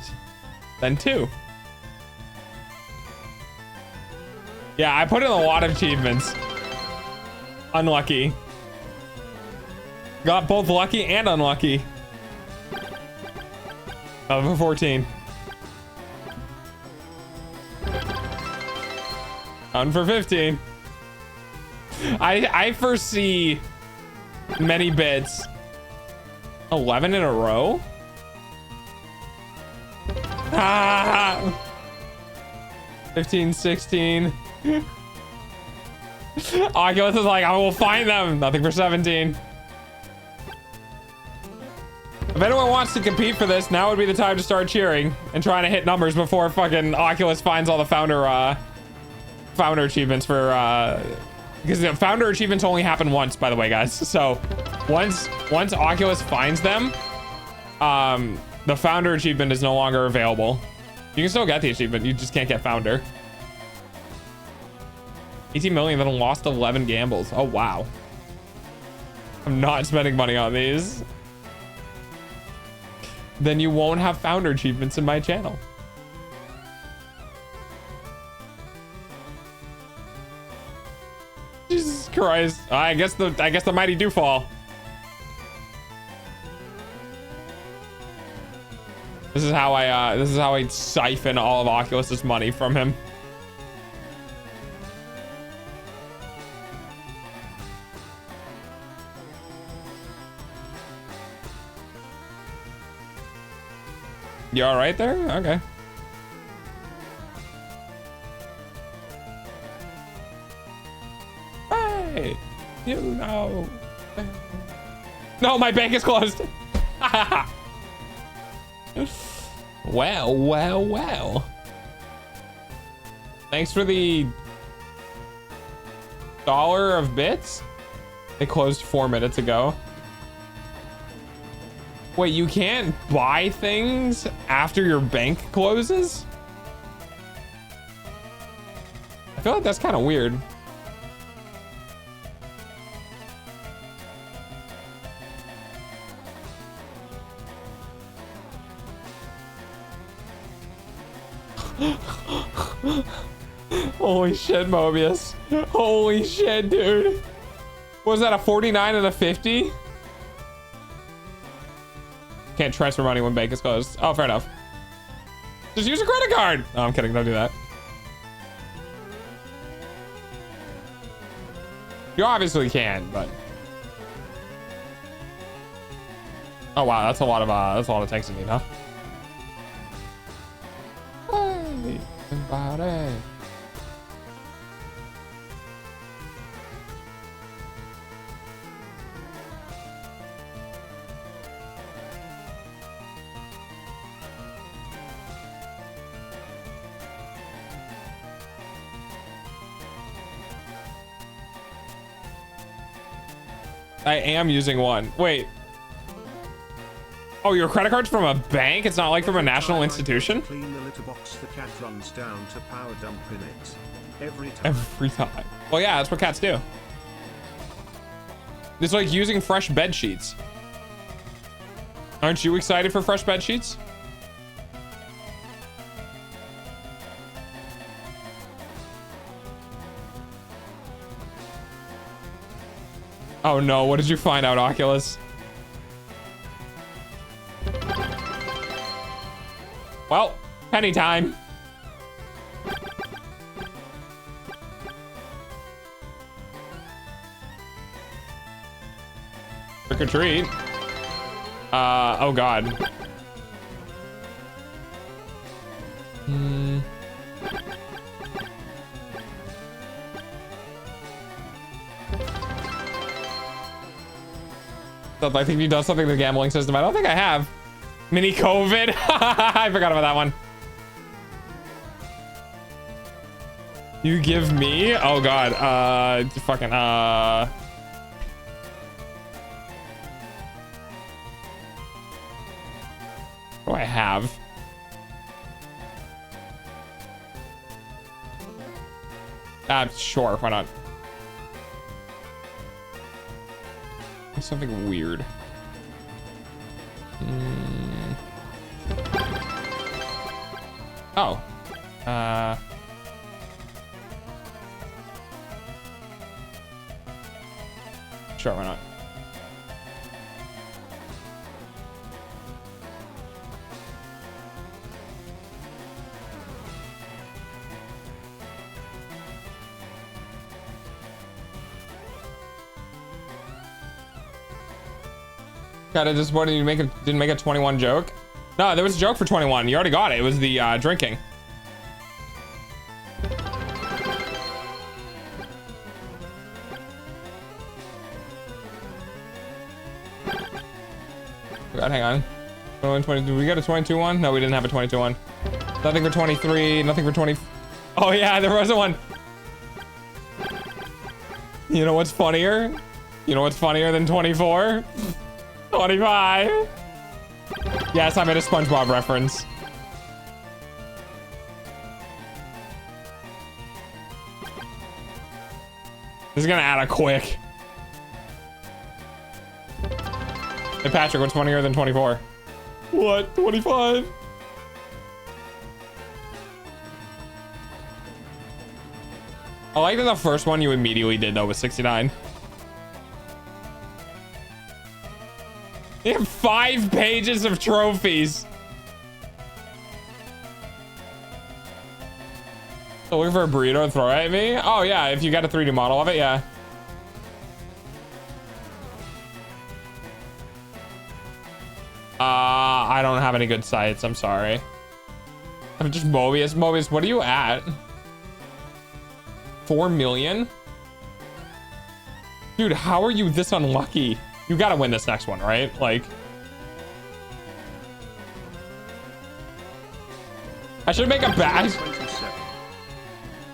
then 2. Yeah, I put in a lot of achievements. Unlucky. Got both lucky and unlucky. 11 for 14. 1 for 15. I foresee many bits. 11 in a row? Ah! 15, 16. Oculus is like, I will find them. Nothing for 17. If anyone wants to compete for this, now would be the time to start cheering and trying to hit numbers before fucking Oculus finds all the founder achievements for because the founder achievements only happen once, by the way, guys. So once Oculus finds them, the founder achievement is no longer available. You can still get the achievement, you just can't get founder. 18 million, then lost 11 gambles. Oh wow. I'm not spending money on these. Then you won't have founder achievements in my channel. Jesus Christ. I guess the mighty do fall. This is how I siphon all of Oculus's money from him. You all right there? Okay. Hey, you know. No, my bank is closed. Well. Thanks for the $1 of bits. They closed 4 minutes ago. Wait, you can't buy things after your bank closes? I feel like that's kind of weird. Holy shit, Mobius. Holy shit, dude. What was that, a 49 and a 50? Can't transfer money when bank is closed. Oh, fair enough. Just use a credit card. Oh, I'm kidding. Don't do that. You obviously can, but. Oh wow, that's a lot of tanks you need, huh? Hey, about it. I am using one. Wait. Oh, your credit card's from a bank? It's not like from a national institution? Clean the litter box, the cat runs down to power dump in it. Every time. Every time. Well, yeah, that's what cats do. It's like using fresh bed sheets. Aren't you excited for fresh bed sheets? Oh no, what did you find out, Oculus? Well, penny time. Trick or treat. Oh god. I think you've done something to the gambling system. I don't think I have. Mini COVID. I forgot about that one. You give me? Oh god. Fucking what do I have? Sure, why not? Something weird. Oh. Sure, why not? Kinda disappointed you didn't make a 21 joke. No, there was a joke for 21. You already got it. It was the drinking. God, hang on. 20, did we get a 22 one? No, we didn't have a 22 one. Nothing for 23. Nothing for 20. Oh yeah, there was a one. You know what's funnier? You know what's funnier than 24? 25. Yes, I made a SpongeBob reference. This is gonna add a quick. Hey Patrick, what's funnier than 24? What? 25? I like that the first one you immediately did though was 69. They have 5 pages of trophies. So looking for a burrito to throw at me? Oh yeah, if you got a 3D model of it, yeah. I don't have any good sites, I'm sorry. I'm just Mobius. Mobius, what are you at? 4 million? Dude, how are you this unlucky? You gotta win this next one, right? Like, I should make a badge.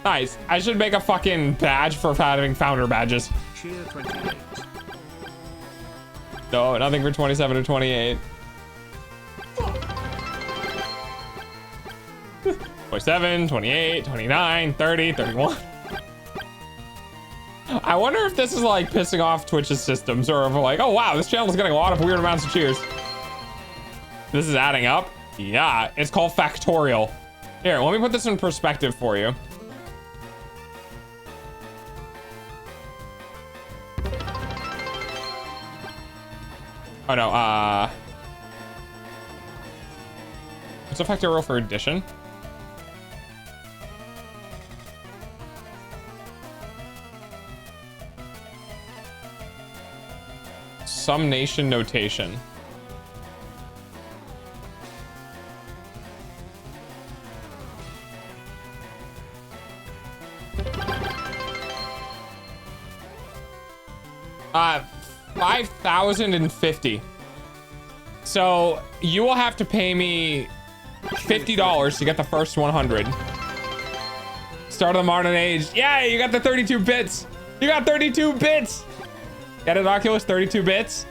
Nice. I should make a fucking badge for having founder badges. Cheer 28. No, nothing for 27 or 28. 27, 28, 29, 30, 31. I wonder if this is like pissing off Twitch's systems, or if like, oh wow, this channel is getting a lot of weird amounts of cheers. This is adding up. Yeah, it's called factorial. Here, let me put this in perspective for you. Oh no, what's a factorial for addition? Summation notation. Uh, 5,050. So you will have to pay me $50 to get the first 100. Start of the modern age. Yeah, you got the 32 bits. You got 32 bits. Get it, Oculus, 32 bits.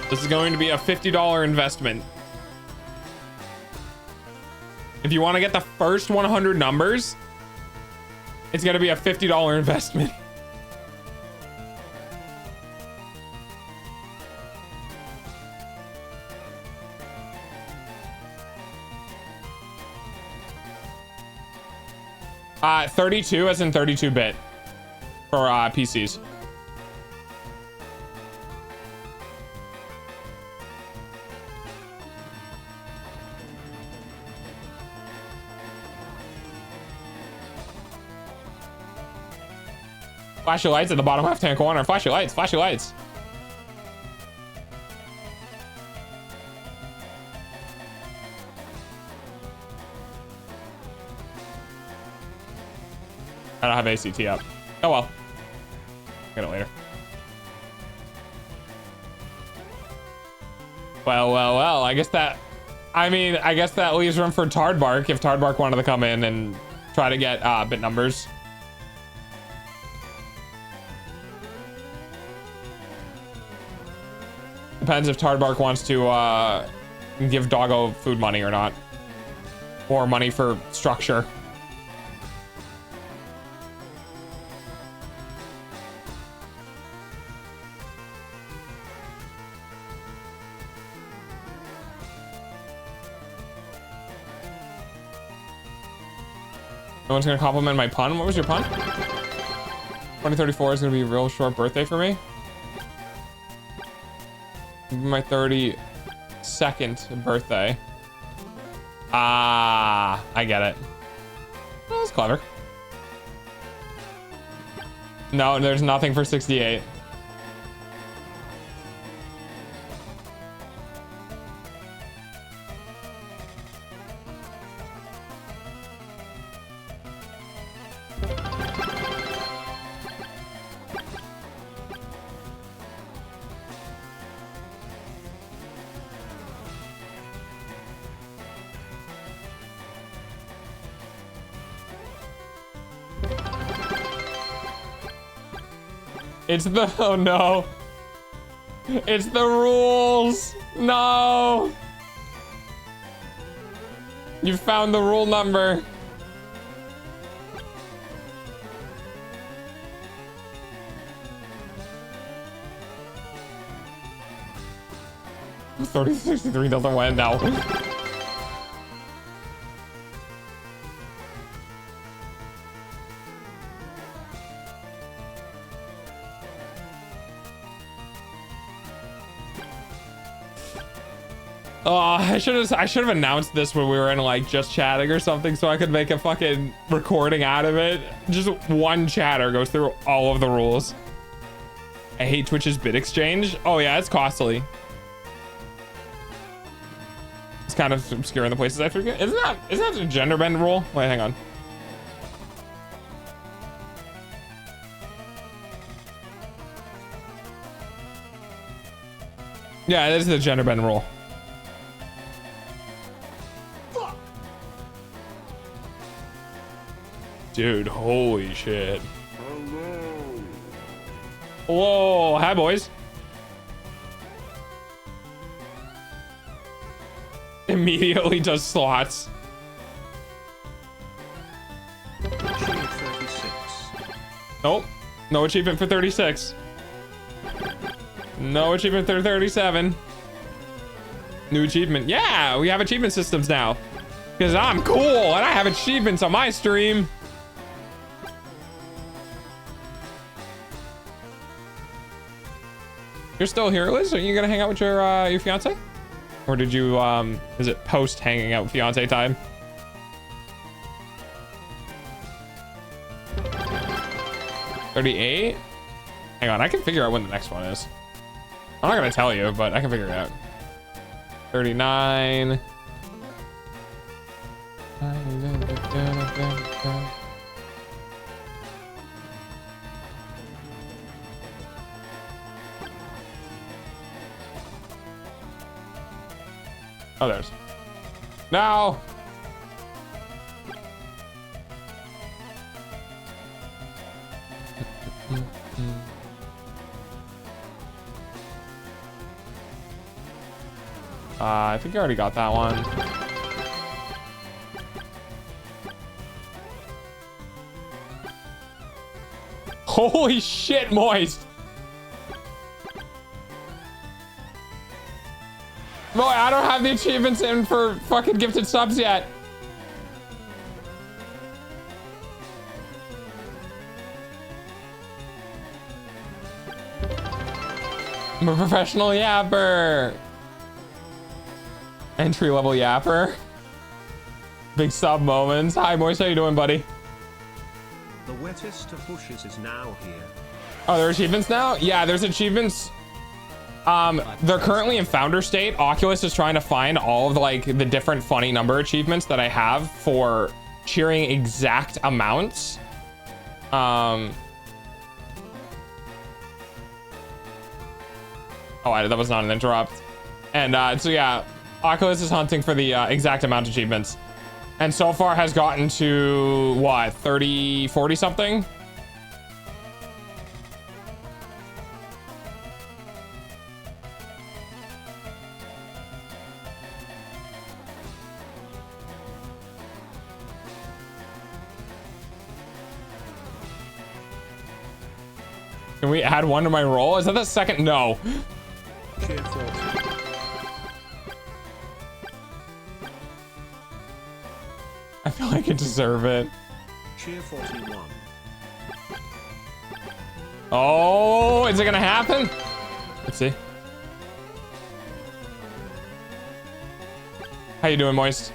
This is going to be a $50 investment. If you want to get the first 100 numbers, it's going to be a $50 investment. Uh, 32 as in 32-bit for PCs. Flash your lights at the bottom left-hand corner. Flash your lights. Flash your lights. I don't have ACT up. Oh well. Get it later. Well. I guess that leaves room for Tardbark if Tardbark wanted to come in and try to get bit numbers. Depends if Tardbark wants to give Doggo food money or not. Or money for structure. No one's gonna compliment my pun. What was your pun? 2034 is gonna be a real short birthday for me. My 32nd birthday. Ah, I get it. Well, that's clever. No, there's nothing for 68. It's the, oh no. It's the rules. No. You found the rule number. $30.63 doesn't win now. Oh, I should have announced this when we were in like just chatting or something so I could make a fucking recording out of it. Just one chatter goes through all of the rules. I hate Twitch's bit exchange. Oh yeah, it's costly. It's kind of obscure in the places I forget. Isn't that a gender bend rule? Wait, hang on. Yeah, this is the gender bend rule. Dude, holy shit. Whoa, hi boys. Immediately does slots. Nope. No achievement for 36. No achievement for 37. New achievement. Yeah, we have achievement systems now. Because I'm cool and I have achievements on my stream. You're still here, Liz? Are you gonna hang out with your fiance? Or did you is it post hanging out fiance time? $38? Hang on, I can figure out when the next one is. I'm not gonna tell you, but I can figure it out. 39. Oh, there's. No! I think I already got that one. Holy shit, Moist. Boy, I don't have the achievements in for fucking gifted subs yet. I'm a professional yapper. Entry level yapper. Big sub moments. Hi, Moist. How you doing, buddy? The wettest of bushes is now here. Oh, there are achievements now? Yeah, there's achievements. They're currently in founder state. Oculus is trying to find all of the different funny number achievements that I have for cheering exact amounts. Oh, that was not an interrupt. And so yeah, Oculus is hunting for the exact amount of achievements. And so far has gotten to, what, 30, 40 something? Can we add one to my roll? Is that the second? No. Cheer 40. I feel like I deserve it. Cheer 41. Oh, is it gonna happen? Let's see. How you doing, Moist?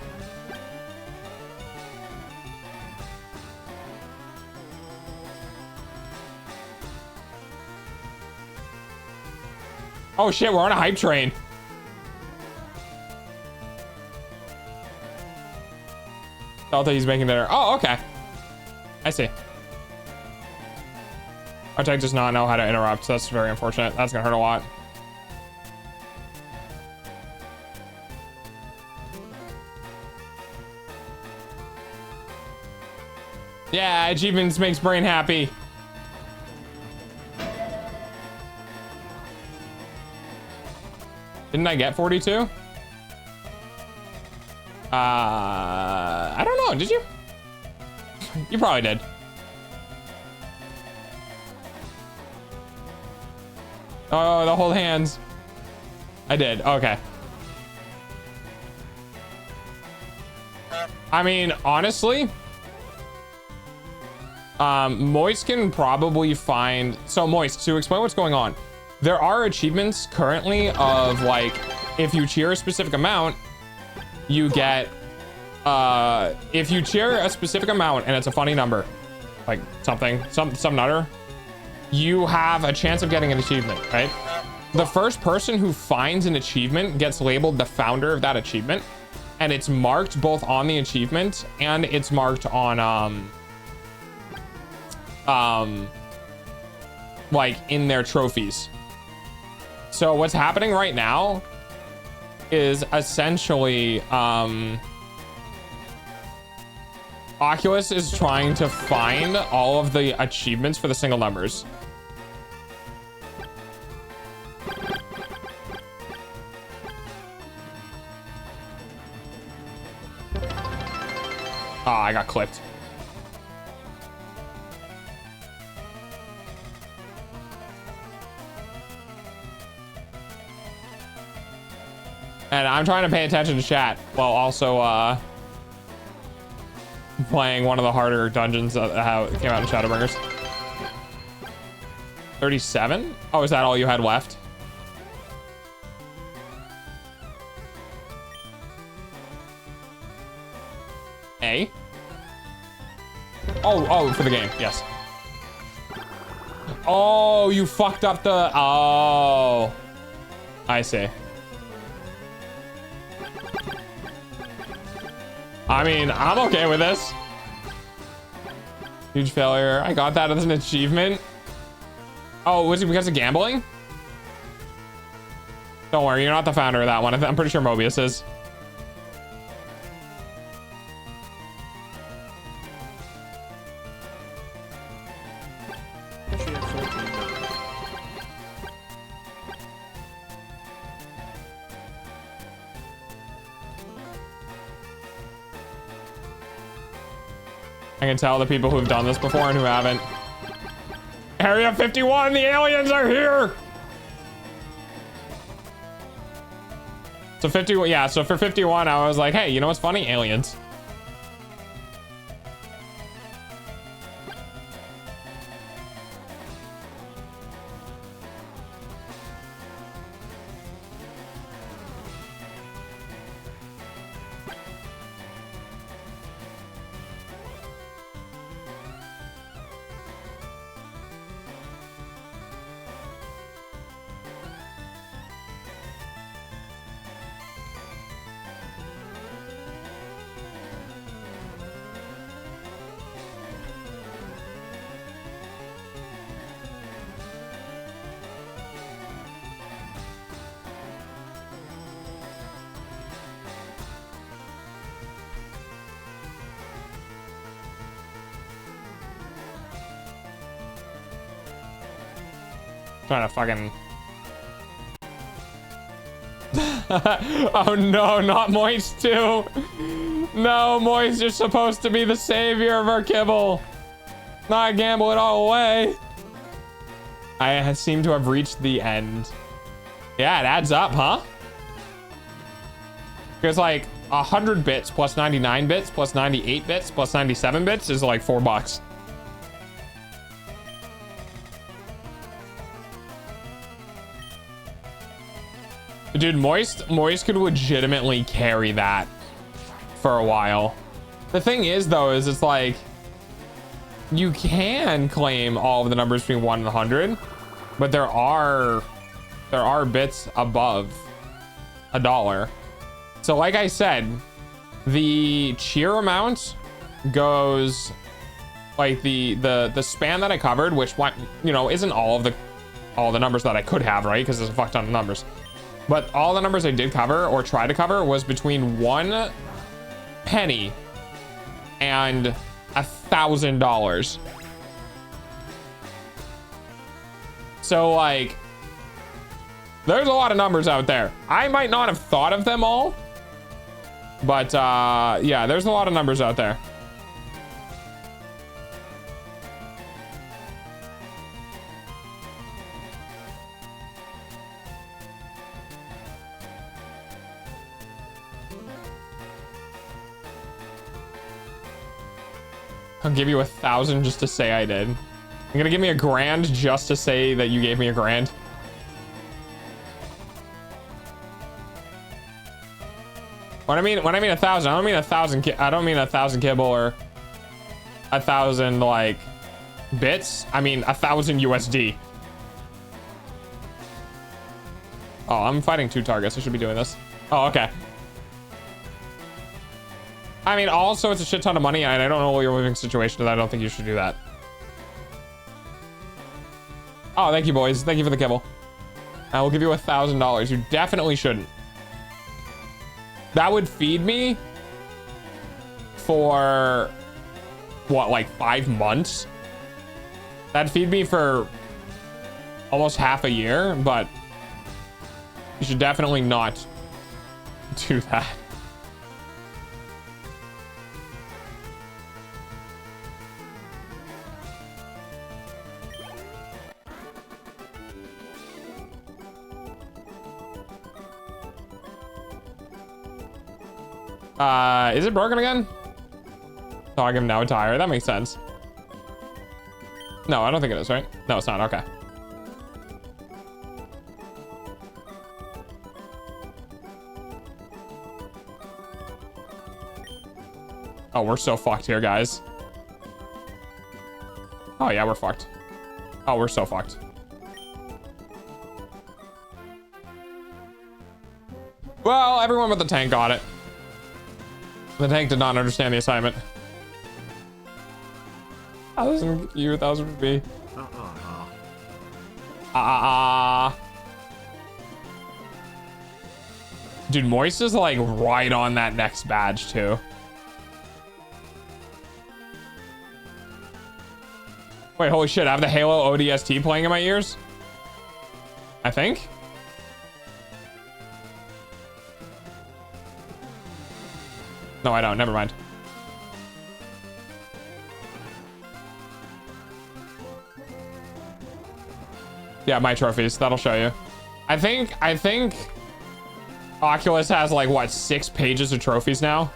Oh shit, we're on a hype train. Delta, he's making dinner. Oh, okay. I see. Our tech does not know how to interrupt, so that's very unfortunate. That's gonna hurt a lot. Yeah, achievements makes brain happy. Didn't I get 42? I don't know. Did you? You probably did. Oh, the hold hands. I did. Okay. I mean, honestly, Moist can probably find. So Moist, to explain what's going on, there are achievements currently of like, if you cheer a specific amount, you get, if you cheer a specific amount and it's a funny number, like some nutter, you have a chance of getting an achievement, right? The first person who finds an achievement gets labeled the founder of that achievement, and it's marked both on the achievement and it's marked on, like in their trophies. So what's happening right now is essentially, Oculus is trying to find all of the achievements for the single numbers. Ah, I got clipped. And I'm trying to pay attention to chat while also playing one of the harder dungeons that came out in Shadowbringers. 37? Oh, is that all you had left? A? Oh, for the game, yes. Oh, you fucked up the... Oh. I see. I mean, I'm okay with this. Huge failure. I got that as an achievement. Oh, was it because of gambling? Don't worry, you're not the founder of that one. I'm pretty sure Mobius is. Cheer 49. I can tell the people who've done this before and who haven't. Area 51, the aliens are here! So 51, yeah, so for 51, I was like, hey, you know what's funny? Aliens. Trying to fucking... Oh no, not Moist too. No, Moist, you're supposed to be the savior of our kibble. Not gamble it all away. I seem to have reached the end. Yeah, it adds up, huh? Because like 100 bits plus 99 bits plus 98 bits plus 97 bits is like $4. Dude, Moist could legitimately carry that for a while. The thing is, though, is it's like you can claim all of the numbers between 1 and 100, but there are bits above $1. So, like I said, the cheer amount goes like the span that I covered, which, you know, isn't all the numbers that I could have, right? Because there's a fuck ton of numbers. But all the numbers I did cover or try to cover was between 1 penny and $1,000. So like, there's a lot of numbers out there. I might not have thought of them all, but yeah, there's a lot of numbers out there. I'll give you 1,000 just to say I did. You're gonna give me $1,000 just to say that you gave me $1,000? When I mean 1,000, I don't mean 1,000. I don't mean 1,000 kibble or 1,000 like bits. I mean 1,000 USD. Oh, I'm fighting 2 targets. I should be doing this. Oh, okay. I mean, also, it's a shit ton of money, and I don't know what your living situation is. I don't think you should do that. Oh, thank you, boys. Thank you for the kibble. I will give you $1,000. You definitely shouldn't. That would feed me for, what, like 5 months? That'd feed me for almost half a year, but you should definitely not do that. Is it broken again? So I give him now a tire. That makes sense. No, I don't think it is, right? No, it's not. Okay. Oh, we're so fucked here, guys. Oh, yeah, we're fucked. Oh, we're so fucked. Well, everyone but the tank got it. The tank did not understand the assignment. 1,000 you, 1,000 for me. Dude, Moist is like right on that next badge too. Wait, holy shit, I have the Halo ODST playing in my ears? I think. No, I don't. Never mind. Yeah, my trophies. That'll show you. I think Oculus has like what, 6 pages of trophies now.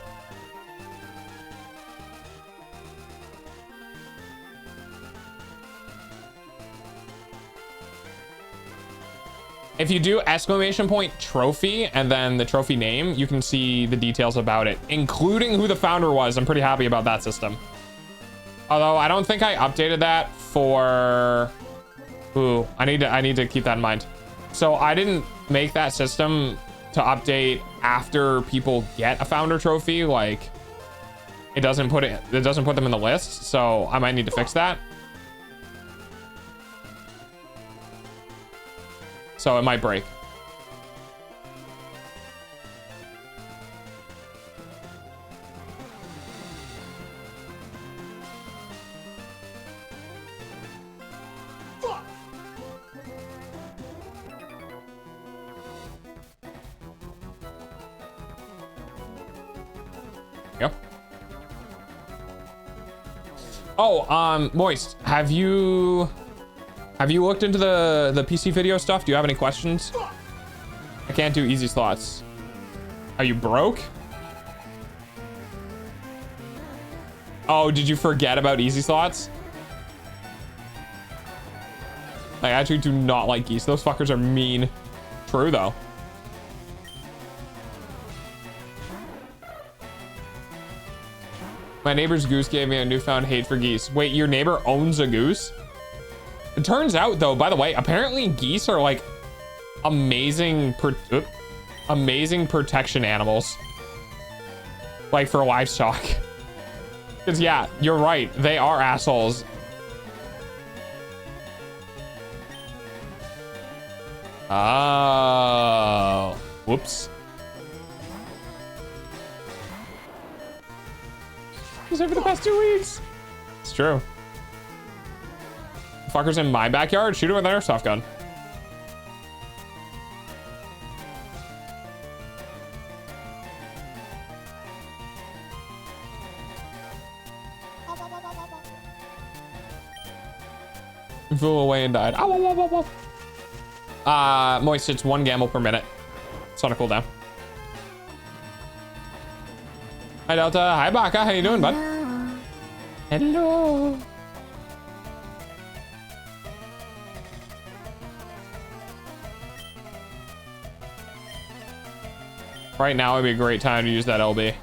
If you do exclamation point trophy and then the trophy name, you can see the details about it, including who the founder was. I'm pretty happy about that system. Although I don't think I updated that for... Ooh, I need to keep that in mind. So I didn't make that system to update after people get a founder trophy. Like it doesn't put them in the list. So I might need to fix that. So it might break. Yep. Oh, Moist, have you looked into the PC video stuff? Do you have any questions? I can't do easy slots. Are you broke? Oh, did you forget about easy slots? I actually do not like geese. Those fuckers are mean. True though. My neighbor's goose gave me a newfound hate for geese. Wait, your neighbor owns a goose? It turns out though, by the way, apparently geese are like amazing protection animals. Like for livestock. Because yeah, you're right. They are assholes. Oh, whoops. He's there for the past 2 weeks. It's true. Fuckers in my backyard, shoot it with an airsoft gun. Flew away and died. Ow, ow, ow, ow, ow. Moist, it's 1 gamble per minute. It's on a cooldown. Hi Delta, hi Baka, how you doing, bud? Hello. Right now would be a great time to use that LB.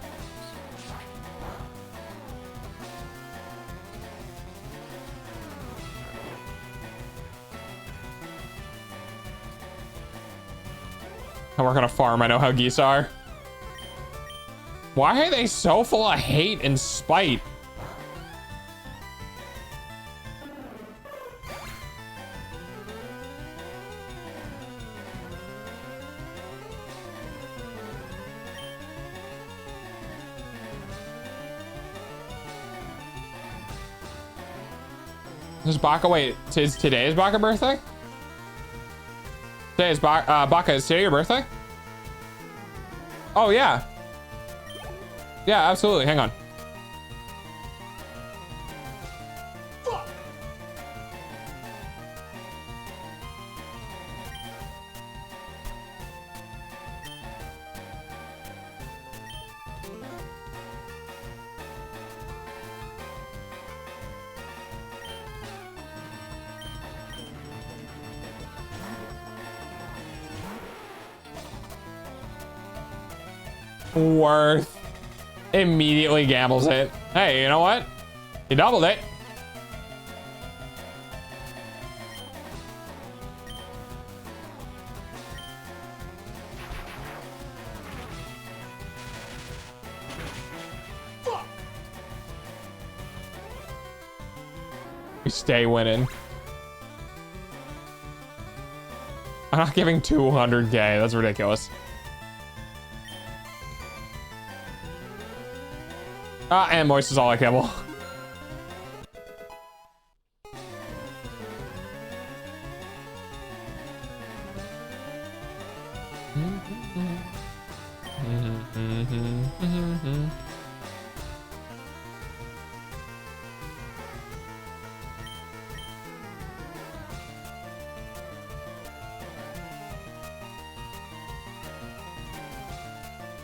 I work on a farm, I know how geese are. Why are they so full of hate and spite? Is Baka, wait, is today's Baka birthday? Today is Baka, is today your birthday? Oh yeah. Yeah, absolutely, hang on. Worth. Immediately gambles it. Hey, you know what? He doubled it. We stay winning. I'm not giving 200k. That's ridiculous. And Moist is all I kibble.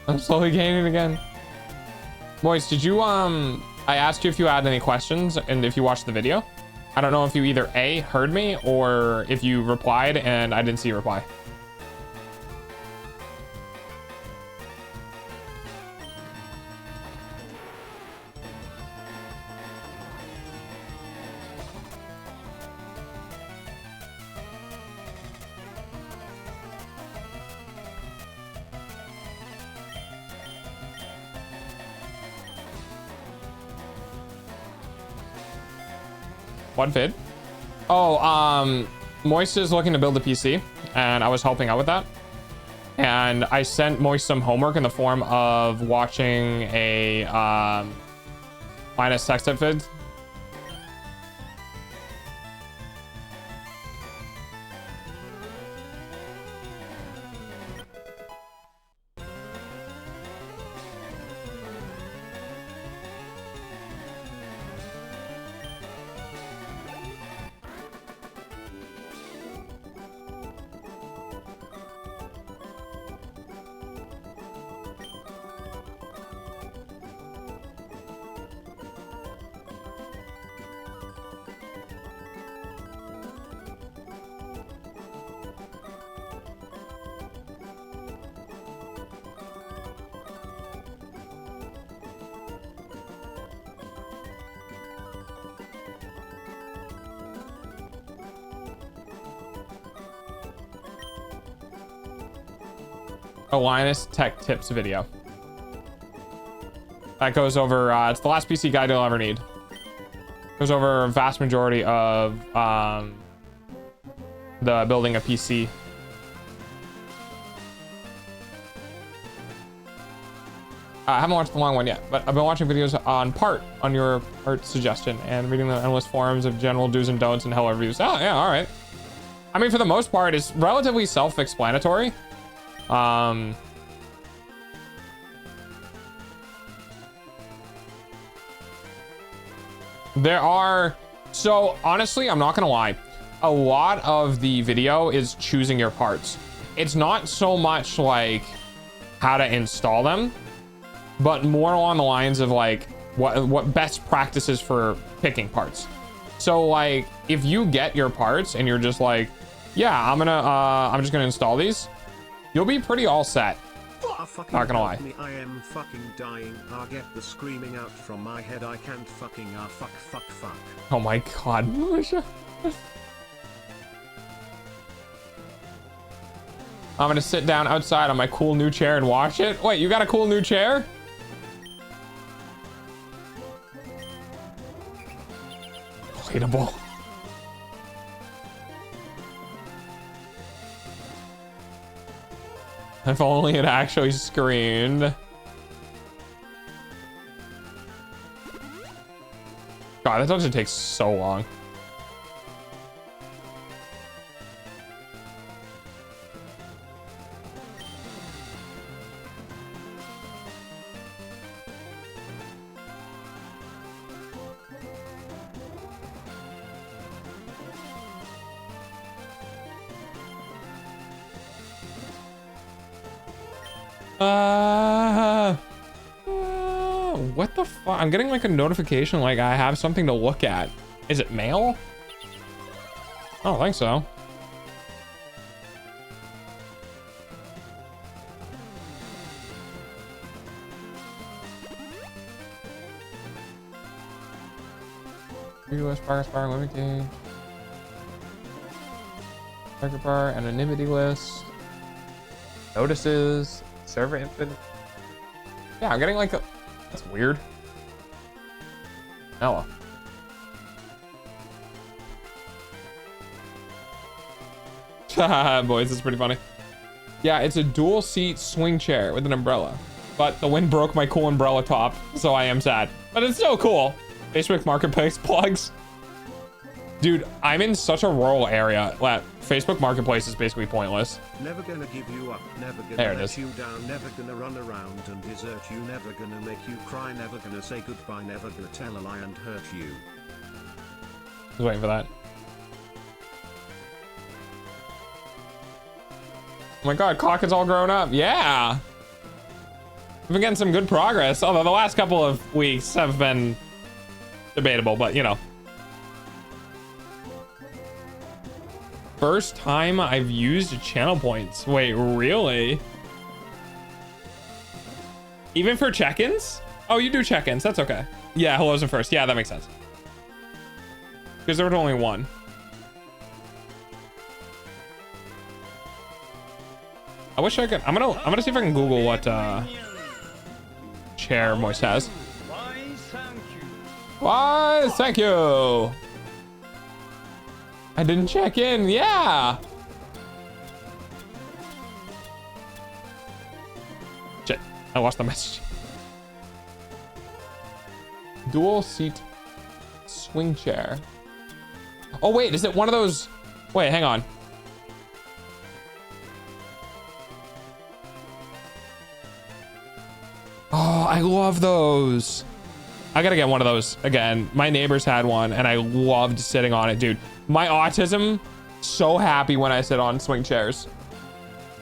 I'm slowly gaining again. Moist, did you, I asked you if you had any questions and if you watched the video. I don't know if you either A, heard me, or if you replied and I didn't see your reply. What vid? Oh, Moist is looking to build a PC, and I was helping out with that. And I sent Moist some homework in the form of watching a minus sex ed vid. A Linus Tech Tips video. That goes over, it's the last PC guide you'll ever need. Goes over a vast majority of the building a PC. I haven't watched the long one yet, but I've been watching videos on your part suggestion and reading the endless forums of general do's and don'ts and hell reviews. Oh, yeah, all right. I mean, for the most part, it's relatively self-explanatory. There are, so honestly, I'm not gonna lie, a lot of the video is choosing your parts. It's not so much like how to install them, but more along the lines of like what best practices for picking parts. So like if you get your parts and you're just like, yeah, I'm just gonna install these, you'll be pretty all set. Not gonna lie. I am fucking dying. I'll get the screaming out from my head. I can't fucking fuck. Oh my god. I'm gonna sit down outside on my cool new chair and watch it. Wait, you got a cool new chair? Hateable. If only it actually screamed. God, that dungeon takes so long. What the fuck? I'm getting like a notification like I have something to look at. Is it mail? I don't think so. US Bar, Limit Gauge, Record Bar, Anonymity List, Notices, Server Infinite. Yeah, I'm getting like a... That's weird. Oh well. Boys, this is pretty funny. Yeah, it's a dual seat swing chair with an umbrella. But the wind broke my cool umbrella top, so I am sad. But it's still cool. Facebook Marketplace plugs. Dude, I'm in such a rural area that Facebook Marketplace is basically pointless. Never gonna give you up, never gonna There it let is. you down, never gonna run around and desert you, never gonna make you cry, never gonna say goodbye, never gonna tell a lie and hurt you. I was waiting for that. Oh my god, Clock is all grown up. Yeah. We've been getting some good progress, although the last couple of weeks have been debatable, but you know. First time I've used channel points. Wait, really? Even for check-ins? Oh, you do check-ins. That's okay. Yeah, hellos are first. Yeah, that makes sense. Because there was only one. I wish I could. I'm gonna see if I can Google what chair Moist has. Why? Thank you. I didn't check in. Yeah. Shit. I lost the message. Dual seat swing chair. Oh wait, is it one of those? Wait, hang on. Oh, I love those. I gotta get one of those again. My neighbors had one and I loved sitting on it, dude. My autism, so happy when I sit on swing chairs.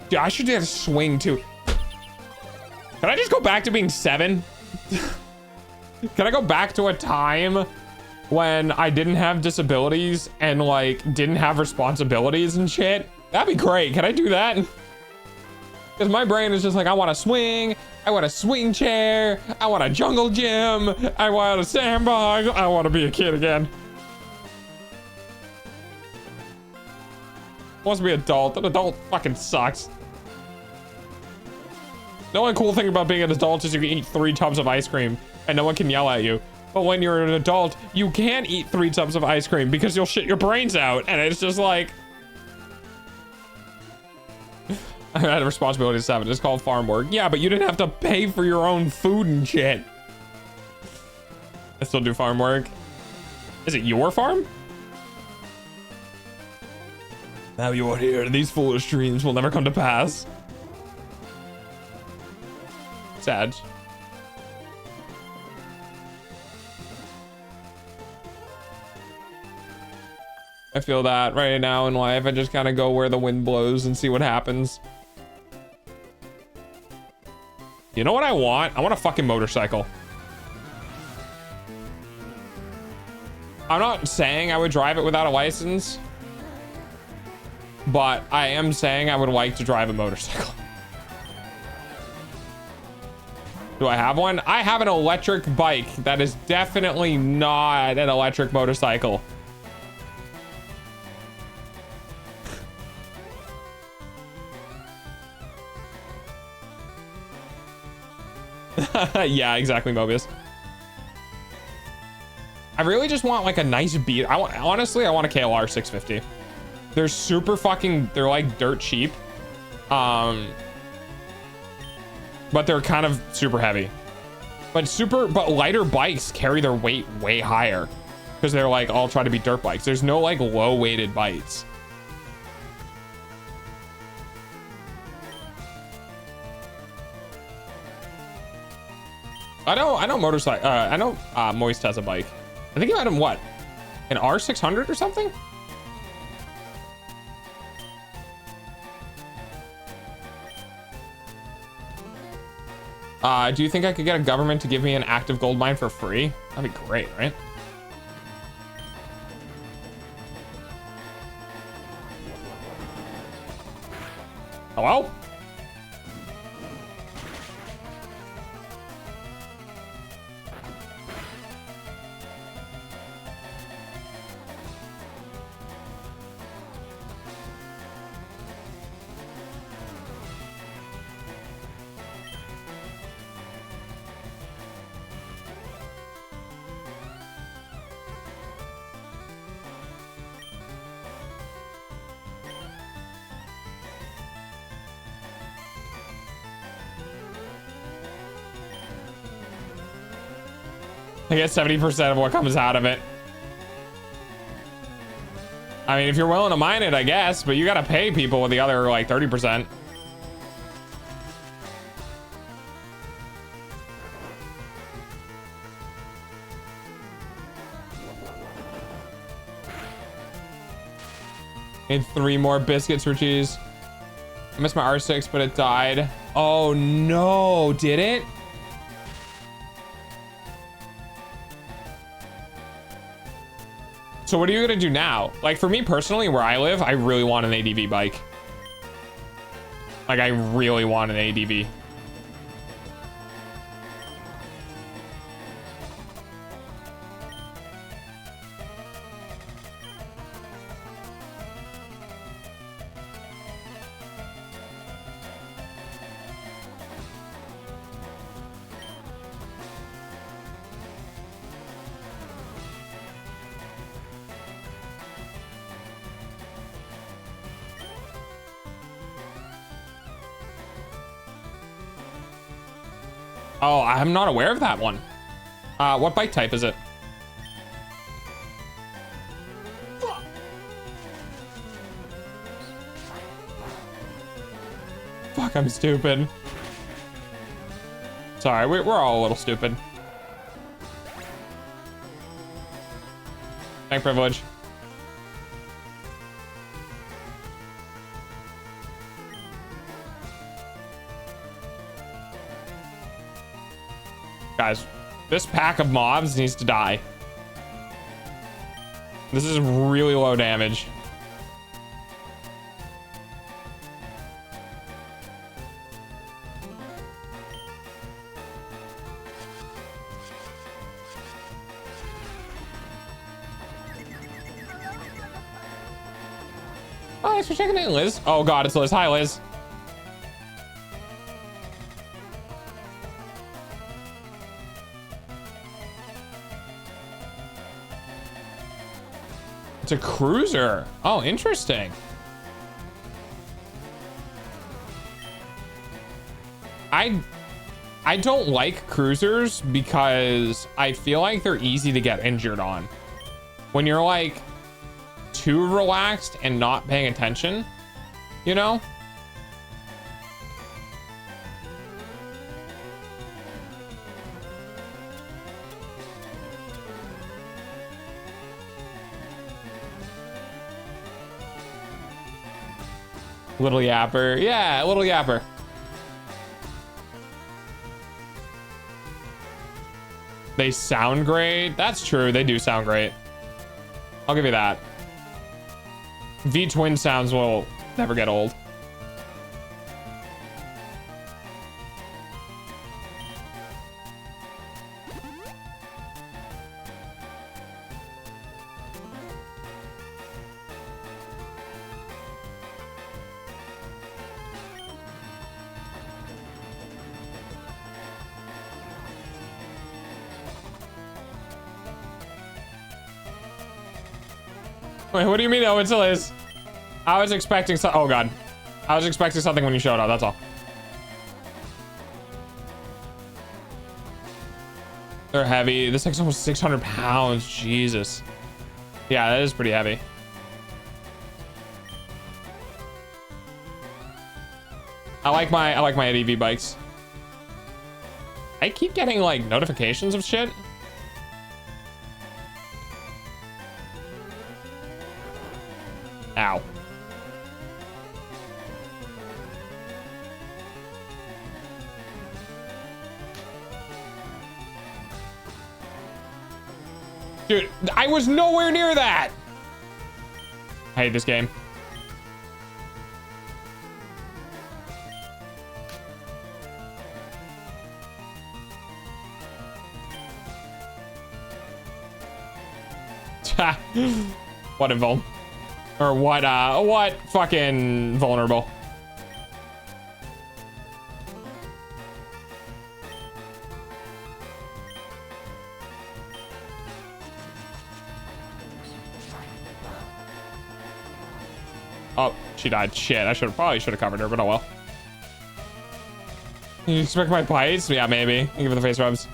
Dude, I should get a swing too. Can I just go back to being 7? Can I go back to a time when I didn't have disabilities and like didn't have responsibilities and shit? That'd be great. Can I do that? Because my brain is just like, I want a swing, I want a swing chair, I want a jungle gym, I want a sandbox, I want to be a kid again. Wants to be adult. An adult fucking sucks. The only cool thing about being an adult is you can eat 3 tubs of ice cream and no one can yell at you. But when you're an adult, you can't eat 3 tubs of ice cream because you'll shit your brains out. And it's just like, I had a responsibility to 7. It's called farm work. Yeah, but you didn't have to pay for your own food and shit. I still do farm work. Is it your farm? Now you are here. These foolish dreams will never come to pass. Sad. I feel that right now in life. I just kind of go where the wind blows and see what happens. You know what I want? I want a fucking motorcycle. I'm not saying I would drive it without a license, but I am saying I would like to drive a motorcycle. Do I have one? I have an electric bike that is definitely not an electric motorcycle. Yeah, exactly, Mobius. I really just want like a nice beat. Honestly, I want a KLR 650. They're super fucking, they're like dirt cheap. But they're kind of super heavy. But lighter bikes carry their weight way higher because they're like all try to be dirt bikes. There's no like low weighted bikes. I know motorcycle. I know Moist has a bike. I think he had him what? An R600 or something? Do you think I could get a government to give me an active gold mine for free? That'd be great, right? Hello? I get 70% of what comes out of it. I mean, if you're willing to mine it, I guess, but you gotta pay people with the other like 30%. Need 3 more biscuits for cheese. I missed my R6, but it died. Oh no, did it? So what are you gonna do now? Like for me personally, where I live, I really want an ADV bike. Like I really want an ADV. Oh, I'm not aware of that one. What bike type is it? Fuck, I'm stupid. Sorry, we're all a little stupid. Bank privilege. Guys, this pack of mobs needs to die. This is really low damage. Oh, thanks for checking in, Liz. Oh god, it's Liz. Hi, Liz. It's a cruiser. Oh, interesting. I don't like cruisers because I feel like they're easy to get injured on. When you're like too relaxed and not paying attention, you know? Little yapper. Yeah, little yapper. They sound great. That's true. They do sound great. I'll give you that. V-twin sounds will never get old. Wait, what do you mean? Oh, it's Liz. I was expecting so. Oh god, I was expecting something when you showed up. That's all. They're heavy. This thing's almost 600 pounds. Jesus. Yeah, that is pretty heavy. I like my ADV bikes. I keep getting like notifications of shit. Ow. Dude, I was nowhere near that. I hate this game. What a vuln. Or what fucking vulnerable. Oh, she died. Shit, I probably should have covered her, but oh well. You expect my bites? Yeah, maybe. Give her the face rubs.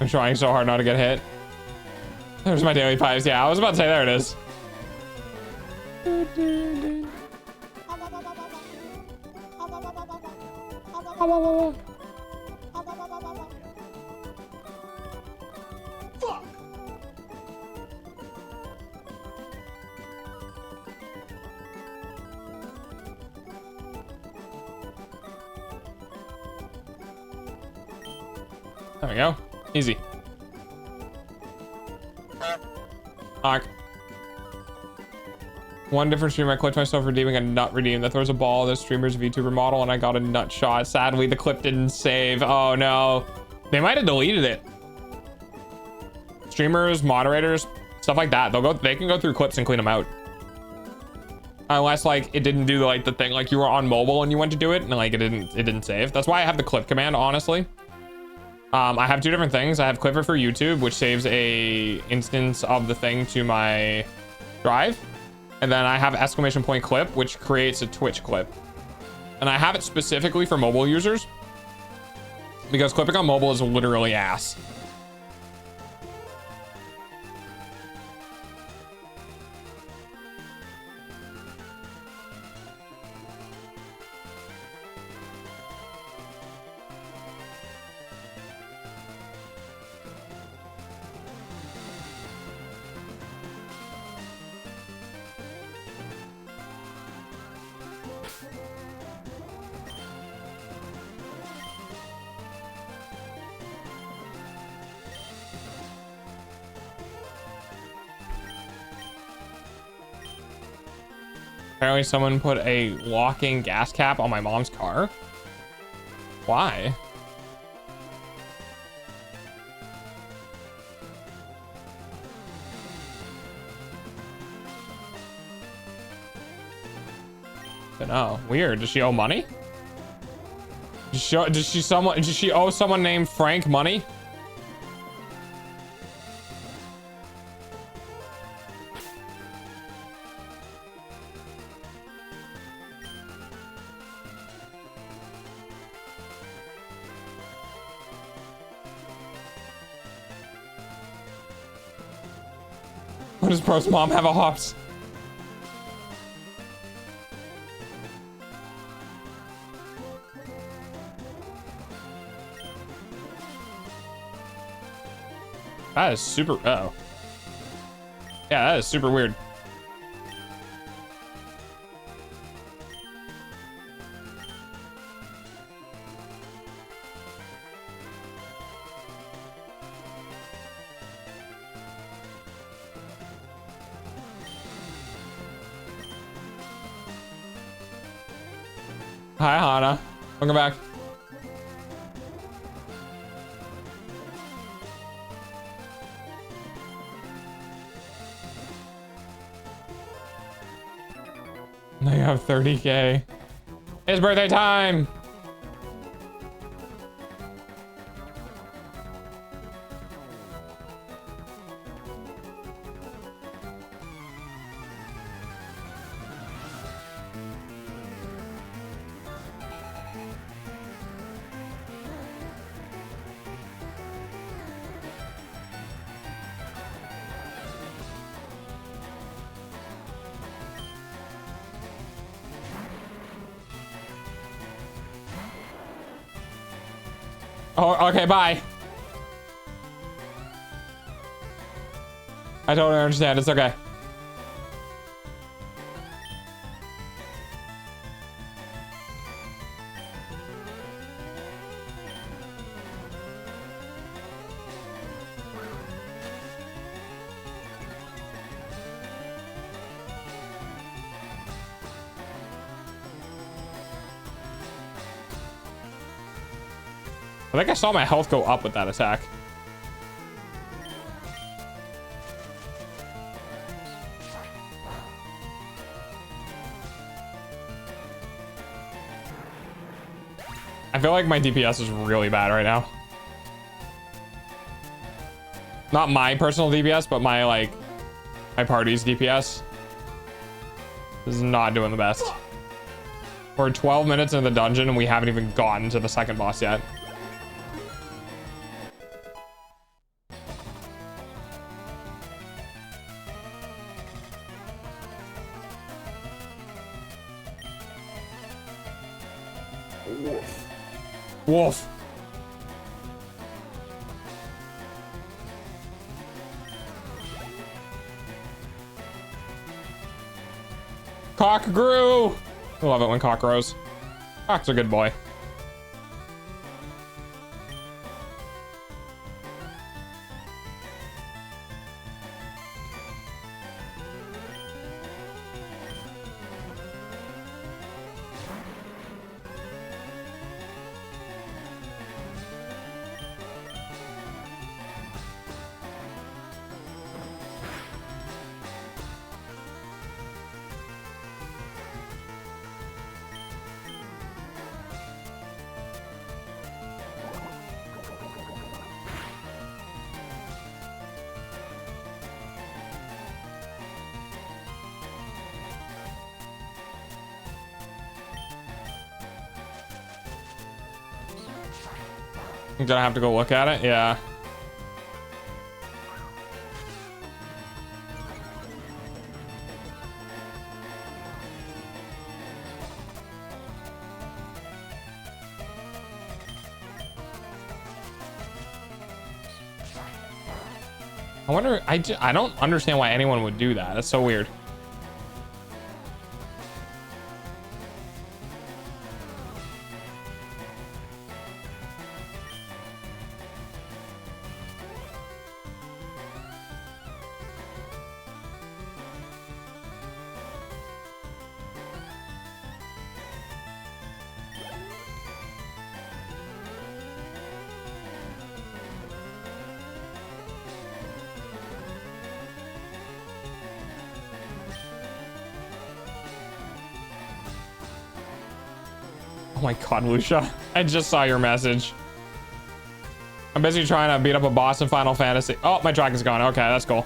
been trying so hard not to get hit. There's my daily pipes. Yeah, I was about to say, there it is. There we go. Easy. Knock. One different stream, I clipped myself redeeming a nut redeem that throws a ball at the streamer's VTuber model, and I got a nut shot. Sadly, the clip didn't save. Oh no. They might have deleted it. Streamers, moderators, stuff like that. They can go through clips and clean them out. Unless like it didn't do like the thing, like you were on mobile and you went to do it and like it didn't save. That's why I have the clip command, honestly. I have two different things. I have Clipper for YouTube, which saves a instance of the thing to my drive. And then I have exclamation point clip, which creates a Twitch clip. And I have it specifically for mobile users because clipping on mobile is literally ass. Apparently someone put a locking gas cap on my mom's car. Why? Don't know. Weird. Does she owe money? Does she owe someone named Frank money? What does Bro's mom have a hops? That is super. Uh-oh. Yeah, that is super weird. Hi, Hana. Welcome back. Now you have 30K. It's birthday time! Oh, okay, bye. I totally understand. It's okay. I think I saw my health go up with that attack. I feel like my DPS is really bad right now. Not my personal DPS, but my party's DPS is not doing the best. We're 12 minutes in the dungeon and we haven't even gotten to the second boss yet. Woof. Woof. Cock grew. I love it when cock grows. Cock's a good boy. I'm gonna have to go look at it. Yeah. I wonder, I don't understand why anyone would do that. That's so weird. Oh my god, Lucia. I just saw your message. I'm busy trying to beat up a boss in Final Fantasy. Oh, my track is gone. Okay, that's cool.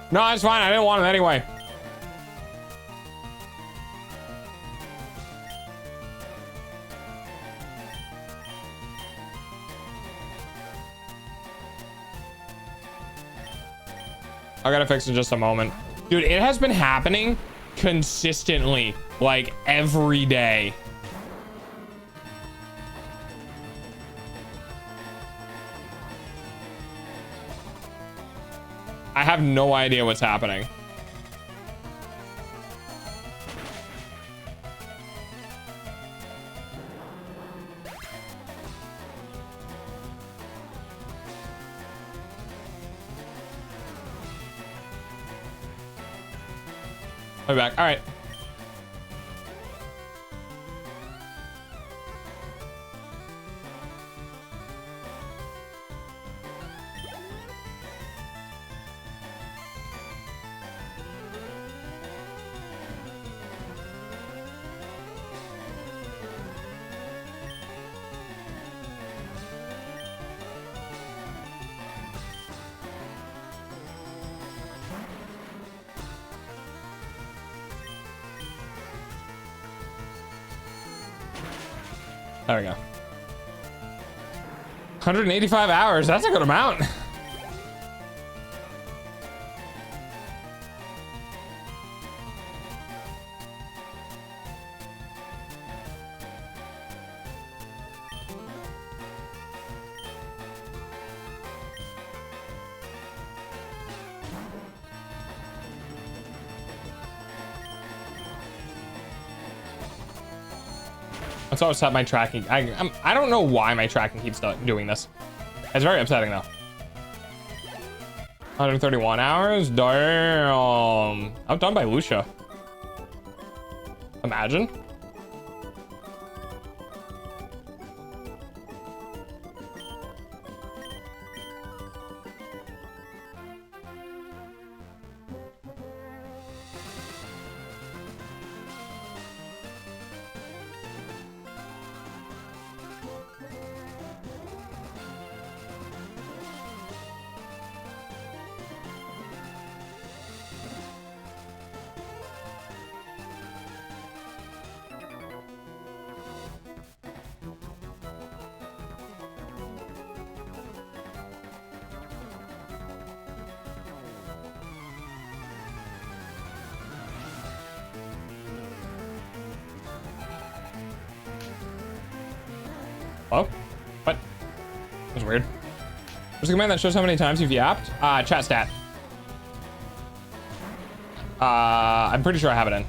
No, it's fine. I didn't want it anyway. I gotta fix it in just a moment. Dude, it has been happening consistently, like every day. I have no idea what's happening. I'll be back. All right. There we go. 185 hours. That's a good amount. That's always had my tracking. I don't know why my tracking keeps doing this. It's very upsetting though. 131 hours. Damn. Outdone by Lucia. Imagine. Oh, what? That's weird. There's a command that shows how many times you've yapped. Chat stat. I'm pretty sure I have it in.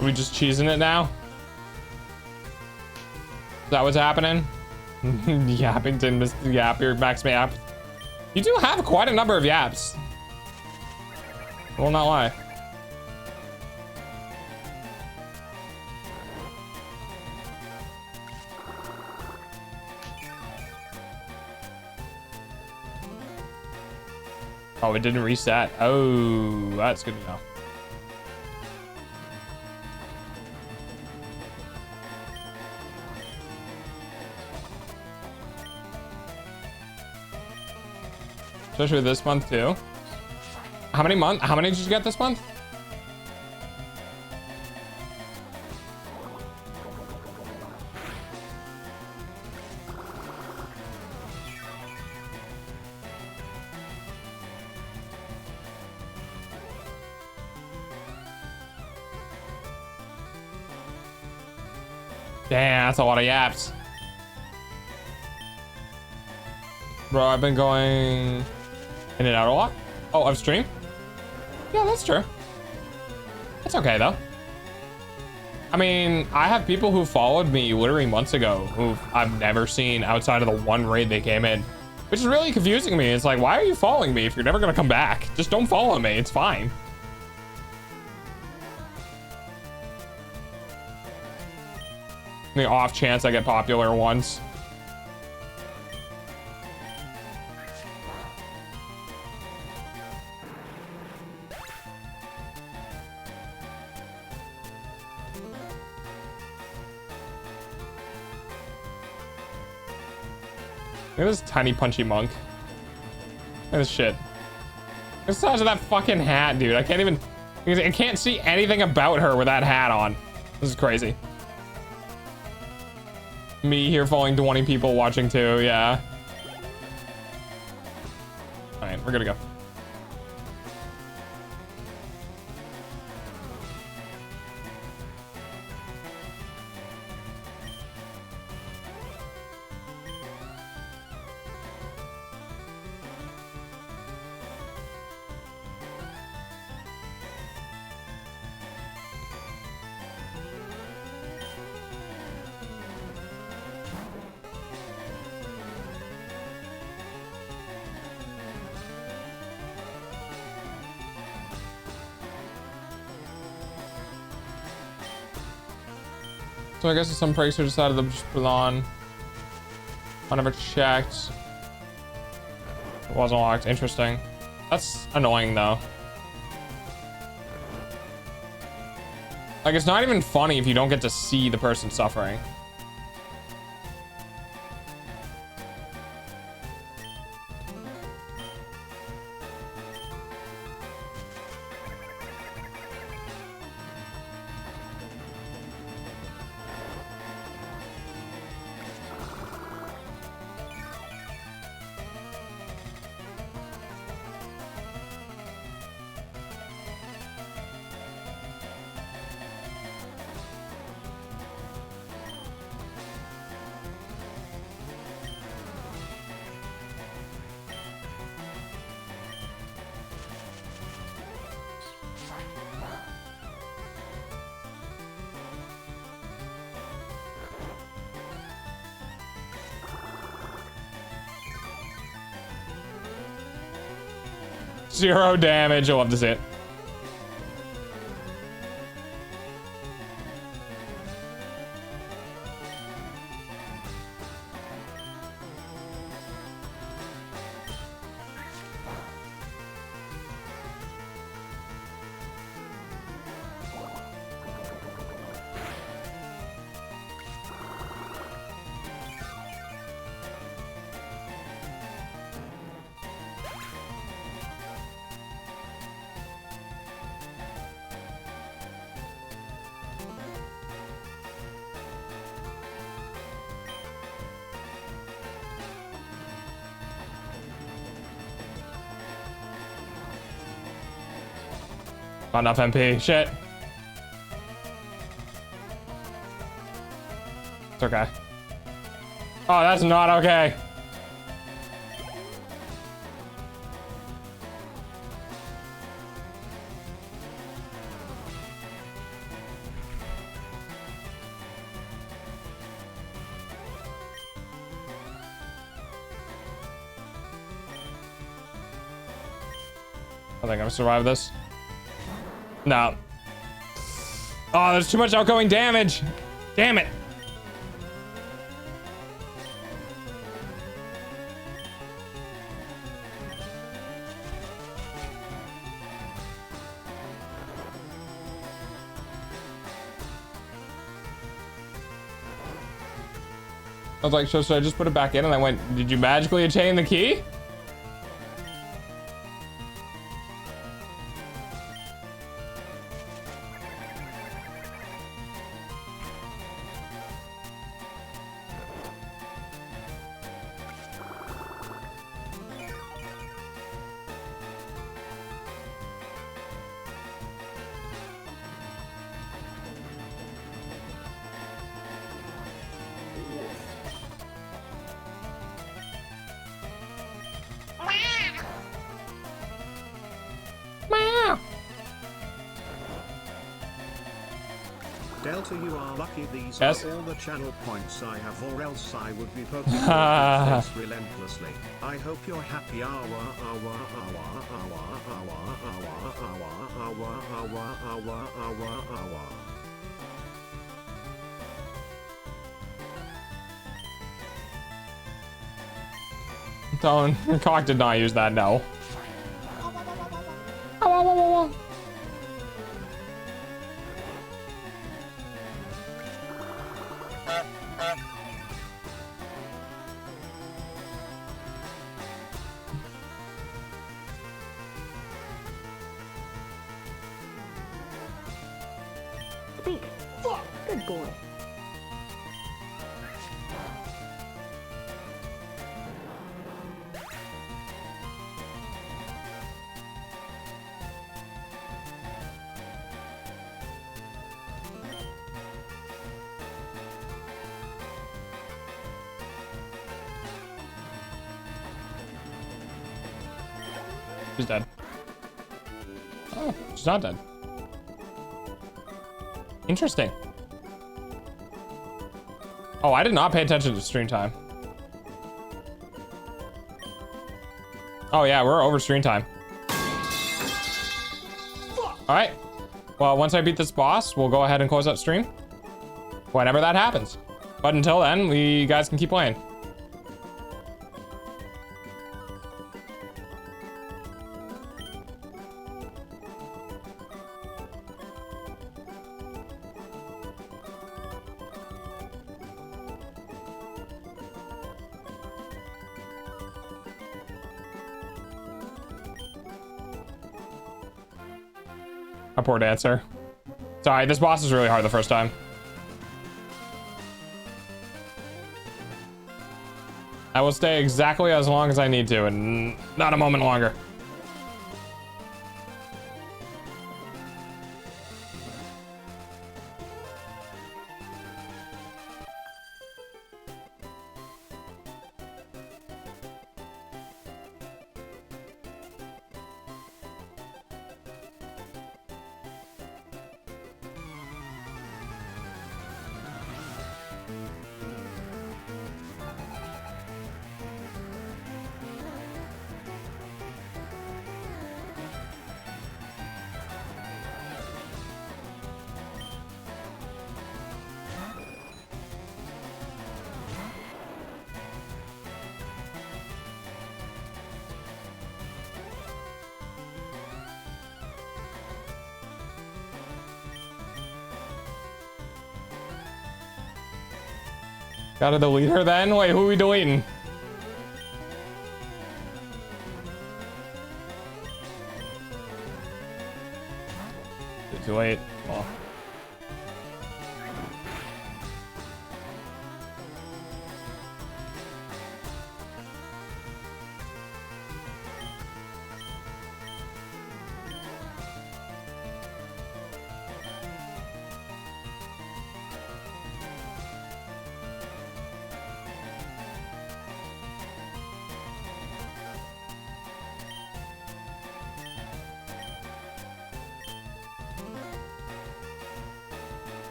Are we just cheesing it now? Is that what's happening? Yappington missed the yap, your max yap. You do have quite a number of yaps. I will not lie. Oh, it didn't reset. Oh, that's good to know. Especially this month too. How many did you get this month? Damn, that's a lot of yaps. Bro, I've been going in and out a lot. Oh, of stream? Yeah, that's true. It's okay though. I mean, I have people who followed me literally months ago who I've never seen outside of the one raid they came in, which is really confusing me. It's like, why are you following me if you're never gonna come back? Just don't follow me, it's fine. The off chance I get popular once. Look at this tiny punchy monk. Look at this shit. Look at the size of that fucking hat, dude. I can't see anything about her with that hat on. This is crazy. Me here following 20 people watching too, yeah. All right, we're gonna go. So I guess some prankster decided to just put it on. I never checked. It wasn't locked. Interesting. That's annoying though. Like, it's not even funny if you don't get to see the person suffering. Zero damage. I love to see it. Not enough MP. Shit. It's okay. Oh, that's not okay. I think I'm gonna survive this. No. Oh, there's too much outgoing damage. Damn it. I was like, so should I just put it back in? And I went, did you magically attain the key? Delta, you are lucky these Yes? are all the channel points I have, or else I would be poking your face relentlessly. I hope you're happy. Awa, awa, awa, awa, awa, awa, awa, awa, awa, awa, awa, awa. Don't. Cock did not use that, no. Speak. Good boy. She's dead. Oh, she's not dead. Interesting. Oh, I did not pay attention to stream time. Oh yeah, we're over stream time. All right. Well, once I beat this boss, we'll go ahead and close out stream. Whenever that happens. But until then, we guys can keep playing. A poor dancer. Sorry, this boss is really hard the first time. I will stay exactly as long as I need to, and not a moment longer. Gotta delete her then? Wait, who are we deleting? Too late. Well.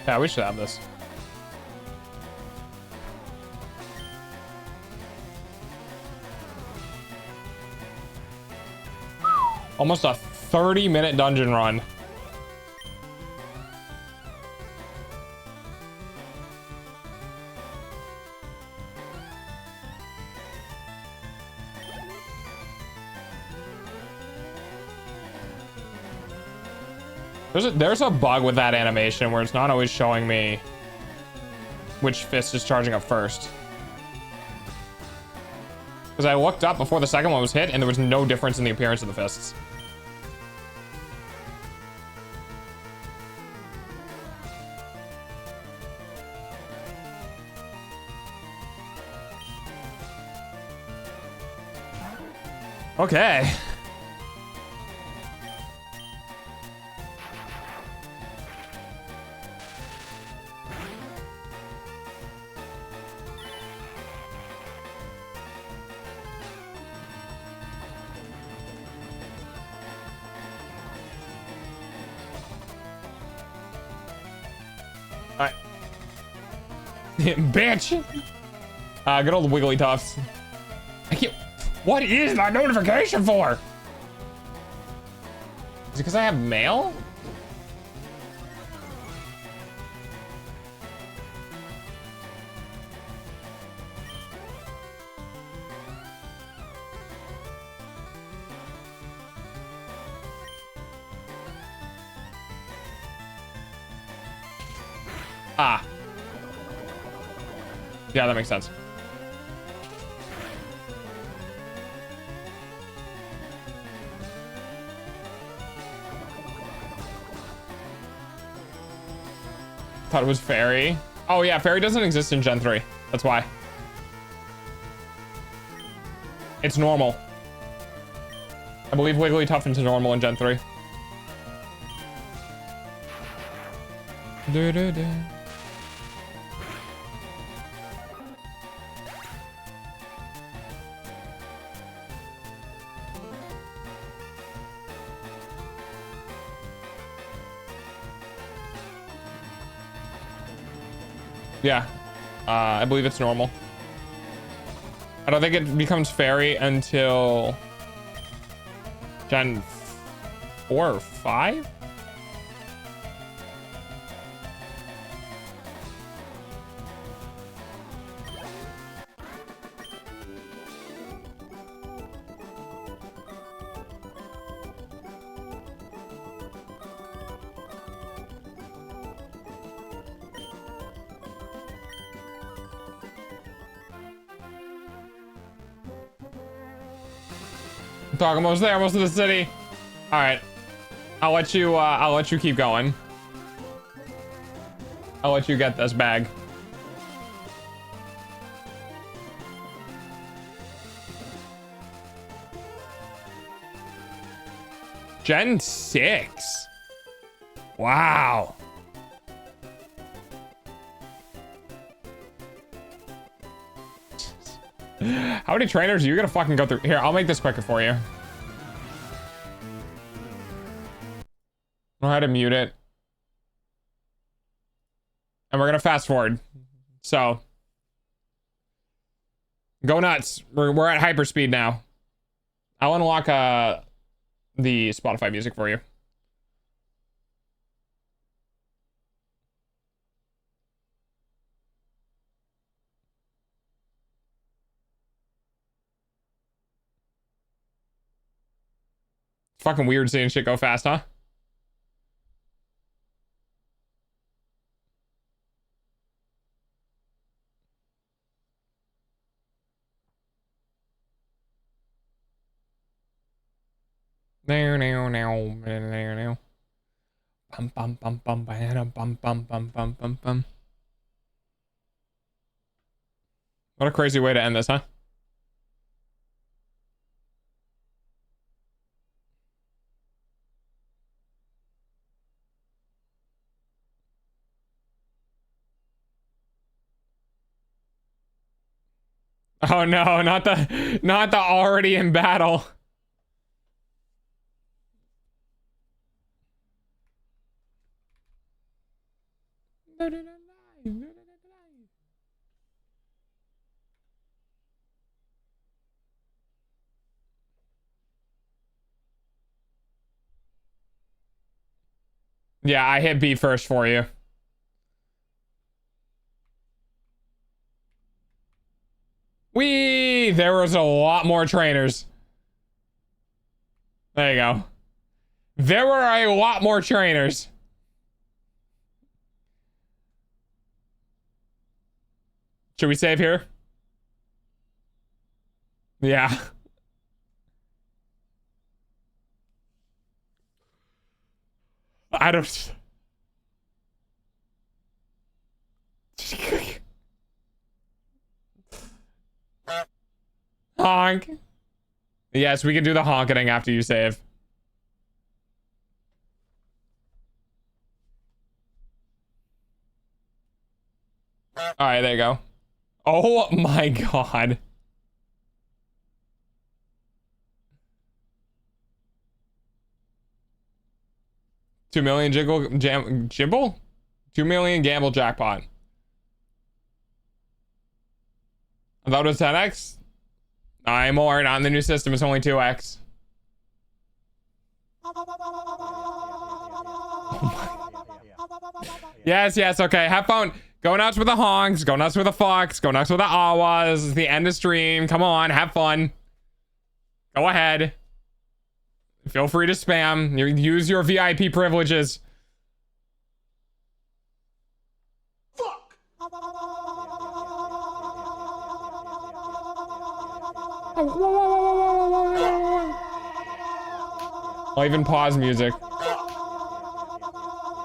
Yeah, we should have this. Almost a 30-minute dungeon run. There's a bug with that animation where it's not always showing me which fist is charging up first. Because I looked up before the second one was hit and there was no difference in the appearance of the fists. Okay. Alright. Bitch! Good old Wiggly Tufts. I can't. What is that notification for? Is it because I have mail? Ah. Yeah, that makes sense. Thought it was fairy. Oh yeah, fairy doesn't exist in Gen 3. That's why. It's normal. I believe Wigglytuff is normal in Gen 3. Yeah, I believe it's normal. I don't think it becomes fairy until Gen 4 or 5. Talk almost there, almost to the city. All right, I'll let you keep going. I'll let you get this bag. Gen 6. Wow. How many trainers are you gonna fucking go through? Here, I'll make this quicker for you. Know how to mute it. And we're gonna fast forward. So go nuts. We're at hyperspeed now. I'll unlock the Spotify music for you. Fucking weird seeing shit go fast, huh? Now, now, now, now, now. Bum, bum, bum, bum, bum, bum, bum, bum, bum, bum, bum. What a crazy way to end this, huh? Oh no, not the already in battle. Yeah, I hit B first for you. There was a lot more trainers. There you go. There were a lot more trainers. Should we save here? Yeah. I don't... Honk. Yes, we can do the honking after you save. All right, there you go. Oh my god. $2 million jimble? 2 million gamble jackpot. I thought it was 10x. I'm more. Not in the new system. It's only 2x. Yes, yes. Okay. Have fun. Go nuts with the honks. Go nuts with the fucks. Go nuts with the awas. It's the end of stream. Come on. Have fun. Go ahead. Feel free to spam. Use your VIP privileges. Fuck! I'll even pause music.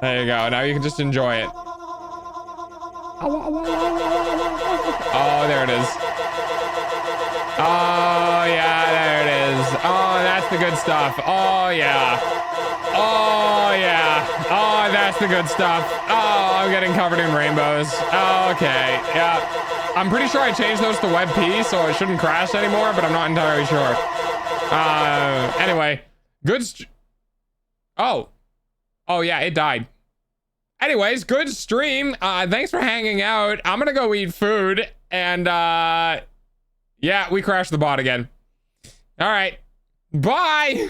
There you go. Now you can just enjoy it. Oh, there it is. Oh, yeah, there it is. Oh, that's the good stuff. Oh, yeah. Oh, yeah. Oh, that's the good stuff. Oh, I'm getting covered in rainbows. Oh, okay. Yeah. I'm pretty sure I changed those to WebP, so it shouldn't crash anymore, but I'm not entirely sure. Anyway. Oh, yeah, it died. Anyways, good stream. Thanks for hanging out. I'm gonna go eat food, and yeah, we crashed the bot again. All right, bye.